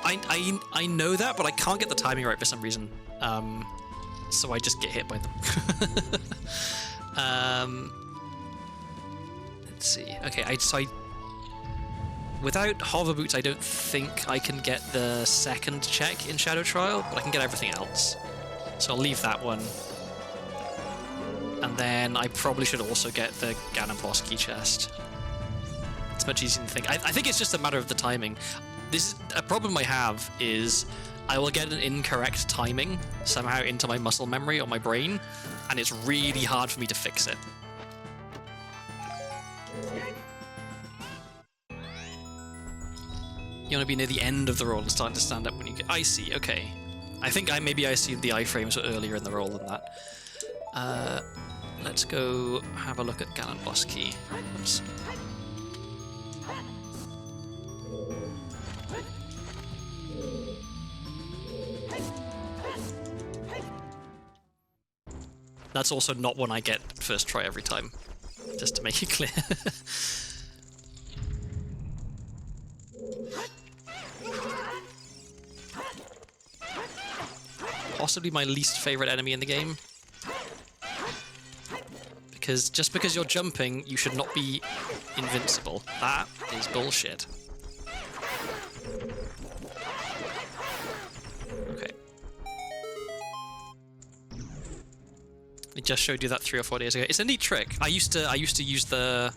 I know that, but I can't get the timing right for some reason. So I just get hit by them. Let's see. Okay, without hover boots, I don't think I can get the second check in Shadow Trial, but I can get everything else. So I'll leave that one. And then I probably should also get the Ganon boss key chest. It's much easier to think. I think it's just a matter of the timing. This a problem I have is I will get an incorrect timing somehow into my muscle memory or my brain, and it's really hard for me to fix it. You want to be near the end of the roll and starting to stand up when you get... I see, okay. I think maybe I assumed the iframes were earlier in the roll than that. Let's go have a look at Ganon boss key. Oops. That's also not one I get first try every time, just to make it clear. Possibly my least favorite enemy in the game. Because just because you're jumping, you should not be invincible. That is bullshit. Okay. I just showed you that 3 or 4 days ago. It's a neat trick. I used to use the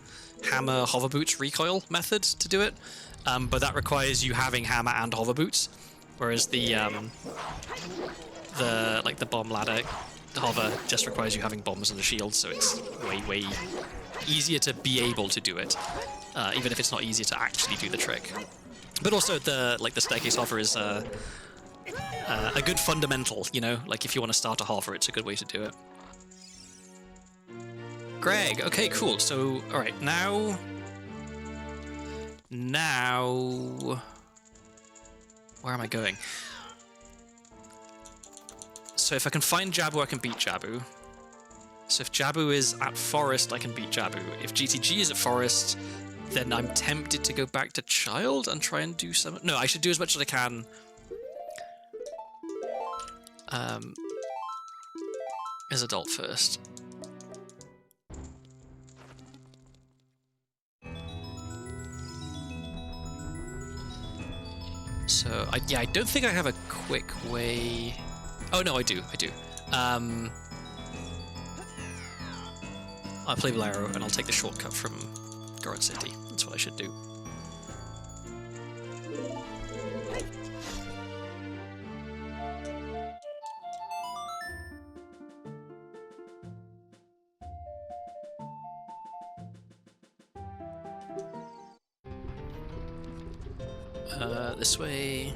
hammer hover boots recoil method to do it, but that requires you having hammer and hover boots, whereas the bomb ladder hover just requires you having bombs and a shield, so it's way easier to be able to do it, even if it's not easier to actually do the trick. But also the staircase hover is a good fundamental, you know, like if you want to start a hover, it's a good way to do it. Greg, okay, cool. So, all right, now, where am I going? So if I can find Jabu, I can beat Jabu. So if Jabu is at Forest, I can beat Jabu. If GTG is at Forest, then I'm tempted to go back to Child and try and do some... No, I should do as much as I can. As Adult first. So, I don't think I have a quick way... Oh, no, I do. I'll play Bolero, and I'll take the shortcut from Goron City. That's what I should do. This way...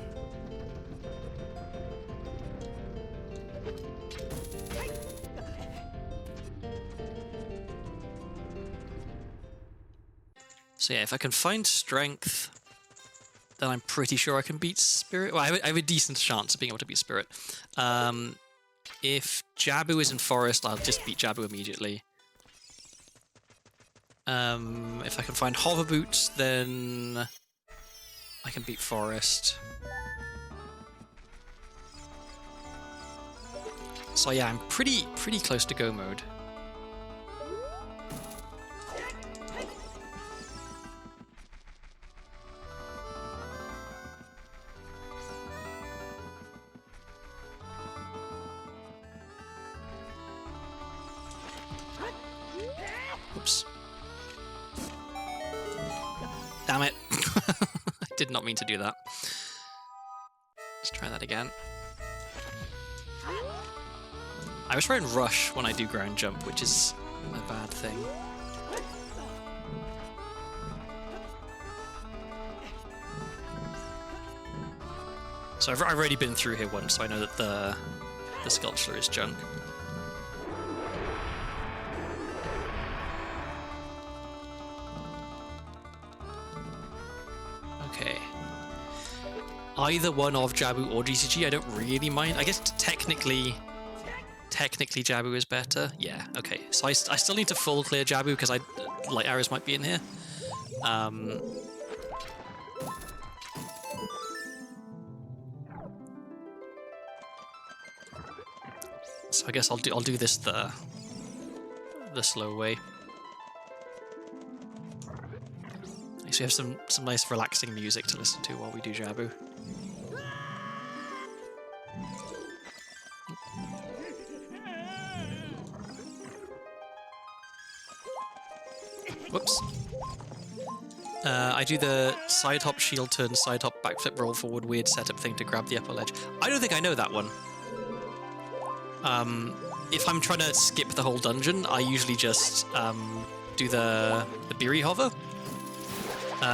So yeah, if I can find Strength, then I'm pretty sure I can beat Spirit. Well, I have a decent chance of being able to beat Spirit. If Jabu is in Forest, I'll just beat Jabu immediately. If I can find Hover Boots, then I can beat Forest. So yeah, I'm pretty close to go mode. Oops. Damn it. I did not mean to do that. Let's try that again. I was trying rush when I do ground jump, which is a bad thing. So I've already been through here once, so I know that the sculpture is junk. Okay. Either one of Jabu or GCG, I don't really mind. I guess technically Jabu is better. Yeah, okay. So I still need to full clear Jabu because light arrows might be in here. So I guess I'll do this the slow way. At least we have some nice relaxing music to listen to while we do Jabu. Whoops. I do the side hop shield turn, side hop backflip roll forward weird setup thing to grab the upper ledge. I don't think I know that one. If I'm trying to skip the whole dungeon, I usually just do the Beery hover.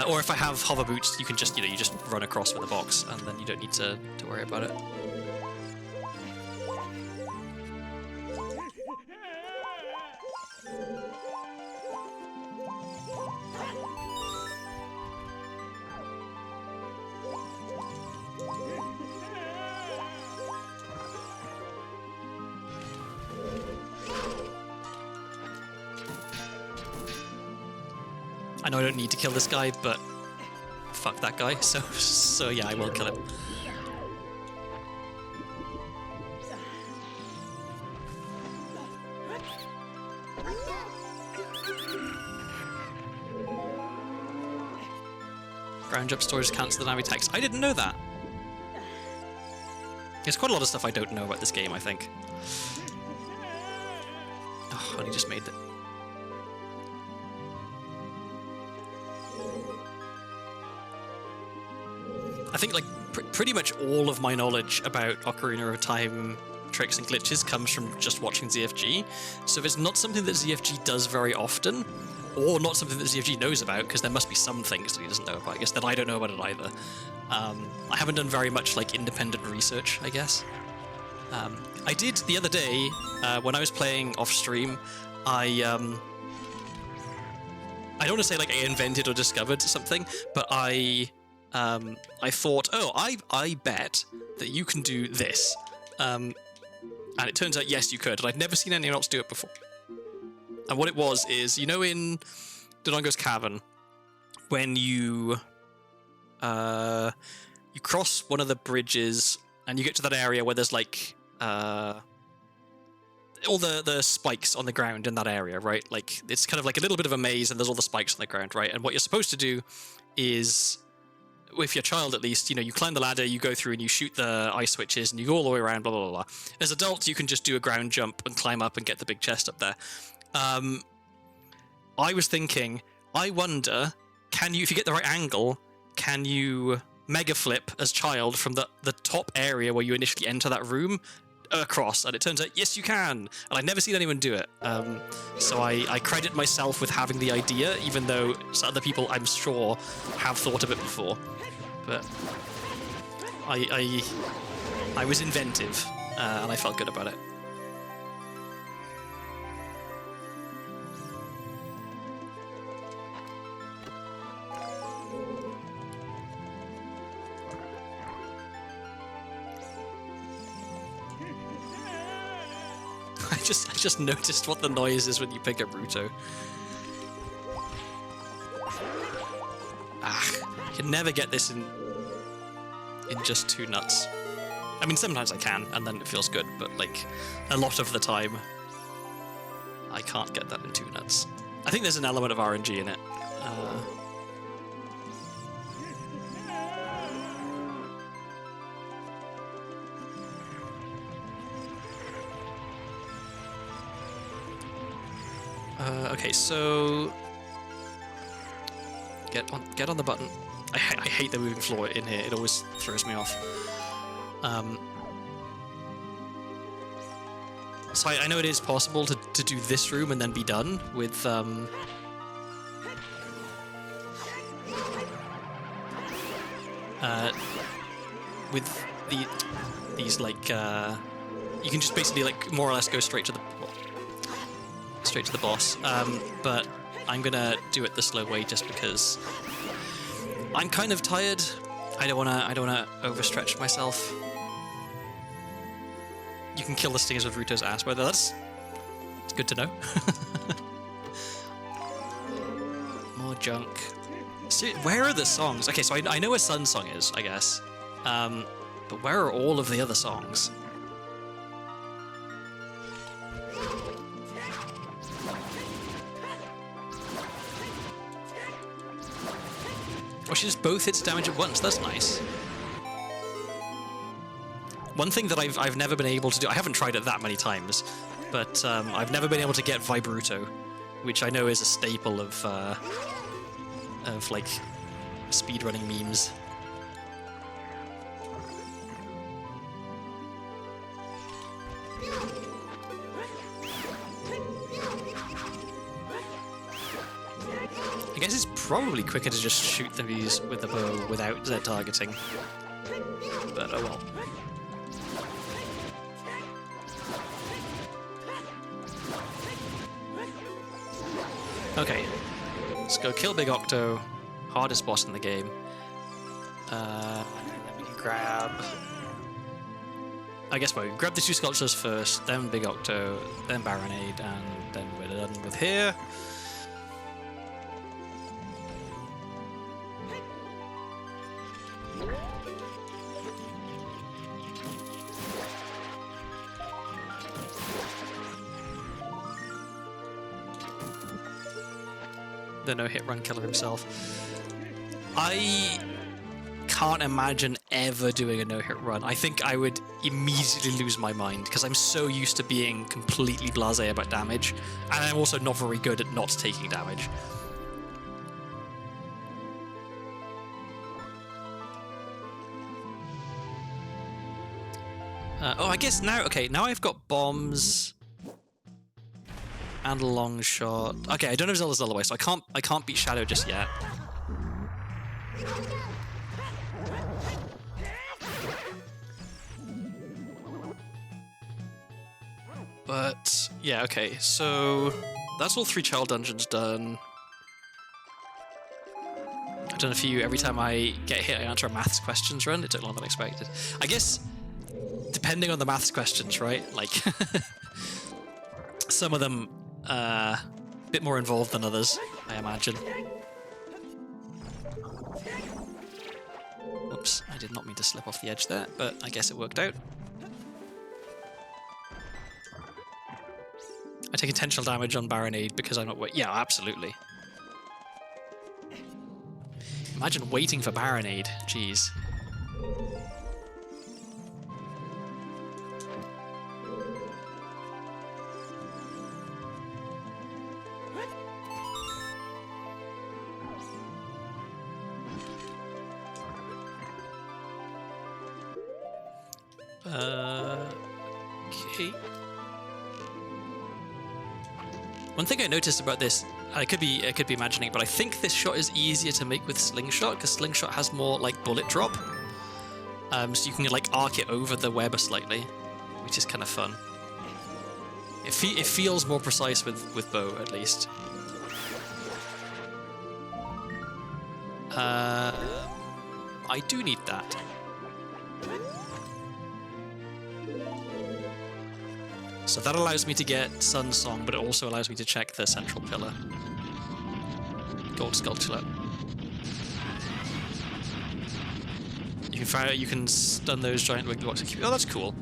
Or if I have hover boots, you can just you just run across with a box, and then you don't need to worry about it. I know I don't need to kill this guy, but fuck that guy. So yeah, I will kill him. Ground jump storage cancel the nav attacks. I didn't know that. There's quite a lot of stuff I don't know about this game, I think. Oh, and he just made it. I think like pretty much all of my knowledge about Ocarina of Time tricks and glitches comes from just watching ZFG. So if it's not something that ZFG does very often, or not something that ZFG knows about, because there must be some things that he doesn't know about, I guess, that I don't know about it either. I haven't done very much like independent research, I guess. I did the other day, when I was playing off stream, I don't want to say like I invented or discovered something, but I thought, oh, I bet that you can do this. And it turns out, yes, you could. And I'd never seen anyone else do it before. And what it was is, you know, in Dodongo's Cavern, when you cross one of the bridges and you get to that area where there's like all the spikes on the ground in that area, right? Like it's kind of like a little bit of a maze and there's all the spikes on the ground, right? And what you're supposed to do is, with your child at least, you know, you climb the ladder, you go through and you shoot the ice switches and you go all the way around, blah, blah, blah, blah. As adults, you can just do a ground jump and climb up and get the big chest up there. I was thinking, I wonder, can you, if you get the right angle, can you mega flip as child from the top area where you initially enter that room across? And it turns out, yes, you can. And I've never seen anyone do it. So I credit myself with having the idea, even though other people, I'm sure, have thought of it before. But I was inventive, and I felt good about it. I just noticed what the noise is when you pick up Ruto. You can never get this in just 2 nuts. I mean, sometimes I can, and then it feels good, but like a lot of the time, I can't get that in 2 nuts. I think there's an element of RNG in it. Okay, so get on the button. I hate the moving floor in here. It always throws me off. So I know it is possible to do this room and then be done with these like you can just basically like more or less go straight to the boss, but I'm gonna do it the slow way just because I'm kind of tired. I don't wanna overstretch myself. You can kill the stingers with Ruto's ass, whether it's good to know. More junk. So, where are the songs? Okay, so I know where Sun Song is, I guess, but where are all of the other songs? Oh, she just both hits damage at once. That's nice. One thing that I've never been able to do, I haven't tried it that many times, but I've never been able to get Vibruto, which I know is a staple of like speedrunning memes. I guess it's probably quicker to just shoot these with the bow without Z targeting, but oh well. Okay, let's go kill Big Octo, hardest boss in the game. Then we can grab... I guess we grab the 2 sculptures first, then Big Octo, then Baronade, and then we're done with here. the no-hit run killer himself. I can't imagine ever doing a no-hit run. I think I would immediately lose my mind because I'm so used to being completely blasé about damage, and I'm also not very good at not taking damage. Oh, I guess now, okay, now I've got bombs and a long shot. Okay, I don't have Zelda's Lullaby, so I can't beat Shadow just yet. But yeah, okay, so that's all 3 child dungeons done. I've done a few. Every time I get hit, I answer a maths questions run. It took longer than expected. I guess depending on the maths questions, right? Like some of them a bit more involved than others, I imagine. Oops, I did not mean to slip off the edge there, but I guess it worked out. I take intentional damage on Baronade because I'm not yeah, absolutely. Imagine waiting for Baronade, jeez. Okay. One thing I noticed about this, I could be imagining, but I think this shot is easier to make with Slingshot because Slingshot has more like bullet drop, so you can like arc it over the web slightly, which is kind of fun. It feels more precise with bow at least. I do need that. So that allows me to get Sun Song, but it also allows me to check the central pillar. Gold Sculpture. You can stun those giant wiggly blocks. Oh, that's cool.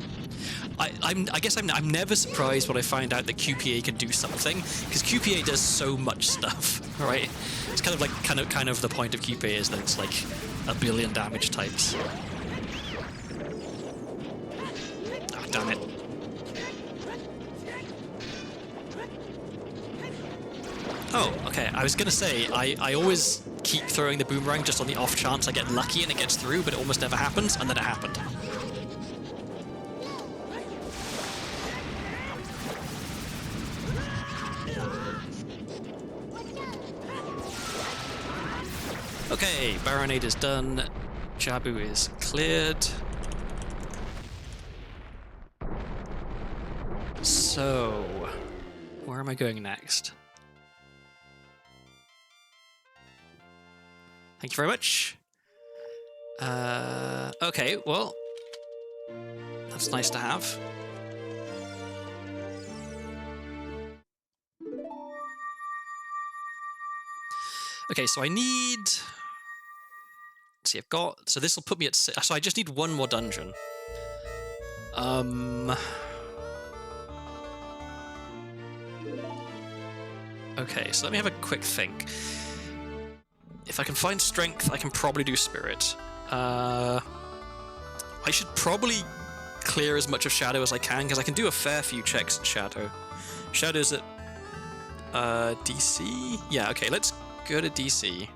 I guess I'm never surprised when I find out that QPA can do something, because QPA does so much stuff, right? It's kind of like kind of the point of QPA is that it's like a billion damage types. Oh, damn it. Oh, okay. I was gonna say, I always keep throwing the boomerang just on the off chance I get lucky and it gets through, but it almost never happens, and then it happened. Okay, Baronade is done. Jabu is cleared. So, where am I going next? Thank you very much. Okay, well, that's nice to have. Okay, so I need... Let's see, I've got... So this will put me at... So I just need one more dungeon. Okay, so let me have a quick think. If I can find strength, I can probably do spirit. I should probably clear as much of Shadow as I can, because I can do a fair few checks in Shadow. Shadow's at DC? Yeah, okay, let's go to DC.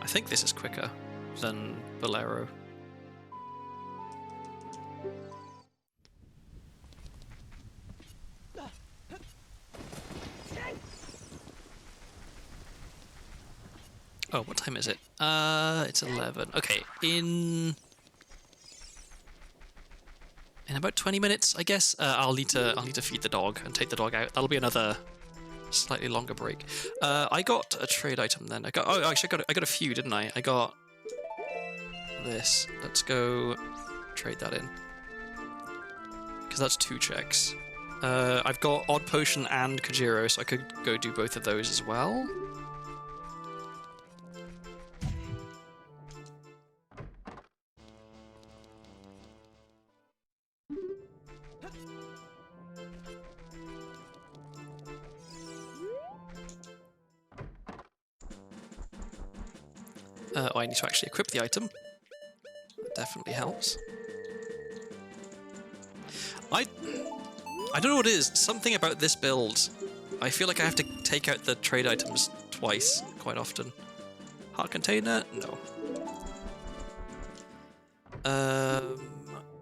I think this is quicker than Bolero. Oh, what time is it? It's 11. Okay, in about 20 minutes, I guess. I'll need to feed the dog and take the dog out. That'll be another slightly longer break. I got a trade item then. Actually, I got a few, didn't I? I got this. Let's go trade that in, because that's 2 checks. I've got Odd Potion and Kajiro, so I could go do both of those as well. Oh, I need to actually equip the item. That definitely helps. I don't know what it is. Something about this build. I feel like I have to take out the trade items twice quite often. Heart container? No.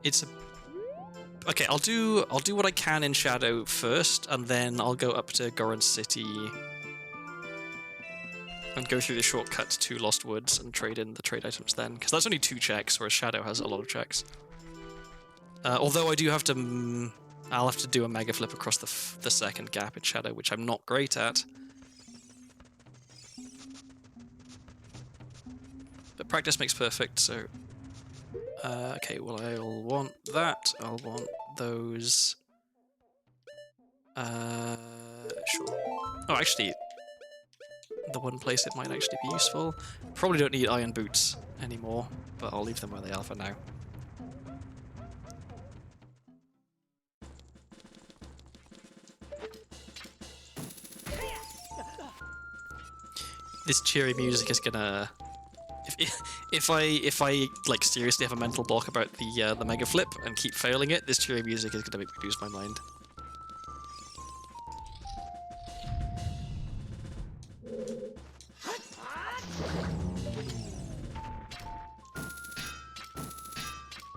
It's a... Okay, I'll do what I can in Shadow first, and then I'll go up to Goron City and go through the shortcut to Lost Woods and trade in the trade items then, because that's only 2 checks, whereas Shadow has a lot of checks. Although I do have to... I'll have to do a mega flip across the second gap in Shadow, which I'm not great at. But practice makes perfect, so... okay, well, I'll want that. I'll want those... sure. Oh, actually, the one place it might actually be useful. Probably don't need iron boots anymore, but I'll leave them where they are for now. This cheery music is gonna... If I like seriously have a mental block about the mega flip and keep failing it, this cheery music is gonna make me lose my mind.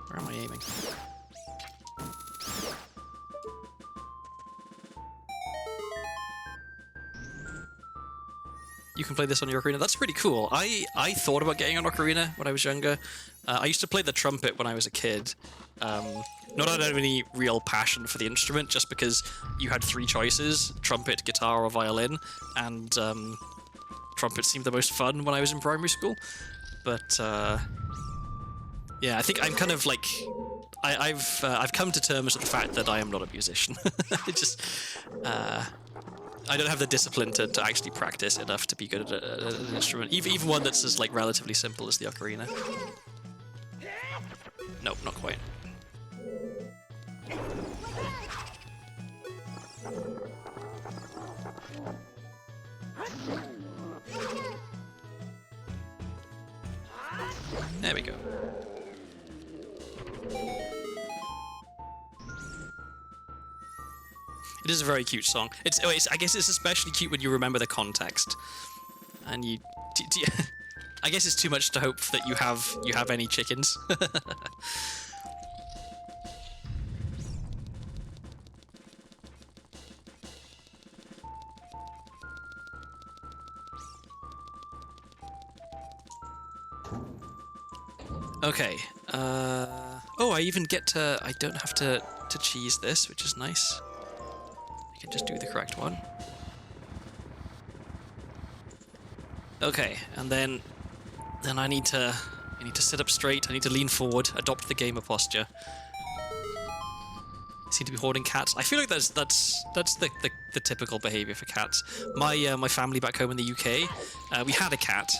Where am I aiming? You can play this on your Ocarina. That's pretty cool. I thought about getting on Ocarina when I was younger. I used to play the trumpet when I was a kid. Not out of any real passion for the instrument, just because you had 3 choices: trumpet, guitar, or violin, and trumpet seemed the most fun when I was in primary school. But yeah, I think I'm kind of like... I've come to terms with the fact that I am not a musician. It just... I don't have the discipline to actually practice enough to be good at an instrument, even one that's as like relatively simple as the Ocarina. Nope, not quite. There we go. It is a very cute song. I guess it's especially cute when you remember the context, and you. I guess it's too much to hope that you have any chickens. Okay. Oh, I even get to... I don't have to cheese this, which is nice. I can just do the correct one. Okay, and then I need to sit up straight. I need to lean forward, adopt the gamer posture. I seem to be hoarding cats. I feel like that's the typical behavior for cats. My family back home in the UK, we had a cat,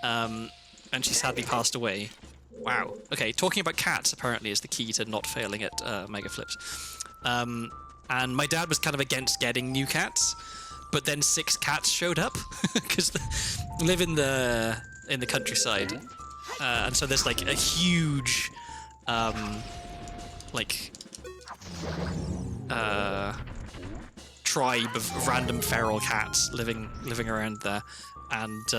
and she sadly passed away. Wow. Okay, talking about cats apparently is the key to not failing at mega flips. And my dad was kind of against getting new cats, but then 6 cats showed up because they live in the countryside, and so there's like a huge tribe of random feral cats living around there, and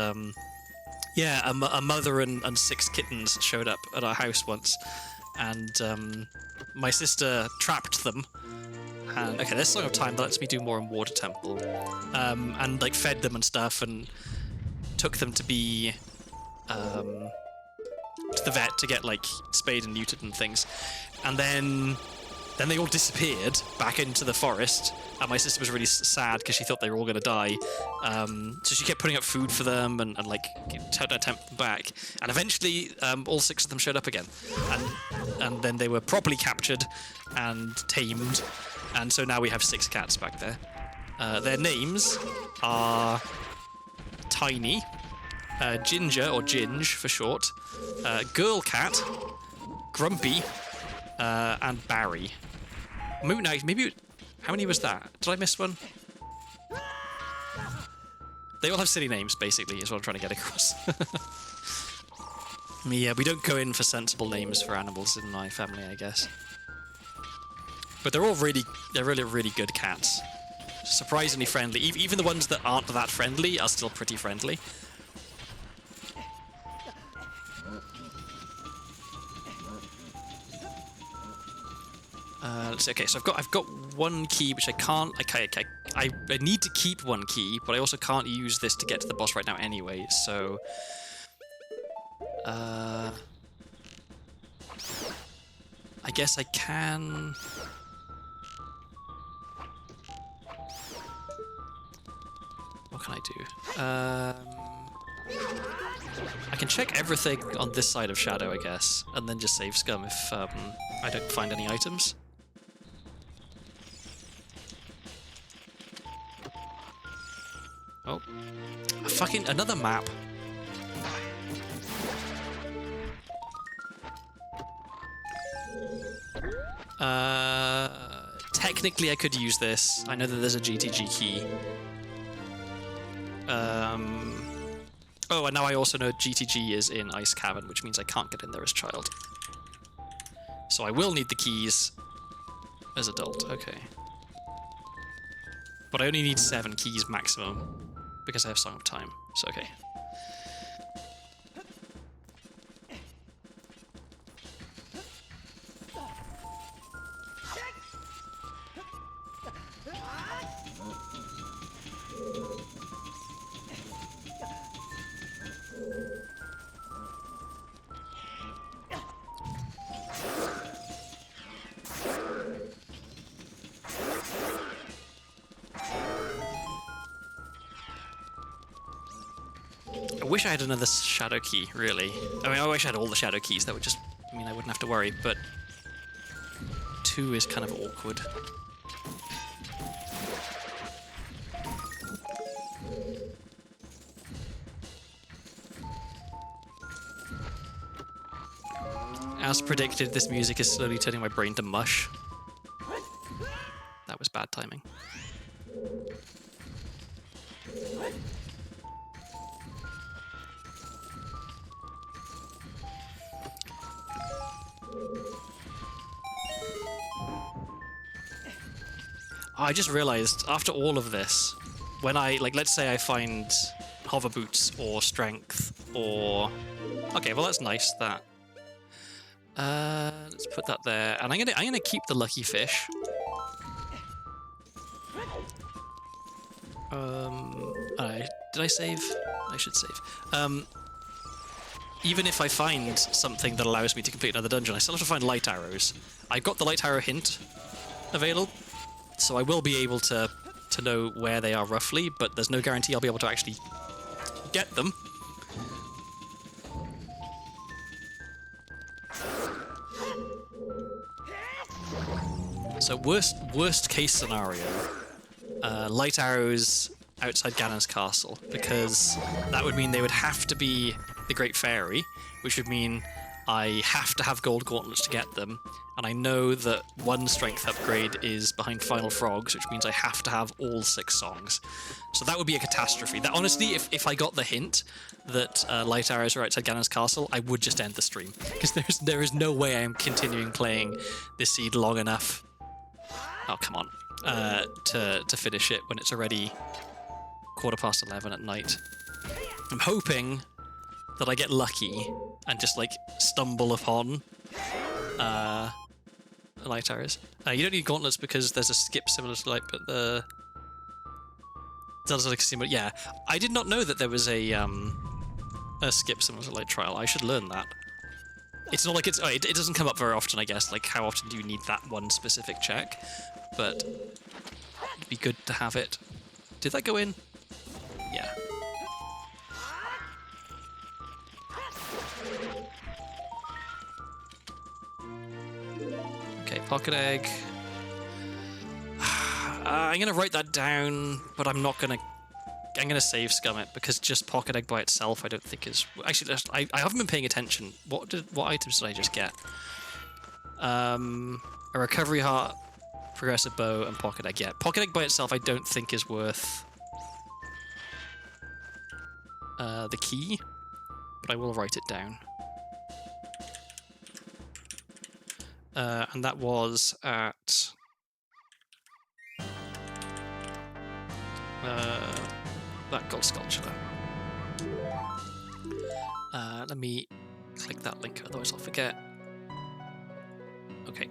yeah, a mother and 6 kittens showed up at our house once, and my sister trapped them. And, okay, there's Song of Time that lets me do more in Water Temple, and like fed them and stuff, and took them to be to the vet to get like spayed and neutered and things, and then they all disappeared back into the forest, and my sister was really sad because she thought they were all going to die, so she kept putting up food for them and like tried to attempt them back, and eventually all 6 of them showed up again, and then they were properly captured and tamed, and so now we have 6 cats back there. Their names are Tiny, Ginger, or Ginge for short, Girl Cat, Grumpy, and Barry. Moon Knight, maybe... How many was that? Did I miss one? They all have silly names, basically, is what I'm trying to get across. Yeah, we don't go in for sensible names for animals in my family, I guess. But they're really good cats. Surprisingly friendly. Even the ones that aren't that friendly are still pretty friendly. Let's see. Okay, so I've got one key which I can't. Okay, I need to keep one key, but I also can't use this to get to the boss right now anyway. So, I guess I can. What can I do? I can check everything on this side of Shadow, I guess, and then just save scum if I don't find any items. Oh. Fucking another map. Technically I could use this. I know that there's a GTG key. Oh, and now I also know GTG is in Ice Cavern, which means I can't get in there as child. So I will need the keys as adult, okay. But I only need 7 keys maximum, because I have Song of Time, so okay. I wish I had another shadow key, really. I mean, I wish I had all the shadow keys. That would just mean I wouldn't have to worry, but 2 is kind of awkward. As predicted, this music is slowly turning my brain to mush. That was bad timing. I just realized, after all of this, when I, like, let's say I find hover boots or strength or... Okay, well that's nice, that. Let's put that there, and I'm gonna keep the lucky fish. Did I save? I should save. Even if I find something that allows me to complete another dungeon, I still have to find light arrows. I've got the light arrow hint available, so I will be able to know where they are roughly, but there's no guarantee I'll be able to actually get them. So worst case scenario, light arrows outside Ganon's castle, because that would mean they would have to be the Great Fairy, which would mean I have to have gold gauntlets to get them, and I know that one strength upgrade is behind Final Frogs, which means I have to have all 6 songs. So that would be a catastrophe. That honestly, if I got the hint that light arrows are outside Ganon's castle, I would just end the stream, because there is no way I'm continuing playing this seed long enough. Oh, come on. To finish it when it's already 11:15 at night. I'm hoping that I get lucky and just, like, stumble upon light arrows. You don't need gauntlets because there's a skip similar to light, but the... Does like similar... Yeah, I did not know that there was a skip similar to light trial. I should learn that. It's not like it's... Oh, it doesn't come up very often, I guess. Like, how often do you need that one specific check? But it'd be good to have it. Did that go in? Yeah. Okay, pocket egg. I'm gonna write that down, but I'm not gonna... I'm gonna save scum it, because just pocket egg by itself I don't think is... Actually, I haven't been paying attention. What items did I just get? A recovery heart, progressive bow, and pocket egg. Yeah, pocket egg by itself I don't think is worth the key, but I will write it down. And that was at that gold sculpture. Let me click that link, otherwise I'll forget. Okay.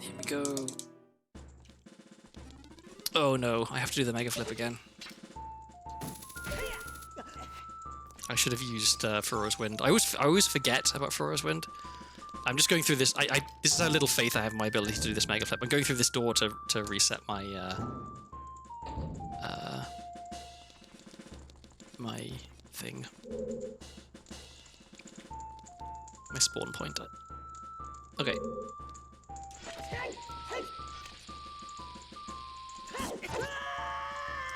Here we go. Oh no, I have to do the mega flip again. I should have used Furrow's Wind. I always forget about Furrow's Wind. I'm just going through this. This is how little faith I have in my ability to do this mega flip. I'm going through this door to reset my my thing, my spawn pointer. Okay.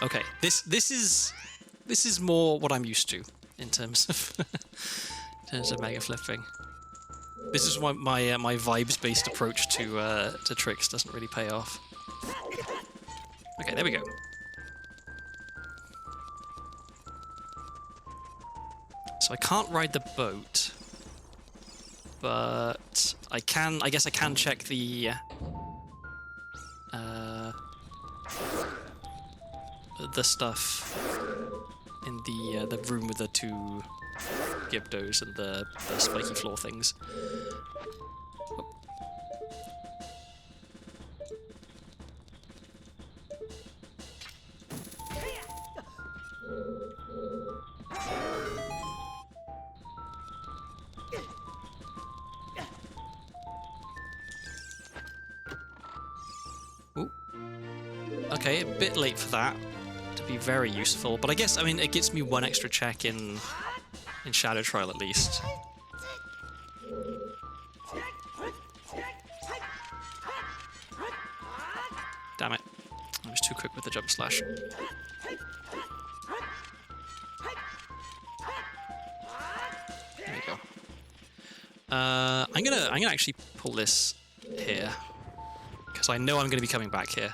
Okay. This is more what I'm used to in terms of mega flipping. This is why my vibes-based approach to tricks doesn't really pay off. Okay, there we go. So I can't ride the boat, but I can. I guess I can check the stuff in the room with the two Gibdos and the spiky floor things. Ooh. Okay, a bit late for that to be very useful, but I guess, I mean, it gets me one extra check in Shadow Trial at least. Damn it. I was too quick with the jump slash. There we go. I'm gonna actually pull this here, because I know I'm gonna be coming back here.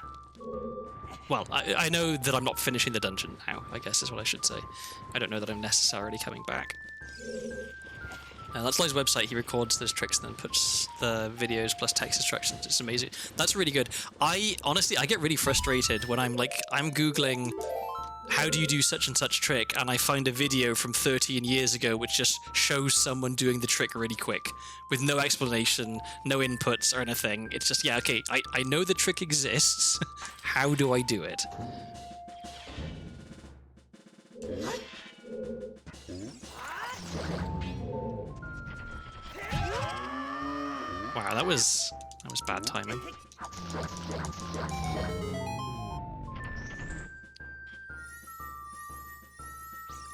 Well, I know that I'm not finishing the dungeon now, I guess is what I should say. I don't know that I'm necessarily coming back. That's Lloyd's website. He records those tricks and then puts the videos plus text instructions. It's amazing. That's really good. Honestly, I get really frustrated when I'm Googling how do you do such and such trick, and I find a video from 13 years ago which just shows someone doing the trick really quick with no explanation, no inputs or anything. It's just, yeah, okay, I know the trick exists. How do I do it? Wow, that was bad timing.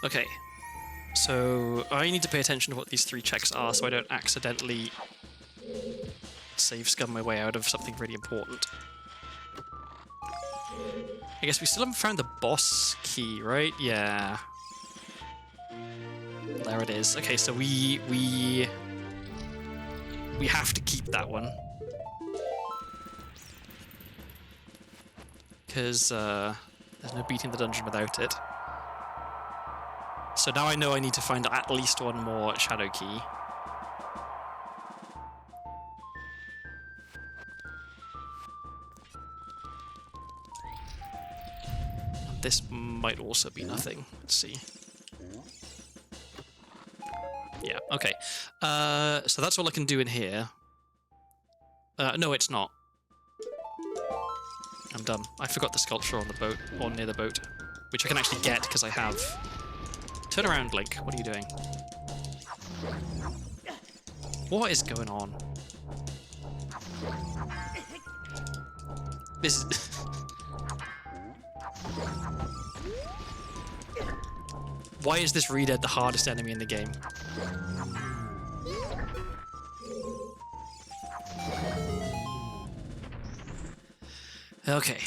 Okay, so I need to pay attention to what these three checks are so I don't accidentally scum my way out of something really important. I guess we still haven't found the boss key, right? Yeah. There it is. Okay, so we have to keep that one. Because there's no beating the dungeon without it. So now I know I need to find at least one more shadow key. And this might also be nothing. Let's see. Yeah, okay. So that's all I can do in here. No, it's not. I'm dumb. I forgot the sculpture on the boat, or near the boat, which I can actually get because I have... Turn around, Link. What are you doing? What is going on? This is... Why is this Redead the hardest enemy in the game? Okay.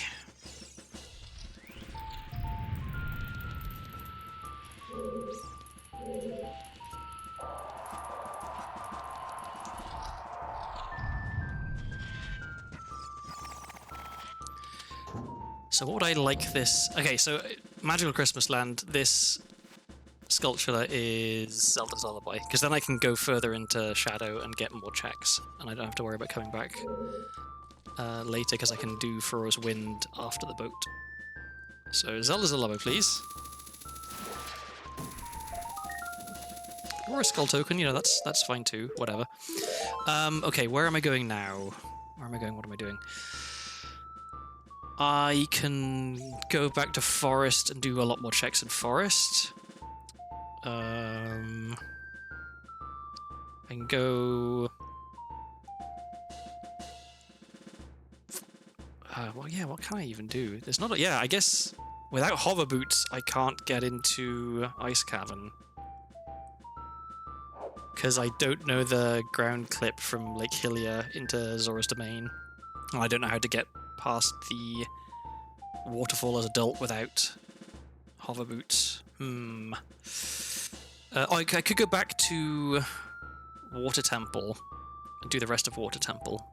So what would I like this... Okay, so Magical Christmas Land, this sculpture is Zelda's Lullaby, because then I can go further into Shadow and get more checks, and I don't have to worry about coming back later, because I can do Furrow's Wind after the boat. So Zelda's Lullaby, please. Or a skull token, you know, that's fine too, whatever. Okay, where am I going now? Where am I going? What am I doing? I can go back to Forest and do a lot more checks in Forest. I can go... well, yeah, what can I even do? There's not a... Yeah, I guess without hover boots, I can't get into Ice Cavern. Because I don't know the ground clip from Lake Hylia into Zora's Domain. And I don't know how to get past the waterfall as adult without hover boots. Oh, I could go back to Water Temple and do the rest of Water Temple,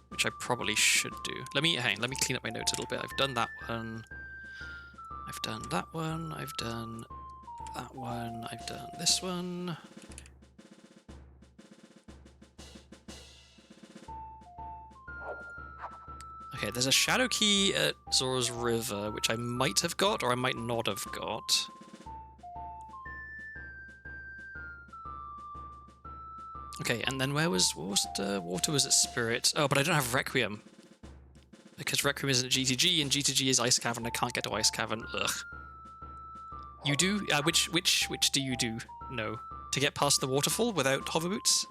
which I probably should do. Let me clean up my notes a little bit. I've done that one. I've done that one. I've done that one. I've done this one. Okay, there's a shadow key at Zora's River, which I might have got, or I might not have got. Okay, and then what was the water was at Spirit? Oh, but I don't have Requiem. Because Requiem isn't GTG, and GTG is Ice Cavern. I can't get to Ice Cavern. Ugh. You do? Which do you do? No. To get past the waterfall without hover boots?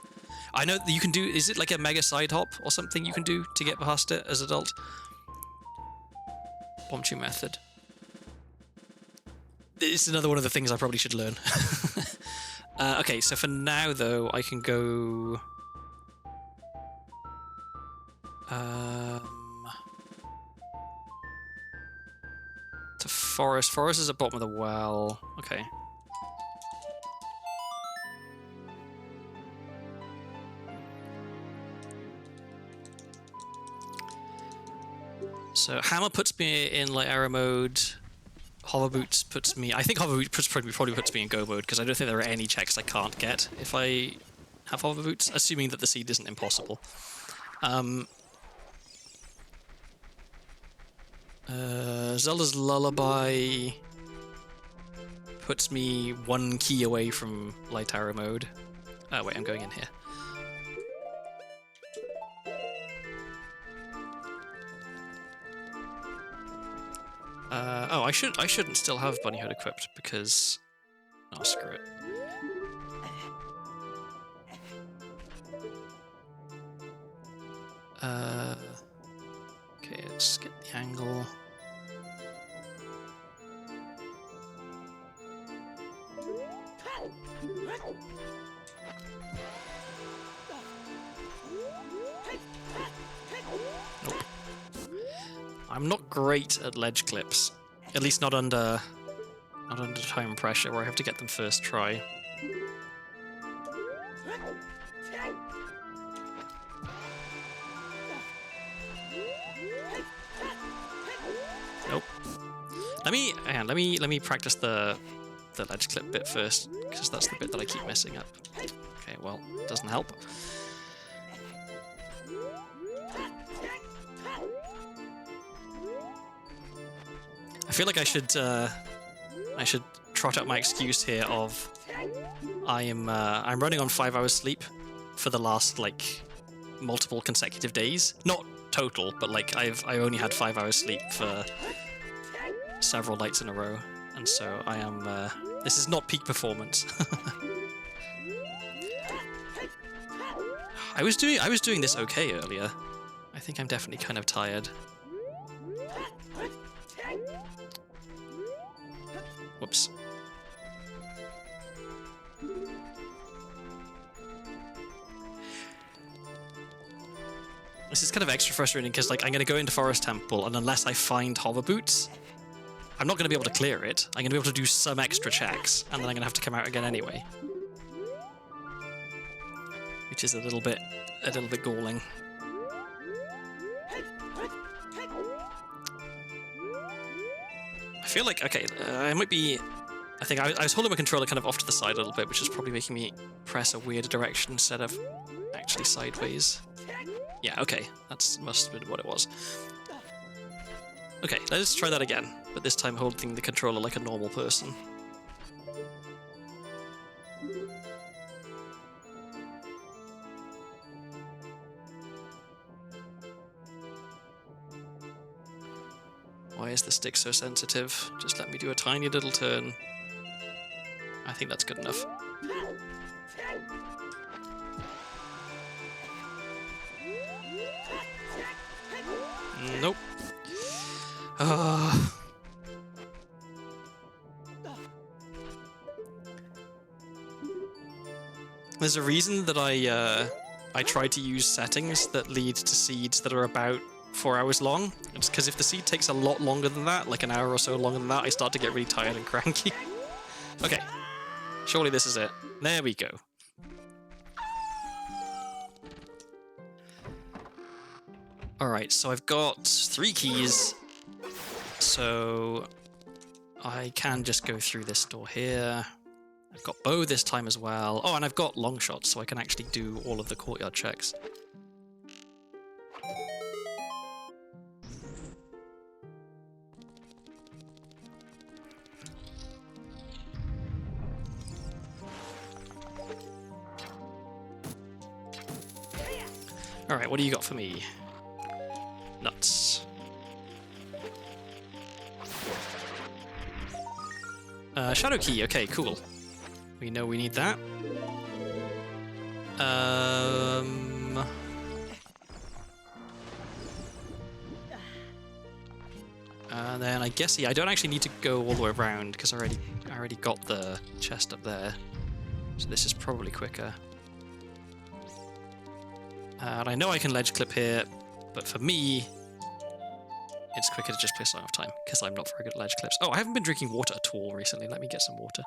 I know that you can do... Is it like a mega side hop or something you can do to get past it as adult? Bombchu method. It's another one of the things I probably should learn. Okay, so for now, though, I can go... to Forest. Forest is at the bottom of the well. Okay. So Hammer puts me in light arrow mode. Hover Boots puts me... I think Hover Boots probably puts me in go mode, because I don't think there are any checks I can't get if I have Hover Boots, assuming that the seed isn't impossible. Zelda's Lullaby puts me one key away from light arrow mode. Oh wait, I'm going in here. Oh, I shouldn't still have Bunny Hood equipped because... Oh, screw it. Okay, let's get the angle. Nope. I'm not great at ledge clips. At least not under time pressure, where I have to get them first try. Nope. Let me practice the ledge clip bit first, because that's the bit that I keep messing up. Okay, well, doesn't help. I feel like I should trot out my excuse here of I'm running on 5 hours sleep for the last like multiple consecutive days. Not total, but like I only had 5 hours sleep for several nights in a row, and so I am. This is not peak performance. I was doing this okay earlier. I think I'm definitely kind of tired. Whoops. This is kind of extra frustrating because, like, I'm going to go into Forest Temple, and unless I find hover boots, I'm not going to be able to clear it. I'm going to be able to do some extra checks, and then I'm going to have to come out again anyway, which is a little bit galling. I feel like, okay, I might be... I think I was holding my controller kind of off to the side a little bit, which is probably making me press a weird direction instead of actually sideways. Yeah, okay, that must have been what it was. Okay, let's try that again, but this time holding the controller like a normal person. Why is the stick so sensitive? Just let me do a tiny little turn. I think that's good enough. Nope. There's a reason that I try to use settings that lead to seeds that are about 4 hours long. It's because if the seed takes a lot longer than that, like an hour or so longer than that, I start to get really tired and cranky. Okay, surely this is it. There we go. Alright, so I've got 3 keys, so I can just go through this door here. I've got bow this time as well. Oh, and I've got long shots, so I can actually do all of the courtyard checks. Alright, what do you got for me? Nuts. Shadow key, okay, cool. We know we need that. And then I guess, yeah, I don't actually need to go all the way around because I already got the chest up there. So this is probably quicker. And I know I can ledge clip here, but for me, it's quicker to just play Song of Time, because I'm not very good at ledge clips. Oh, I haven't been drinking water at all recently. Let me get some water.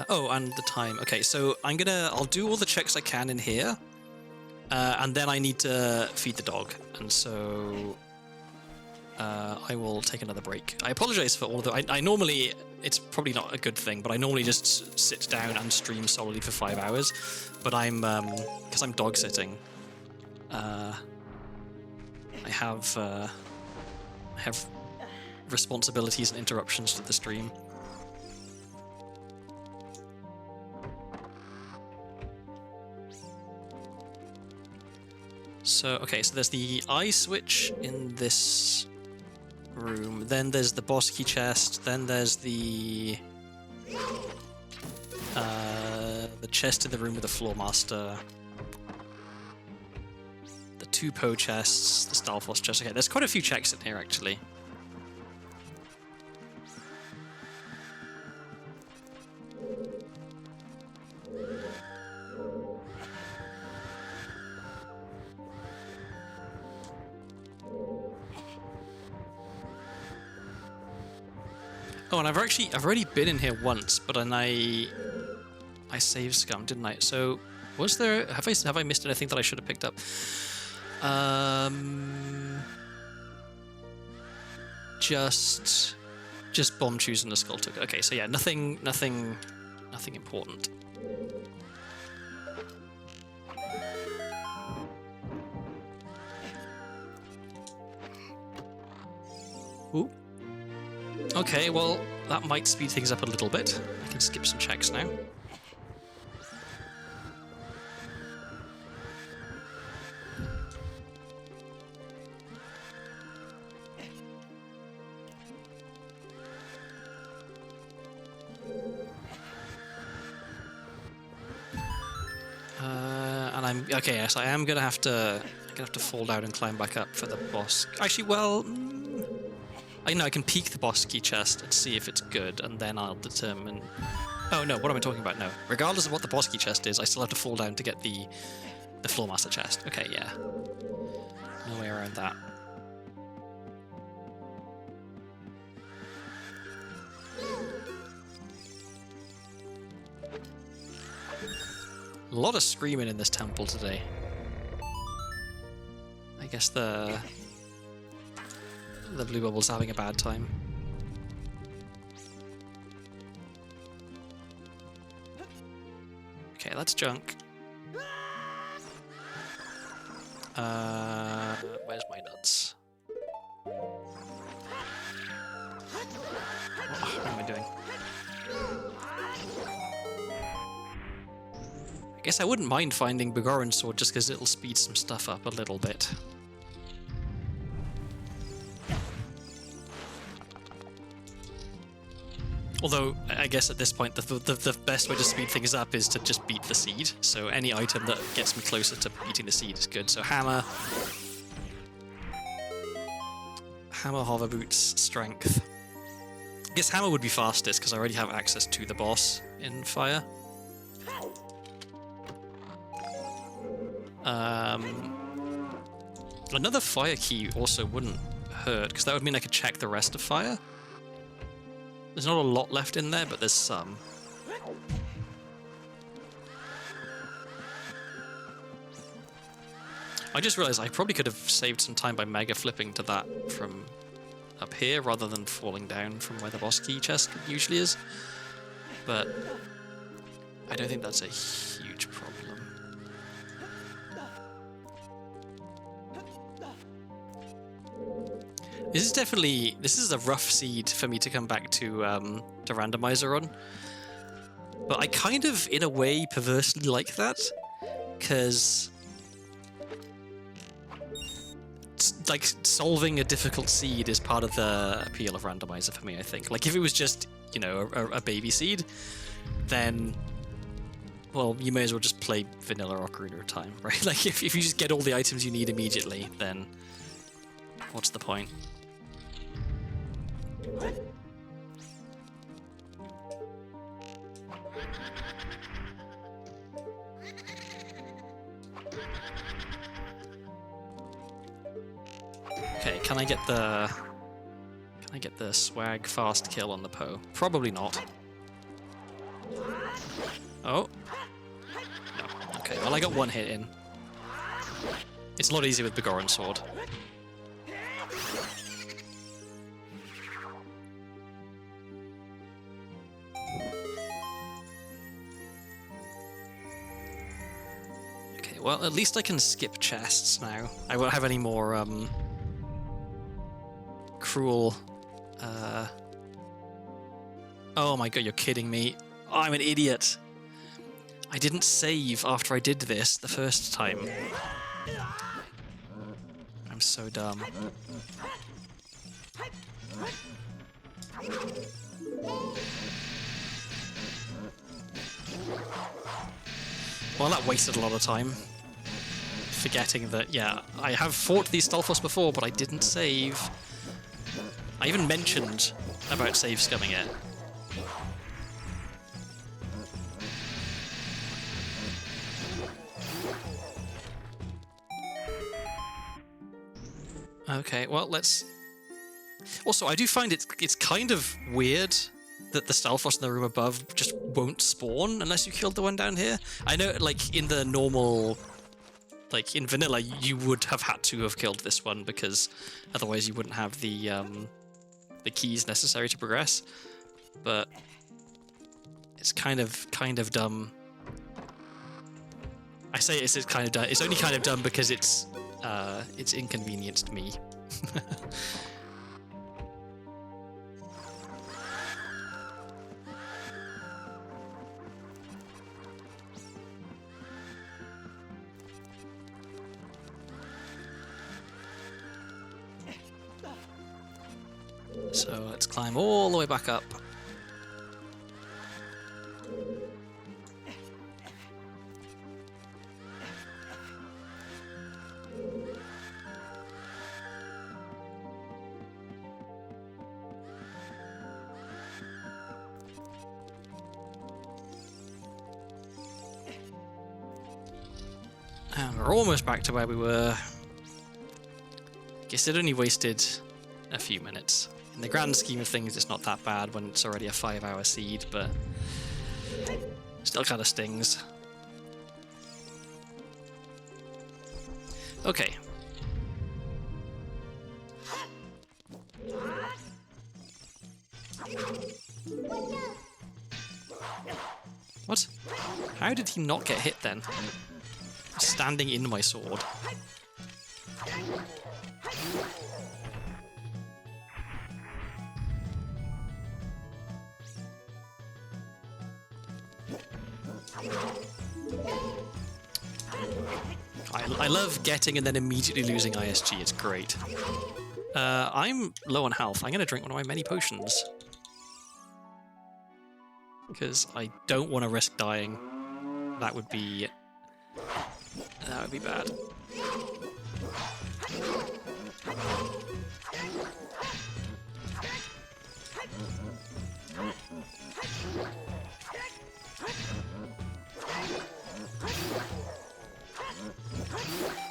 Oh, and the time. Okay, so I'll do all the checks I can in here, and then I need to feed the dog, and so I will take another break. I apologize for all of the... I normally... It's probably not a good thing, but I normally just sit down and stream solidly for 5 hours. But I'm, because I'm dog sitting, I have responsibilities and interruptions to the stream. So, okay, so there's the eye switch in this room, then there's the boss key chest, then there's the chest in the room with the floor master, the 2 Poe chests, the Stalfos chest. Okay, there's quite a few checks in here actually. Oh, and I've already been in here once, but then I saved scum, didn't I? So was there? Have I missed anything that I should have picked up? Just bomb shoes and the skull token. Okay, so yeah, nothing important. Ooh. Okay, well, that might speed things up a little bit. I can skip some checks now. And I'm okay. Yes, I am gonna have to fall down and climb back up for the boss. Actually, well. I know I can peek the boss key chest and see if it's good, and then I'll determine... Oh no, what am I talking about? No. Regardless of what the boss key chest is, I still have to fall down to get the floor master chest. Okay, yeah. No way around that. A lot of screaming in this temple today. I I guess the blue bubble's having a bad time. Okay, that's junk. Where's my nuts? What am I doing? I guess I wouldn't mind finding Begoran's sword just because it'll speed some stuff up a little bit. Although, I guess at this point, the best way to speed things up is to just beat the seed. So any item that gets me closer to beating the seed is good. So hammer, hover boots, strength. I guess hammer would be fastest because I already have access to the boss in fire. Another fire key also wouldn't hurt because that would mean I could check the rest of fire. There's not a lot left in there, but there's some. I just realized I probably could have saved some time by mega flipping to that from up here rather than falling down from where the boss key chest usually is. But I don't think that's a huge problem. This is a rough seed for me to come back to Randomizer on. But I kind of, in a way, perversely like that, because like solving a difficult seed is part of the appeal of Randomizer for me, I think. Like if it was just, you know, a baby seed, then well, you may as well just play vanilla Ocarina of Time, right? Like if you just get all the items you need immediately, then what's the point? Okay, can I get the swag fast kill on the Poe? Probably not. Oh. No. Okay, well I got one hit in. It's a lot easier with Begoran's sword. Okay, well at least I can skip chests now. I won't have any more cruel oh my god, you're kidding me. Oh, I'm an idiot. I didn't save after I did this the first time. I'm so dumb. Well, that wasted a lot of time. Forgetting that, yeah, I have fought these Stalfos before, but I didn't save. I even mentioned about save scumming it. Okay, well, let's... Also, I do find it's kind of weird that the Stalfos in the room above just won't spawn unless you killed the one down here. I know, like, in the normal... Like, in vanilla, you would have had to have killed this one because otherwise you wouldn't have the keys necessary to progress. But it's kind of dumb. I say it's kind of dumb. It's only kind of dumb because it's inconvenienced me. So let's climb all the way back up. And we're almost back to where we were. Guess it only wasted a few minutes. In the grand scheme of things, it's not that bad when it's already a 5-hour seed, but still kind of stings. How did he not get hit then? Standing in my sword. I love getting and then immediately losing ISG. It's great. I'm low on health. I'm going to drink one of my many potions. Because I don't want to risk dying. That would be bad.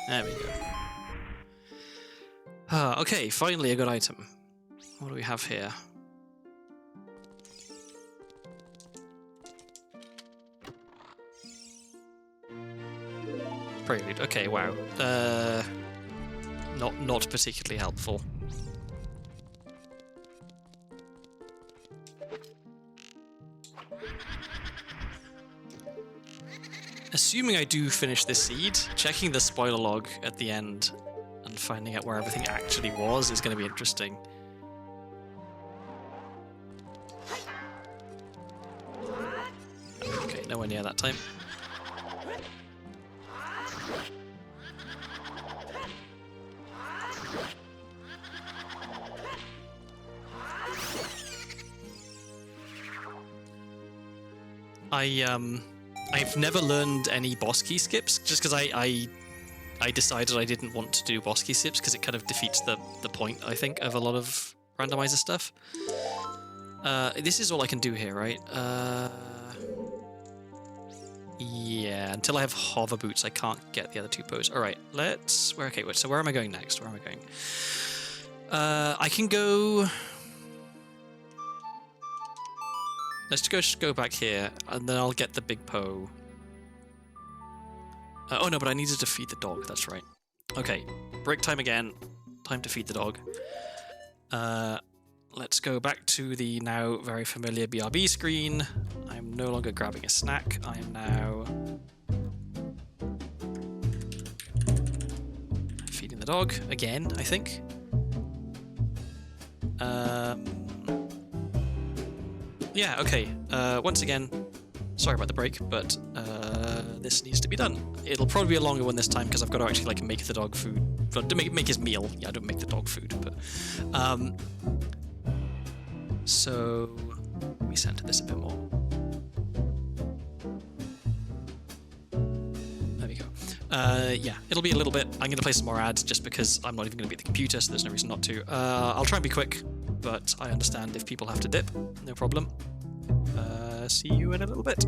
There we go. Okay, finally a good item. What do we have here? Prelude. Okay, wow. Not particularly helpful. Assuming I do finish this seed, checking the spoiler log at the end and finding out where everything actually was is going to be interesting. Okay, nowhere near that time. I've never learned any boss key skips, just because I decided I didn't want to do boss key skips because it kind of defeats the point, I think, of a lot of randomizer stuff. This is all I can do here, right? Yeah, until I have hover boots, I can't get the other two bows. All right, okay, wait, so where am I going next? Where am I going? I can go... Let's just go back here, and then I'll get the big Poe. Oh no, but I needed to feed the dog, that's right. Okay, break time again. Time to feed the dog. Let's go back to the now very familiar BRB screen. I'm no longer grabbing a snack. I am now... feeding the dog, again, I think. Yeah, okay. Once again, sorry about the break, but this needs to be done. It'll probably be a longer one this time because I've got to actually like make the dog food, to make his meal. Yeah, I don't make the dog food, but so let me center this a bit more. There we go. Yeah, it'll be a little bit. I'm going to play some more ads just because I'm not even going to be at the computer, so there's no reason not to. I'll try and be quick, but I understand if people have to dip, no problem. See you in a little bit.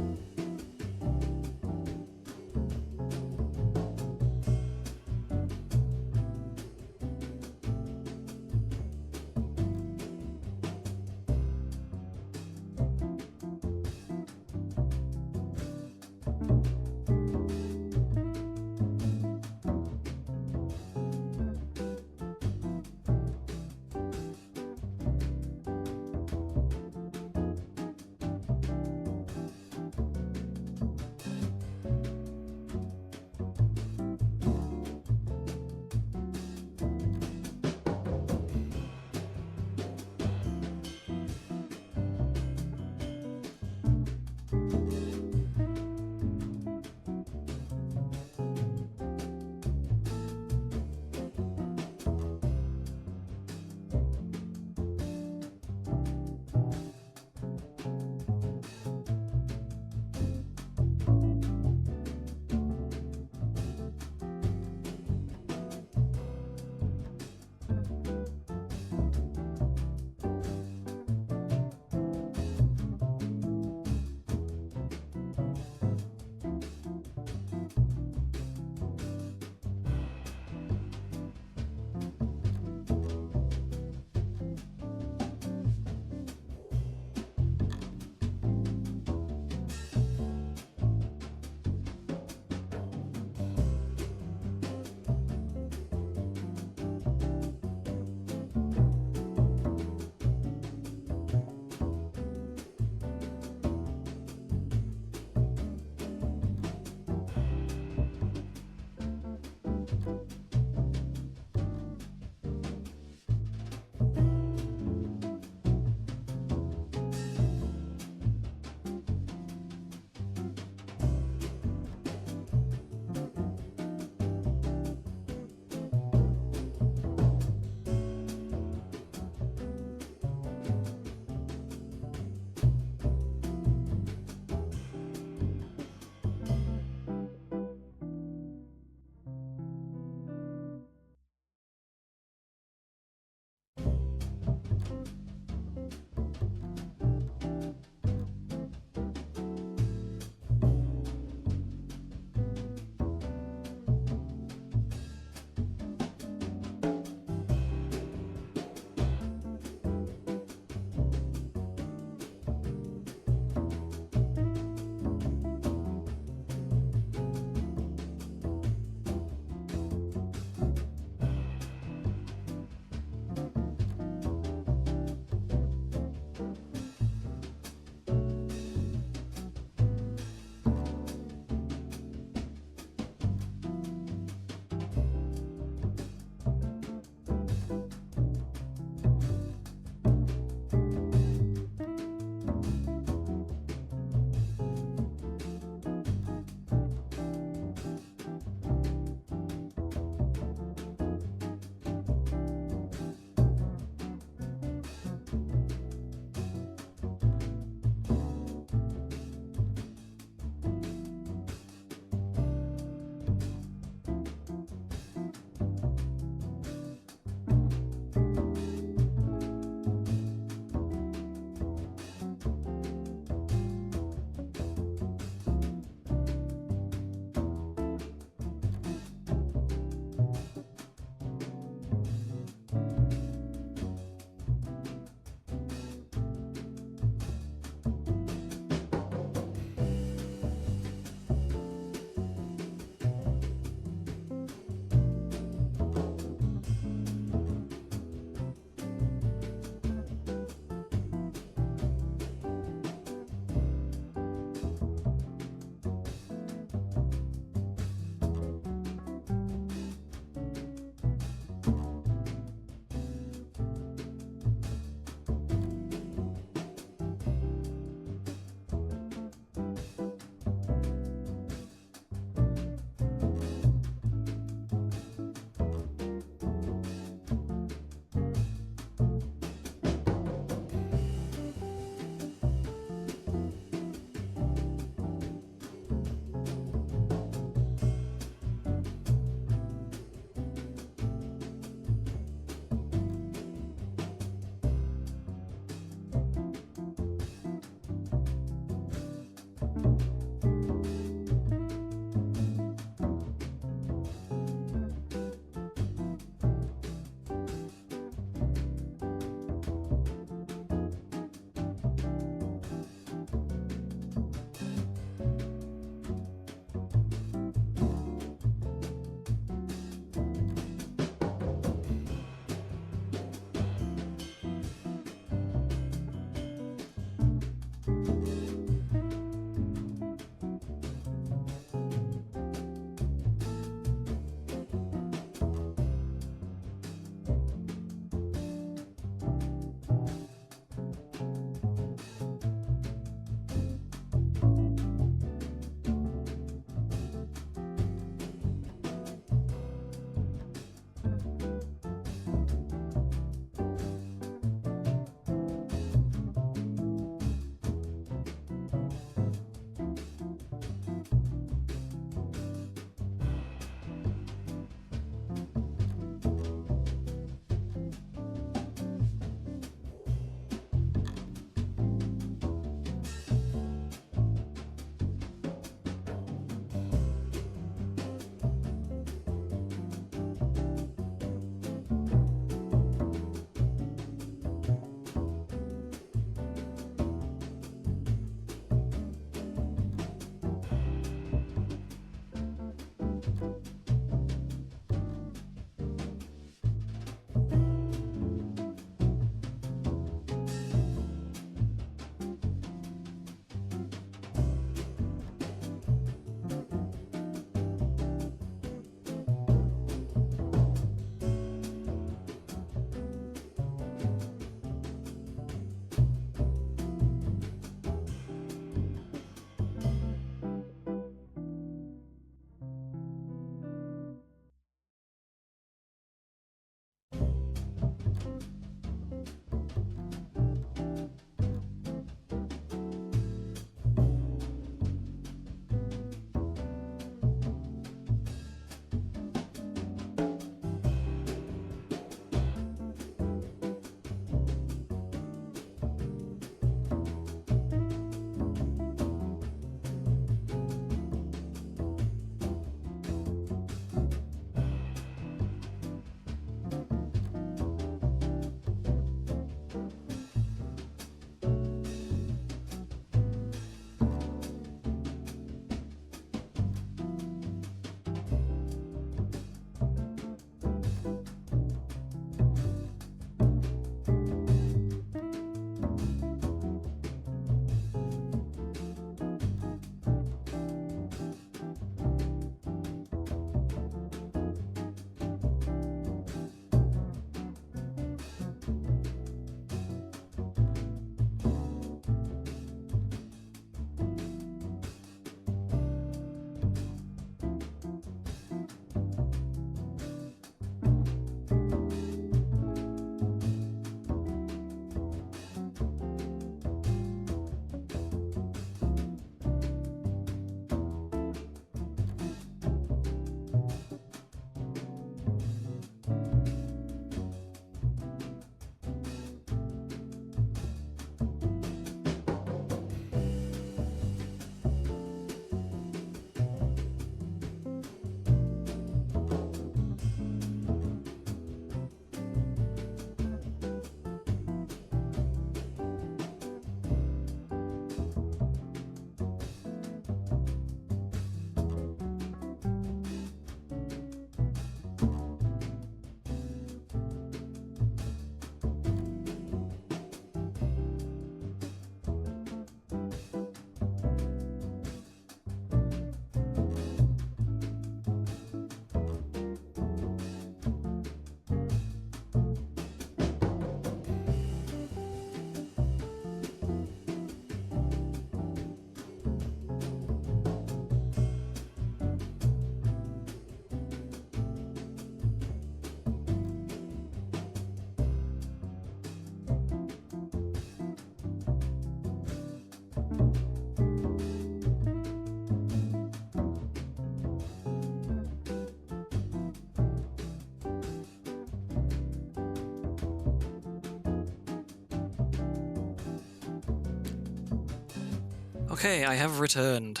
Okay, I have returned.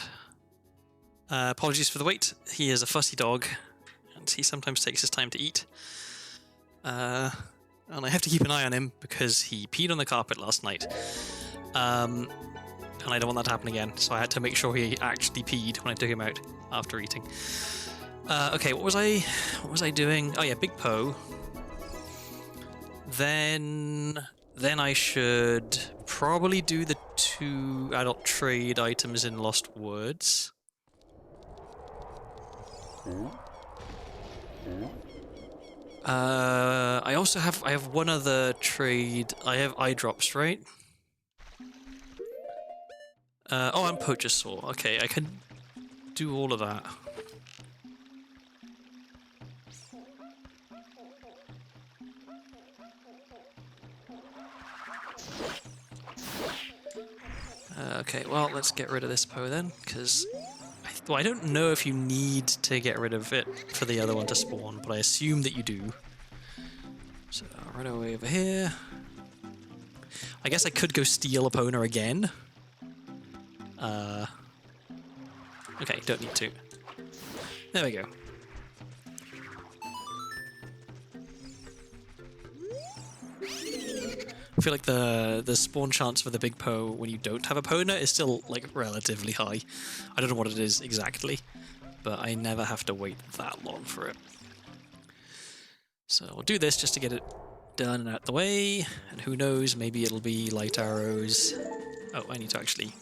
Apologies for the wait. He is a fussy dog, and he sometimes takes his time to eat. And I have to keep an eye on him because he peed on the carpet last night. And I don't want that to happen again, so I had to make sure he actually peed when I took him out after eating. Okay, what was I doing? Oh yeah, Big Poe. Then I should probably do the 2 adult trade items in Lost Woods. I also have one other trade. I have eye drops, right? Oh, I'm Poacher Saw. Okay, I can do all of that. Okay, well, let's get rid of this Poe then, because I don't know if you need to get rid of it for the other one to spawn, but I assume that you do. So, right away over here. I guess I could go steal a Pona again. Okay, don't need to. There we go. I feel like the spawn chance for the Big Poe when you don't have a Pona is still, like, relatively high. I don't know what it is exactly, but I never have to wait that long for it. So we'll do this just to get it done and out the way, and who knows, maybe it'll be light arrows. Oh, I need to actually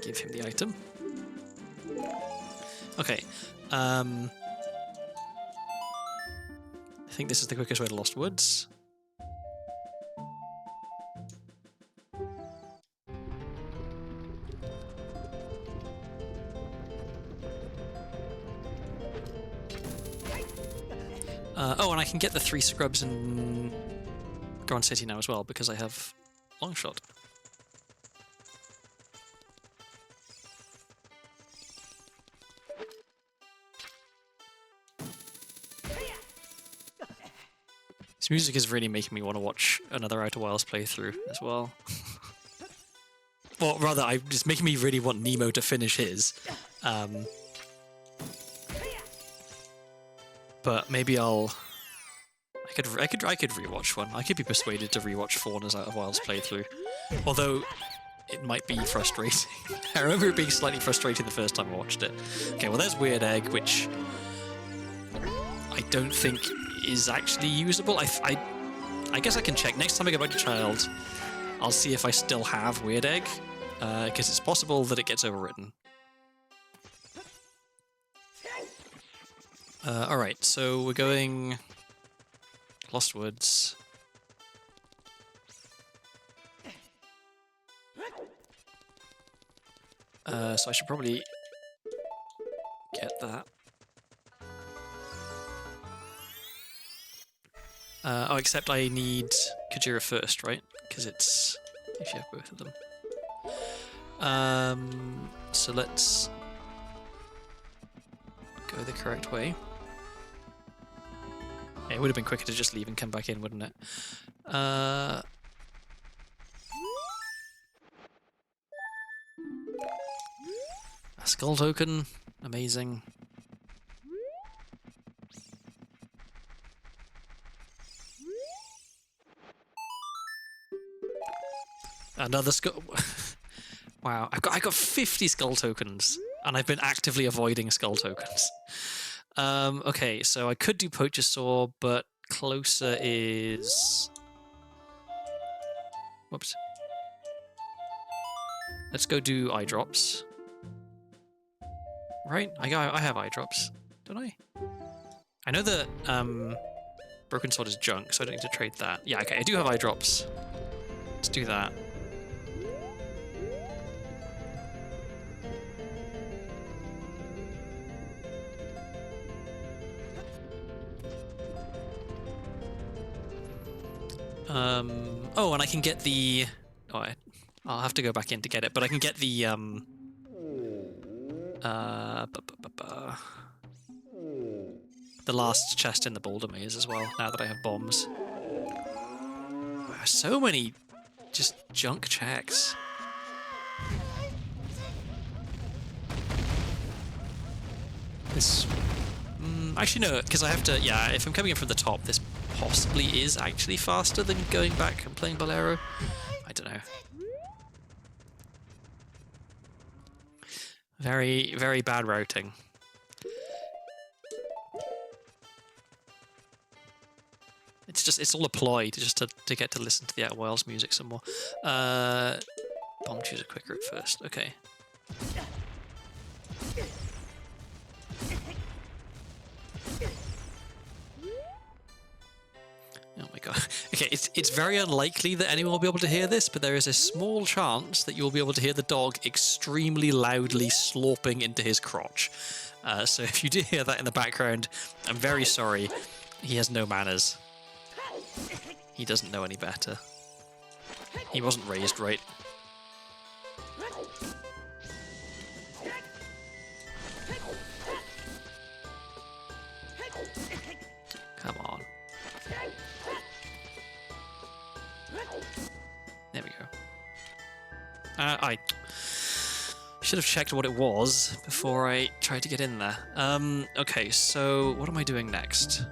give him the item. Okay, I think this is the quickest way to Lost Woods. Oh, and I can get the 3 scrubs in Grand City now as well, because I have Longshot. This music is really making me want to watch another Outer Wilds playthrough as well. Well, rather, it's making me really want Nemo to finish his. But maybe I could rewatch one. I could be persuaded to rewatch Fauna's Outer Wilds playthrough. Although it might be frustrating. I remember it being slightly frustrating the first time I watched it. Okay, well there's Weird Egg, which I don't think is actually usable. I guess I can check. Next time I go back to Child, I'll see if I still have Weird Egg, because it's possible that it gets overwritten. Alright, so we're going Lost Woods. So I should probably get that. Oh, except I need Kajira first, right? Because it's if you have both of them. So let's go the correct way. Yeah, it would have been quicker to just leave and come back in, wouldn't it? A skull token. Amazing. Another skull. Wow, I got 50 skull tokens, and I've been actively avoiding skull tokens. Okay, so I could do Poacher Saw, but closer is... Whoops. Let's go do eye drops. Right? I have eye drops, don't I? I know that Broken Sword is junk, so I don't need to trade that. Yeah, okay, I do have eye drops. Let's do that. Oh, and I can get the... Oh, I'll have to go back in to get it, but I can get the, the last chest in the boulder maze as well, now that I have bombs. Wow, so many just junk checks. this... actually, no, because I have to... Yeah, if I'm coming in from the top, this possibly is actually faster than going back and playing Bolero. I don't know. Very, very bad routing. It's just, it's all a ploy just to get to listen to the Outer Wilds music some more. Bomb choose a quick route first. Okay. Oh my god. Okay, it's very unlikely that anyone will be able to hear this, but there is a small chance that you'll be able to hear the dog extremely loudly slurping into his crotch. So if you do hear that in the background, I'm very sorry. He has no manners. He doesn't know any better. He wasn't raised right. Come on. There we go. I should have checked what it was before I tried to get in there. Okay, so what am I doing next?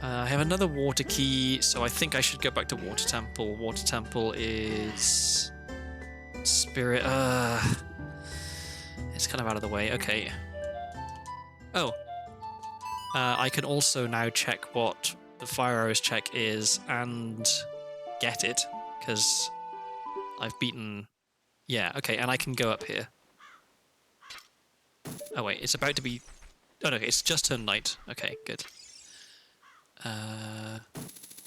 I have another water key, so I think I should go back to Water Temple. Water Temple is... Spirit... It's kind of out of the way. Okay. Oh. I can also now check what the Fire Arrows check is and get it, because I've beaten... Yeah, okay, and I can go up here. Oh wait, it's about to be... Oh no, it's just turned night. Okay, good.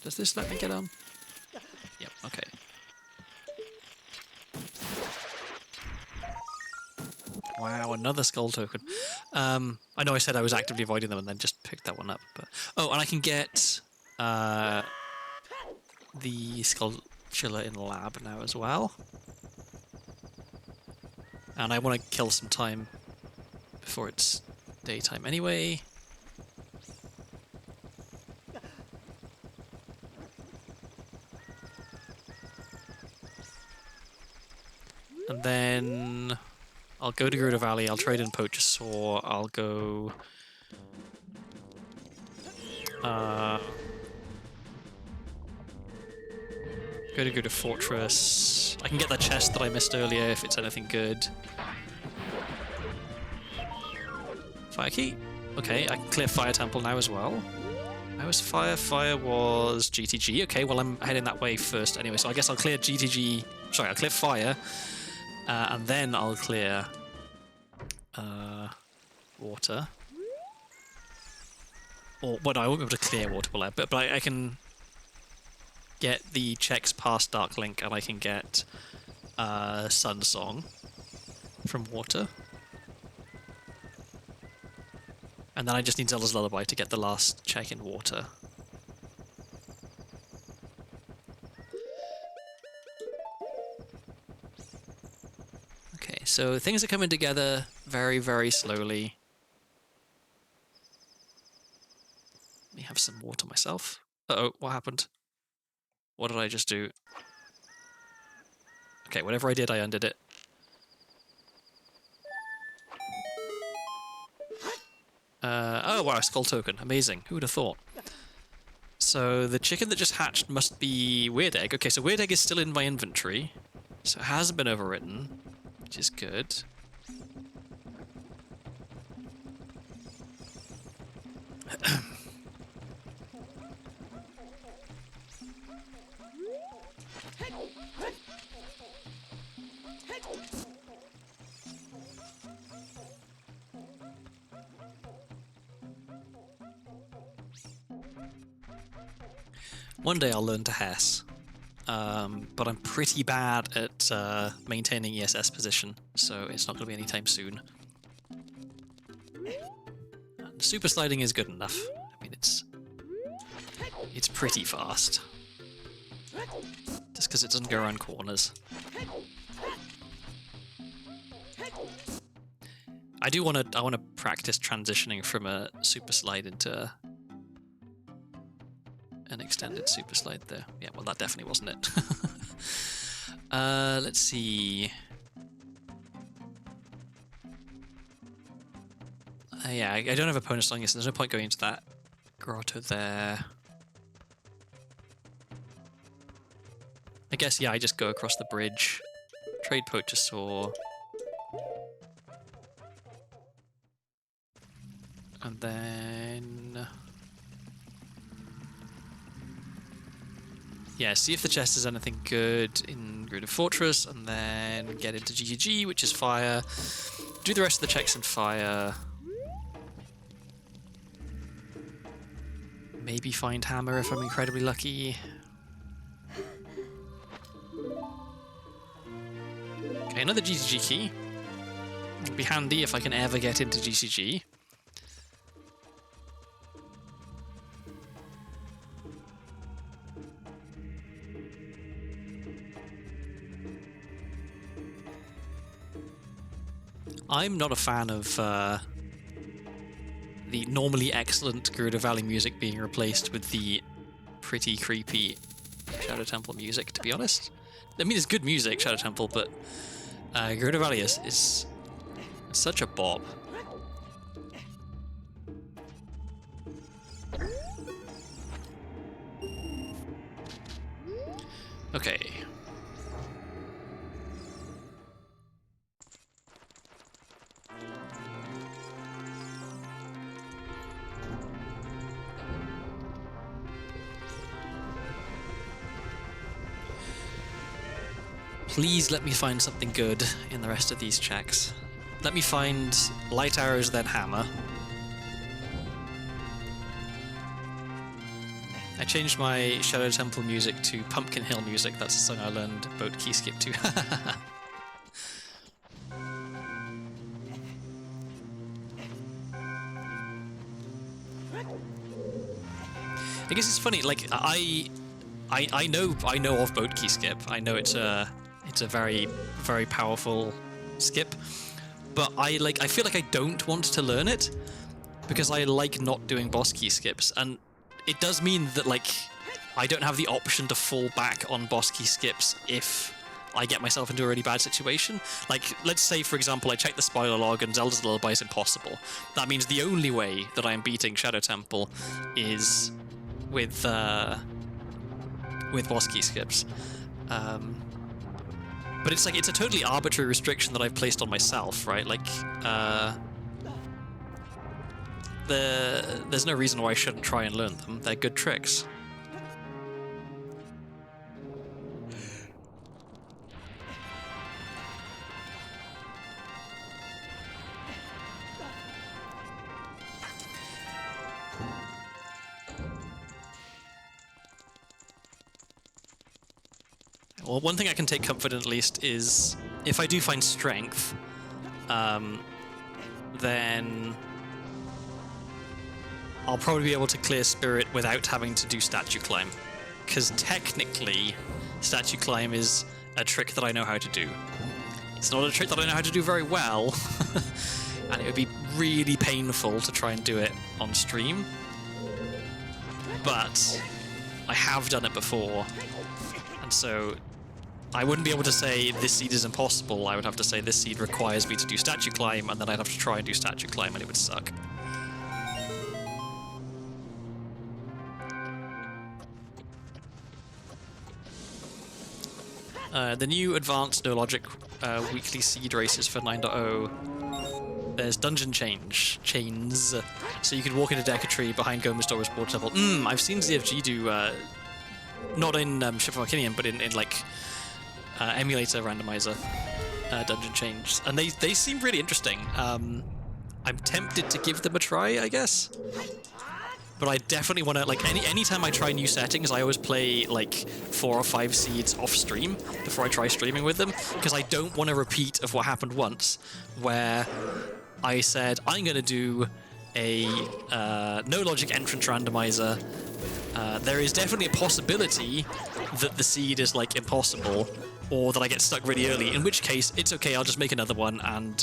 Does this let me get on? Yep, okay. Wow, another skull token. I know I said I was actively avoiding them and then just picked that one up. But oh, and I can get the Skulltula in the lab now as well. And I want to kill some time before it's daytime anyway. And then I'll go to Gerudo Valley, I'll trade in Poacher's Saw, I'll go... go to Gerudo Fortress. I can get that chest that I missed earlier if it's anything good. Fire key. Okay, I can clear Fire Temple now as well. How was Fire? Fire was GTG. Okay, well I'm heading that way first anyway, so I guess I'll clear GTG... Sorry, I'll clear Fire. And then I'll clear water. Or, well, no, I won't be able to clear water, but I can get the checks past Dark Link, and I can get Sun Song from water. And then I just need Zelda's Lullaby to get the last check in water. Okay, so things are coming together very, very slowly. Let me have some water myself. Uh-oh, what happened? What did I just do? Okay, whatever I did, I undid it. Oh wow, skull token. Amazing. Who would have thought? So the chicken that just hatched must be Weird Egg. Okay, so Weird Egg is still in my inventory. So it hasn't been overwritten, which is good. One day I'll learn to Hess, but I'm pretty bad at maintaining ESS position, so it's not going to be anytime soon. And super sliding is good enough. I mean, it's pretty fast, just because it doesn't go around corners. I want to practice transitioning from a super slide into an extended super slide there. Yeah, well, that definitely wasn't it. Let's see. Yeah, I don't have a bonus on this, so there's no point going into that grotto there. I guess, yeah, I just go across the bridge, trade poacher saw, and then... yeah, see if the chest is anything good in Gruder Fortress, and then get into GGG, which is fire. Do the rest of the checks in fire. Maybe find hammer if I'm incredibly lucky. Okay, another GGG key. It'll be handy if I can ever get into GCG. I'm not a fan of the normally excellent Gerudo Valley music being replaced with the pretty creepy Shadow Temple music, to be honest. I mean, it's good music, Shadow Temple, but Gerudo Valley is such a bop. Okay. Please let me find something good in the rest of these checks. Let me find light arrows, then hammer. I changed my Shadow Temple music to Pumpkin Hill music. That's a song I learned boat key skip to. I guess it's funny. Like I know of boat key skip. I know it's a very, very powerful skip, but I feel like I don't want to learn it because I like not doing boss key skips, and it does mean that like I don't have the option to fall back on boss key skips if I get myself into a really bad situation. Like, let's say, for example, I check the spoiler log and Zelda's Lullaby is impossible. That means the only way that I am beating Shadow Temple is with boss key skips. But it's like, it's a totally arbitrary restriction that I've placed on myself, right? Like, there's no reason why I shouldn't try and learn them. They're good tricks. Well, one thing I can take comfort in at least is if I do find strength, then I'll probably be able to clear spirit without having to do statue climb. Because technically, statue climb is a trick that I know how to do. It's not a trick that I know how to do very well, and it would be really painful to try and do it on stream. But I have done it before, and so I wouldn't be able to say this seed is impossible. I would have to say this seed requires me to do statue climb, and then I'd have to try and do statue climb, and it would suck. The new advanced no logic weekly seed races for 9.0. There's dungeon chains, so you can walk into Decatree behind Goma's Dora's Water Temple. I've seen ZFG do, not in Ship of Arcanium, but in like emulator randomizer dungeon chains, and they seem really interesting. I'm tempted to give them a try, I guess. But I definitely want to, like, anytime I try new settings, I always play, like, 4 or 5 seeds off stream before I try streaming with them, because I don't want a repeat of what happened once, where I said, I'm going to do a no-logic entrance randomizer. There is definitely a possibility that the seed is, like, impossible, or that I get stuck really early, in which case, it's okay, I'll just make another one, and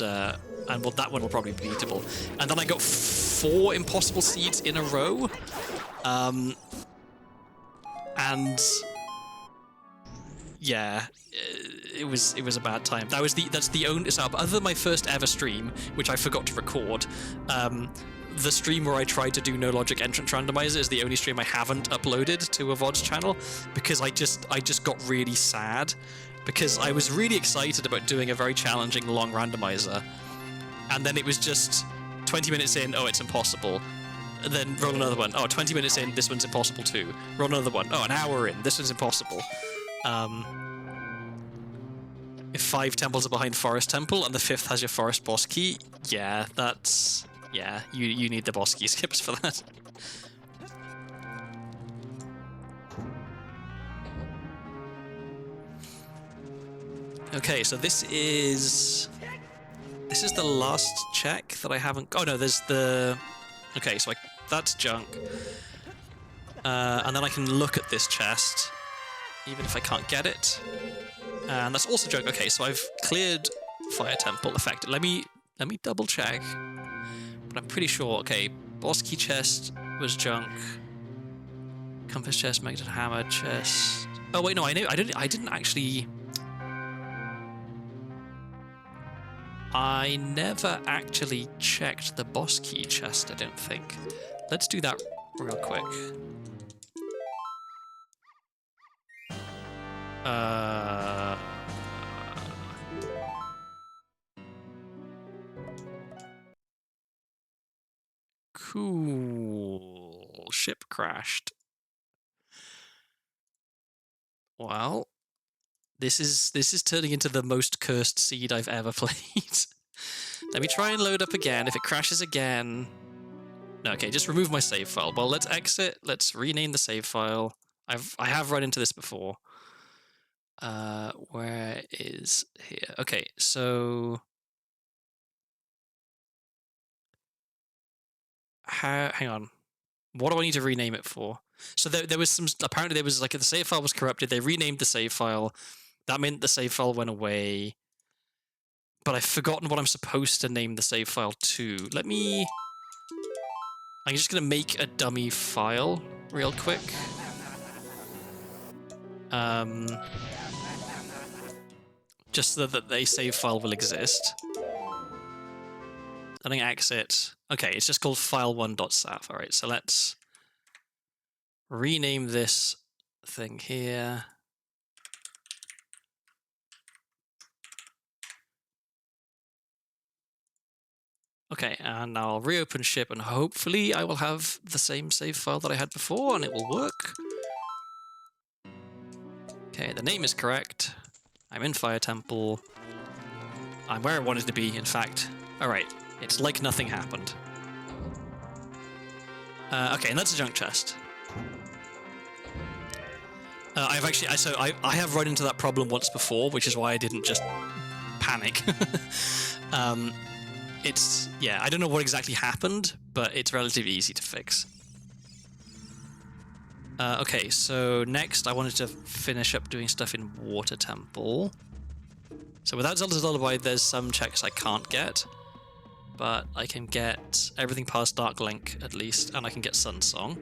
well, that one will probably be beatable. And then I got 4 impossible seeds in a row. And yeah, it was a bad time. That's the only. So other than my first ever stream, which I forgot to record, the stream where I tried to do no logic entrance randomizer is the only stream I haven't uploaded to a VOD's channel, because I just got really sad, because I was really excited about doing a very challenging long randomizer, and then it was just 20 minutes in, oh, it's impossible. And then roll another one. Oh, 20 minutes in, this one's impossible too. Roll another one. Oh, an hour in, this one's impossible. If 5 temples are behind Forest Temple and the 5th has your Forest Boss Key, yeah, that's... Yeah, you need the Boss Key skips for that. Okay, so this is the last check that I haven't... Oh no, there's the... Okay, so that's junk. And then I can look at this chest, even if I can't get it. And that's also junk. Okay, so I've cleared Fire Temple effect. Let me double check. But I'm pretty sure. Okay, Boss Key chest was junk. Compass chest, Magnetic Hammer chest. Oh wait, no, I didn't actually. I never actually checked the Boss Key chest, I don't think. Let's do that real quick. Cool. Ship crashed. Well, this is turning into the most cursed seed I've ever played. Let me try and load up again. If it crashes again... No, okay, just remove my save file. Well, let's exit. Let's rename the save file. I have run into this before. Where is here? Okay, so... Hang on. What do I need to rename it for? So there was some... Apparently there was like... The save file was corrupted. They renamed the save file. That meant the save file went away. But I've forgotten what I'm supposed to name the save file to. Let me... I'm just going to make a dummy file real quick. Just so that a save file will exist. Letting exit. Okay, it's just called file1.saf. All right, so let's rename this thing here. Okay, and now I'll reopen ship, and hopefully I will have the same save file that I had before, and it will work. Okay, the name is correct. I'm in Fire Temple. I'm where I wanted to be, in fact. Alright, it's like nothing happened. Okay, and that's a junk chest. I have run into that problem once before, which is why I didn't just panic. Yeah, I don't know what exactly happened, but it's relatively easy to fix. Okay, so next I wanted to finish up doing stuff in Water Temple. So without Zelda's Lullaby, there's some checks I can't get, but I can get everything past Dark Link at least, and I can get Sun Song.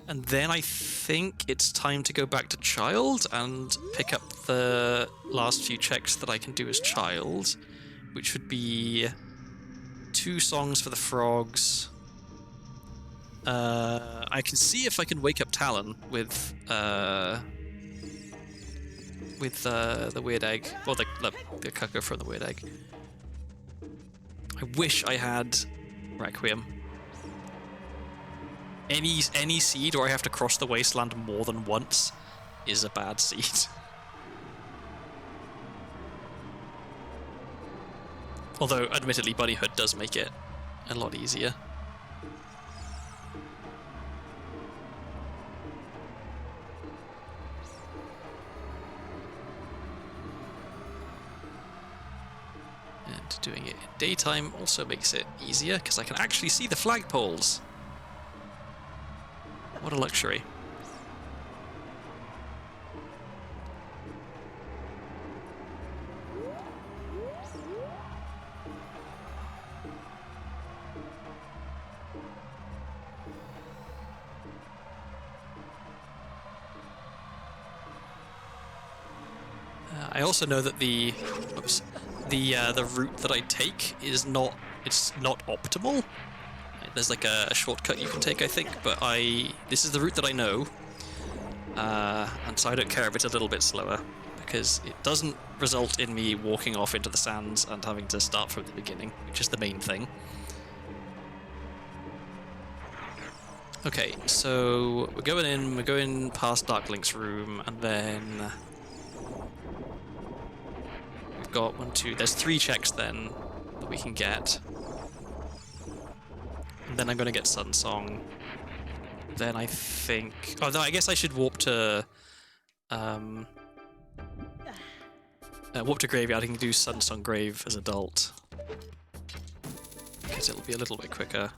And then I think it's time to go back to Child and pick up the last few checks that I can do as Child, which would be 2 songs for the frogs. I can see if I can wake up Talon with the weird egg, or the cuckoo from the weird egg. I wish I had Requiem. Any seed where I have to cross the wasteland more than once is a bad seed. Although, admittedly, Bunnyhood does make it a lot easier. And doing it in daytime also makes it easier, because I can actually see the flagpoles. What a luxury. I also know that the route that I take is not optimal. There's like a shortcut you can take, I think, but this is the route that I know, and so I don't care if it's a little bit slower, because it doesn't result in me walking off into the sands and having to start from the beginning, which is the main thing. Okay, so we're going past Darklink's room, and then we've got there's 3 checks then that we can get. And then I'm going to get Sun Song. Then I think... Oh, no, I guess I should warp to Graveyard. I can do Sun Song Grave as adult, because it'll be a little bit quicker.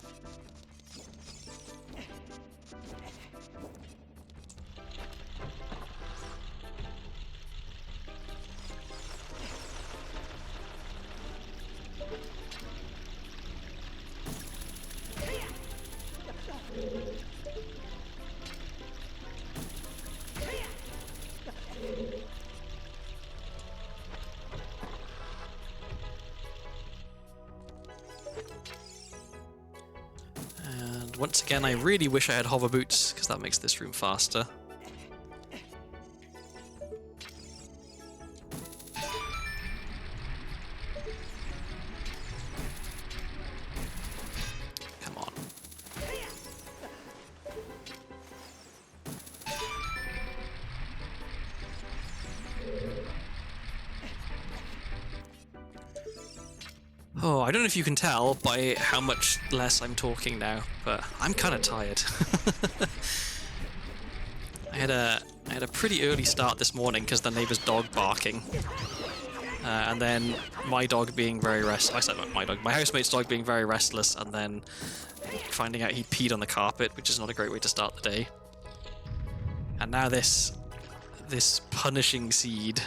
Once again, I really wish I had hover boots, because that makes this room faster. Come on. Oh, I don't know if you can tell by how much less I'm talking now, but I'm kind of tired. I had a pretty early start this morning because the neighbor's dog barking, and then my dog being very restless. I said not my dog, my housemate's dog being very restless, and then finding out he peed on the carpet, which is not a great way to start the day. And now this punishing seed.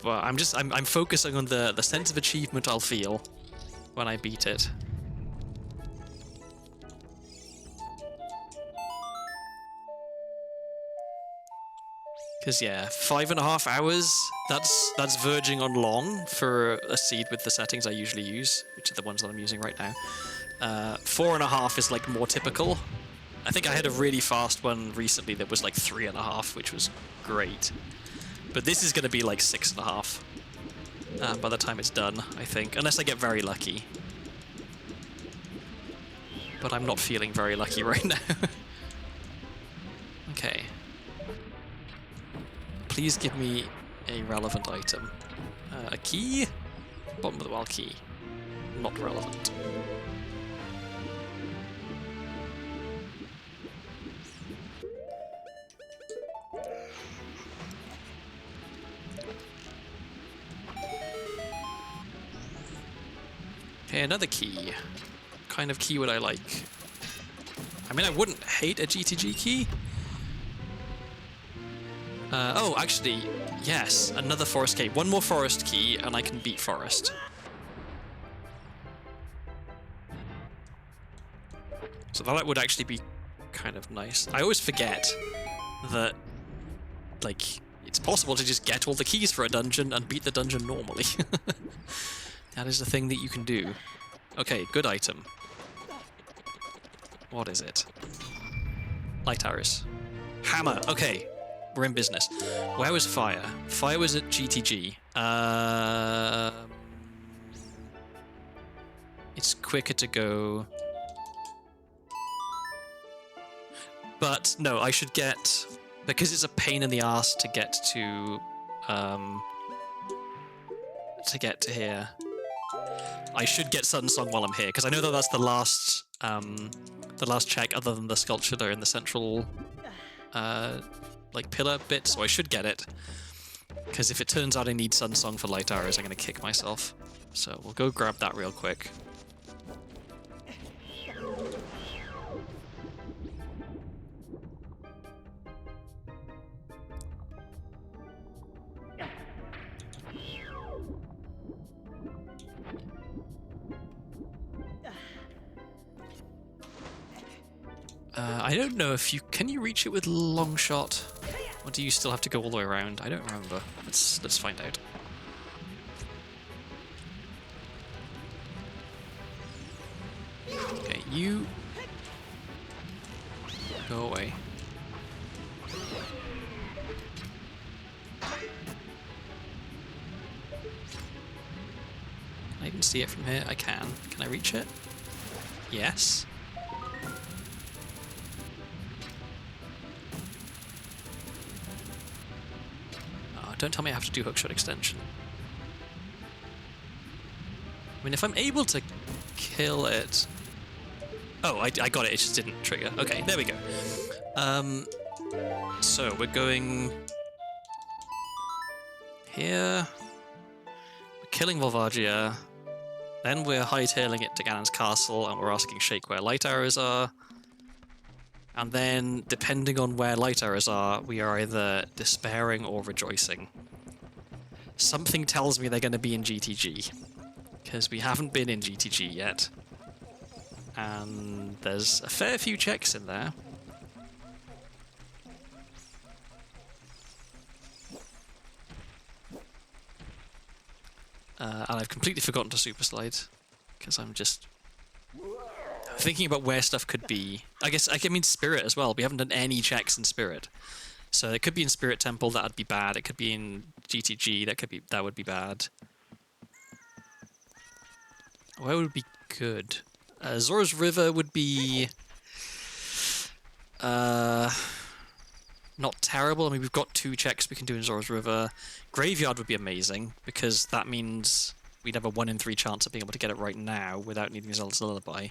But I'm focusing on the sense of achievement I'll feel when I beat it. Because yeah, 5.5 hours, that's verging on long for a seed with the settings I usually use, which are the ones that I'm using right now. 4.5 is like more typical. I think I had a really fast one recently that was like 3.5, which was great. But this is going to be like 6.5 by the time it's done, I think. Unless I get very lucky. But I'm not feeling very lucky right now. Okay. Please give me a relevant item. A key? Bottom of the well key. Not relevant. Okay, another key. What kind of key would I like? I mean, I wouldn't hate a GTG key. Oh, actually, yes, another forest key. One more forest key, and I can beat forest. So that would actually be kind of nice. I always forget that, like, it's possible to just get all the keys for a dungeon and beat the dungeon normally. That is the thing that you can do. Okay, good item. What is it? Light arrows. Hammer. Okay, we're in business. Where was fire? Fire was at GTG. It's quicker to go. But no, I should get, because it's a pain in the ass to get to here. I should get Sun Song while I'm here, because I know that that's the last check other than the sculpture in the central like pillar bit, so I should get it. Because if it turns out I need Sun Song for light arrows, I'm going to kick myself. So we'll go grab that real quick. I don't know if you... Can you reach it with long shot? Or do you still have to go all the way around? I don't remember. Let's find out. Okay, you go away. Can I even see it from here? I can. Can I reach it? Yes. Oh, don't tell me I have to do hookshot extension. I mean, if I'm able to kill it... Oh, I got it. It just didn't trigger. Okay, there we go. So we're going here. We're killing Volvagia. Then we're hightailing it to Ganon's castle, and we're asking Shake where light arrows are. And then, depending on where light arrows are, we are either despairing or rejoicing. Something tells me they're going to be in GTG, because we haven't been in GTG yet. And there's a fair few checks in there. And I've completely forgotten to super slide, because I'm just thinking about where stuff could be. I mean Spirit as well. We haven't done any checks in Spirit. So it could be in Spirit Temple, that would be bad. It could be in GTG, that would be bad. Where would be good? Zora's River would be not terrible. I mean, we've got 2 checks we can do in Zora's River. Graveyard would be amazing, because that means we'd have a 1 in 3 chance of being able to get it right now without needing Zelda's Lullaby.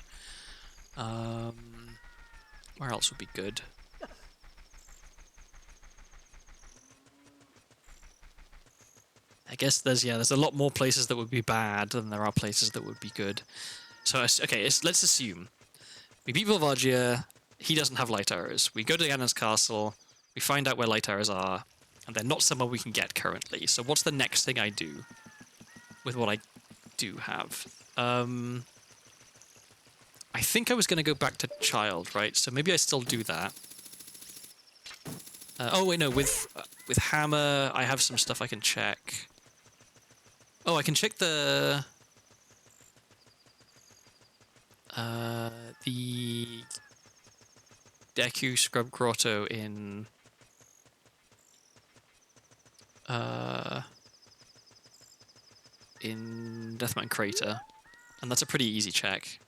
Where else would be good? I guess there's a lot more places that would be bad than there are places that would be good. So, okay, let's assume we beat Volvagia, he doesn't have light arrows. We go to Ganon's castle, we find out where light arrows are, and they're not somewhere we can get currently. So what's the next thing I do with what I do have? I think I was going to go back to Child, right? So maybe I still do that. Oh wait, no, with Hammer, I have some stuff I can check. Oh, I can check the Deku Scrub Grotto in Deathmountain Crater, and that's a pretty easy check.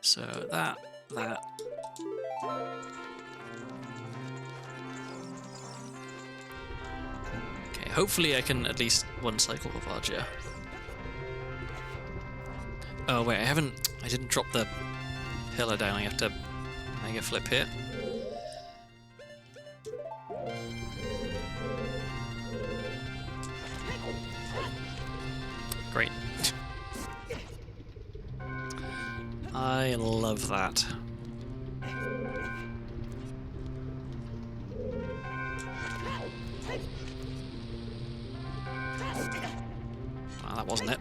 So that. Okay, hopefully I can at least one cycle of Volvagia. Oh wait, I didn't drop the pillar down. I have to mega flip here. Great. I love that. Well, that wasn't it.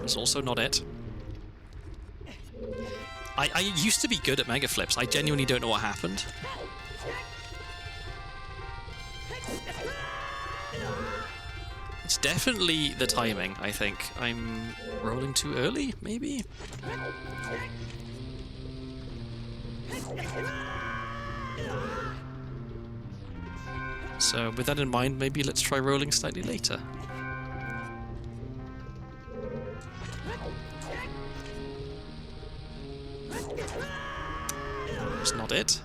It's also not it. I used to be good at mega flips. I genuinely don't know what happened. It's definitely the timing, I think. I'm rolling too early, maybe? So with that in mind, maybe let's try rolling slightly later. It's not it.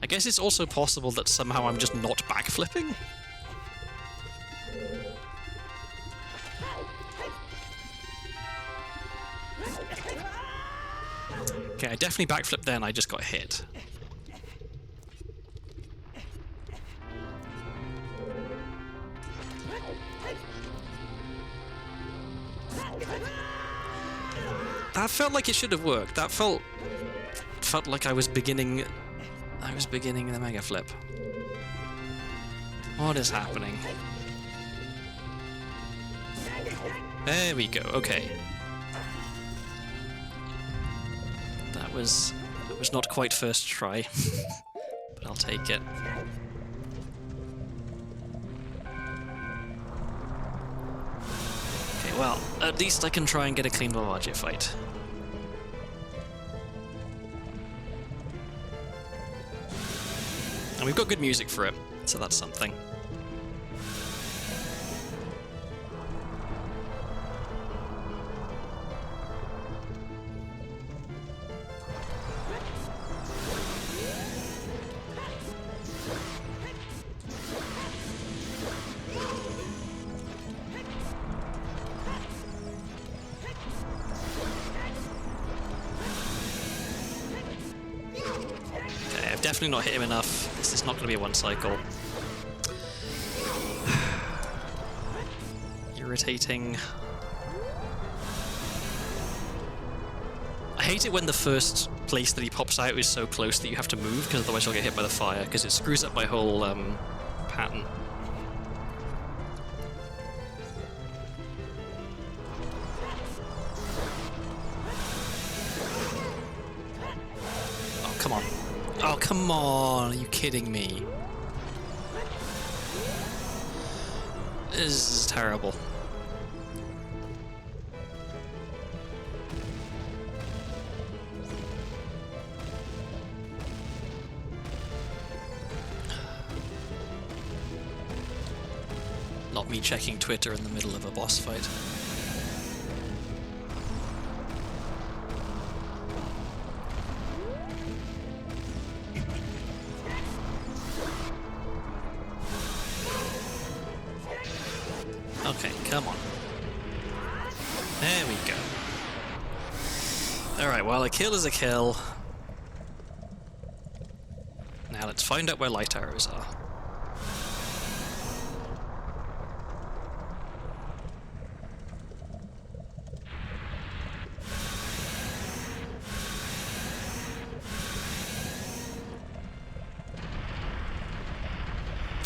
I guess it's also possible that somehow I'm just not backflipping. Okay, I definitely backflipped then, I just got hit. That felt like it should have worked. That felt like I was beginning the mega flip. What is happening? There we go, okay. That was not quite first try, but I'll take it. Okay, well, at least I can try and get a clean Vavagia fight. And we've got good music for it, so that's something. Definitely not hit him enough. This is not going to be a one cycle. Irritating. I hate it when the first place that he pops out is so close that you have to move, because otherwise you'll get hit by the fire, because it screws up my whole pattern. Oh, come on. Oh, come on! Are you kidding me? This is terrible. Not me checking Twitter in the middle of a boss fight. Okay, come on. There we go. Alright, well, a kill is a kill. Now let's find out where light arrows are.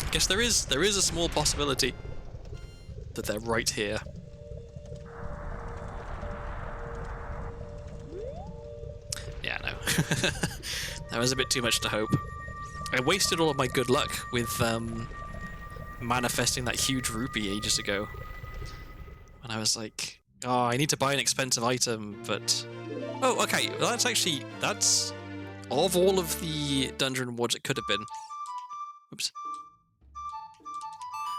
I guess there is a small possibility that they're right here. Yeah, no. That was a bit too much to hope. I wasted all of my good luck with manifesting that huge rupee ages ago. And I was like, oh, I need to buy an expensive item, but... Oh, okay, that's... Of all of the dungeon rewards it could have been... Oops.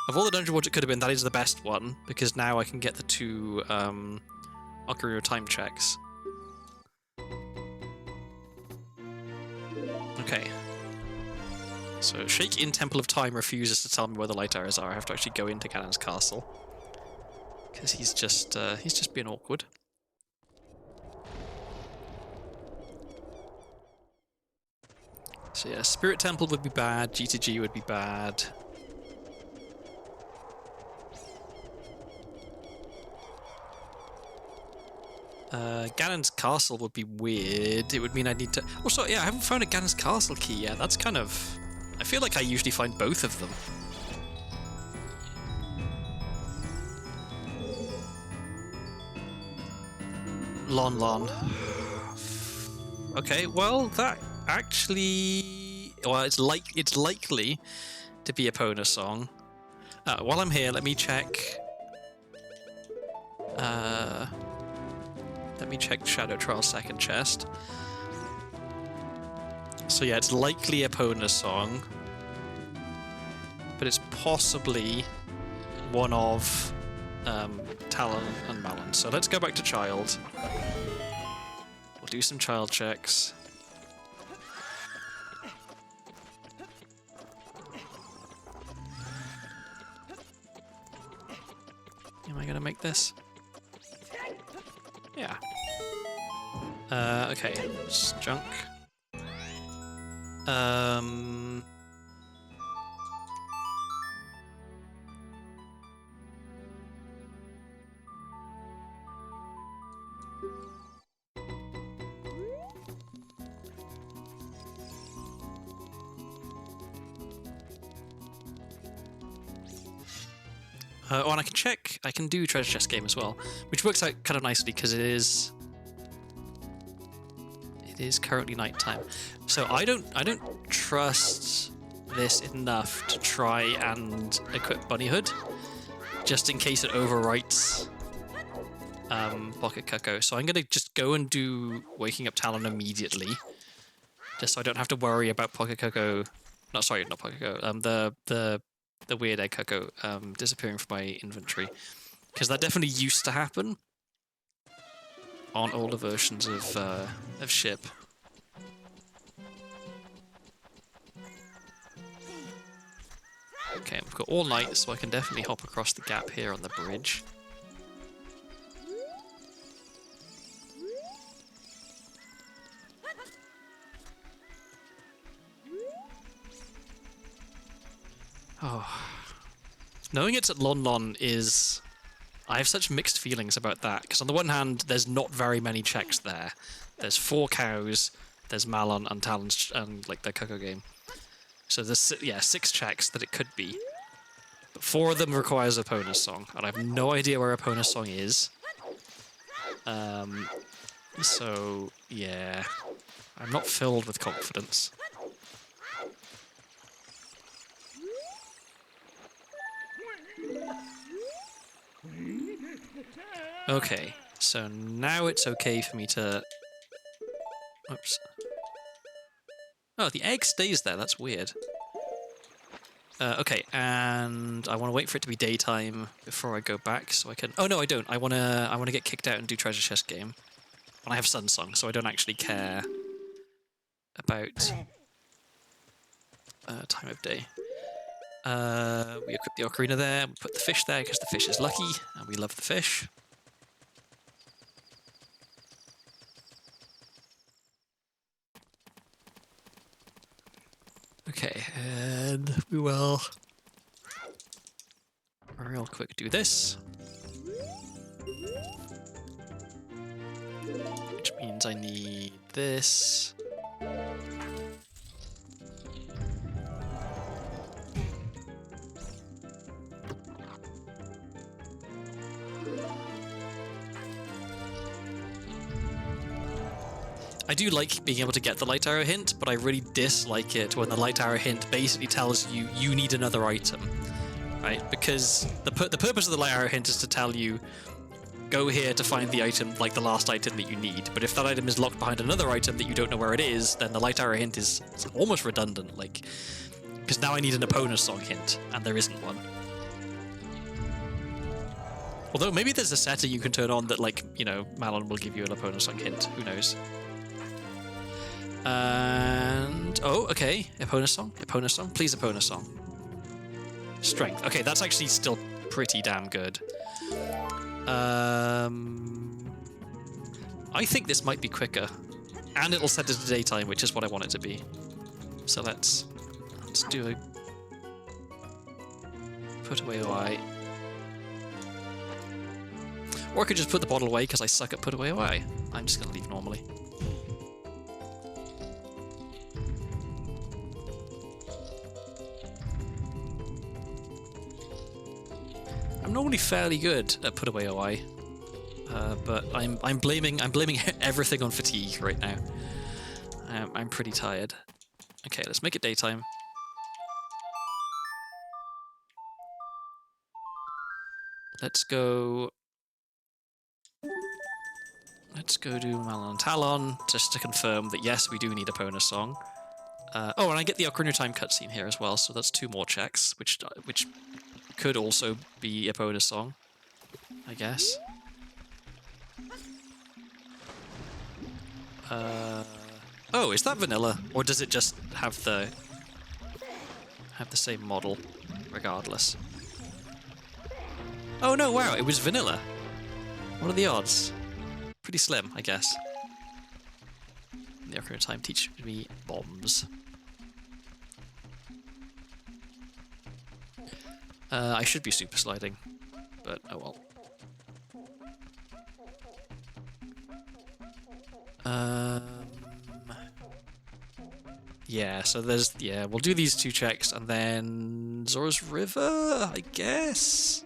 Of all the dungeon rewards it could have been, that is the best one, because now I can get the two Ocarina time checks. Okay. So, Shake in Temple of Time refuses to tell me where the light arrows are. I have to actually go into Ganon's castle. Because he's just being awkward. So yeah, Spirit Temple would be bad, G2G would be bad. Ganon's castle would be weird. It would mean I'd need to... Oh, sorry, yeah, I haven't found a Ganon's castle key yet. That's kind of... I feel like I usually find both of them. Lon. Okay, well, that actually... Well, it's likely to be a Epona song. While I'm here, let me check... Let me check Shadow Trial's second chest. So yeah, it's likely a Epona song, but it's possibly one of Talon and Malon. So let's go back to Child. We'll do some Child checks. Am I gonna make this? Yeah. Okay, just junk. Oh, and I can check. I can do treasure chest game as well, which works out kind of nicely because it is currently nighttime. So I don't trust this enough to try and equip Bunny Hood, just in case it overwrites Pocket Cuckoo. So I'm gonna just go and do Waking Up Talon immediately, just so I don't have to worry about Pocket Cuckoo. No, sorry, not Pocket Cuckoo. The Weird Egg Cuckoo disappearing from my inventory, because that definitely used to happen on older versions of Ship. Okay, we've got all night, so I can definitely hop across the gap here on the bridge. Oh. Knowing it's at Lon Lon is... I have such mixed feelings about that, because on the one hand, there's not very many checks there. There's 4 cows, there's Malon and Talon's, and like the Cuckoo game. So there's, yeah, 6 checks that it could be. But 4 of them requires Epona's Song, and I have no idea where Epona's Song is. So, yeah. I'm not filled with confidence. Okay, so now it's okay for me to... Oops. Oh, the egg stays there, that's weird. Okay, and I want to wait for it to be daytime before I go back, so I can... Oh no, I don't. I wanna get kicked out and do treasure chest game. And I have Sun Song, so I don't actually care about time of day. We equip the Ocarina there, we put the fish there because the fish is lucky, and we love the fish. Okay, and we will real quick do this. Which means I need this. I do like being able to get the light arrow hint, but I really dislike it when the light arrow hint basically tells you you need another item, right? Because the purpose of the light arrow hint is to tell you go here to find the item, like the last item that you need. But if that item is locked behind another item that you don't know where it is, then the light arrow hint is almost redundant, like, because now I need an Epona's Song hint, and there isn't one. Although maybe there's a setting you can turn on that, like, you know, Malon will give you an Epona's Song hint. Who knows? And... oh, okay. Epona's Song. Epona's Song. Please, Epona's Song. Strength. Okay, that's actually still pretty damn good. I think this might be quicker. And it'll set it to daytime, which is what I want it to be. So let's do a... put away OI. Or I could just put the bottle away because I suck at put away OI. I'm just going to leave normally. I'm normally fairly good at put away OI, but I'm blaming everything on fatigue right now. I'm pretty tired. Okay, let's make it daytime. Let's go do Malon and Talon, just to confirm that yes, we do need Epona's Song. Oh, and I get the Ocarina Time cutscene here as well, so that's 2 more checks, which could also be Epona's Song, I guess. Oh, is that vanilla, or does it just have the same model, regardless? Oh no! Wow, it was vanilla. What are the odds? Pretty slim, I guess. The Ocarina of Time teach me bombs. I should be super sliding, but oh well. Yeah, so there's... yeah, we'll do these 2 checks, and then Zora's River, I guess?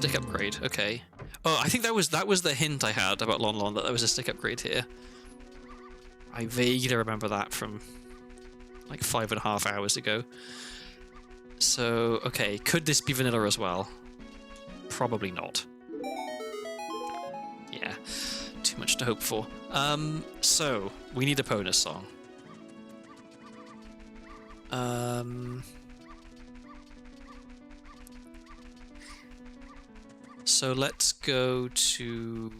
stick upgrade. Okay. Oh, I think that was the hint I had about Lon Lon, that there was a stick upgrade here. I vaguely remember that from like 5.5 hours ago. So, okay, could this be vanilla as well? Probably not. Yeah, too much to hope for. So, we need a bonus song. So let's go to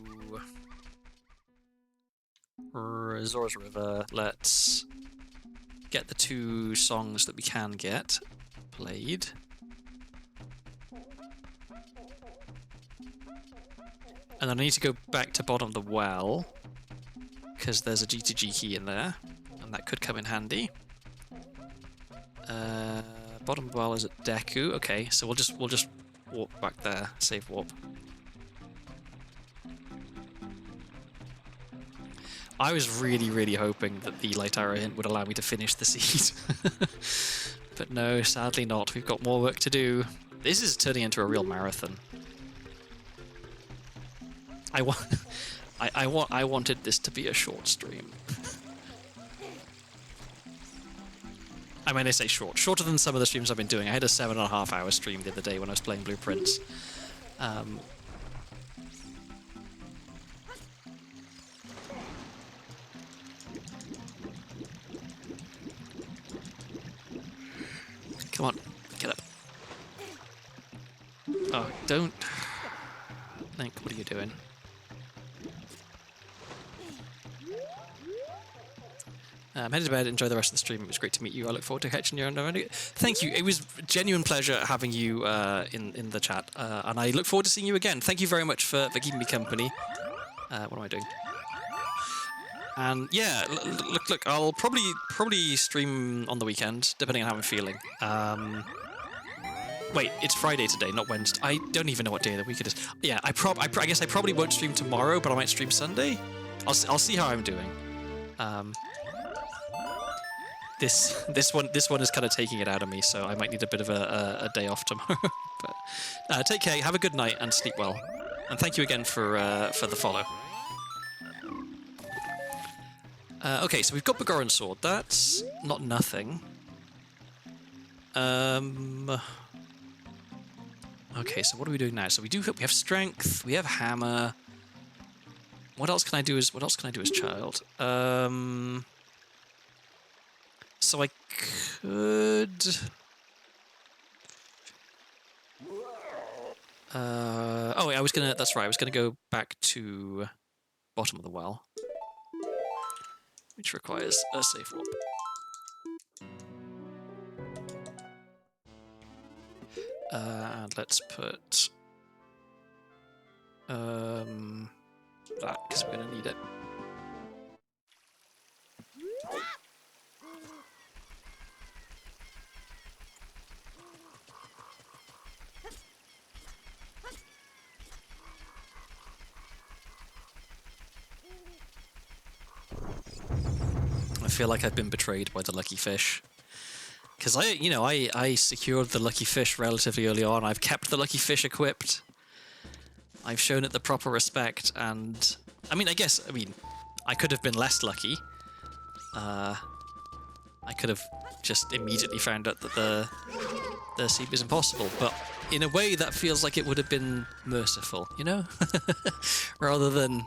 Zora's River. Let's get the 2 songs that we can get played. And then I need to go back to bottom of the well, because there's a G2G key in there, and that could come in handy. Bottom of the well is at Deku. Okay, so we'll just warp back there. Save warp. I was really hoping that the light arrow hint would allow me to finish the seed. But no, sadly not. We've got more work to do. This is turning into a real marathon. I wanted this to be a short stream. I mean, I say short. Shorter than some of the streams I've been doing. I had a 7.5 hour stream the other day when I was playing Blueprints. Come on, get up. Oh, don't... Link, what are you doing? I'm headed to bed. Enjoy the rest of the stream. It was great to meet you. I look forward to catching you on the... Thank you. It was a genuine pleasure having you in the chat. And I look forward to seeing you again. Thank you very much for keeping me company. What am I doing? And yeah, look, I'll probably stream on the weekend, depending on how I'm feeling. Wait, it's Friday today, not Wednesday. I don't even know what day of the week it is. Yeah, I guess I probably won't stream tomorrow, but I might stream Sunday. I'll see how I'm doing. This one is kind of taking it out of me, so I might need a bit of a day off tomorrow. But take care, have a good night, and sleep well. And thank you again for the follow. Okay, so we've got Begoran's sword. That's not nothing. Okay, so what are we doing now? So we have strength. We have hammer. What else can I do as child? So I could. Oh, I was gonna. That's right. I was gonna go back to bottom of the well, which requires a safe warp. And let's put that, because we're gonna need it. I feel like I've been betrayed by the lucky fish. Because I secured the lucky fish relatively early on. I've kept the lucky fish equipped. I've shown it the proper respect, and I could have been less lucky. I could have just immediately found out that the seed was impossible, but in a way that feels like it would have been merciful, you know? rather than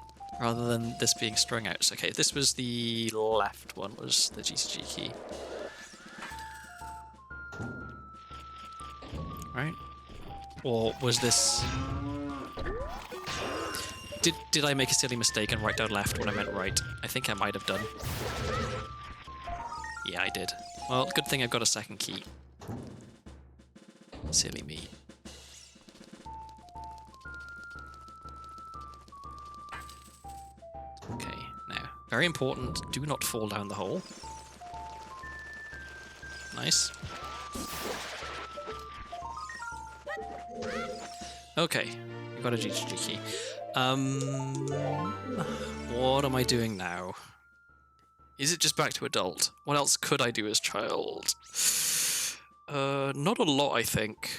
this being strung out. So, okay, this was the left one, was the GCG key. Right? Or was this... Did I make a silly mistake and write down left when I meant right? I think I might have done. Yeah, I did. Well, good thing I've got a second key. Silly me. Okay, now, very important, do not fall down the hole. Nice. Okay, we got a GGG key. What am I doing now? Is it just back to adult? What else could I do as child? Not a lot, I think.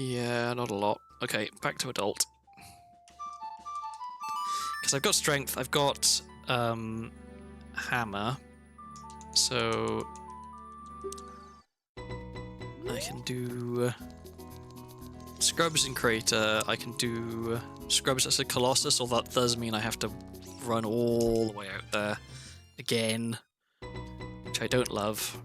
Yeah, not a lot. Okay, back to adult. Because I've got strength, I've got hammer, so I can do scrubs in crater, I can do scrubs as a colossus, although that does mean I have to run all the way out there again, which I don't love.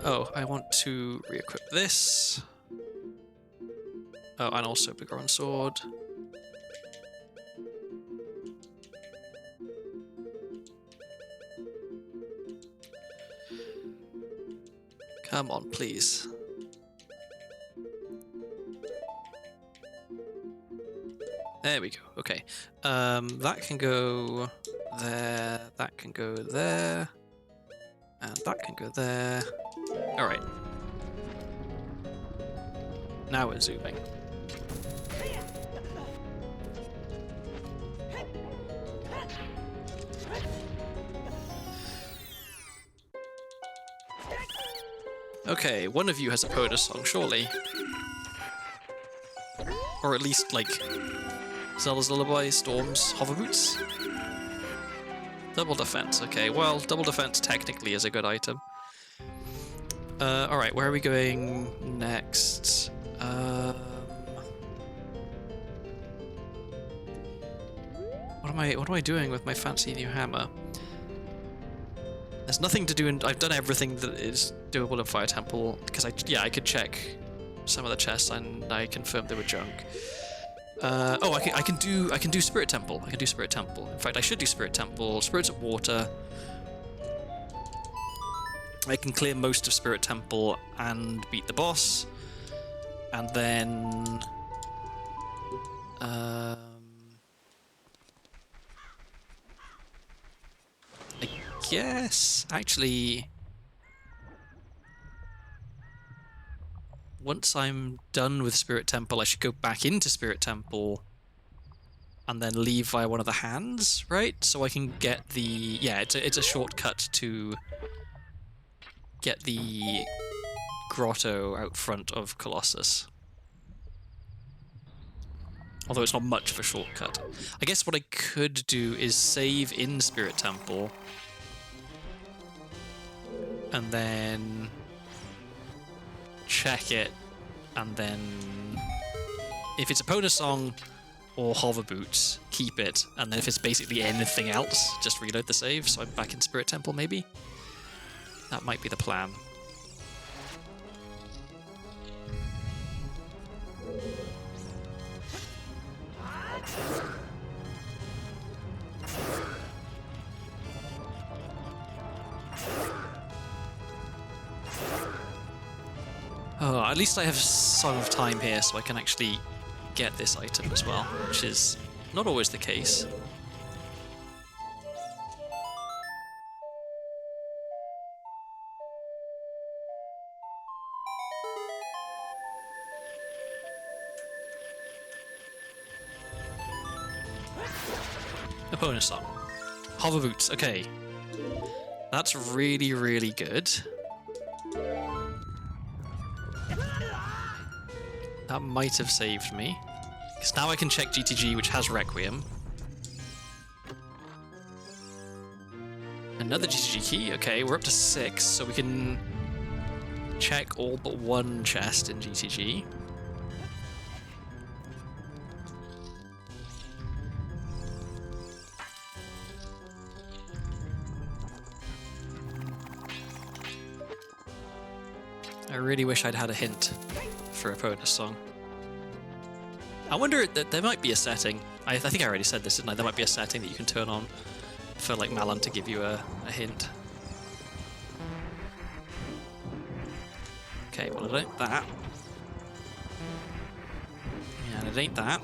Oh, I want to re-equip this. Oh, and also Begron Sword. Come on, please. There we go, okay. That can go there, that can go there, and that can go there. Alright. Now we're zooming. Okay, one of you has a bonus song, surely. Or at least, like, Zelda's Lullaby, Storm's Hoverboots? Double defense, okay. Well, double defense technically is a good item. Alright, where are we going next? What am I doing with my fancy new hammer? There's nothing to do, and I've done everything that is doable in Fire Temple, because I could check some of the chests and I confirmed they were junk. Oh, I can do Spirit Temple. I can do Spirit Temple. In fact, I should do Spirit Temple. Spirits of Water. I can clear most of Spirit Temple and beat the boss, and then I guess actually once I'm done with Spirit Temple, I should go back into Spirit Temple and then leave via one of the hands, right? So I can get the... yeah, it's a shortcut to get the grotto out front of Colossus. Although it's not much of a shortcut. I guess what I could do is save in Spirit Temple and then check it, and then if it's a Pona Song or Hover Boots, keep it, and then if it's basically anything else, just reload the save, so I'm back in Spirit Temple maybe? That might be the plan. Oh, at least I have Song of Time here, so I can actually get this item as well, which is not always the case. A bonus song. Hover Boots, okay. That's really, really good. That might have saved me. Because now I can check GTG, which has Requiem. Another GTG key. Okay, we're up to 6, so we can check all but one chest in GTG. I really wish I'd had a hint for a bonus song. I wonder that there might be a setting. I think I already said this, didn't I? There might be a setting that you can turn on for like Malon to give you a hint. Okay, well it ain't that. Yeah, and it ain't that.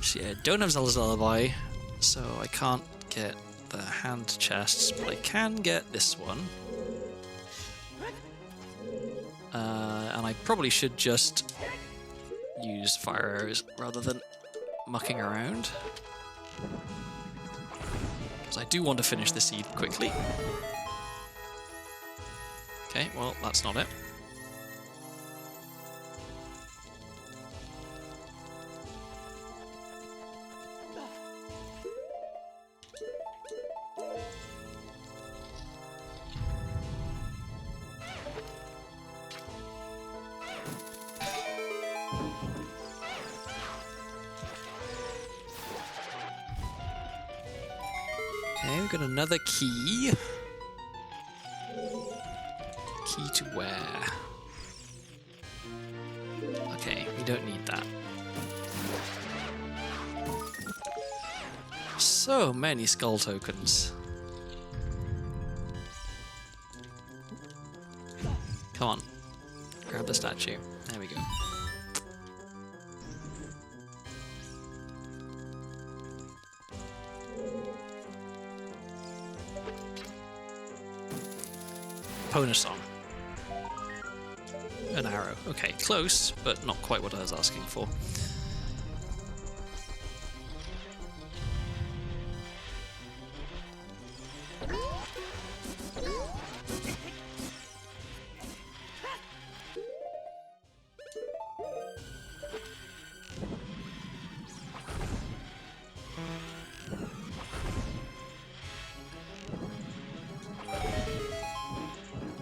So yeah, don't have Zelda's Lullaby, so I can't get the hand chests, but I can get this one. And I probably should just use fire arrows rather than mucking around. Because I do want to finish the seed quickly. Okay, well, that's not it. Okay, we've got another key. Key to where? Okay, we don't need that. So many skull tokens. Come on. Grab the statue. There we go. Pona song. An arrow. Okay, close, but not quite what I was asking for.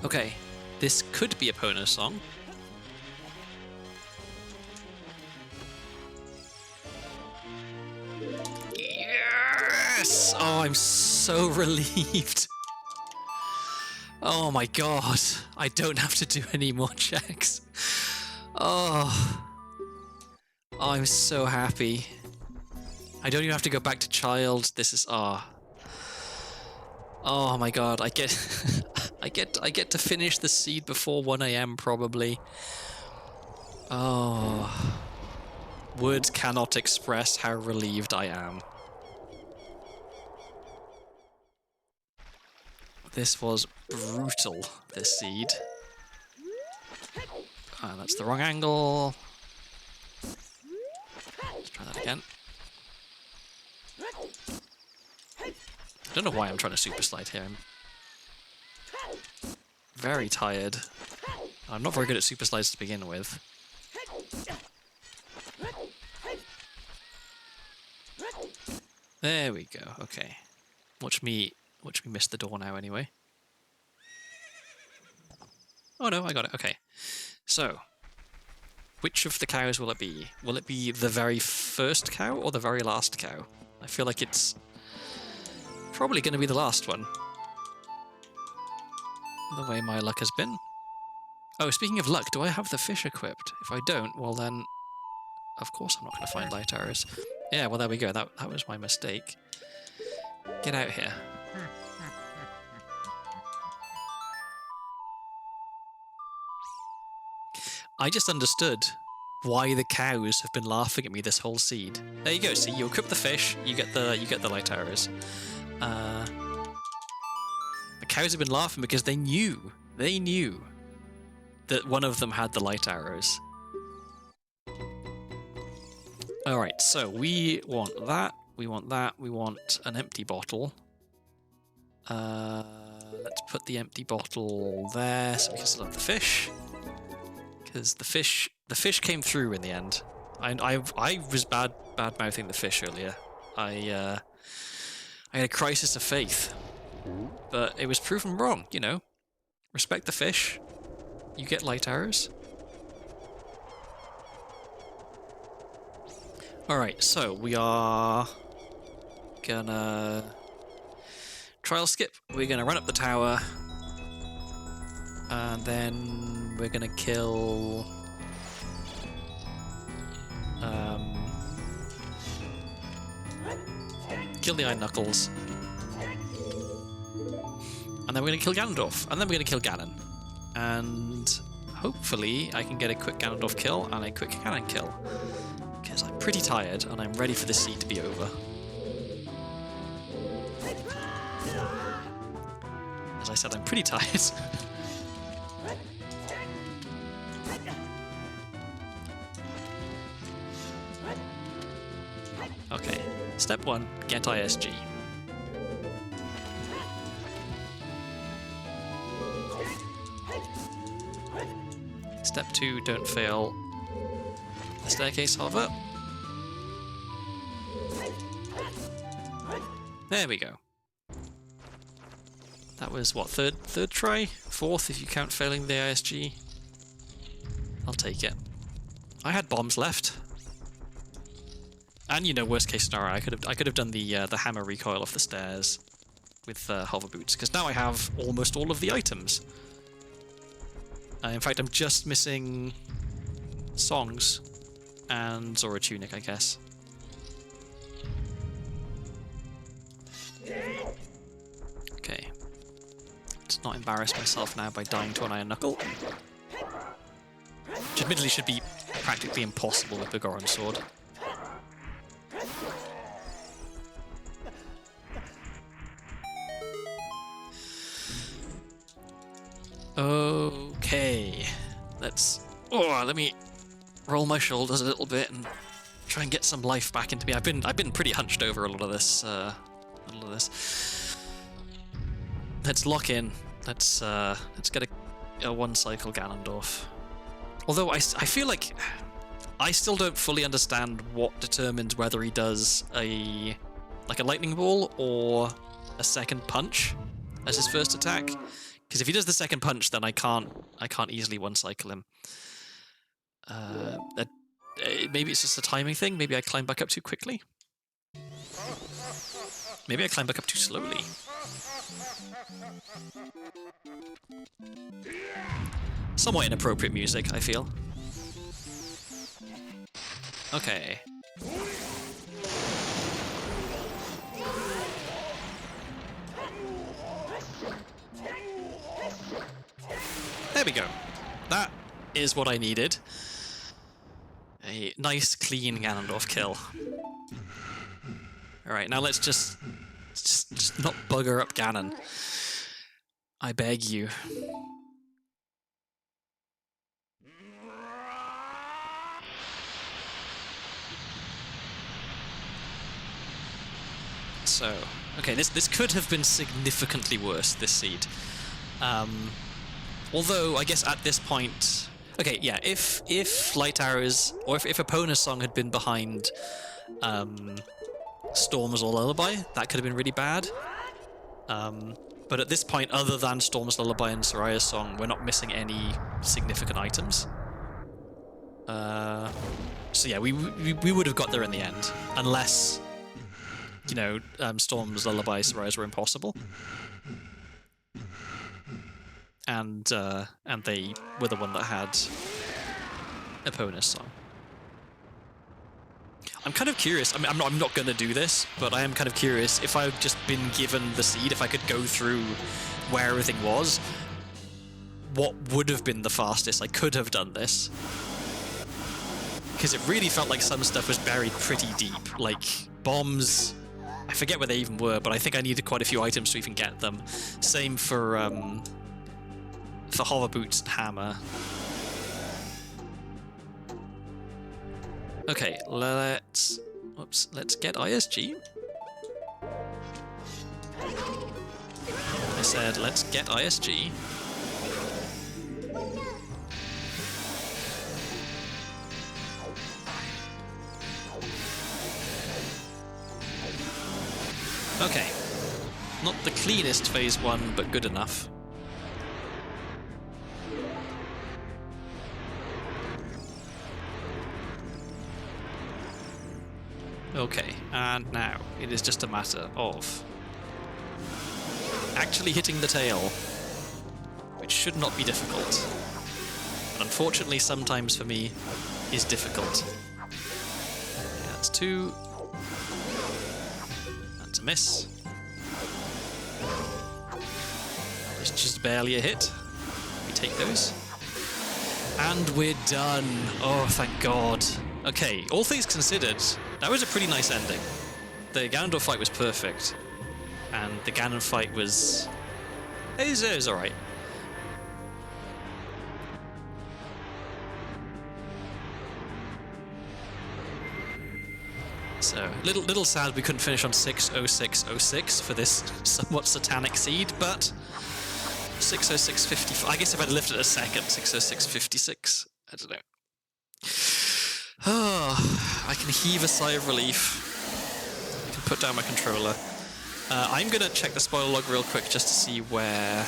Okay, this could be a Pona song. Yes! Oh, I'm so relieved. Oh my god, I don't have to do any more checks. Oh, I'm so happy. I don't even have to go back to child. This is oh my god, I get I get to finish the seed before 1 AM probably. Oh, words cannot express how relieved I am. This was brutal, this seed. That's the wrong angle. Let's try that again. I don't know why I'm trying to super slide here. I'm very tired. I'm not very good at super slides to begin with. There we go. Okay. Watch me miss the door now anyway. Oh no, I got it. Okay. So, which of the cows will it be? Will it be the very first cow or the very last cow? I feel like it's probably going to be the last one. The way my luck has been. Oh, speaking of luck, do I have the fish equipped? If I don't, well then, of course I'm not going to find light arrows. Yeah, well there we go. That was my mistake. Get out here. I just understood why the cows have been laughing at me this whole seed. There you go. See, you equip the fish, you get the light arrows. The cows have been laughing because they knew that one of them had the light arrows. Alright, so we want that, we want that, we want an empty bottle. Let's put the empty bottle there so we can still have the fish. Because the fish came through in the end. I was bad mouthing the fish earlier. I had a crisis of faith. But it was proven wrong, you know. Respect the fish. You get light arrows. Alright, so we are gonna trial skip. We're gonna run up the tower. And then we're gonna kill the Iron Knuckles. And then we're going to kill Ganondorf. And then we're going to kill Ganon. And hopefully I can get a quick Ganondorf kill and a quick Ganon kill. Because I'm pretty tired and I'm ready for this seed to be over. said, I'm pretty tired. Okay, step 1, get ISG. Step 2, don't fail the staircase hover. There we go. That was, what, third try? Fourth if you count failing the ISG. I'll take it. I had bombs left. And, you know, worst case scenario, I could have done the hammer recoil off the stairs with hover boots, because now I have almost all of the items. In fact, I'm just missing songs and Zora tunic, I guess. Okay. Let's not embarrass myself now by dying to an iron knuckle. Which admittedly should be practically impossible with the Goron sword. Okay, let me roll my shoulders a little bit and try and get some life back into me. I've been pretty hunched over a lot of this. Let's lock in. Let's get a one cycle Ganondorf. Although I feel like I still don't fully understand what determines whether he does a lightning ball or a second punch as his first attack. Because if he does the second punch, then I can't easily one cycle him. Maybe it's just a timing thing. Maybe I climb back up too quickly. Maybe I climb back up too slowly. Somewhat inappropriate music, I feel. Okay. There we go. That is what I needed. A nice, clean Ganondorf kill. Alright, now let's just not bugger up Ganon. I beg you. So, okay, this could have been significantly worse, this seed. Although, I guess at this point... Okay, yeah, if Light Arrows, or if Epona's song had been behind Storm's or Lullaby, that could have been really bad. But at this point, other than Storm's Lullaby and Soraya's song, we're not missing any significant items. So yeah, we would have got there in the end, unless, you know, Storm's Lullaby, Soraya's were impossible. And they were the one that had Epona's song. I'm kind of curious. I mean, I'm not going to do this, but I am kind of curious if I've just been given the seed, if I could go through where everything was, what would have been the fastest I could have done this. Because it really felt like some stuff was buried pretty deep. Like, bombs, I forget where they even were, but I think I needed quite a few items to even get them. Same for hover boots and hammer. Okay, let's get ISG. I said let's get ISG. Okay. Not the cleanest phase 1, but good enough. Okay, and now it is just a matter of actually hitting the tail, which should not be difficult, but unfortunately sometimes for me is difficult. Okay, that's 2. That's a miss. It's just barely a hit. We take those. And we're done. Oh, thank God. Okay, all things considered, that was a pretty nice ending. The Ganondorf fight was perfect, and the Ganon fight was It's all right. So, little sad we couldn't finish on 60606 for this somewhat satanic seed, but 60655. I guess if I'd lifted it a second, 60656. I don't know. Oh, I can heave a sigh of relief. I can put down my controller. I'm gonna check the spoiler log real quick just to see where.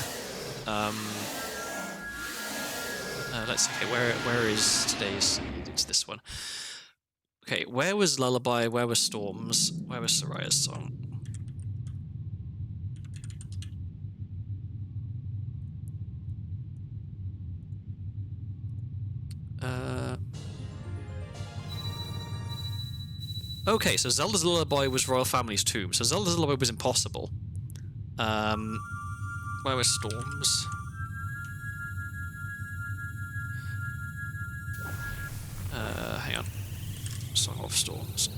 Let's see. Okay, where is today's seed? It's this one. Okay, where was Lullaby? Where was Storms? Where was Soraya's song? Okay, so Zelda's Lullaby was Royal Family's Tomb. So Zelda's Lullaby was impossible. Where was Storms? Hang on. Song of Storms.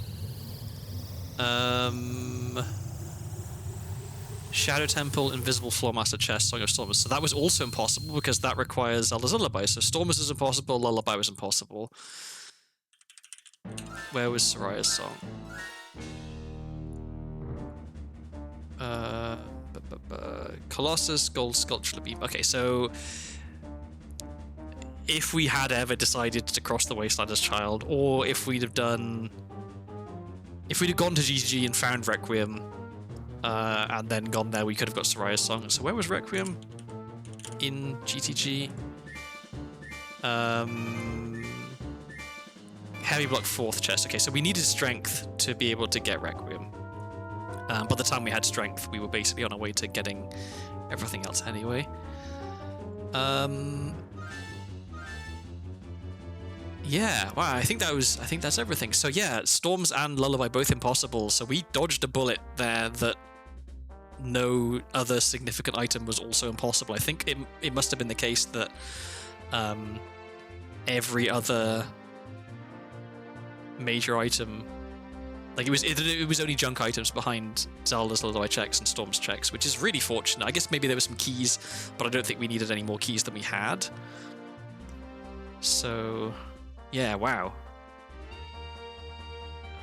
Shadow Temple, Invisible Floormaster Chest, Song of Storms. So that was also impossible because that requires Zelda's Lullaby. So Storms is impossible, Lullaby was impossible. Where was Soraya's song? Colossus, Gold Sculpture Beam. Okay, so if we had ever decided to cross the wasteland as child, or if we'd have gone to GGG and found Requiem, and then gone there, we could have got Soraya's song. So where was Requiem? In GTG? Heavy block 4th chest. Okay, so we needed strength to be able to get Requiem. By the time we had strength, we were basically on our way to getting everything else anyway. Yeah, wow, I think that's everything. So yeah, Storms and Lullaby both impossible, so we dodged a bullet there that no other significant item was also impossible. I think it must have been the case that every other major item, like it was only junk items behind Zelda's Lullaby checks and Storm's checks, which is really fortunate. I guess maybe there were some keys, but I don't think we needed any more keys than we had. So yeah, wow.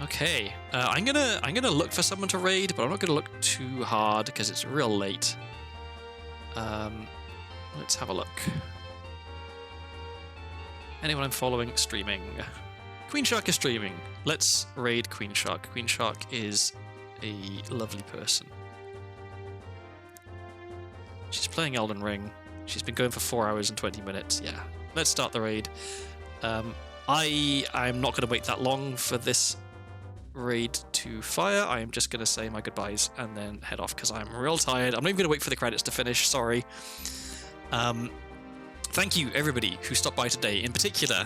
Okay, I'm gonna look for someone to raid, but I'm not gonna look too hard because it's real late. Let's have a look. Anyone I'm following streaming? Queen Shark is streaming. Let's raid Queen Shark. Queen Shark is a lovely person. She's playing Elden Ring. She's been going for 4 hours and 20 minutes. Yeah, let's start the raid. I'm not going to wait that long for this raid to fire. I am just going to say my goodbyes and then head off because I'm real tired. I'm not even going to wait for the credits to finish. Sorry. Thank you, everybody who stopped by today. In particular,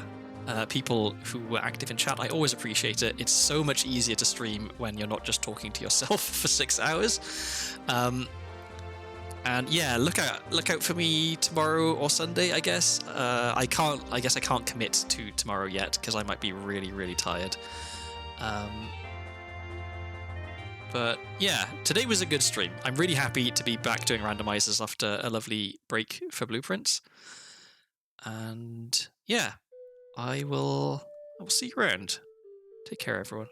people who were active in chat. I always appreciate it. It's so much easier to stream when you're not just talking to yourself for 6 hours. And yeah, look out for me tomorrow or Sunday, I guess. I guess I can't commit to tomorrow yet because I might be really, really tired. But yeah, today was a good stream. I'm really happy to be back doing randomizers after a lovely break for Blueprints. And yeah, I will see you around. Take care, everyone.